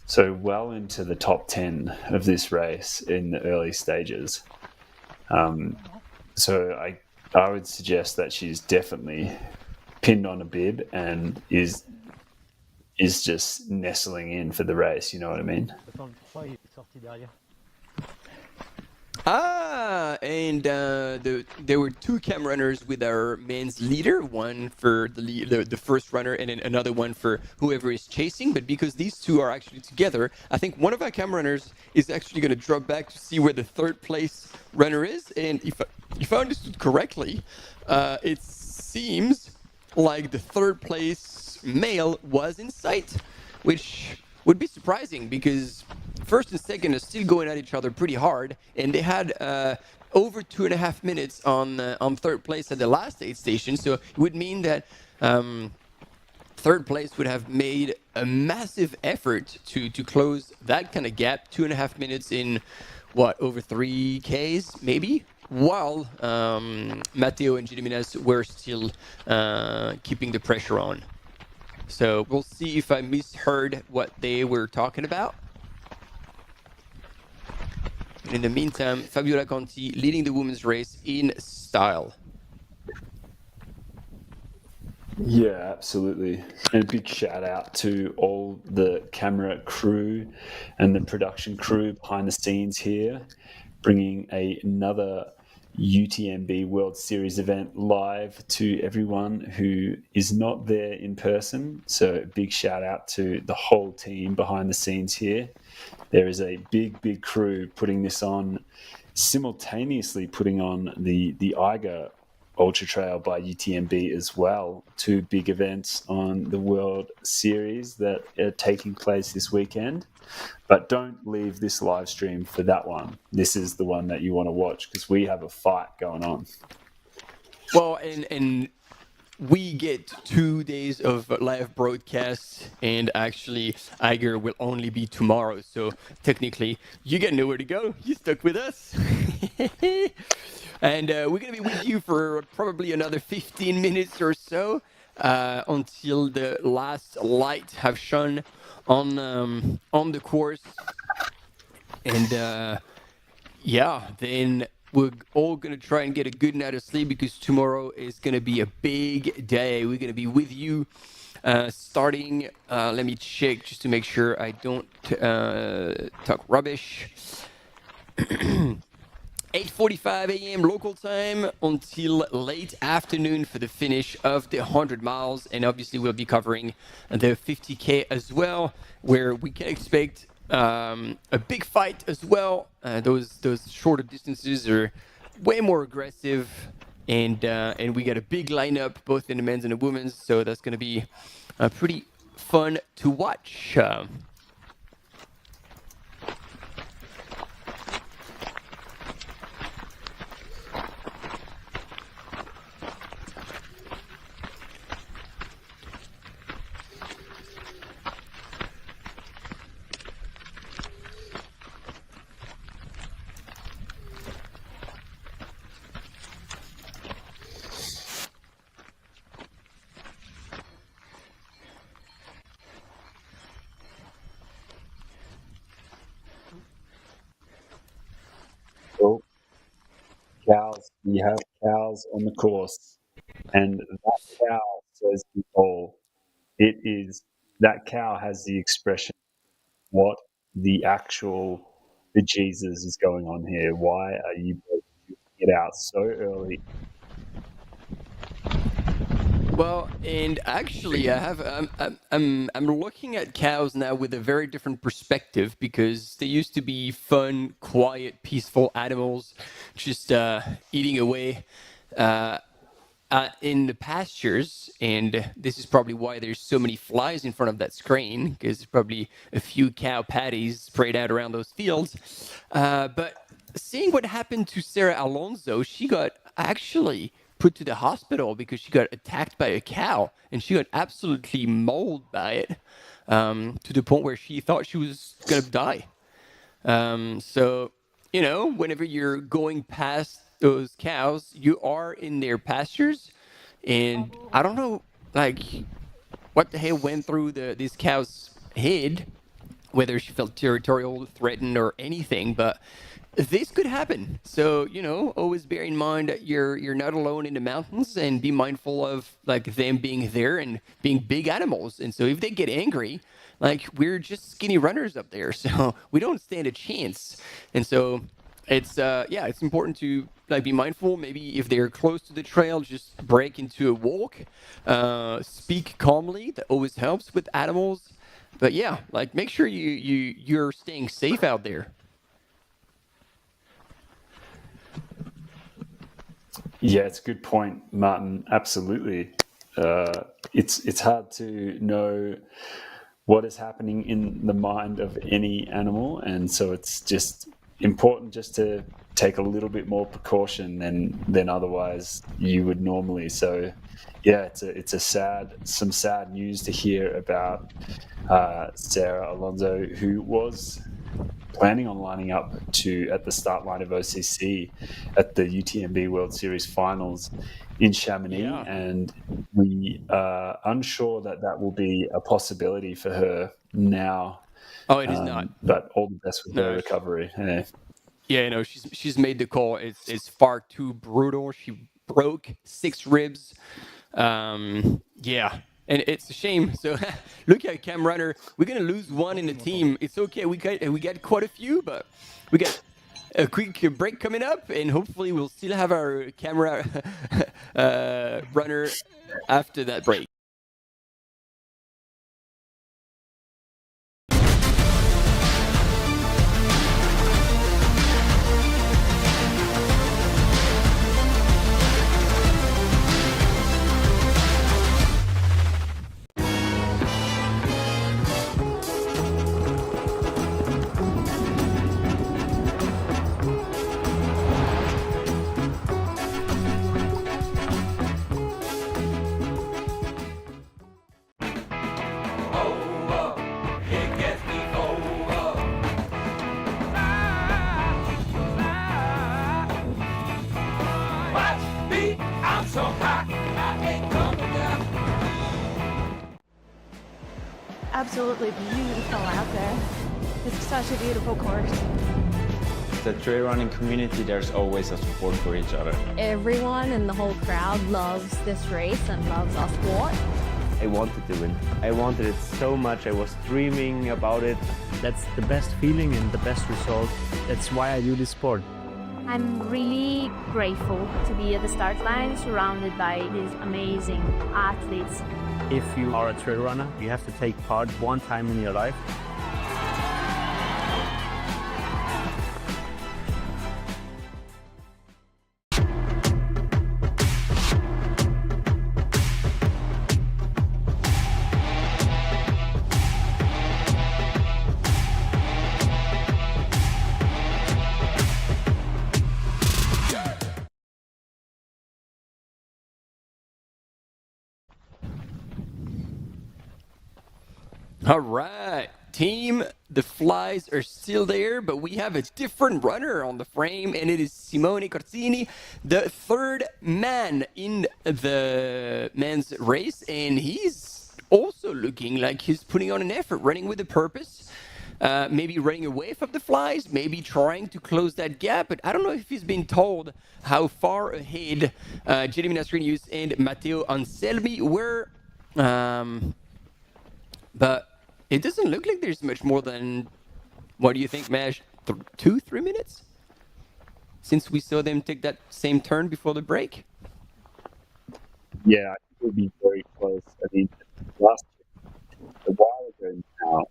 So well into the top 10 of this race in the early stages. So I would suggest that she's definitely pinned on a bib and is just nestling in for the race, you know what I mean? And there were two cam runners with our men's leader, one for the first runner and then another one for whoever is chasing. But because these two are actually together, I think one of our cam runners is actually going to drop back to see where the third place runner is. And if I understood correctly, it seems like the third place male was in sight, which would be surprising because first and second are still going at each other pretty hard, and they had over 2.5 minutes on third place at the last aid station. So it would mean that third place would have made a massive effort to close that kind of gap. 2.5 minutes in over 3 Ks maybe, while Matteo and Gediminas were still keeping the pressure on. So we'll see if I misheard what they were talking about. And in the meantime, Fabiola Conti leading the women's race in style. Yeah, absolutely. And a big shout out to all the camera crew and the production crew behind the scenes here, bringing another UTMB World Series event live to everyone who is not there in person. So big shout out to the whole team behind the scenes here. There is a big crew putting this on, simultaneously putting on the Eiger Ultra Trail by UTMB as well. 2 big events on the World Series that are taking place this weekend. But don't leave this live stream for that one. This is the one that you want to watch because we have a fight going on. Well, and we get 2 days of live broadcasts, and actually Eiger will only be tomorrow. So technically, you got nowhere to go. You stuck with us. And we're going to be with you for probably another 15 minutes or so until the last light have shone on the course. And yeah, then we're all going to try and get a good night of sleep because tomorrow is going to be a big day. We're going to be with you starting, let me check just to make sure I don't talk rubbish. 8:45 a.m. local time until late afternoon for the finish of the 100 miles. And obviously we'll be covering the 50K as well, where we can expect a big fight as well. Those shorter distances are way more aggressive, and we got a big lineup both in the men's and the women's, so that's going to be pretty fun to watch. Oh, cows. We have cows on the course, and that cow says it all. It is that cow has the expression, "What the actual bejesus is going on here? Why are you both shooting it out so early?" Well, and actually, I have I'm looking at cows now with a very different perspective, because they used to be fun, quiet, peaceful animals, just eating away in the pastures. And this is probably why there's so many flies in front of that screen, because there's probably a few cow patties sprayed out around those fields. But seeing what happened to Sarah Alonso, she got actually put to the hospital because she got attacked by a cow, and she got absolutely mauled by it, to the point where she thought she was gonna die. So, you know, whenever you're going past those cows, you are in their pastures, and I don't know, like, what the hell went through this cow's head, whether she felt territorial, threatened, or anything, but this could happen. So, you know, always bear in mind that you're not alone in the mountains, and be mindful of like them being there and being big animals. And so if they get angry, like, we're just skinny runners up there, so we don't stand a chance. And so it's it's important to like be mindful. Maybe if they're close to the trail, just break into a walk, speak calmly. That always helps with animals. But yeah, like, make sure you're staying safe out there. Yeah, it's a good point, Martin. Absolutely. It's hard to know what is happening in the mind of any animal, and so it's just important just to take a little bit more precaution than otherwise you would normally. So yeah, it's some sad news to hear about Sarah Alonso, who was planning on lining up at the start line of OCC at the UTMB World Series finals in Chamonix, and we are unsure that will be a possibility for her now. Oh, it is not. But all the best with her recovery. Yeah. Yeah, you know, she's made the call. It's far too brutal. She broke 6 ribs. Yeah. And it's a shame. So look at Cam Runner. We're gonna lose one in the team. It's okay. We got quite a few, but we got a quick break coming up, and hopefully we'll still have our camera runner after that break. Absolutely beautiful out there. It's such a beautiful course. The trail running community, there's always a support for each other. Everyone in the whole crowd loves this race and loves our sport. I wanted to win. I wanted it so much. I was dreaming about it. That's the best feeling and the best result. That's why I do this sport. I'm really grateful to be at the start line surrounded by these amazing athletes. If you are a trail runner, you have to take part one time in your life. All right, team, the flies are still there, but we have a different runner on the frame, and it is Simone Corsini, the third man in the men's race, and he's also looking like he's putting on an effort, running with a purpose, maybe running away from the flies, maybe trying to close that gap, but I don't know if he's been told how far ahead Jeremy Nasrinius and Matteo Anselmi were, but it doesn't look like there's much more than, what do you think, Maj? 2-3 minutes? Since we saw them take that same turn before the break? Yeah, I think it'll be very close. I mean, last a while ago now,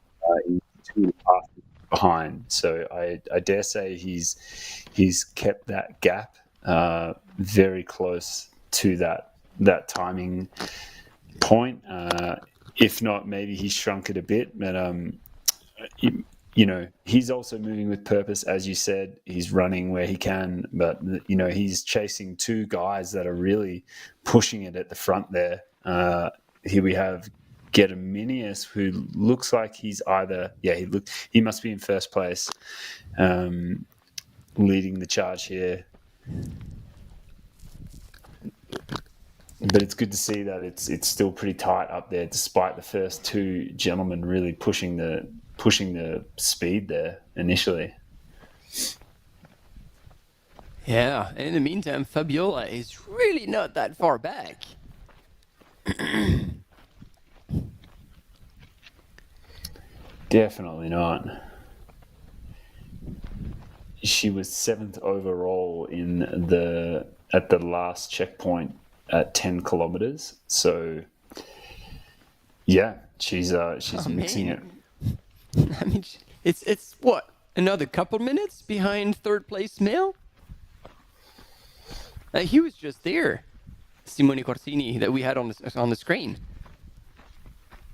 he's 2.5 behind. So I dare say he's kept that gap very close to that timing point. If not, maybe he's shrunk it a bit, but you know, he's also moving with purpose, as you said. He's running where he can, but you know, he's chasing two guys that are really pushing it at the front there. Here we have Gediminius, who looks like he's either he must be in first place, leading the charge here. But it's good to see that it's still pretty tight up there, despite the first two gentlemen really pushing the speed there initially. Yeah, in the meantime, Fabiola is really not that far back. Definitely not. She was 7th overall at the last checkpoint at 10 kilometers. So yeah, she's mixing it. I mean, it's what, another couple minutes behind third place Mel? He was just there, Simone Corsini, that we had on the screen.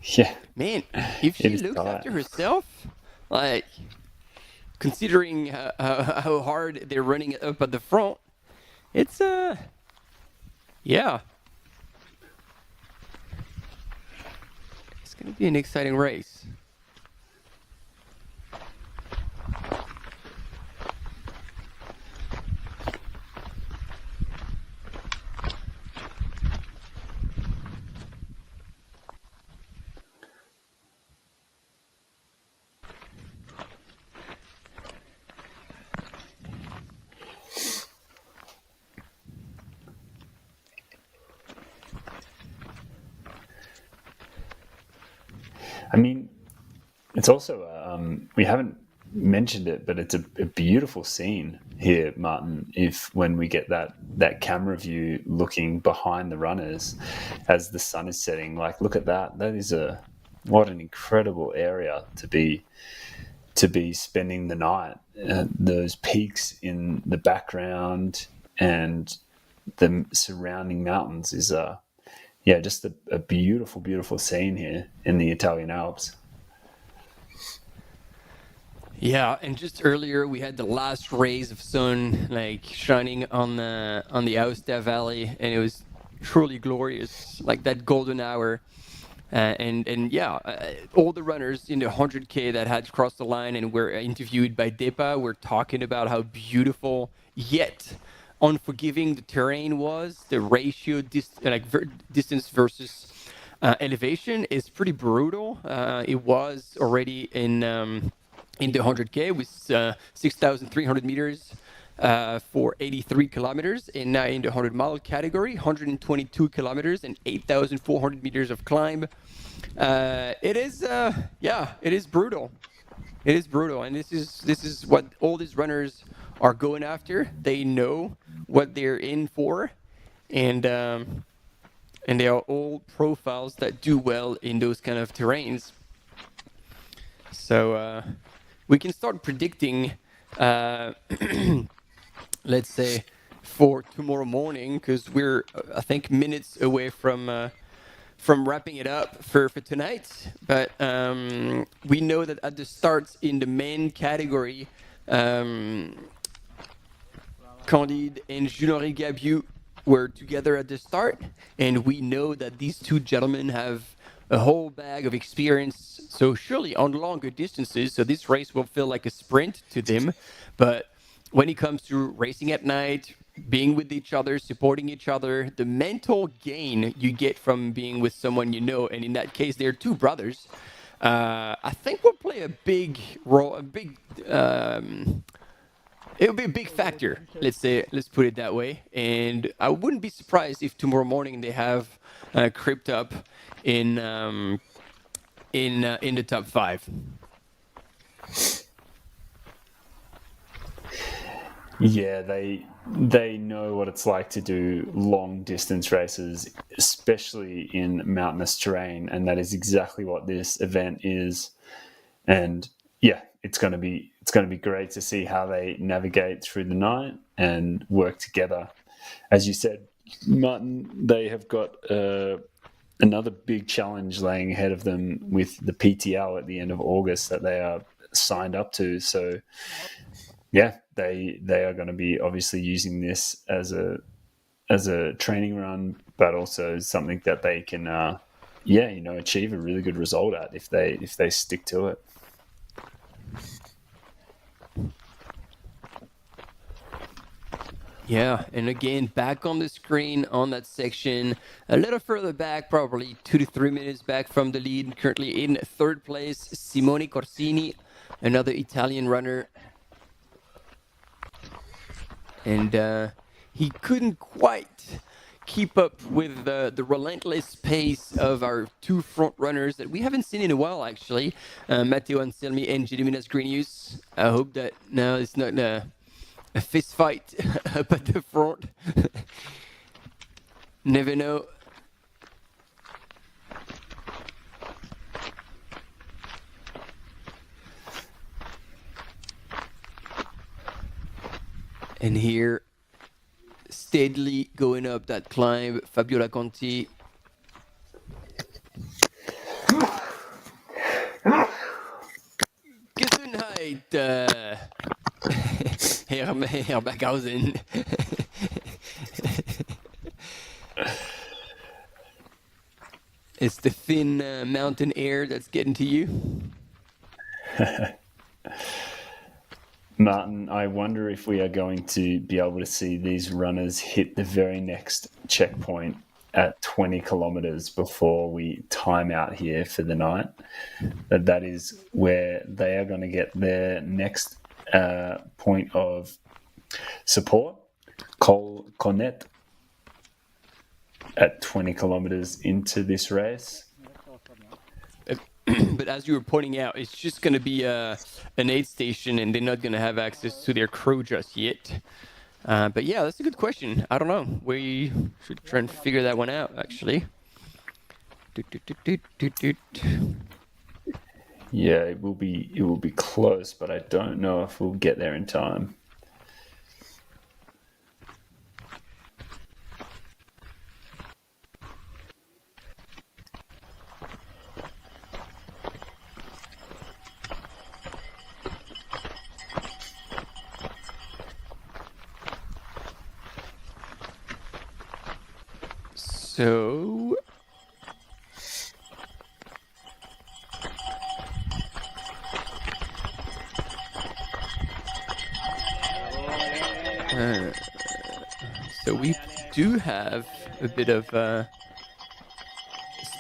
Yeah, man, if she looks after herself, like considering how hard they're running it up at the front, it's yeah, it's gonna be an exciting race. I mean, it's also, we haven't mentioned it, but it's a beautiful scene here, Martin, when we get that camera view looking behind the runners as the sun is setting. Like, look at that. That is what an incredible area to be spending the night. Those peaks in the background and the surrounding mountains is just a beautiful, beautiful scene here in the Italian Alps. Yeah, and just earlier we had the last rays of sun like shining on the Aosta Valley, and it was truly glorious, like that golden hour. All the runners in the 100K that had crossed the line and were interviewed by Depa were talking about how beautiful yet unforgiving the terrain was. The ratio distance versus elevation is pretty brutal. It was already in in the 100K with 6,300 meters for 83 kilometers, and now in the 100-mile category, 122 kilometers and 8,400 meters of climb. It is brutal. It is brutal, and this is what all these runners are going after. They know what they're in for, and they are all profiles that do well in those kind of terrains. So we can start predicting, let's say, for tomorrow morning, because we're, I think, minutes away from wrapping it up for tonight. But we know that at the starts in the main category, Candide and Jean-Henri Gabiou were together at the start, and we know that these two gentlemen have a whole bag of experience, so surely on longer distances, so this race will feel like a sprint to them. But when it comes to racing at night, being with each other, supporting each other, the mental gain you get from being with someone you know, and in that case, they're two brothers, I think will play a big role, it'll be a big factor, let's put it that way. And I wouldn't be surprised if tomorrow morning they have crept up in the top 5. Yeah, they know what it's like to do long distance races, especially in mountainous terrain, and that is exactly what this event is. And yeah, it's going to be great to see how they navigate through the night and work together. As you said, Martin, they have got another big challenge laying ahead of them with the PTL at the end of August that they are signed up to. So yeah, they are going to be obviously using this as a training run, but also something that they can achieve a really good result at if they stick to it. Yeah, and again, back on the screen on that section, a little further back, probably 2 to 3 minutes back from the lead, currently in third place, Simone Corsini, another Italian runner. And he couldn't quite keep up with the relentless pace of our two front runners that we haven't seen in a while, actually, Matteo Anselmi and Gediminas Grenius. I hope that now it's not a fist fight up at the front. Never know. And here, steadily going up that climb, Fabiola Conti. Gesundheit, Herr Berghausen. It's the thin mountain air that's getting to you. Martin, I wonder if we are going to be able to see these runners hit the very next checkpoint at 20 kilometers before we time out here for the night. That is where they are going to get their next point of support, Col Cornet, at 20 kilometers into this race. But as you were pointing out, it's just going to be an aid station, and they're not going to have access to their crew just yet. But yeah, that's a good question. I don't know. We should try and figure that one out, actually. Yeah, it will be close, but I don't know if we'll get there in time. So we do have a bit of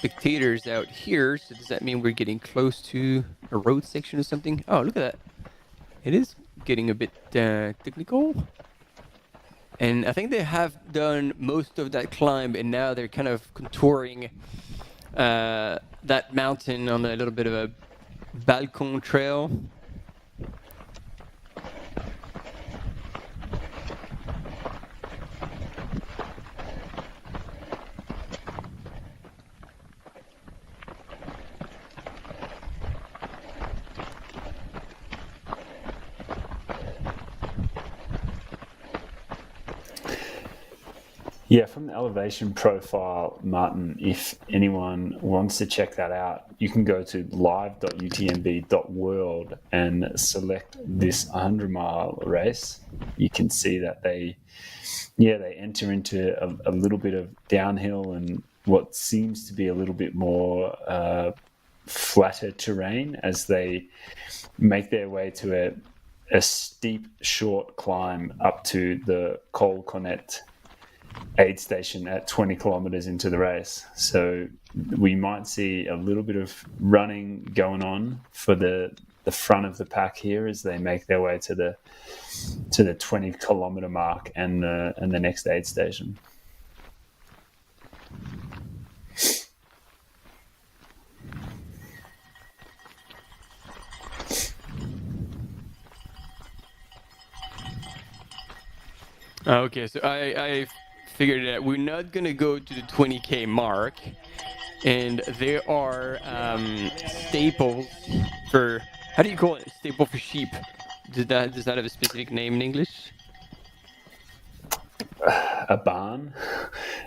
spectators out here. So does that mean we're getting close to a road section or something? Oh, look at that. It is getting a bit technical. And I think they have done most of that climb, and now they're kind of contouring that mountain on a little bit of a balcon trail. Yeah, from the elevation profile, Martin, if anyone wants to check that out, you can go to live.utmb.world and select this 100-mile race. You can see that they enter into a little bit of downhill and what seems to be a little bit more flatter terrain as they make their way to a steep, short climb up to the Col Cornet aid station at 20 kilometers into the race. So we might see a little bit of running going on for the front of the pack here as they make their way to the 20 kilometer mark and the next aid station. Okay, so I figured that we're not going to go to the 20K mark, and there are staples for, how do you call it? Staple for sheep. Does that have a specific name in English? A barn.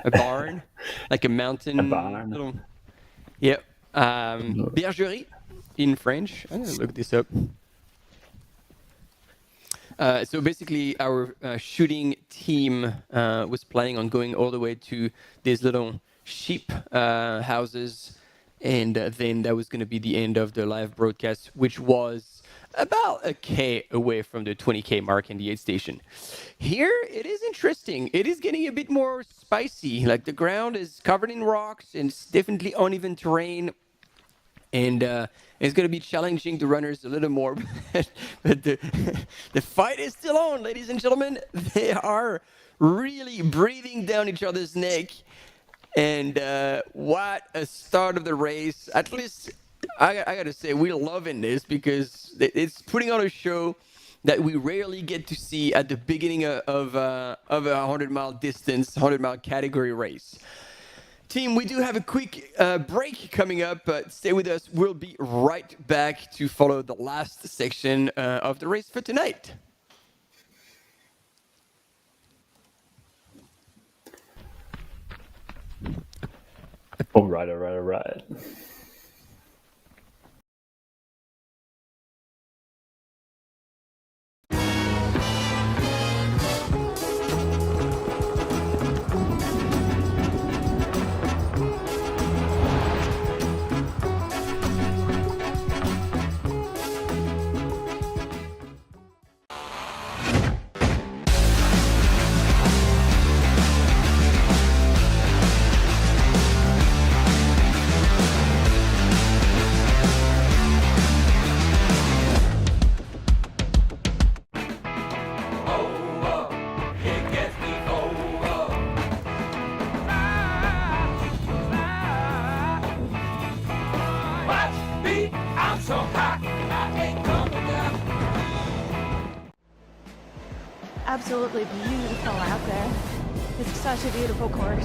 A barn? Like a mountain? A barn. Little... Yep. Bergerie in French. I'm going to look this up. So basically, our shooting team was planning on going all the way to these little sheep houses, and then that was going to be the end of the live broadcast, which was about a K away from the 20K mark in the aid station. Here, it is interesting. It is getting a bit more spicy. Like, the ground is covered in rocks, and it's definitely uneven terrain. And it's going to be challenging the runners a little more. But the fight is still on, ladies and gentlemen. They are really breathing down each other's neck. And what a start of the race. At least, I got to say, we're loving this because it's putting on a show that we rarely get to see at the beginning of a 100-mile distance, 100-mile category race. Team, we do have a quick break coming up, but stay with us. We'll be right back to follow the last section of the race for tonight. All right. Absolutely beautiful out there. It's such a beautiful course.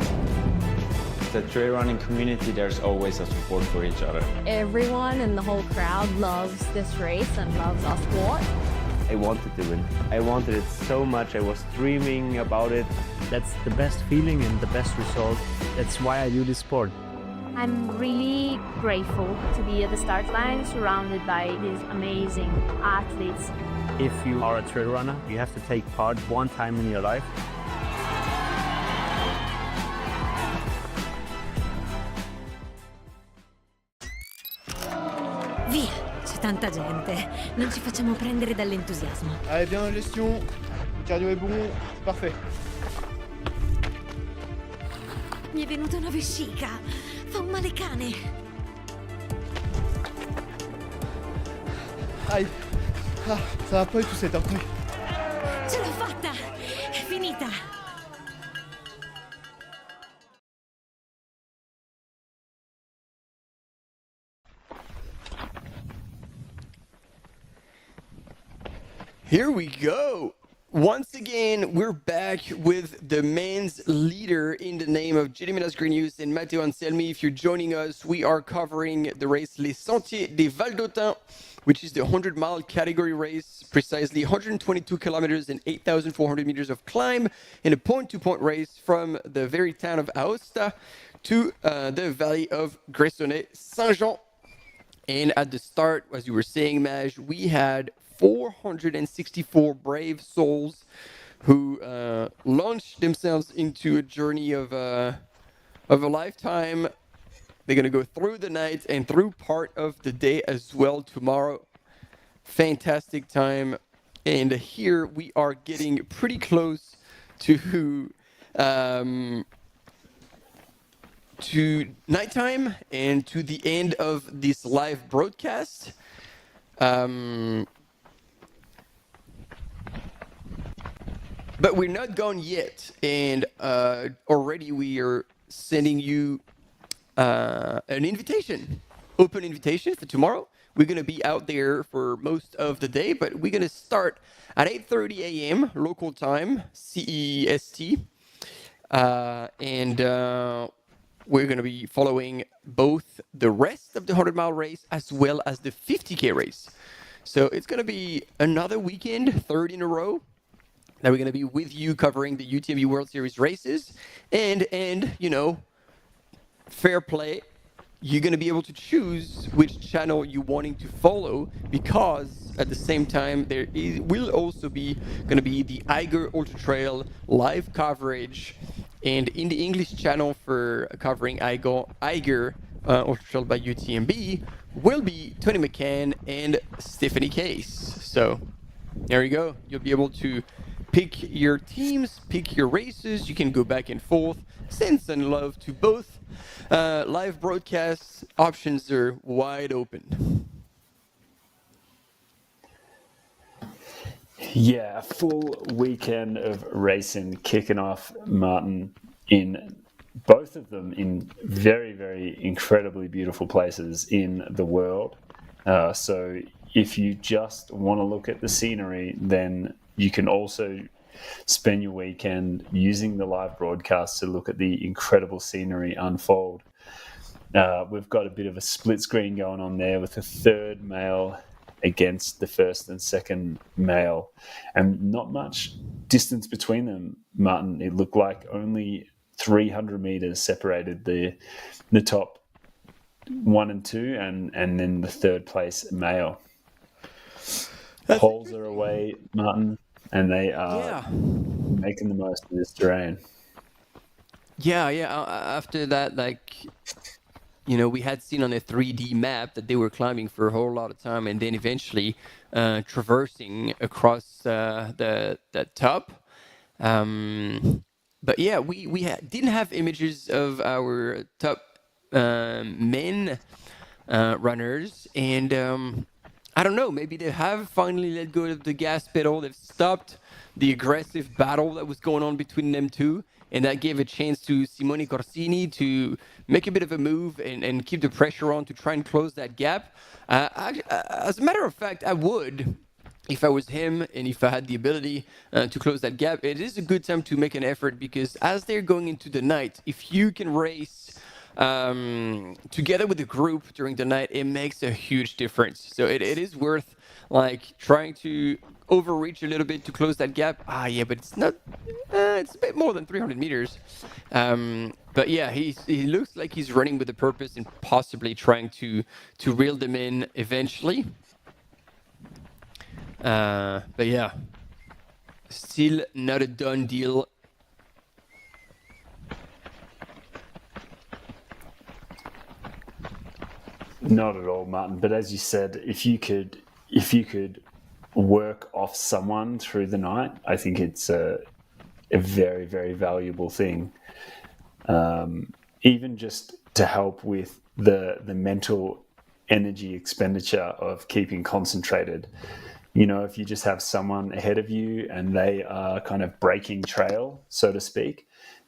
The trail running community, there's always a support for each other. Everyone in the whole crowd loves this race and loves our sport. I wanted to win. I wanted it so much. I was dreaming about it. That's the best feeling and the best result. That's why I do this sport. I'm really grateful to be at the start line surrounded by these amazing athletes. If you are a trail runner, you have to take part one time in your life. Via, c'è tanta gente. Non ci facciamo prendere dall'entusiasmo. Allez, bien en gestion. Le cardio est bon, c'est parfait. Mi è venuta una vescica. Fa un male cane. Dai. Ça va pas et tout cet un truc. Ce l'ho fatta! È finita! Here we go. Once again, we're back with the men's leader in the name of Jeremy Grenius and Matteo Anselmi. If you're joining us, we are covering the race Les Sentiers des Valdotins, which is the 100-mile category race, precisely 122 kilometers and 8,400 meters of climb in a point-to-point race from the very town of Aosta to the valley of Gressoney-Saint-Jean. And at the start, as you were saying, Maj, we had 464 brave souls who launched themselves into a journey of a lifetime. They're going to go through the night and through part of the day as well tomorrow. Fantastic time. And here we are getting pretty close to nighttime and to the end of this live broadcast. But we're not gone yet, and already we are sending you an invitation, open invitation for tomorrow. We're going to be out there for most of the day, but we're going to start at 8:30 a.m. local time, CEST, and we're going to be following both the rest of the 100-mile race as well as the 50K race. So it's going to be another weekend, third in a row. Now we're going to be with you covering the UTMB World Series races, and you know, fair play. You're going to be able to choose which channel you're wanting to follow, because at the same time there will also be going to be the Eiger Ultra Trail live coverage, and in the English channel for covering Eiger Ultra Trail by UTMB will be Tony McCann and Stephanie Case. So there you go. You'll be able to pick your teams, pick your races. You can go back and forth, send some love to both. Live broadcast options are wide open. Yeah, a full weekend of racing kicking off, Martin, in both of them in very, very incredibly beautiful places in the world. So if you just want to look at the scenery, then you can also spend your weekend using the live broadcast to look at the incredible scenery unfold. We've got a bit of a split screen going on there with the third male against the first and second male, and not much distance between them, Martin. It looked like only 300 meters separated the top 1 and 2 and then the third place male. Poles are away, Martin, and they are making the most of this terrain. Yeah. After that, like, you know, we had seen on a 3D map that they were climbing for a whole lot of time, and then eventually traversing across the top. But yeah, we didn't have images of our top men runners, and I don't know, maybe they have finally let go of the gas pedal. They've stopped the aggressive battle that was going on between them two, and that gave a chance to Simone Corsini to make a bit of a move and keep the pressure on to try and close that gap. As a matter of fact, I would, if I was him and if I had the ability to close that gap. It is a good time to make an effort, because as they're going into the night, if you can race together with the group during the night, it makes a huge difference. So it is worth like trying to overreach a little bit to close that gap. Yeah, but it's not. It's a bit more than 300 meters. But yeah, he looks like he's running with a purpose and possibly trying to reel them in eventually. But yeah, still not a done deal. Not at all, Martin. But as you said, if you could work off someone through the night, I think it's a very, very valuable thing. Even just to help with the mental energy expenditure of keeping concentrated. You know, if you just have someone ahead of you and they are kind of breaking trail, so to speak,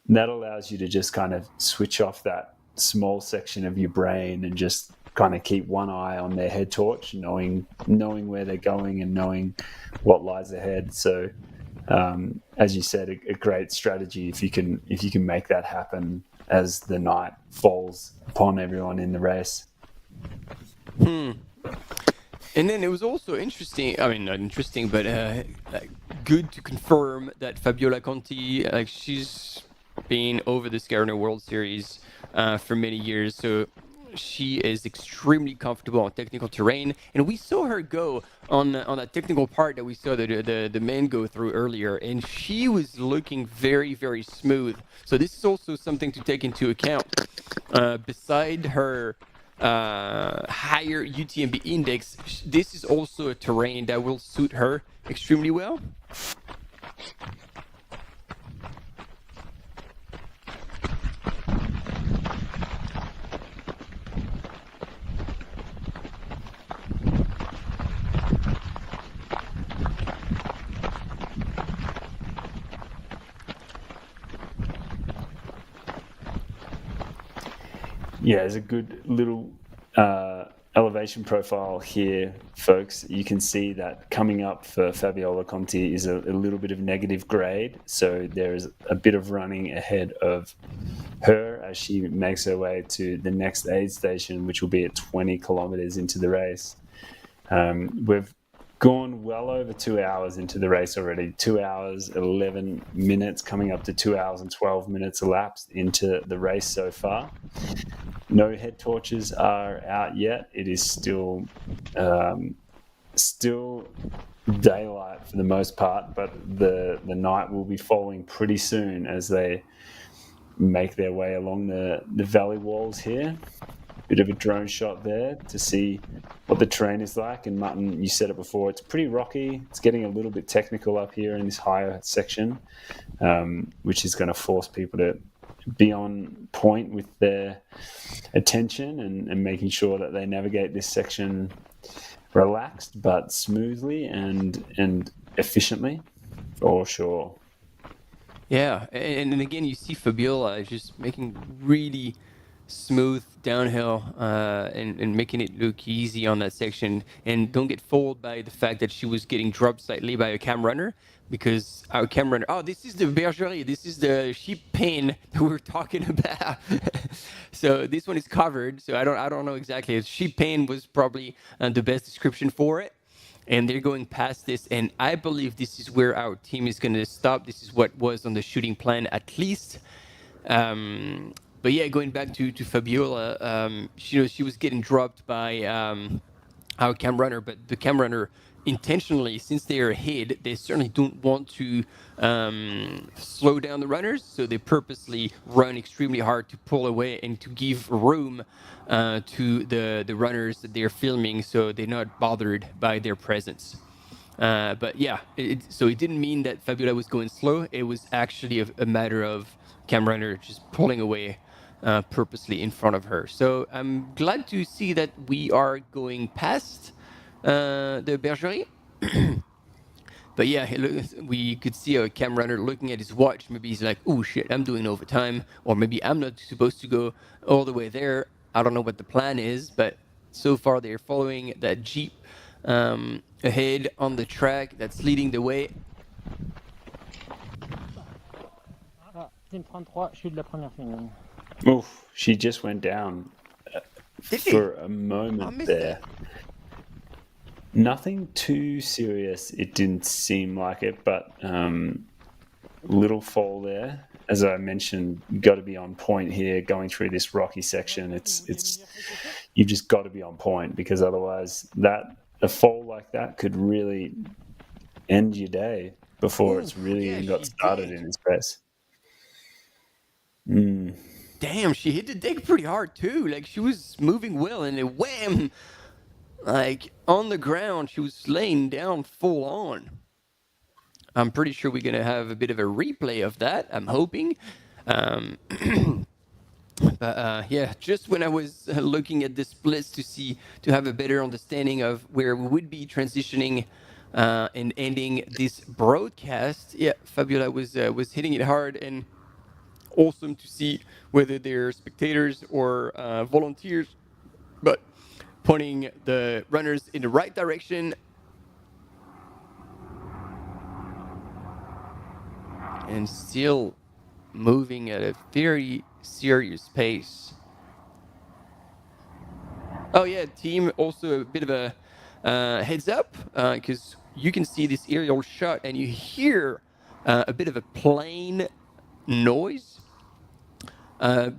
that allows you to just kind of switch off that small section of your brain and just kind of keep one eye on their head torch, knowing where they're going and knowing what lies ahead. So as you said, a great strategy if you can make that happen as the night falls upon everyone in the race. And then it was also interesting, I mean, not interesting, but good to confirm that Fabiola Conti, she's been over the Sky Runner World Series for many years, so she is extremely comfortable on technical terrain. And we saw her go on that technical part that we saw the men go through earlier, and she was looking very, very smooth. So this is also something to take into account. Beside her higher UTMB index, this is also a terrain that will suit her extremely well. Yeah, there's a good little elevation profile here, folks. You can see that coming up for Fabiola Conti is a little bit of negative grade. So there is a bit of running ahead of her as she makes her way to the next aid station, which will be at 20 kilometers into the race. We've gone well over 2 hours into the race already. 2 hours, 11 minutes, coming up to 2 hours and 12 minutes elapsed into the race so far. No head torches are out yet. It is still daylight for the most part, but the night will be falling pretty soon as they make their way along the valley walls here. Bit of a drone shot there to see what the terrain is like. And Martin, you said it before, it's pretty rocky. It's getting a little bit technical up here in this higher section, which is going to force people to be on point with their attention and making sure that they navigate this section relaxed but smoothly and efficiently, for sure. Yeah, and again, you see Fabiola just making really smooth downhill and making it look easy on that section. And don't get fooled by the fact that she was getting dropped slightly by a cam runner, because our cam runner, this is the Bergerie, this is the sheep pen that we were talking about. So this one is covered, so I don't know exactly. Sheep pen was probably the best description for it. And they're going past this, and I believe this is where our team is going to stop. This is what was on the shooting plan, at least. But yeah, going back to Fabiola, she was getting dropped by our cam runner, but the cam runner intentionally, since they are ahead, they certainly don't want to slow down the runners, so they purposely run extremely hard to pull away and to give room to the runners that they're filming, so they're not bothered by their presence. But yeah, so it didn't mean that Fabiola was going slow. It was actually a matter of cam runner just pulling away purposely in front of her. So I'm glad to see that we are going past the Bergerie. But yeah, we could see a cam runner looking at his watch. Maybe he's like, oh shit, I'm doing overtime. Or maybe I'm not supposed to go all the way there. I don't know what the plan is, but so far they're following that Jeep ahead on the track that's leading the way. Oof, she just went down for a moment there. Nothing too serious, it didn't seem like it, but little fall there. As I mentioned, you've got to be on point here going through this rocky section. It's you've just got to be on point, because otherwise a fall like that could really end your day before it's really even got started in this race. Damn, she hit the deck pretty hard too. Like, she was moving well, and then wham! Like, on the ground, she was laying down full on. I'm pretty sure we're going to have a bit of a replay of that, I'm hoping. But But yeah, just when I was looking at the splits to have a better understanding of where we would be transitioning and ending this broadcast, yeah, Fabiola was hitting it hard, and awesome to see whether they're spectators or volunteers, but pointing the runners in the right direction. And still moving at a very serious pace. Oh yeah, team, also a bit of a heads up, because you can see this aerial shot and you hear a bit of a plane noise.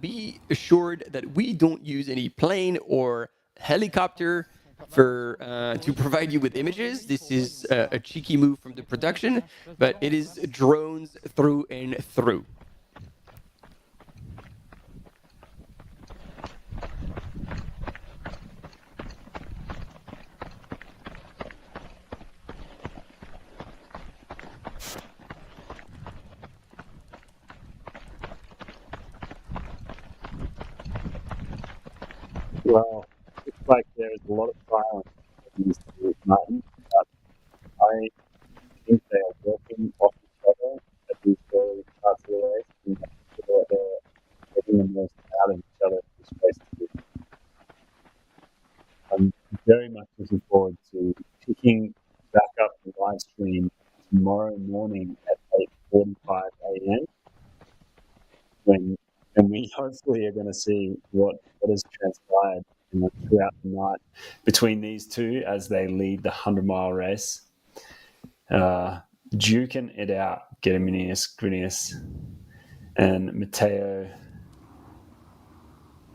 Be assured that we don't use any plane or helicopter for to provide you with images. This is a cheeky move from the production, but it is drones through and through. Well, it's like there is a lot of silence in these two mountains, but I think they are working off each other at these early parts of the race, and they're getting the most out of each other in this race. I'm very much looking forward to picking back up the live stream tomorrow morning at 8:45 a.m. when we hopefully are going to see what has transpired throughout the night between these two as they lead the 100-mile race. Duking it out, Gediminas, Grinius, and Matteo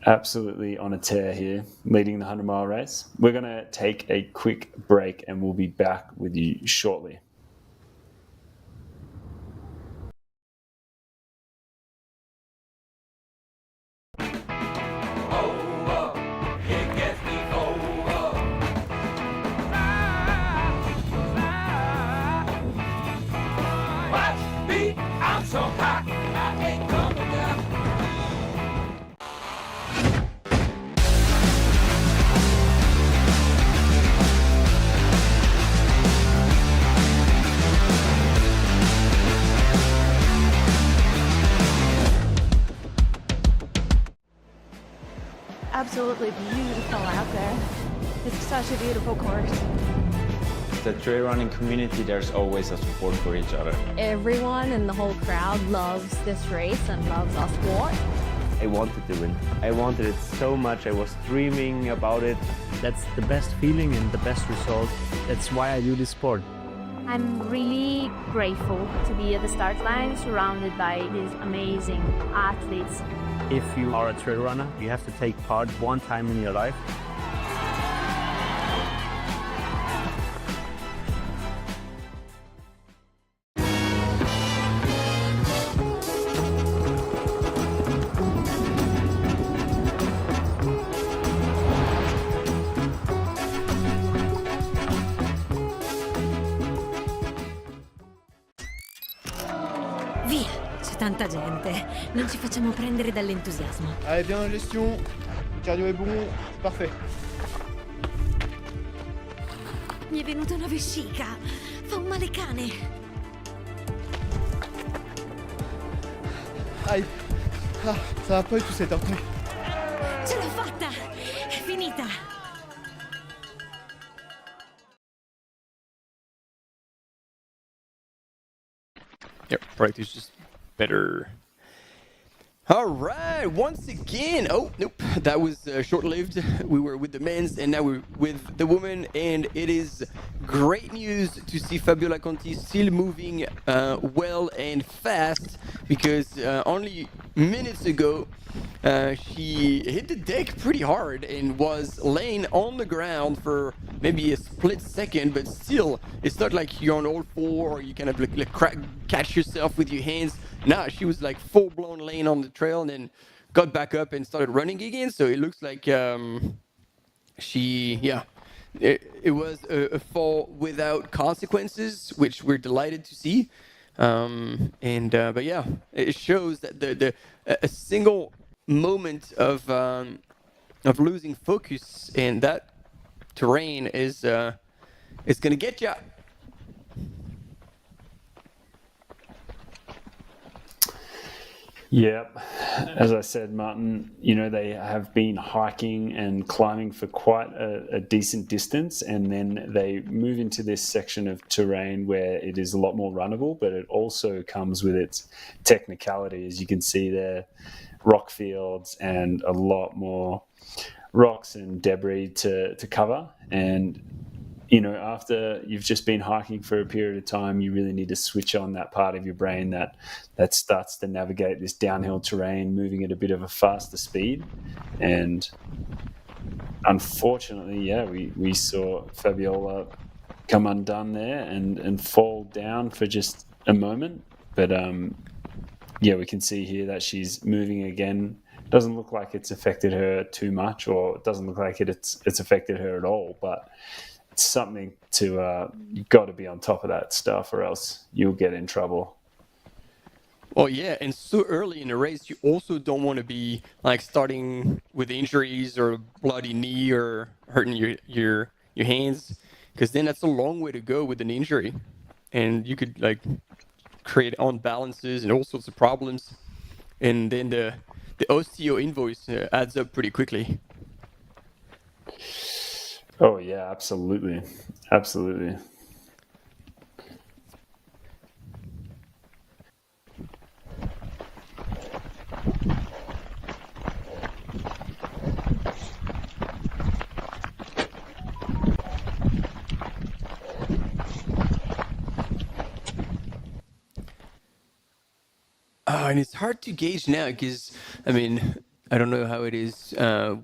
absolutely on a tear here, leading the 100-mile race. We're going to take a quick break and we'll be back with you shortly. Absolutely beautiful out there. It's such a beautiful course. The trail running community, there's always a support for each other. Everyone in the whole crowd loves this race and loves our sport. I wanted to win. I wanted it so much. I was dreaming about it. That's the best feeling and the best result. That's why I do this sport. I'm really grateful to be at the start line surrounded by these amazing athletes. If you are a trail runner, you have to take part one time in your life. Via, c'è tanta gente. Non ci facciamo prendere dall'entusiasmo. Allez, bien en gestion. Le cardio est bon, c'est parfait. Mi è venuta una vescica. Fa un male cane. Aïe. Ah, ça va pas du tout cette heure. Ce l'ho fatta! È finita! Yep, practice just better. All right, once again. Oh, nope, that was short-lived. We were with the men's and now we're with the women, and it is great news to see Fabiola Conti still moving well and fast, because only minutes ago she hit the deck pretty hard and was laying on the ground for maybe a split second, but still, it's not like you're on all four or you kind of like catch yourself with your hands. Nah, she was like full-blown laying on the trail and then got back up and started running again. So it looks like it was a fall without consequences, which we're delighted to see. But yeah, it shows that a single moment of losing focus, and that terrain is going to get you. Yep. As I said, Martin, they have been hiking and climbing for quite a decent distance, and then they move into this section of terrain where it is a lot more runnable, but it also comes with its technicality. As you can see there, rock fields and a lot more rocks and debris to cover. And after you've just been hiking for a period of time, you really need to switch on that part of your brain that starts to navigate this downhill terrain, moving at a bit of a faster speed. And unfortunately, we saw Fabiola come undone there and fall down for just a moment. But we can see here that she's moving again. Doesn't look like it's affected her too much, or it doesn't look like it's affected her at all. But it's something to you've got to be on top of that stuff, or else you'll get in trouble. Well, yeah, and so early in the race, you also don't want to be starting with injuries or bloody knee or hurting your hands, because then that's a long way to go with an injury, and you could create unbalances and all sorts of problems, and then the osteo invoice adds up pretty quickly. Oh yeah, absolutely. And it's hard to gauge now because, I don't know how it is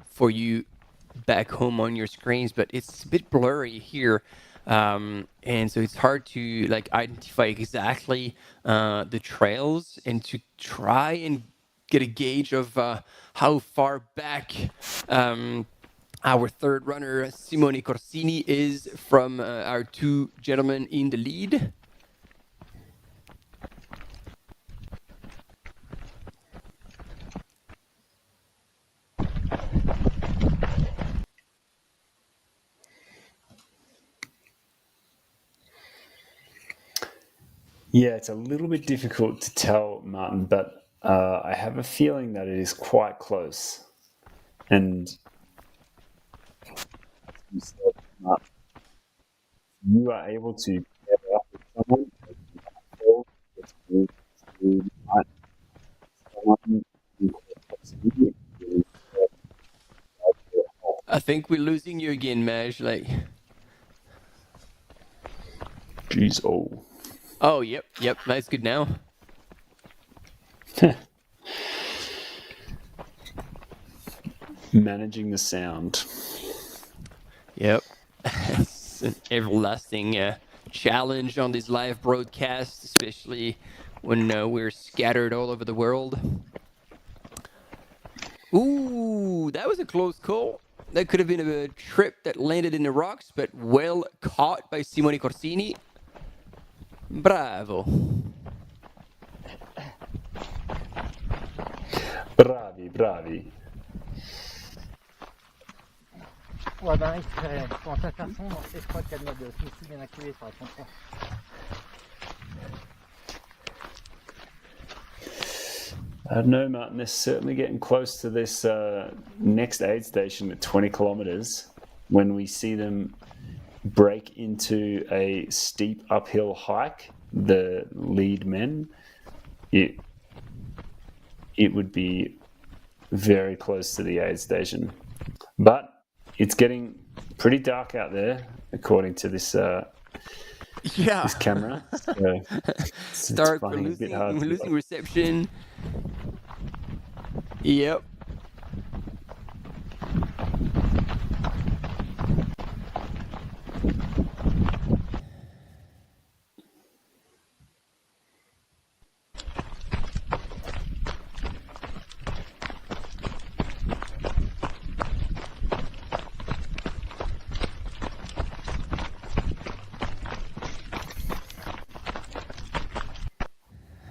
for you back home on your screens, but it's a bit blurry here. And so it's hard to identify exactly the trails and to try and get a gauge of how far back our third runner, Simone Corsini, is from our two gentlemen in the lead. Yeah, it's a little bit difficult to tell, Martin, but I have a feeling that it is quite close. And you are able to pair up with someone. I think we're losing you again, Maj. Jeez, oh. Oh, yep, that's good now. Managing the sound. Yep. It's an everlasting challenge on this live broadcast, especially when we're scattered all over the world. Ooh, that was a close call. That could have been a trip that landed in the rocks, but well caught by Simone Corsini. Bravo. Bravi. Ouais, ben, je commence à faire sombre, et je crois qu'il y a de mode aussi bien activé sur la chanson. I don't know, Martin. They're certainly getting close to this next aid station at 20 kilometers when we see them break into a steep uphill hike, the lead men. It would be very close to the aid station. But it's getting pretty dark out there, according to this this camera. So Dark, we're losing reception. Yep.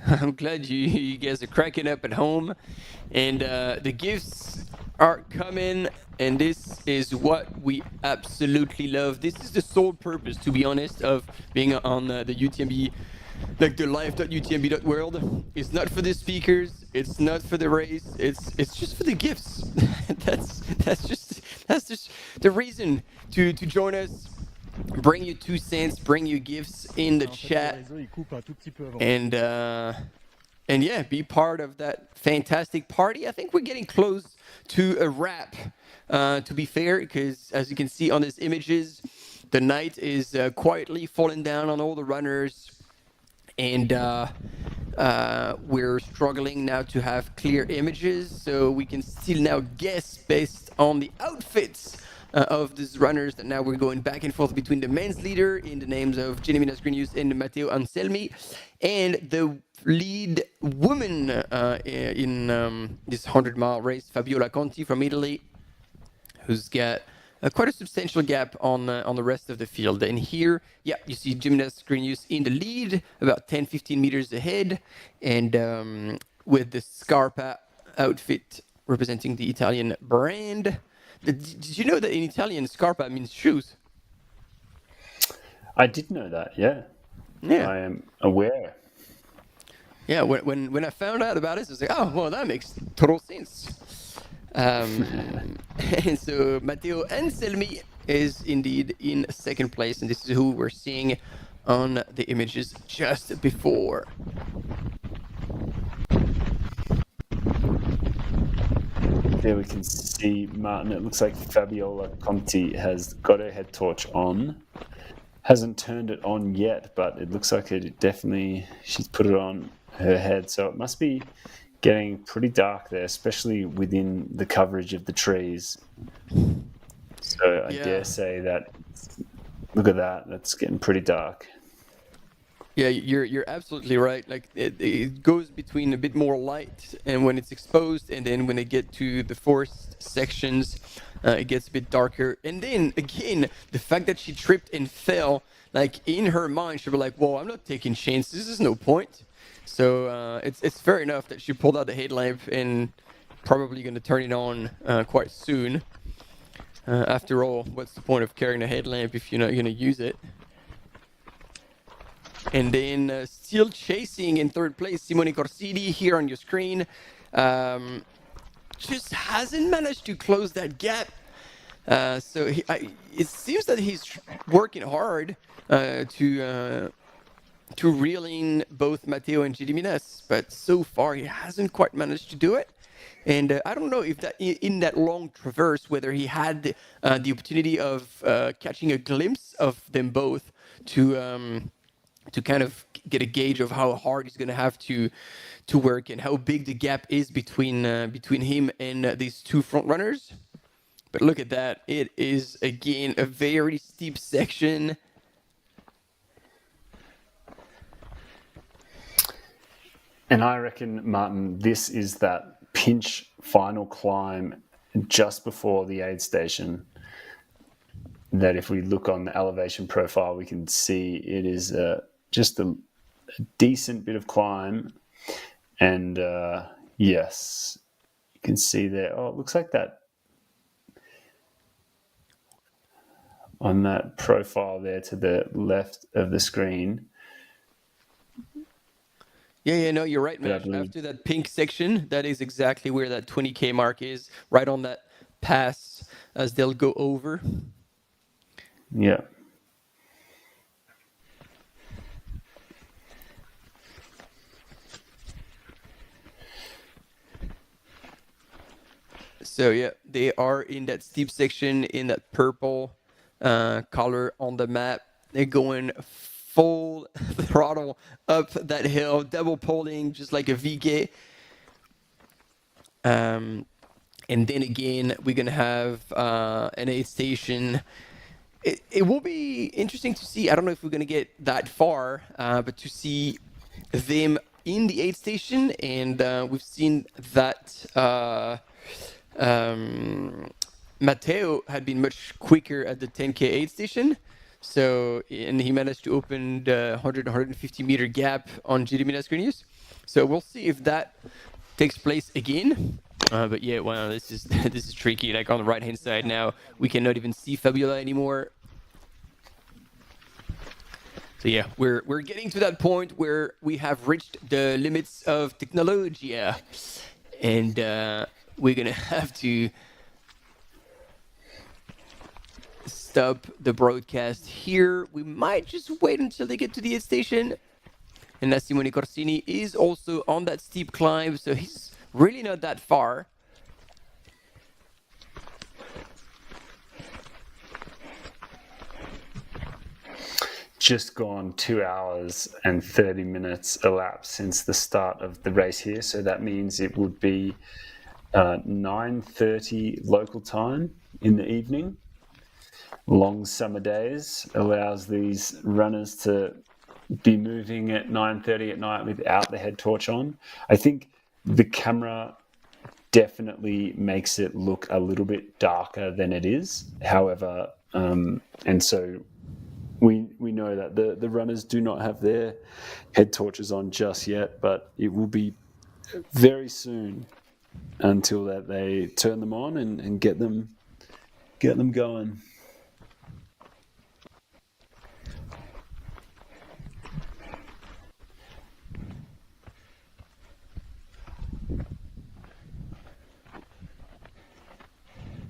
I'm glad you guys are cracking up at home. And the gifts are coming, and this is what we absolutely love. This is the sole purpose, to be honest, of being on the UTMB, like the live.utmb.world. It's not for the speakers, it's not for the race, it's just for the gifts. that's just the reason to join us. Bring your 2 cents, bring your gifts in the chat, and yeah, be part of that fantastic party. I think we're getting close to a wrap, to be fair, because as you can see on these images, the night is quietly falling down on all the runners, and we're struggling now to have clear images, so we can still now guess based on the outfits of these runners that now we're going back and forth between the men's leader in the names of Gediminas Grinius and Matteo Anselmi, and the lead woman in this 100-mile race, Fabiola Conti from Italy, who's got quite a substantial gap on the rest of the field. And here, yeah, you see Gediminas Grinius in the lead, about 10-15 meters ahead, and with the Scarpa outfit representing the Italian brand. Did you know that in Italian, Scarpa means shoes? I did know that, yeah. Yeah. I am aware. Yeah, when I found out about it, I was like, oh, well, that makes total sense. And so Matteo Anselmi is indeed in second place, and this is who we're seeing on the images just before. There we can see Martin. It looks like Fabiola Conti has got her head torch on. Hasn't turned it on yet, but it looks like it definitely, she's put it on her head. So it must be getting pretty dark there, especially within the coverage of the trees. So I dare say that, look at that, that's getting pretty dark. Yeah, you're absolutely right. Like it goes between a bit more light and when it's exposed, and then when they get to the forest sections, it gets a bit darker. And then again, the fact that she tripped and fell, like in her mind, she'll be like, "Whoa, I'm not taking chances. There's no point." So it's fair enough that she pulled out the headlamp and probably going to turn it on quite soon. After all, what's the point of carrying a headlamp if you're not going to use it? And then still chasing in third place, Simone Corsidi here on your screen. Just hasn't managed to close that gap. So it seems that he's working hard to reel in both Matteo and Gediminas, but so far he hasn't quite managed to do it. And I don't know if that in that long traverse, whether he had the opportunity of catching a glimpse of them both to kind of get a gauge of how hard he's going to have to work and how big the gap is between him and these two front runners. But look at that. It is, again, a very steep section. And I reckon, Martin, this is that pinch final climb just before the aid station, that if we look on the elevation profile, we can see it is just a decent bit of climb. And yes, you can see there. Oh, it looks like that on that profile there to the left of the screen. Yeah, no, you're right, man. After that pink section, that is exactly where that 20K mark is, right on that pass as they'll go over. Yeah. So yeah, they are in that steep section in that purple color on the map. They're going full throttle up that hill, double poling, just like a VK. And then again, we're going to have an aid station. It will be interesting to see. I don't know if we're going to get that far, but to see them in the aid station. And we've seen that Matteo had been much quicker at the 10K aid station. So, and he managed to open the 150 meter gap on Gediminas Grinius. So we'll see if that takes place again. But yeah, wow, this is tricky. Like on the right hand side now, we cannot even see Fabiola anymore. So yeah, we're getting to that point where we have reached the limits of technology, and we're gonna have to stop the broadcast here. We might just wait until they get to the aid station. And as Simone Corsini is also on that steep climb, so he's really not that far. Just gone 2 hours and 30 minutes elapsed since the start of the race here. So that means it would be 9:30 local time in the evening. Long summer days allows these runners to be moving at 9:30 at night without the head torch on. I think the camera definitely makes it look a little bit darker than it is. However, and so we know that the runners do not have their head torches on just yet, but it will be very soon until that they turn them on and get them going.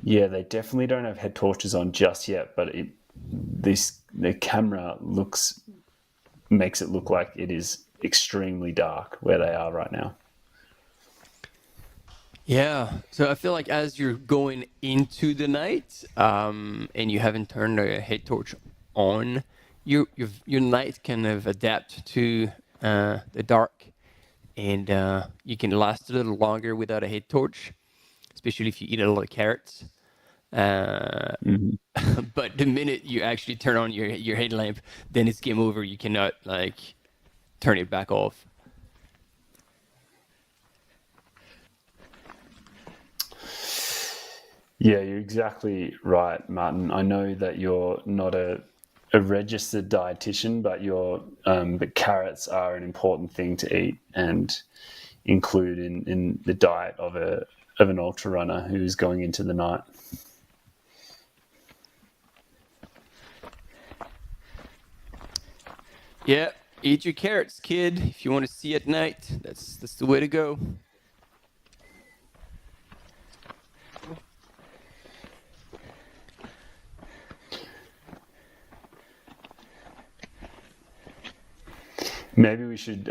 Yeah, they definitely don't have head torches on just yet, but the camera makes it look like it is extremely dark where they are right now. Yeah, so I feel like as you're going into the night, and you haven't turned a head torch on, your night kind of adapt to the dark, and you can last a little longer without a head torch, especially if you eat a lot of carrots. But the minute you actually turn on your headlamp, then it's game over. You cannot turn it back off. Yeah, you're exactly right, Martin. I know that you're not a registered dietitian, but but carrots are an important thing to eat and include in the diet of an ultra runner who's going into the night. Yeah, eat your carrots, kid. If you want to see at night, that's the way to go. Maybe we should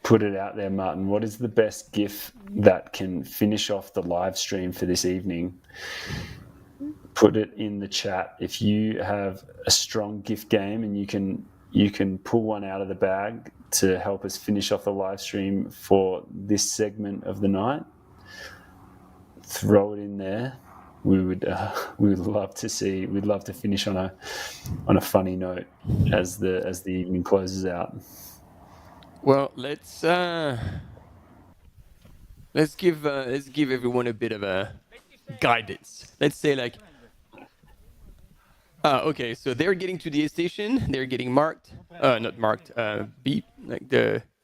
put it out there, Martin. What is the best GIF that can finish off the live stream for this evening? Put it in the chat. If you have a strong GIF game and you can pull one out of the bag to help us finish off the live stream for this segment of the night, throw it in there. We would love to see. We'd love to finish on a funny note as the evening closes out. Well, let's give everyone a bit of a guidance. Let's say okay, so they're getting to the station. They're getting marked, not marked, beep.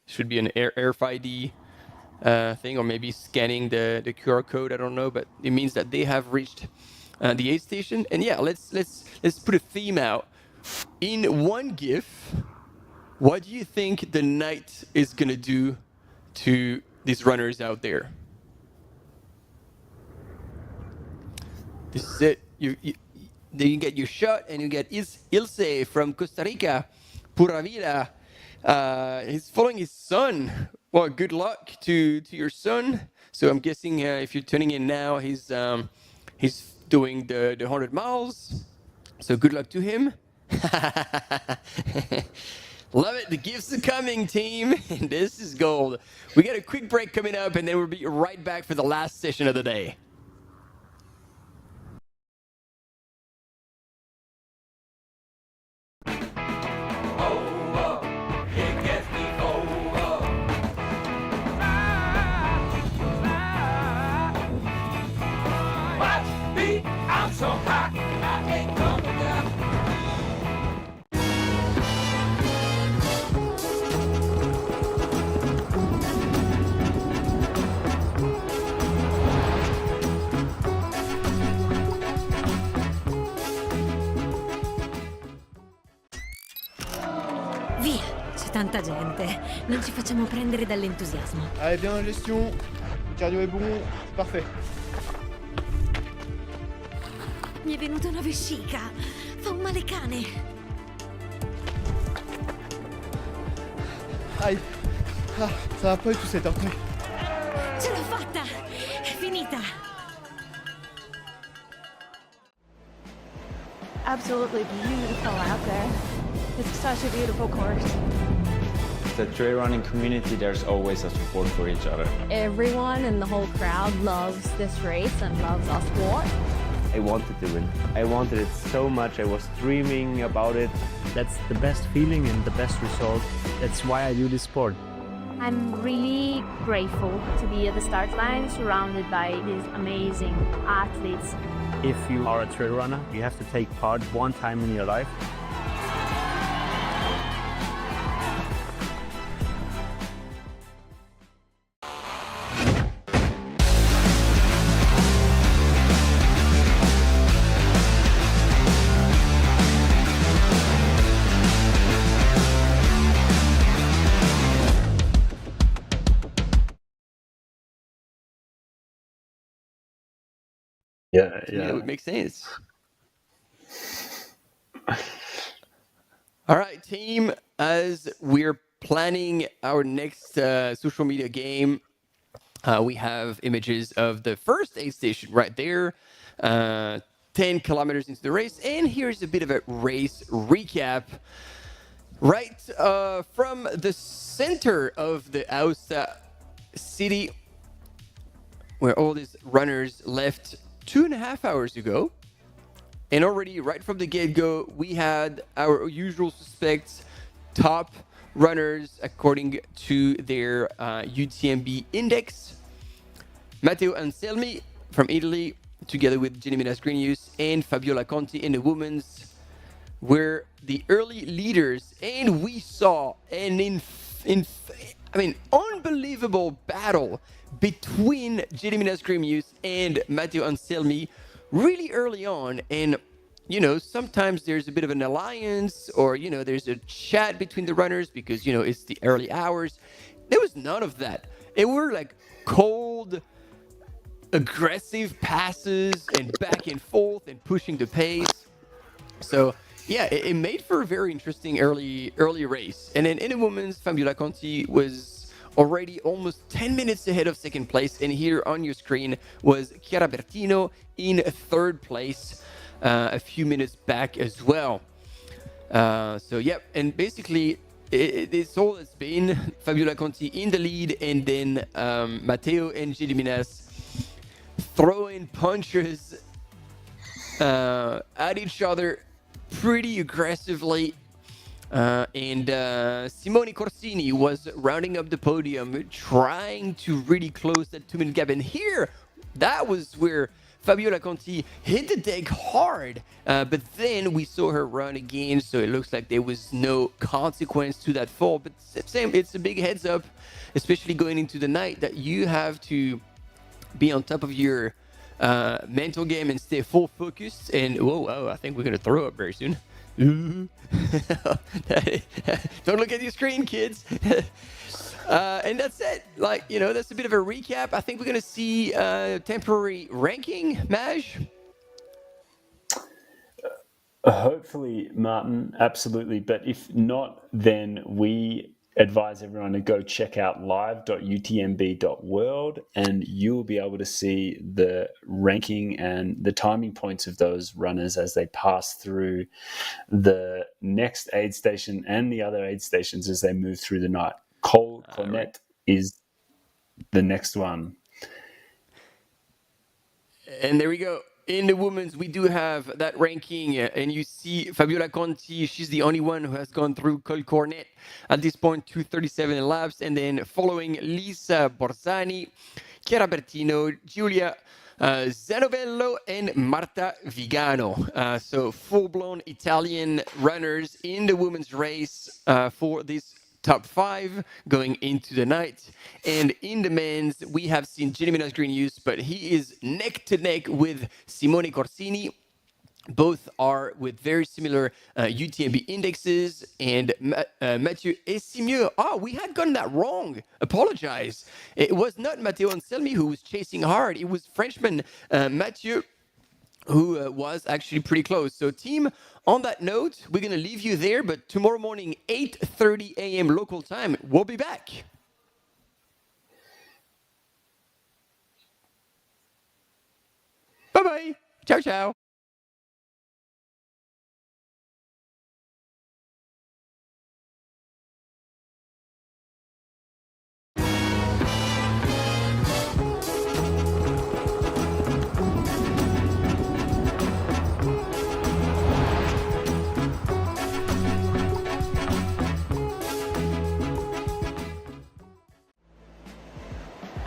Should be an RFID thing, or maybe scanning the QR code. I don't know, but it means that they have reached the aid station. And yeah, let's put a theme out in one GIF. What do you think the night is gonna do to these runners out there? This is it. Then you get your shot, and you get Ilse from Costa Rica, Pura Vida. He's following his son. Well, good luck to your son. So I'm guessing if you're tuning in now, he's doing the 100 miles. So good luck to him. Love it. The gifts are coming, team. This is gold. We got a quick break coming up, and then we'll be right back for the last session of the day. So hot, I ain't coming down. c'è tanta gente. Non ci facciamo prendere dall'entusiasmo. Allez, bien la gestion. Cardio est bon, c'est parfait. Mi è venuta una vescica. Fa un male cane. Aïe. Ah, ça va pas du tout cet orteil. Ce l'ho fatta! È finita! Absolutely beautiful out there. It's such a beautiful course. The trail running community, there's always a support for each other. Everyone in the whole crowd loves this race and loves our sport. I wanted to win. I wanted it so much. I was dreaming about it. That's the best feeling and the best result. That's why I do this sport. I'm really grateful to be at the start line surrounded by these amazing athletes. If you are a trail runner, you have to take part one time in your life. Yeah, It would make sense. All right, team, as we're planning our next social media game, we have images of the first aid station right there, 10 kilometers into the race. And here's a bit of a race recap. Right from the center of the Aosta city, where all these runners left 2.5 hours ago. And already right from the get-go, we had our usual suspects, top runners according to their UTMB index. Matteo Anselmi from Italy, together with Jenny Minas-Grenius and Fabiola Conti in the women's, were the early leaders. And we saw an unbelievable battle between Jenny Minas-Grenius and Matteo Anselmi really early on. And sometimes there's a bit of an alliance, or there's a chat between the runners because it's the early hours. There was none of that. It were like cold, aggressive passes and back and forth and pushing the pace. So yeah, it made for a very interesting early race. And then in the women's, Fabiola Conti was already almost 10 minutes ahead of second place. And here on your screen was Chiara Bertino in third place, a few minutes back as well. So yep, and basically it's all it's been. Fabiola Conti in the lead, and then Matteo and Gili Minas throwing punches at each other pretty aggressively. And Simone Corsini was rounding up the podium, trying to really close that 2-minute gap. And here, that was where Fabiola Conti hit the deck hard. But then we saw her run again, so it looks like there was no consequence to that fall. But same, it's a big heads up, especially going into the night, that you have to be on top of your mental game and stay full focused. And whoa, I think we're going to throw up very soon. Don't look at your screen, kids. And that's it. That's a bit of a recap. I think we're going to see temporary ranking, Maj. Hopefully, Martin, absolutely. But if not, then we advise everyone to go check out live.utmb.world, and you'll be able to see the ranking and the timing points of those runners as they pass through the next aid station and the other aid stations as they move through the night. Col Cornet is the next one. And there we go. In the women's, we do have that ranking, and you see Fabiola Conti, she's the only one who has gone through Col Cornet at this point, 2:37 laps, and then following Lisa Borzani, Chiara Bertino, Giulia Zanovello, and Marta Vigano. So full-blown Italian runners in the women's race for this top 5 going into the night. And in the men's, we have seen Gili Minas-Grenius, but he is neck to neck with Simone Corsini. Both are with very similar UTMB indexes, and Mathieu Essimieux. We had gotten that wrong. Apologize. It was not Matteo Anselmi who was chasing hard. It was Frenchman Mathieu, who was actually pretty close. So team, on that note, we're going to leave you there, but tomorrow morning, 8:30 a.m. local time, we'll be back. Bye-bye. Ciao, ciao.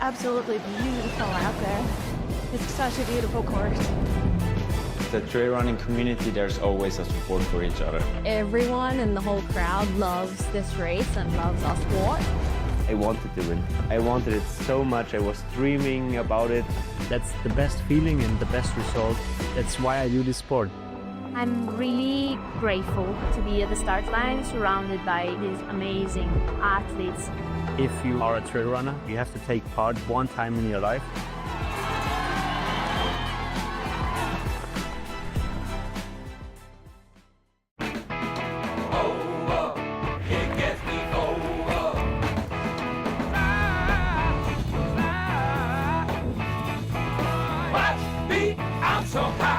Absolutely beautiful out there. It's such a beautiful course. The trail running community, there's always a support for each other. Everyone in the whole crowd loves this race and loves our sport. I wanted to win. I wanted it so much. I was dreaming about it. That's the best feeling and the best result. That's why I do this sport. I'm really grateful to be at the start line surrounded by these amazing athletes. If you are a trail runner, you have to take part one time in your life. Watch me, I'm so high.